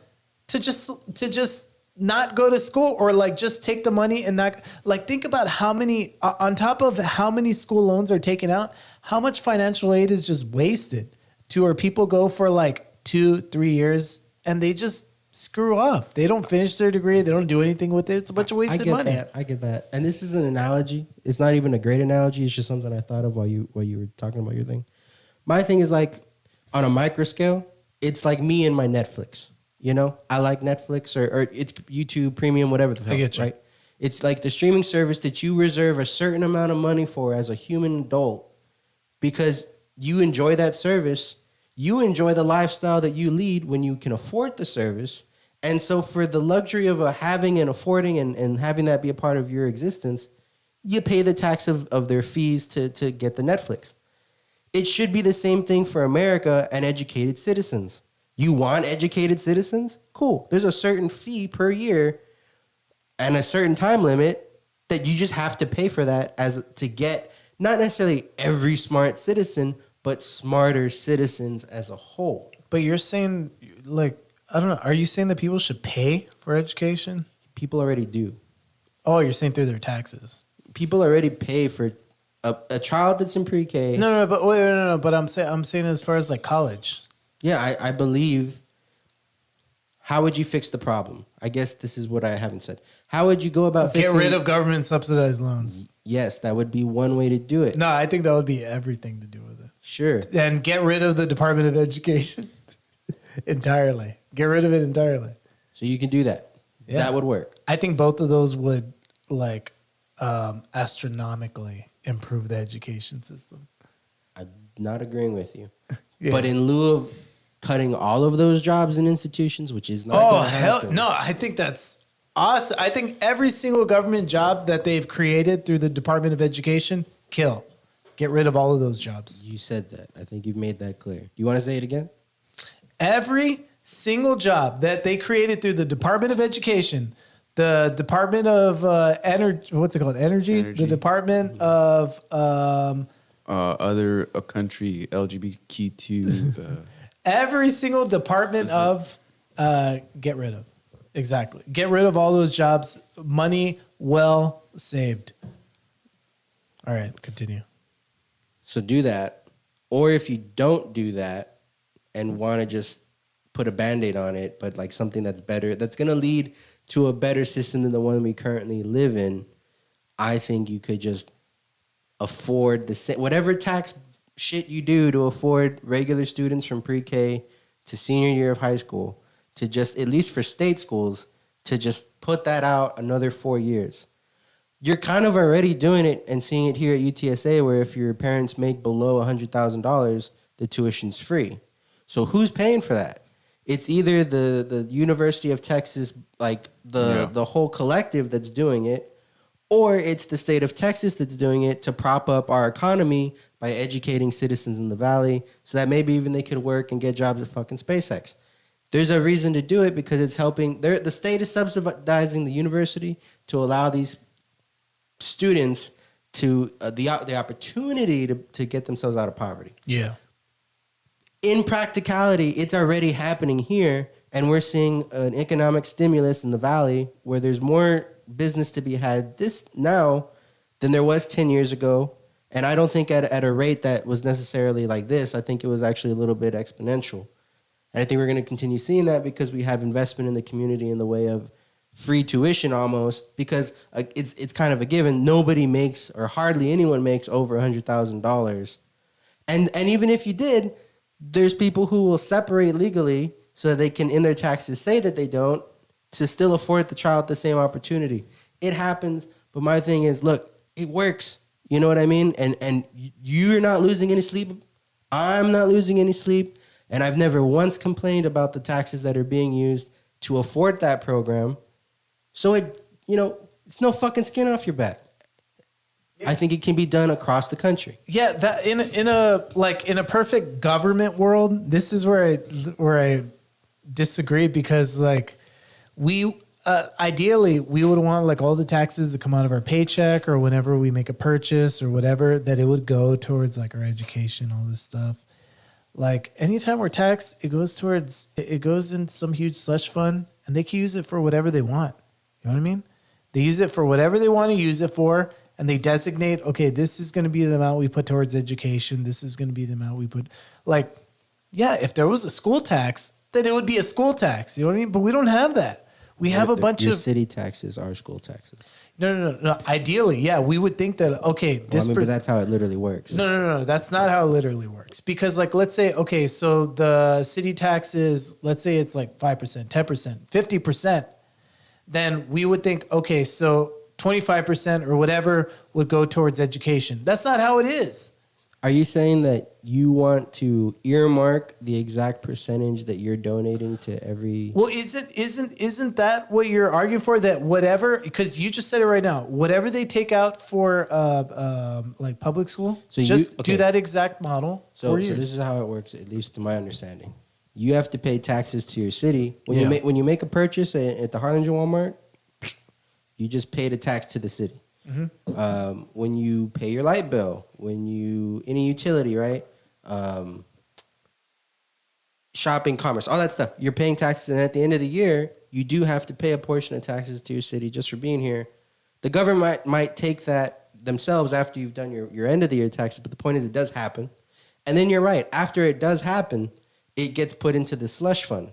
to just not go to school, or like just take the money and not like think about how many on top of how many school loans are taken out, how much financial aid is just wasted to where people go for like 2-3 years and they just screw off. They don't finish their degree. They don't do anything with it. It's a bunch of wasted money. I get that. And this is an analogy. It's not even a great analogy. It's just something I thought of while you were talking about your thing. My thing is like on a micro scale, it's like me and my Netflix. You know, I like Netflix or it's YouTube Premium, whatever the hell, I get you. right? It's like the streaming service that you reserve a certain amount of money for as a human adult because you enjoy that service. You enjoy the lifestyle that you lead when you can afford the service. And so for the luxury of having and affording and having that be a part of your existence, you pay the tax of their fees to get the Netflix. It should be the same thing for America and educated citizens. You want educated citizens? Cool. There's a certain fee per year and a certain time limit that you just have to pay for that as to get not necessarily every smart citizen, but smarter citizens as a whole. But you're saying, like, I don't know. Are you saying that people should pay for education? People already do. Oh, you're saying through their taxes. People already pay for a child that's in pre-K. No, but wait, no. But I'm saying as far as like college. Yeah, I believe. How would you fix the problem? I guess this is what I haven't said. How would you go about Get rid of government subsidized loans? Yes, that would be one way to do it. No, I think that would be everything to do with it. Sure. And get rid of the Department of Education entirely. Get rid of it entirely. So you can do that. Yeah. That would work. I think both of those would like astronomically improve the education system. I'm not agreeing with you. Yeah. But in lieu of cutting all of those jobs and institutions, which is not going to happen. No, I think that's awesome. I think every single government job that they've created through the Department of Education, kill. Get rid of all of those jobs. You said that. I think you've made that clear. You want to say it again? Every single job that they created through the Department of Education, the Department of Energy, what's it called? Energy? The Department of other country LGBTQ. Every single department of get rid of. Exactly. Get rid of all those jobs. Money well saved. All right, continue. So do that. Or if you don't do that and want to just put a Band-Aid on it, but like something that's better, that's going to lead to a better system than the one we currently live in, I think you could just afford the same, whatever tax shit you do to afford regular students from pre-K to senior year of high school to just, at least for state schools, to just put that out another 4 years. You're kind of already doing it and seeing it here at UTSA where if your parents make below $100,000, the tuition's free. So who's paying for that? It's either the University of Texas, like the whole collective that's doing it, or it's the state of Texas that's doing it to prop up our economy by educating citizens in the Valley so that maybe even they could work and get jobs at fucking SpaceX. There's a reason to do it because it's helping. The state is subsidizing the university to allow these students to the opportunity to get themselves out of poverty. Yeah. In practicality, it's already happening here, and we're seeing an economic stimulus in the Valley where there's more business to be had this now than there was 10 years ago. And I don't think at a rate that was necessarily like this. I think it was actually a little bit exponential. And I think we're going to continue seeing that because we have investment in the community in the way of free tuition almost, because it's kind of a given. Nobody makes, or hardly anyone makes, over $100,000. And even if you did, there's people who will separate legally so that they can, in their taxes, say that they don't, to still afford the child the same opportunity. It happens, but my thing is, look, it works. You know what I mean? And you're not losing any sleep. I'm not losing any sleep. And I've never once complained about the taxes that are being used to afford that program. So it's no fucking skin off your back. I think it can be done across the country. Yeah, that in a perfect government world, this is where I disagree, because like we ideally we would want like all the taxes to come out of our paycheck, or whenever we make a purchase or whatever, that it would go towards like our education, all this stuff. Like anytime we're taxed, it goes in some huge slush fund, and they can use it for whatever they want. You know what I mean? They use it for whatever they want to use it for. And they designate, okay, this is going to be the amount we put towards education. This is going to be the amount we put. Like, yeah, if there was a school tax, then it would be a school tax. You know what I mean? But we don't have that. We have a bunch Your of city taxes are school taxes. No. Ideally, yeah, we would think that, okay, this. But that's how it literally works. No. That's not how it literally works. Because, like, let's say, okay, so the city tax is, let's say it's like 5%, 10%, 50%. Then we would think, okay, so 25% or whatever would go towards education. That's not how it is. Are you saying that you want to earmark the exact percentage that you're donating to every? Well, isn't that what you're arguing for? That whatever, because you just said it right now, whatever they take out for like public school, so do that exact model. So this is how it works, at least to my understanding. You have to pay taxes to your city when you make a purchase at the Harlingen Walmart. You just pay the tax to the city. Mm-hmm. When you pay your light bill, any utility, right? Shopping, commerce, all that stuff, you're paying taxes. And at the end of the year, you do have to pay a portion of taxes to your city just for being here. The government might take that themselves after you've done your end of the year taxes. But the point is, it does happen. And then you're right. After it does happen, it gets put into the slush fund.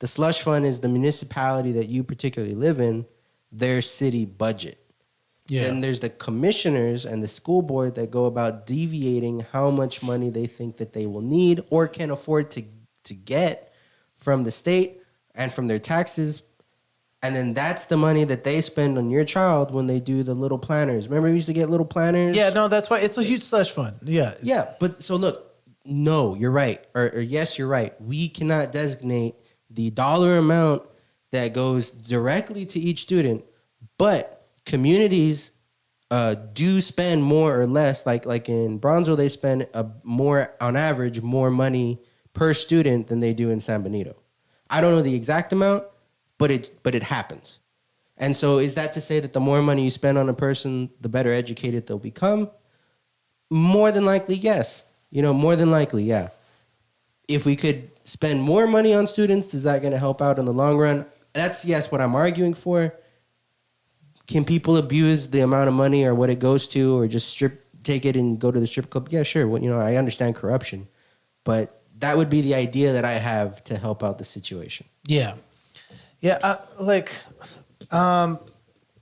The slush fund is the municipality that you particularly live in, their city budget. Yeah. Then there's the commissioners and the school board that go about deviating how much money they think that they will need or can afford to get from the state and from their taxes. And then that's the money that they spend on your child when they do the little planners. Remember we used to get little planners? Yeah, no, that's why it's a huge slush fund. Yeah. Yeah, but so look, no, you're right. Or yes, you're right. We cannot designate the dollar amount that goes directly to each student, but communities do spend more or less. Like in Bronzeville, they spend more on average more money per student than they do in San Benito. I don't know the exact amount, but it happens. And so is that to say that the more money you spend on a person, the better educated they'll become? More than likely, yes. More than likely, yeah. If we could spend more money on students, is that going to help out in the long run? That's, yes, what I'm arguing for. Can people abuse the amount of money or what it goes to, or just take it and go to the strip club? Yeah, sure. Well, I understand corruption, but that would be the idea that I have to help out the situation. Yeah. Yeah.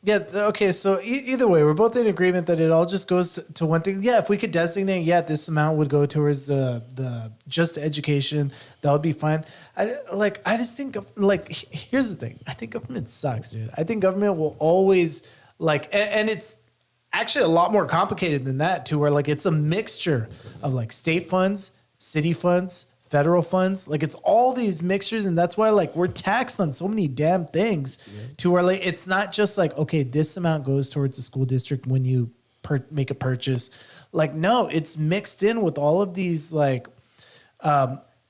Yeah. Okay. So either way, we're both in agreement that it all just goes to one thing. Yeah. If we could designate, this amount would go towards the just education. That would be fine. I just think here's the thing. I think government sucks, dude. I think government will always and it's actually a lot more complicated than that too, where it's a mixture of state funds, city funds, federal funds. It's all these mixtures, and that's why we're taxed on so many damn things to where it's not just okay, this amount goes towards the school district when you make a purchase. No, it's mixed in with all of these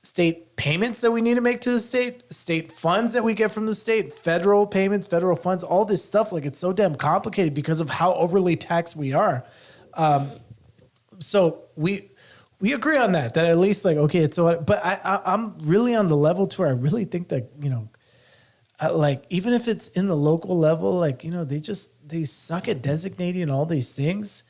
state payments that we need to make to the state funds that we get from the state, federal payments, federal funds, all this stuff. It's so damn complicated because of how overly taxed we are. So we agree on that at least okay, it's so, but I'm really on the level to where I really think that, even if it's in the local level, they suck at designating all these things.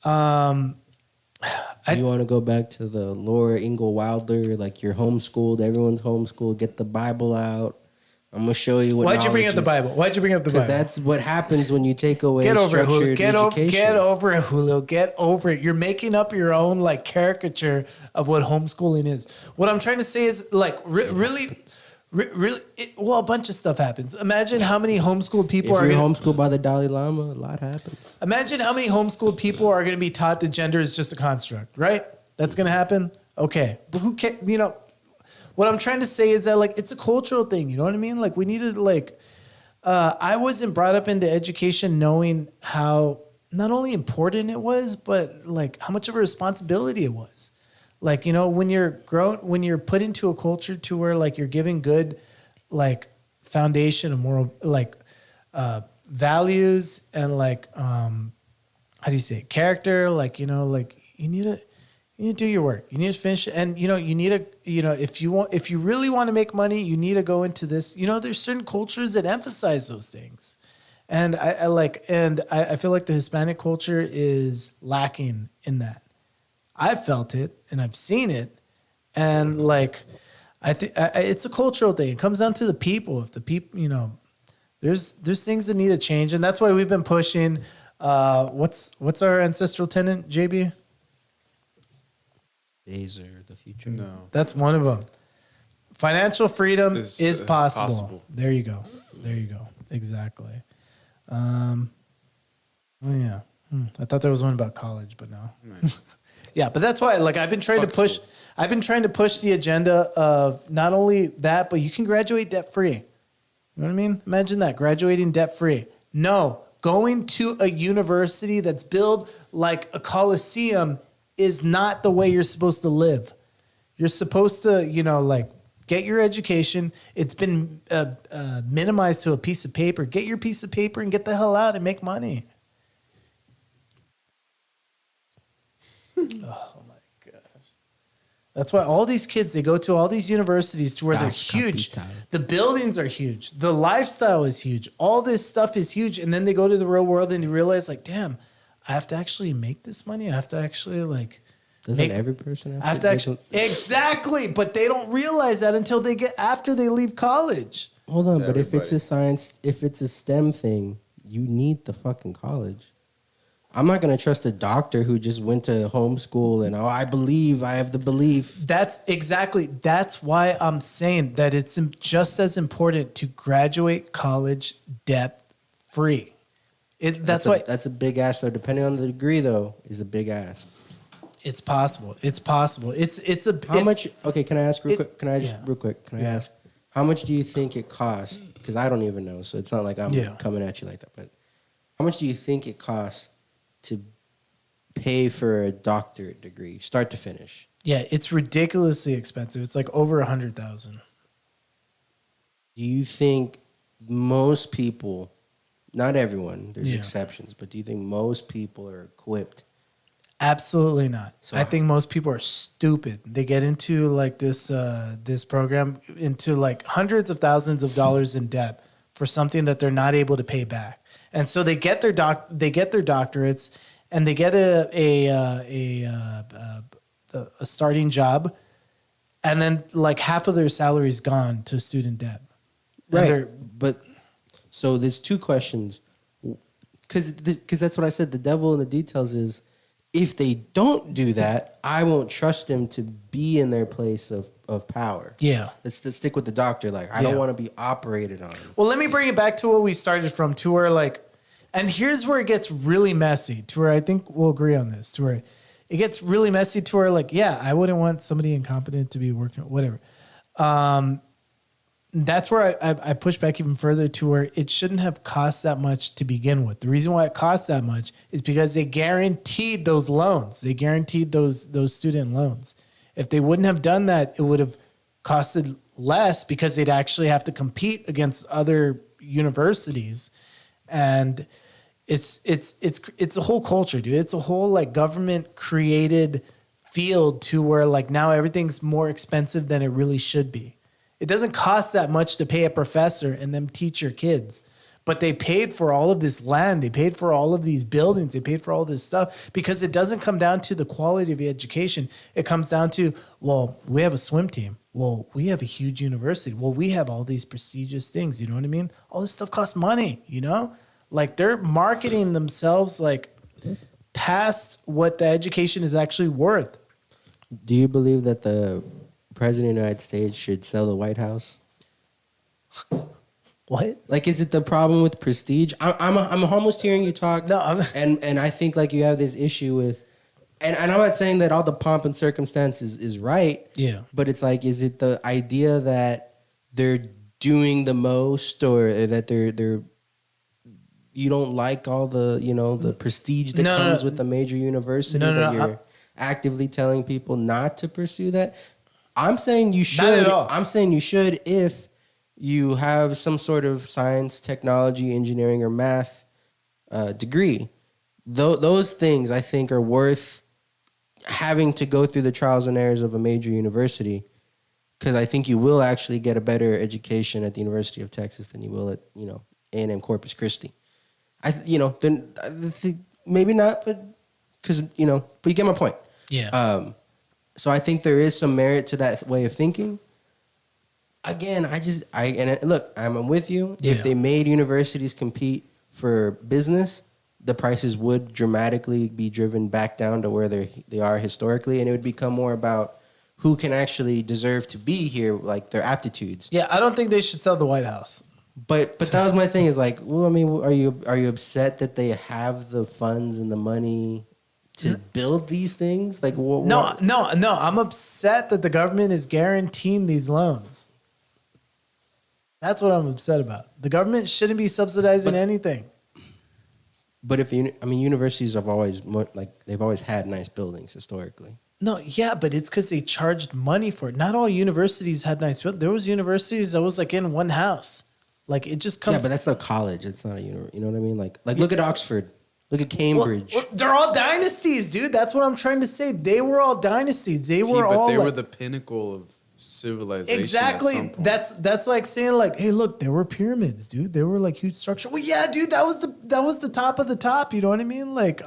You want to go back to the Laura Ingalls Wilder, you're homeschooled, everyone's homeschooled, get the Bible out. I'm going to show you what Why'd you bring up the Bible? Because that's what happens when you take away structured education. Get over it, Julio. Get over it. You're making up your own caricature of what homeschooling is. What I'm trying to say is really, a bunch of stuff happens. Imagine how many homeschooled people If you're homeschooled by the Dalai Lama, a lot happens. Imagine how many homeschooled people are going to be taught that gender is just a construct, right? That's going to happen? Okay. But who cares? What I'm trying to say is that it's a cultural thing. You know what I mean? We needed I wasn't brought up into education knowing how not only important it was, but like how much of a responsibility it was. Like, you know, when you're put into a culture to where like you're giving good, like foundation of moral, like values and like, how do you say it? Character, like, you know, like you need to do your work. You need to finish. And, you know, if you really want to make money, you need to go into this, you know, there's certain cultures that emphasize those things. And I feel like the Hispanic culture is lacking in that. I've felt it and I've seen it. And like, I think it's a cultural thing. It comes down to the people. If the people, you know, there's things that need to change. And that's why we've been pushing, what's our ancestral tenant, JB? Days are the future. No. That's one of them. Financial freedom is possible. There you go. Exactly. Oh yeah. I thought there was one about college, but no. Nice. Yeah, but that's why, like, I've been trying to push the agenda of not only that, but you can graduate debt free. You know what I mean? Imagine that, graduating debt free. No, going to a university that's built like a coliseum is not the way you're supposed to live. You're supposed to, you know, like, get your education. It's been minimized to a piece of paper. Get your piece of paper and get the hell out and make money. Oh my gosh. That's why all these kids, they go to all these universities to where they're huge. The buildings are huge. The lifestyle is huge. All this stuff is huge. And then they go to the real world and they realize, like, damn, I have to actually make this money. I have to actually, like, doesn't every person have to actually exactly, but they don't realize that until after they leave college. Hold on, but if it's a science, if it's a STEM thing, you need the fucking college. I'm not gonna trust a doctor who just went to homeschool and I have the belief. That's why I'm saying that it's just as important to graduate college debt free. That's a big ask though. Depending on the degree though, is a big ask. It's possible. It's possible. How much? Okay, can I ask real quick? Can I ask how much do you think it costs? Because I don't even know, so it's not like I'm coming at you like that. But how much do you think it costs to pay for a doctorate degree, start to finish? Yeah, it's ridiculously expensive. It's like over $100,000. Do you think most people, not everyone, there's exceptions, but do you think most people are equipped? Absolutely not. So I think most people are stupid. They get into like this program into like hundreds of thousands of dollars in debt for something that they're not able to pay back. And so they get their doctorates and they get a starting job, and then like half of their salary is gone to student debt. Right. But so there's two questions, because that's what I said. The devil in the details is, if they don't do that, I won't trust them to be in their place of power. Yeah. Let's stick with the doctor. Like, I don't want to be operated on. Well, let me bring it back to what we started from, to where like, and here's where it gets really messy, to where I think we'll agree on this, to where it gets really messy, to where like, yeah, I wouldn't want somebody incompetent to be working, whatever. That's where I push back even further, to where it shouldn't have cost that much to begin with. The reason why it costs that much is because they guaranteed those loans. They guaranteed those student loans. If they wouldn't have done that, it would have costed less, because they'd actually have to compete against other universities. And it's a whole culture, dude. It's a whole like government created field, to where like now everything's more expensive than it really should be. It doesn't cost that much to pay a professor and them teach your kids. But they paid for all of this land. They paid for all of these buildings. They paid for all this stuff, because it doesn't come down to the quality of the education. It comes down to, well, we have a swim team. Well, we have a huge university. Well, we have all these prestigious things. You know what I mean? All this stuff costs money, you know? Like, they're marketing themselves like past what the education is actually worth. Do you believe that the President of the United States should sell the White House? What? Like, is it the problem with prestige? I'm almost hearing you talk. No, and I think like you have this issue with, and I'm not saying that all the pomp and circumstances is right. Yeah. But it's like, is it the idea that they're doing the most, or that they're you don't like all the, the prestige that comes with a major university that you're actively telling people not to pursue that. I'm saying you should. Not at all. I'm saying you should if you have some sort of science, technology, engineering, or math degree. Those things I think are worth having to go through the trials and errors of a major university, because I think you will actually get a better education at the University of Texas than you will at A&M Corpus Christi. I think maybe not, but because but you get my point. Yeah. So I think there is some merit to that way of thinking. Again, look, I'm with you. Yeah. If they made universities compete for business, the prices would dramatically be driven back down to where they are historically, and it would become more about who can actually deserve to be here, like their aptitudes. Yeah, I don't think they should sell the White House. But that was my thing. Is like, well, I mean, are you upset that they have the funds and the money to build these things? Like, No. I'm upset that the government is guaranteeing these loans. That's what I'm upset about. The government shouldn't be subsidizing anything. But universities have always they've always had nice buildings historically. No, yeah, but it's because they charged money for it. Not all universities had nice buildings. There was universities that was like in one house. Like it just comes. Yeah, but that's a college. It's not a university. You know what I mean? Like look at Oxford. Look at Cambridge. Well, they're all dynasties, dude. That's what I'm trying to say. They were all dynasties. They were the pinnacle of civilization. Exactly. That's like saying like, hey, look, there were pyramids, dude. There were like huge structure. Well, yeah, dude, that was the top of the top. You know what I mean? Like.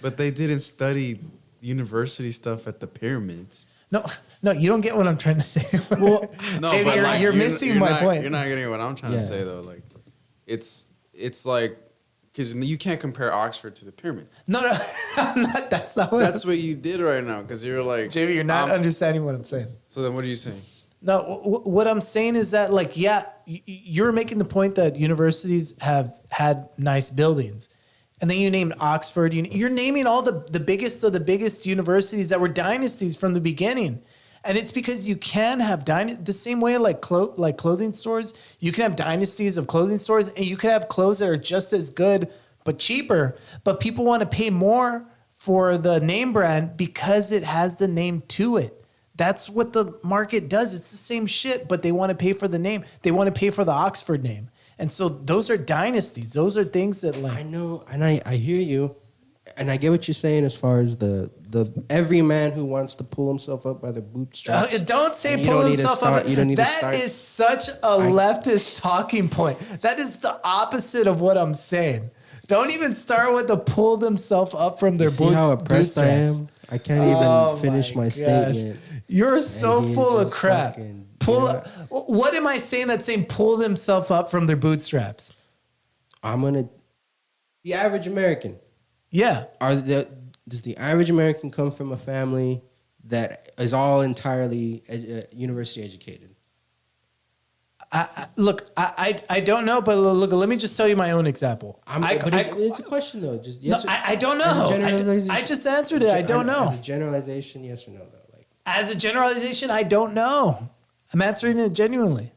But they didn't study university stuff at the pyramids. No, you don't get what I'm trying to say. Well, no, Jamie, but you're missing my point. You're not getting what I'm trying to say though. Like, it's like because you can't compare Oxford to the pyramids. No, I'm not. That's not what. That's what you did right now because you're like Jamie, you're not understanding what I'm saying. So then, what are you saying? No, what I'm saying is that like, yeah, you're making the point that universities have had nice buildings. And then you named Oxford. You're naming all the biggest of the biggest universities that were dynasties from the beginning. And it's because you can have the same way like clothing stores. You can have dynasties of clothing stores, and you can have clothes that are just as good but cheaper. But people want to pay more for the name brand because it has the name to it. That's what the market does. It's the same shit, but they want to pay for the name. They want to pay for the Oxford name. And so those are dynasties. Those are things that like... I know, and I hear you. And I get what you're saying as far as the every man who wants to pull himself up by the bootstraps. Don't say pull himself up. You don't need to That start. is such a leftist talking point. That is the opposite of what I'm saying. Don't even start with the pull themselves up from their See how oppressed bootstraps. I am? I can't even finish my statement. You're so he's full of just crap. fucking- What am I saying that's saying pull themselves up from their bootstraps? The average American. Yeah. Does the average American come from a family that is all entirely university educated? I don't know, but look, let me just tell you my own example. It's a question though. Just yes. No, I don't know. As a generalization, I just answered it. I don't know. As a generalization, yes or no though? As a generalization, I don't know. I'm answering it genuinely.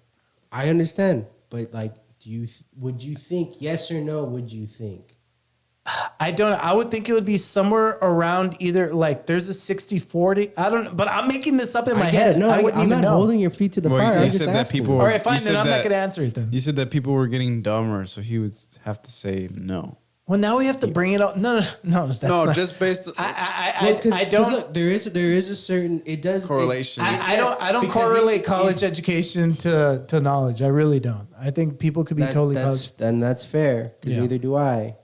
I understand, but like, would you think yes or no? Would you think? I don't know. I would think it would be somewhere around either like there's a 60-40. I don't know, but I'm making this up in my head. No, I'm not holding your feet to the fire. I'm just asking. All right, fine. Then I'm not going to answer it then. You said that people were getting dumber, so he would have to say no. Well, now we have to bring it up. No. That's not, just based. I don't. Look, there is a certain. It does correlation. I don't correlate college education to knowledge. I really don't. I think people could be totally college. Then that's fair because neither do I.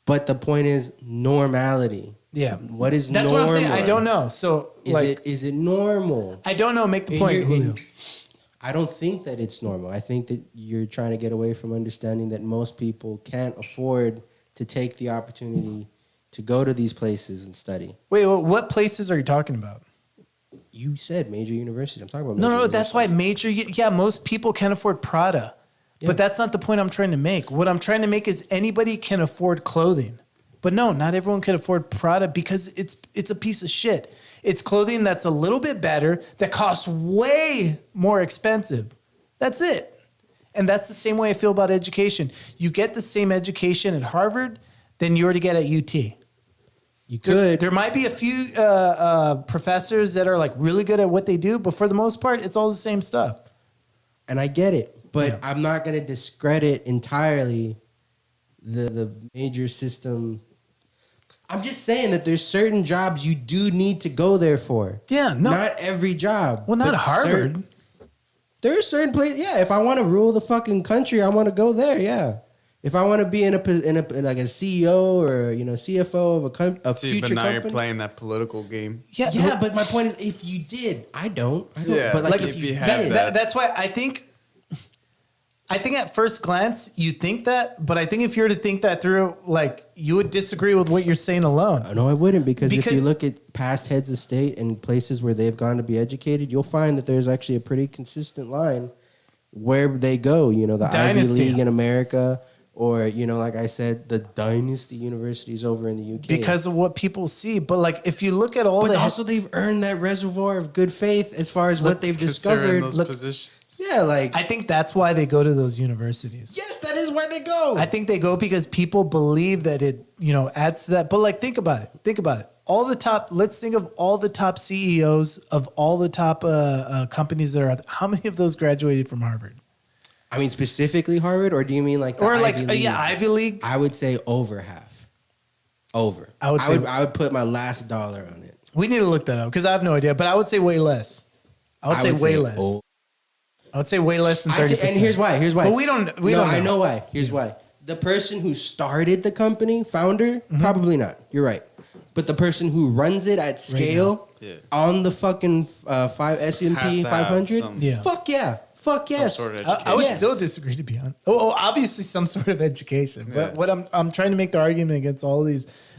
But the point is normality. Yeah. What is That's normal? what I'm saying. I don't know. So is it normal? I don't know. Make the point, Julio. I don't think that it's normal. I think that you're trying to get away from understanding that most people can't afford to take the opportunity to go to these places and study. Wait, what places are you talking about? You said major universities. I'm talking about No, that's why most people can't afford Prada. Yeah. But that's not the point I'm trying to make. What I'm trying to make is anybody can afford clothing. But no, not everyone can afford Prada because it's a piece of shit. It's clothing that's a little bit better, that costs way more expensive. That's it. And that's the same way I feel about education. You get the same education at Harvard than you were to get at UT. You could. There might be a few professors that are like really good at what they do, but for the most part, it's all the same stuff. And I get it, but I'm not going to discredit entirely the major system. I'm just saying that there's certain jobs you do need to go there for. Yeah, no. Not every job. Well, not but Harvard. There are certain places. Yeah, if I want to rule the fucking country, I want to go there. Yeah. If I want to be in like a CEO or CFO of a See, future but now company, you're playing that political game. yeah. But my point is, if you did, I don't. Yeah, But like if if you you had did, that. That's why I think at first glance you think that, but I think if you were to think that through, like you would disagree with what you're saying alone. No, I wouldn't because if you Because- look at past heads of state and places where they've gone to be educated, you'll find that there's actually a pretty consistent line where they go. The Dynasty. Ivy League in America, or like I said, the dynasty universities over in the UK. Because of what people see. But like if you look at all but the also they've earned that reservoir of good faith as far as what they've discovered. Those positions. Yeah, like I think that's why they go to those universities. yes, that is where they go. I think they go because people believe that it, adds to that. But like, think about it. Let's think of all the top CEOs of all the top companies that are out there. How many of those graduated from Harvard? I mean, specifically Harvard, or do you mean like the Or like, Ivy League? Ivy League? I would say over half. Over. I would put my last dollar on it. We need to look that up because I have no idea. But I would say way less. I would say way less. I would say way less than 30%. And here's why. But we don't know. I know why. Here's why. The person who started the company, founder, probably not. You're right. But the person who runs it at scale on the fucking Has S&P to have 500, some- fuck yeah. Fuck yes. sort of I would Yes. still disagree, to be honest. Obviously some sort of education. Yeah. But what I'm trying to make the argument against all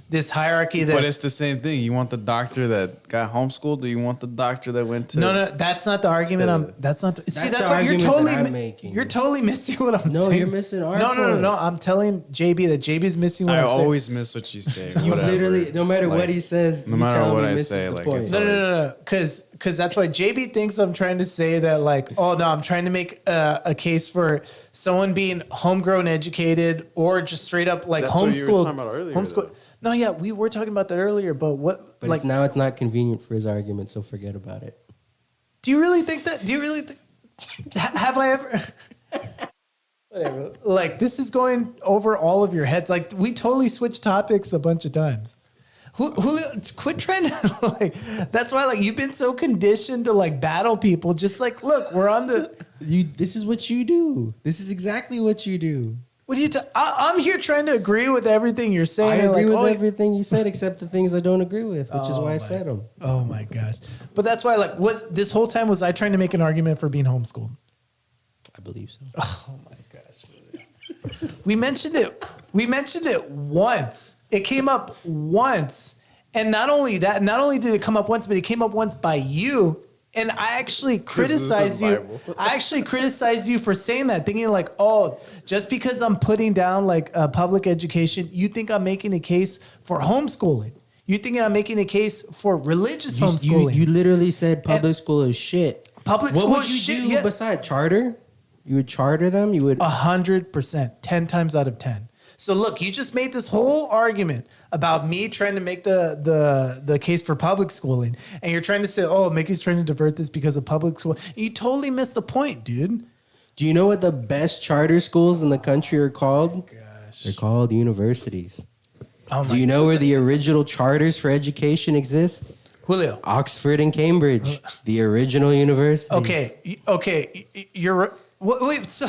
this hierarchy that But it's the same thing. You want the doctor that got homeschooled, or you want the doctor that went to? No, that's not the argument. That's not. See, That's that's the what you're argument totally that I'm making. You're totally missing what I'm saying. No, you're missing our No. point. I'm telling JB that JB's missing what I I'm saying. always miss what you say. You whatever. literally, no matter what Like, he says, no you matter tell what him he I misses say, the like, point. it's No. Because that's why JB thinks I'm trying to say that, like, oh no, I'm trying to make a case for someone being homegrown educated or just straight up like That's what homeschooled. you were talking about earlier, Homeschool. though. No, yeah, we were talking about that earlier, but what? But like, it's not convenient for his argument, so forget about it. do you really think that? Do you really think? Have I ever? Whatever. Like, this is going over all of your heads. Like, we totally switched topics a bunch of times. Julio, quit trying to like. That's why, like, you've been so conditioned to like battle people. Just like, look, we're on the. This is what you do. This is exactly what you do. What are you? I'm here trying to agree with everything you're saying. I You're agree like, with oh, everything you said except the things I don't agree with, which is Oh why I my- said them. Oh my gosh! But that's why, like, was this whole time was I trying to make an argument for being homeschooled? I believe so. Oh my gosh! We mentioned it. We mentioned it once. It came up once, and not only that, not only did it come up once, but it came up once by you. And I actually criticized you. Bible. I actually criticized you for saying that, thinking like, oh, just because I'm putting down like public education, you think I'm making a case for homeschooling. You think I'm making a case for religious homeschooling. You literally said public school is shit. Public What school would is you shit, do yeah. besides charter? You would charter them? You would 100%, 10 times out of 10. So look, you just made this whole argument about me trying to make the case for public schooling, and you're trying to say, oh, Mickey's trying to divert this because of public school. You totally missed the point, dude. Do you know what the best charter schools in the country are called? They're called universities. Oh my Do you know where the original charters for education exist? Julio. Oxford and Cambridge, the original universities. Okay, you're wait. So,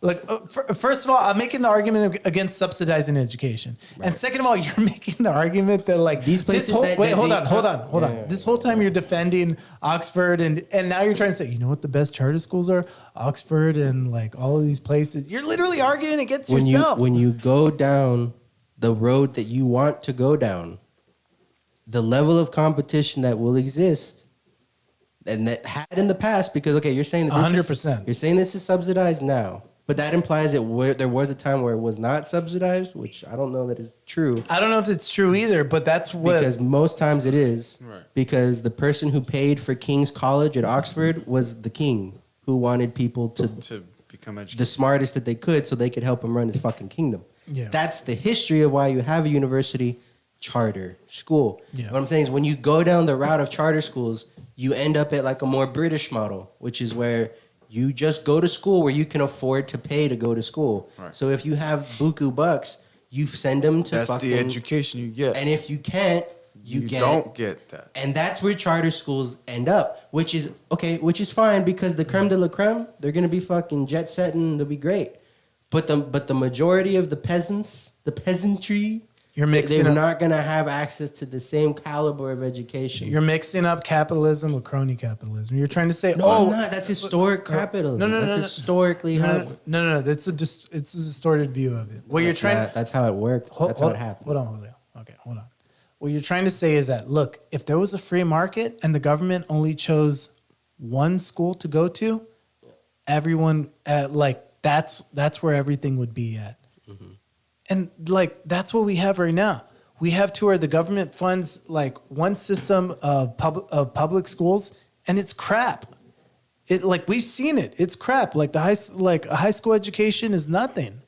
look, first of all, I'm making the argument against subsidizing education, and second of all, you're making the argument that like These places This whole, that- wait, that hold they- on, hold on, hold on. Yeah. This whole time you're defending Oxford, and now you're trying to say, you know what the best charter schools are? Oxford and like all of these places. You're literally arguing against yourself. When you go down the road that you want to go down, the level of competition that will exist and that had in the past, because okay, you're saying that this 100%. You're saying this is subsidized now, but that implies that there was a time where it was not subsidized, which I don't know that is true. I don't know if it's true either, but that's what. Because most times it is. Right. Because the person who paid for King's College at Oxford was the king who wanted people to become educated. the smartest that they could so they could help him run his fucking kingdom. Yeah. That's the history of why you have a university charter school. Yeah. What I'm saying is when you go down the route of charter schools, you end up at like a more British model, which is where you just go to school where you can afford to pay to go to school. Right. So if you have buku bucks, you send them to That's fucking the education you get. And if you can't, you don't get that. And that's where charter schools end up, which is okay, which is fine because the creme de la creme, they're gonna be fucking jet setting, they'll be great. But the majority of the peasants, the peasantry, You're mixing they're up- not gonna have access to the same caliber of education. You're mixing up capitalism with crony capitalism. You're trying to say, No, I'm not. That's historic capitalism. That's historically how. No. It's a distorted view of it. What you're trying. That's how it worked. That's how it happened. Hold on, Julio. Okay, hold on. What you're trying to say is that look, if there was a free market and the government only chose one school to go to, everyone that's where everything would be at. And like that's what we have right now. We have to where the government funds like one system of public schools, and it's crap. It like we've seen it. It's crap. Like a high school education is nothing.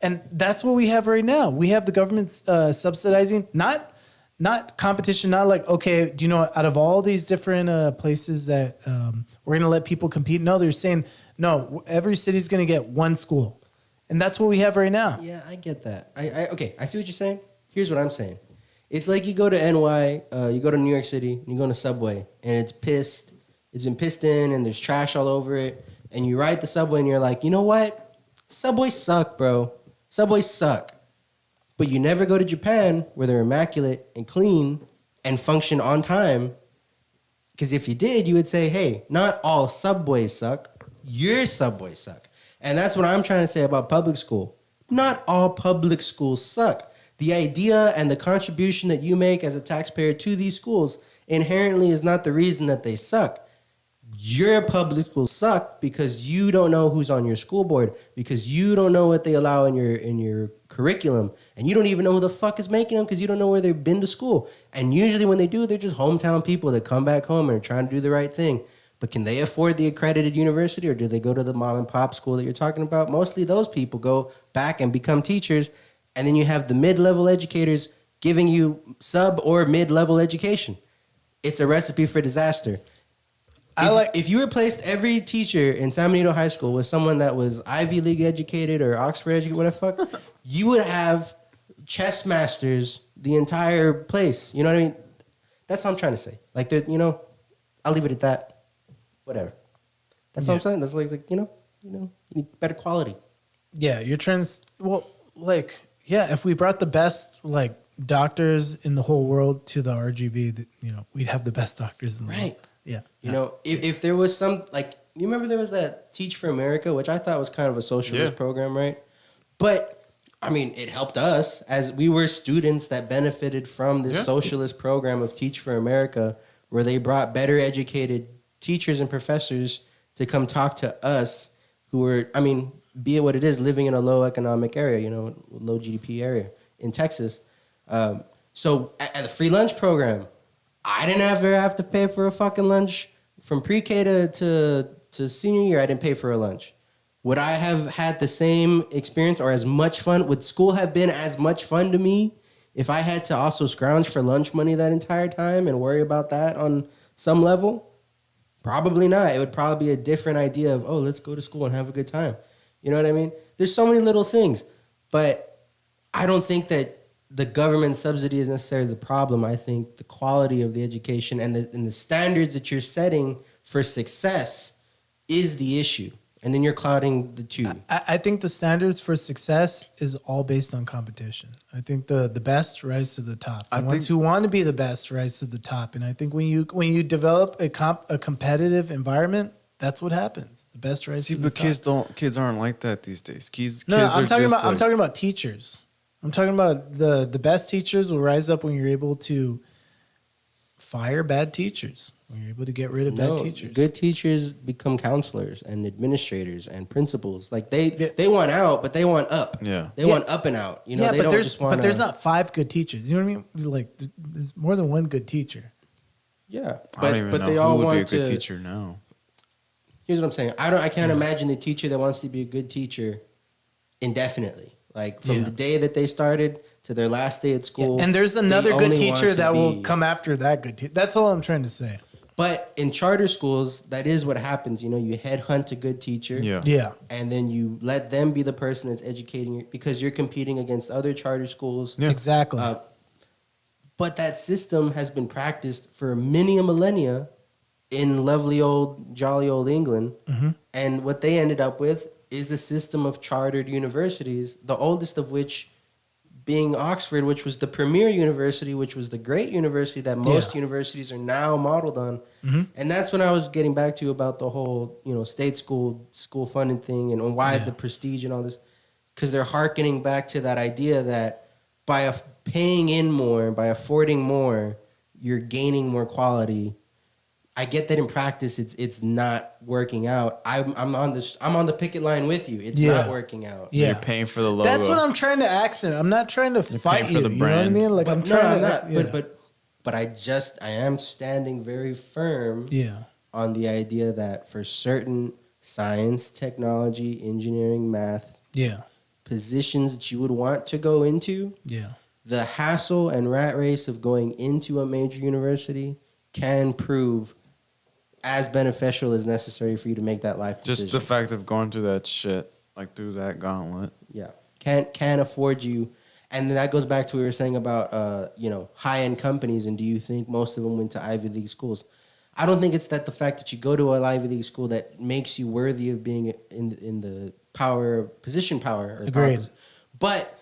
And that's what we have right now. We have the government subsidizing, not competition, not like, okay, do you know, out of all these different places that we're going to let people compete? No, they're saying, no, every city's going to get one school. And that's what we have right now. Yeah, I get that. Okay, I see what you're saying. Here's what I'm saying. It's like you go to NY, you go to New York City, and you go on a subway, and it's been pissed in, and there's trash all over it, and you ride the subway, and you're like, you know what? Subways suck, bro. Subways suck. But you never go to Japan, where they're immaculate and clean and function on time. Because if you did, you would say, hey, not all subways suck. Your subways suck. And that's what I'm trying to say about public school. Not all public schools suck. The idea and the contribution that you make as a taxpayer to these schools inherently is not the reason that they suck. Your public schools suck because you don't know who's on your school board, because you don't know what they allow in your curriculum, and you don't even know who the fuck is making them because you don't know where they've been to school. And usually when they do, they're just hometown people that come back home and are trying to do the right thing. But can they afford the accredited university, or do they go to the mom and pop school that you're talking about? Mostly those people go back and become teachers, and then you have the mid-level educators giving you sub or mid-level education. It's a recipe for disaster. If you replaced every teacher in San Benito High School with someone that was Ivy League educated or Oxford educated, whatever the fuck, you would have chess masters the entire place. You know what I mean? That's what I'm trying to say. Like, I'll leave it at that. Whatever. That's what I'm saying. That's like you need better quality. Yeah, you're trying to, if we brought the best, doctors in the whole world to the RGV, we'd have the best doctors in the world. Yeah. If there was some, you remember there was that Teach for America, which I thought was kind of a socialist program, right? But, I mean, it helped us as we were students that benefited from this socialist program of Teach for America, where they brought better educated teachers and professors to come talk to us who were, be it what it is, living in a low economic area, low GDP area in Texas. So at the free lunch program, I didn't ever have to pay for a fucking lunch from pre-K to senior year. I didn't pay for a lunch. Would I have had the same experience or as much fun? Would school have been as much fun to me if I had to also scrounge for lunch money that entire time and worry about that on some level? Probably not. It would probably be a different idea of, let's go to school and have a good time. You know what I mean? There's so many little things, but I don't think that the government subsidy is necessarily the problem. I think the quality of the education and the standards that you're setting for success is the issue. And then you're clouding the two. I think the standards for success is all based on competition. I think the best rise to the top. The ones who want to be the best rise to the top. And I think when you develop a competitive environment, that's what happens. The best rise to the top. Kids aren't like that these days. I'm talking about teachers. I'm talking about the best teachers will rise up when you're able to fire bad teachers. When you're able to get rid of bad teachers. Good teachers become counselors and administrators and principals. Like they want out, but they want up. Yeah. They want up and out. They but don't just want. But there's not 5 good teachers. You know what I mean? Like there's more than one good teacher. Yeah, I don't even know they who all would want be a good to, teacher now. Here's what I'm saying. I can't imagine a teacher that wants to be a good teacher indefinitely. Like from the day that they started to their last day at school. And there's another they good only teacher want to that will be- come after that good teacher. That's all I'm trying to say. But in charter schools, that is what happens. You know, you headhunt a good teacher. Yeah. And then you let them be the person that's educating you because you're competing against other charter schools. Yeah. Exactly. But that system has been practiced for many a millennia in lovely old, jolly old England. Mm-hmm. And what they ended up with is a system of chartered universities, the oldest of which being Oxford, which was the premier university, which was the great university that most universities are now modeled on. Mm-hmm. And that's when I was getting back to you about the whole, state school funding thing and why the prestige and all this. Because they're hearkening back to that idea that by paying in more, by affording more, you're gaining more quality. I get that in practice, it's not working out. I'm on the picket line with you. It's not working out. Yeah. You're paying for the logo. That's what I'm trying to accent. I'm not trying to fight for you. the You know what I brand. mean? Like But I'm no, trying I'm to. not. But I am standing very firm. Yeah. On the idea that for certain science, technology, engineering, math, positions that you would want to go into, the hassle and rat race of going into a major university can prove as beneficial as necessary for you to make that life decision. Just the fact of going through that shit, like through that gauntlet. Yeah, can afford you, and then that goes back to what we were saying about high end companies. And do you think most of them went to Ivy League schools? I don't think it's that the fact that you go to an Ivy League school that makes you worthy of being in the position power. Agreed. But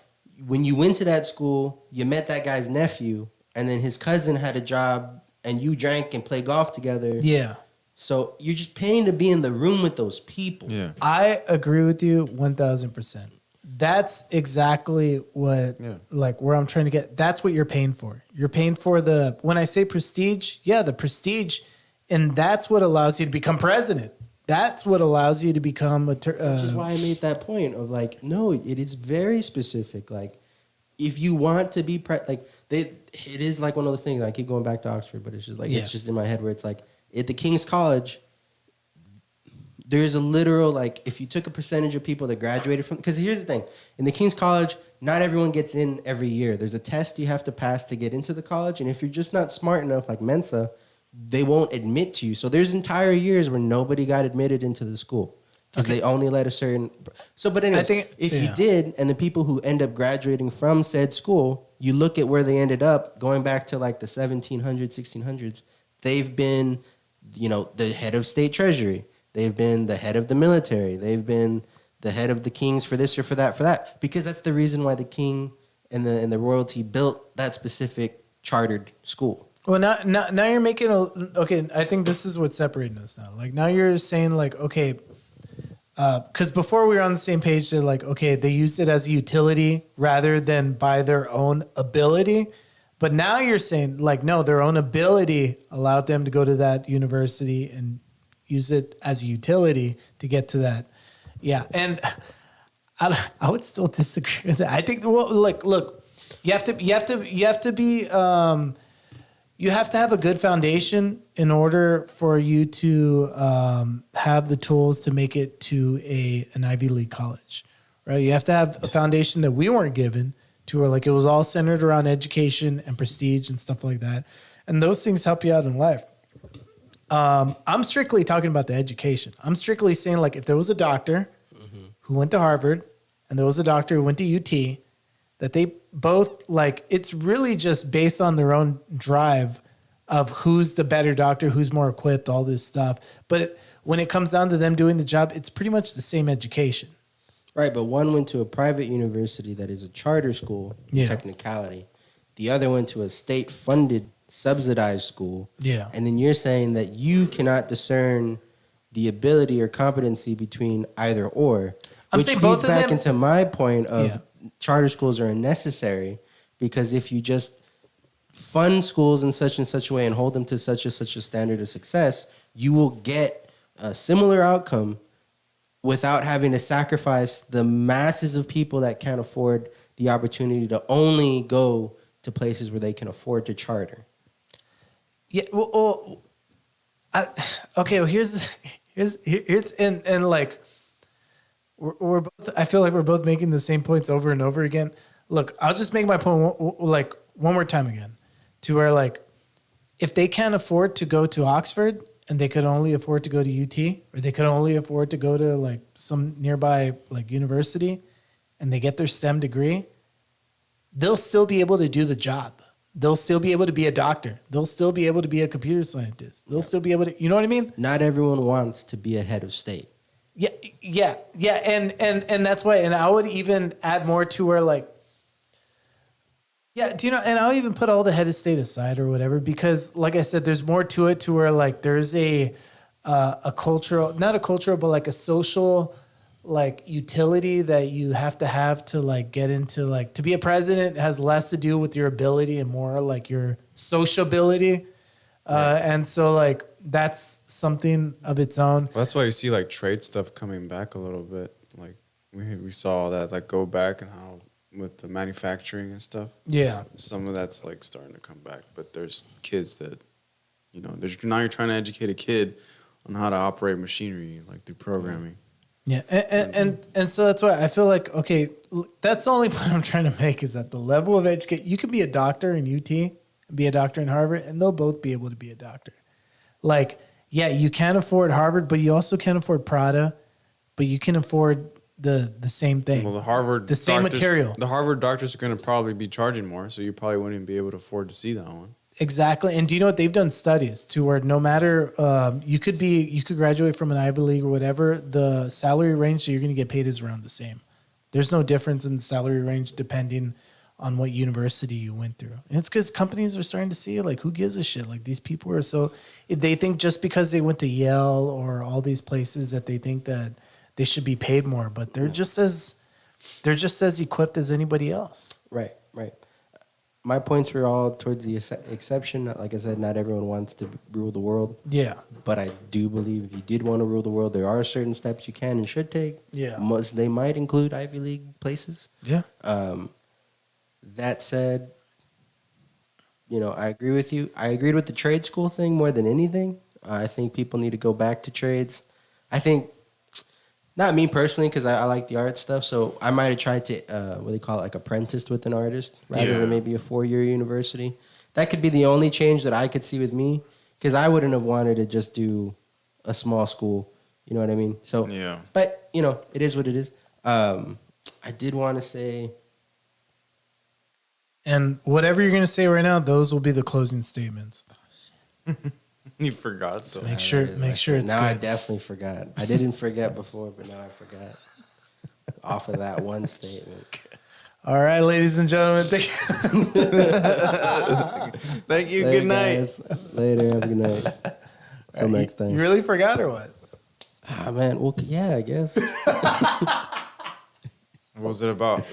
when you went to that school, you met that guy's nephew, and then his cousin had a job, and you drank and played golf together. Yeah. So you're just paying to be in the room with those people. Yeah. I agree with you 1,000%. That's exactly what, like, where I'm trying to get. That's what you're paying for. You're paying for when I say prestige, the prestige, and that's what allows you to become president. That's what allows you to become Which is why I made that point of like, no, it is very specific. Like, if you want to be it is like one of those things. I keep going back to Oxford, but it's just like it's just in my head where it's like at the King's College, there's a literal like if you took a percentage of people that graduated from because here's the thing in the King's College, not everyone gets in every year. There's a test you have to pass to get into the college, and if you're just not smart enough, like Mensa, they won't admit to you. So there's entire years where nobody got admitted into the school because they only let a certain. So, but anyways, if you did, and the people who end up graduating from said school, you look at where they ended up, going back to like the 1700s, 1600s, they've been, the head of state treasury. They've been the head of the military. They've been the head of the kings for this or for that, because that's the reason why the king and the royalty built that specific chartered school. Well, now you're making okay. I think this is what's separating us now. Like now you're saying like, okay, because before we were on the same page, they're like, okay, they used it as a utility rather than by their own ability. But now you're saying like, no, their own ability allowed them to go to that university and use it as a utility to get to that. Yeah, and I would still disagree with that. I think look, you have to have a good foundation in order for you to have the tools to make it to an Ivy League college, right? You have to have a foundation that we weren't given to where like it was all centered around education and prestige and stuff like that. And those things help you out in life. I'm strictly talking about the education. I'm strictly saying like if there was a doctor who went to Harvard and there was a doctor who went to UT, that they both like it's really just based on their own drive of who's the better doctor, who's more equipped, all this stuff. But when it comes down to them doing the job, it's pretty much the same education. Right, but one went to a private university that is a charter school, technicality. The other went to a state-funded, subsidized school. Yeah. And then you're saying that you cannot discern the ability or competency between either or. I'm which saying feeds both of back them into my point of charter schools are unnecessary because if you just fund schools in such and such a way and hold them to such a standard of success, you will get a similar outcome without having to sacrifice the masses of people that can't afford the opportunity to only go to places where they can afford to charter. Yeah. Well, okay. Well, here's here's and like we're both. I feel like we're both making the same points over and over again. Look, I'll just make my point like one more time again, to where like if they can't afford to go to Oxford and they could only afford to go to UT, or they could only afford to go to like some nearby like university, and they get their STEM degree, they'll still be able to do the job. They'll still be able to be a doctor. They'll still be able to be a computer scientist. They'll still be able to, you know what I mean? Not everyone wants to be a head of state. Yeah. And that's why, and I would even add more to where like, yeah, do you know, and I'll even put all the head of state aside or whatever, because like I said, there's more to it, to where like there's a cultural, not a cultural, but like a social like utility that you have to like get into. Like to be a president has less to do with your ability and more like your sociability. And so like that's something of its own. Well, that's why you see like trade stuff coming back a little bit. Like we saw that like go back, and how with the manufacturing and stuff. Yeah. Some of that's like starting to come back, but there's kids that, you know, now you're trying to educate a kid on how to operate machinery, like through programming. Yeah, and so that's why I feel like, okay, that's the only point I'm trying to make, is that the level of education, you could be a doctor in UT and be a doctor in Harvard, and they'll both be able to be a doctor. Like, yeah, you can't afford Harvard, but you also can't afford Prada, but you can afford the same thing. Well, the same material. The Harvard doctors are going to probably be charging more, so you probably wouldn't be able to afford to see that one. Exactly. And do you know what? They've done studies to where no matter, you could graduate from an Ivy League or whatever, the salary range that you're going to get paid is around the same. There's no difference in the salary range depending on what university you went through. And it's because companies are starting to see, like, who gives a shit? Like, these people are so, they think just because they went to Yale or all these places that they think that they should be paid more, but they're just as equipped as anybody else. Right. My points were all towards the exception. Like I said, not everyone wants to rule the world. Yeah. But I do believe if you did want to rule the world, there are certain steps you can and should take. Yeah. They might include Ivy League places. Yeah. That said, you know, I agree with you. I agreed with the trade school thing more than anything. I think people need to go back to trades. I think, not me personally, because I like the art stuff. So I might have tried to, what do they call it, like apprenticed with an artist rather than maybe a 4-year university. That could be the only change that I could see with me, because I wouldn't have wanted to just do a small school. You know what I mean? So, yeah. But, you know, it is what it is. I did want to say. And whatever you're going to say right now, those will be the closing statements. You forgot. So make sure it's now good. I definitely forgot. I didn't forget before, but now I forgot. Off of that one statement. All right, ladies and gentlemen, thank you. Thank you. Later, Good night. Guys. Later. Have a good night. Till next time. You really forgot or what? Ah, man. Well, yeah, I guess. What was it about?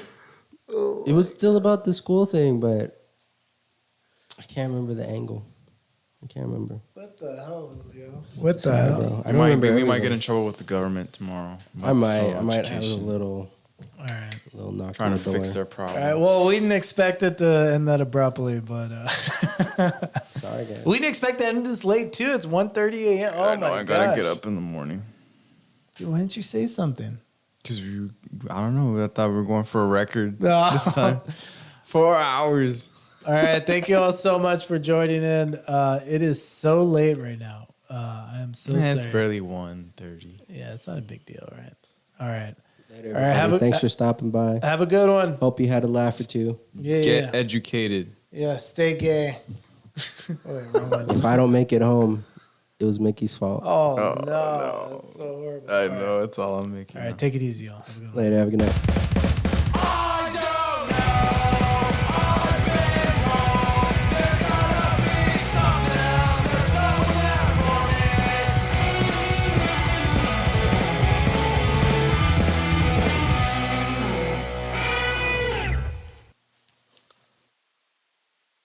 It was still about the school thing, but I can't remember the angle. I can't remember. What the hell, Leo? What Sorry, the hell? bro. I don't remember. We might get in trouble with the government tomorrow. I might have a little. All right. A little knock Trying on to the door. fix their problem. All right. Well, we didn't expect it to end that abruptly, but Sorry, guys. we didn't expect to end this late too. It's 1:30 a.m. Oh I know. my I gotta gosh. get up in the morning. Dude, why didn't you say something? Because I don't know. I thought we were going for a record No. this time. 4 hours. All right. Thank you all so much for joining in. It is so late right now. I am so sorry. It's barely 1:30. Yeah, it's not a big deal, right? All right. Later, All right. thanks for stopping by. Have a good one. Hope you had a laugh or two. Yeah. Get educated. Yeah. Stay gay. Wait, wrong one. If I don't make it home, it was Mickey's fault. Oh, no. That's so horrible. I know. It's all I'm making. All right. Take it easy, y'all. Have a good one. Later. Have a good night.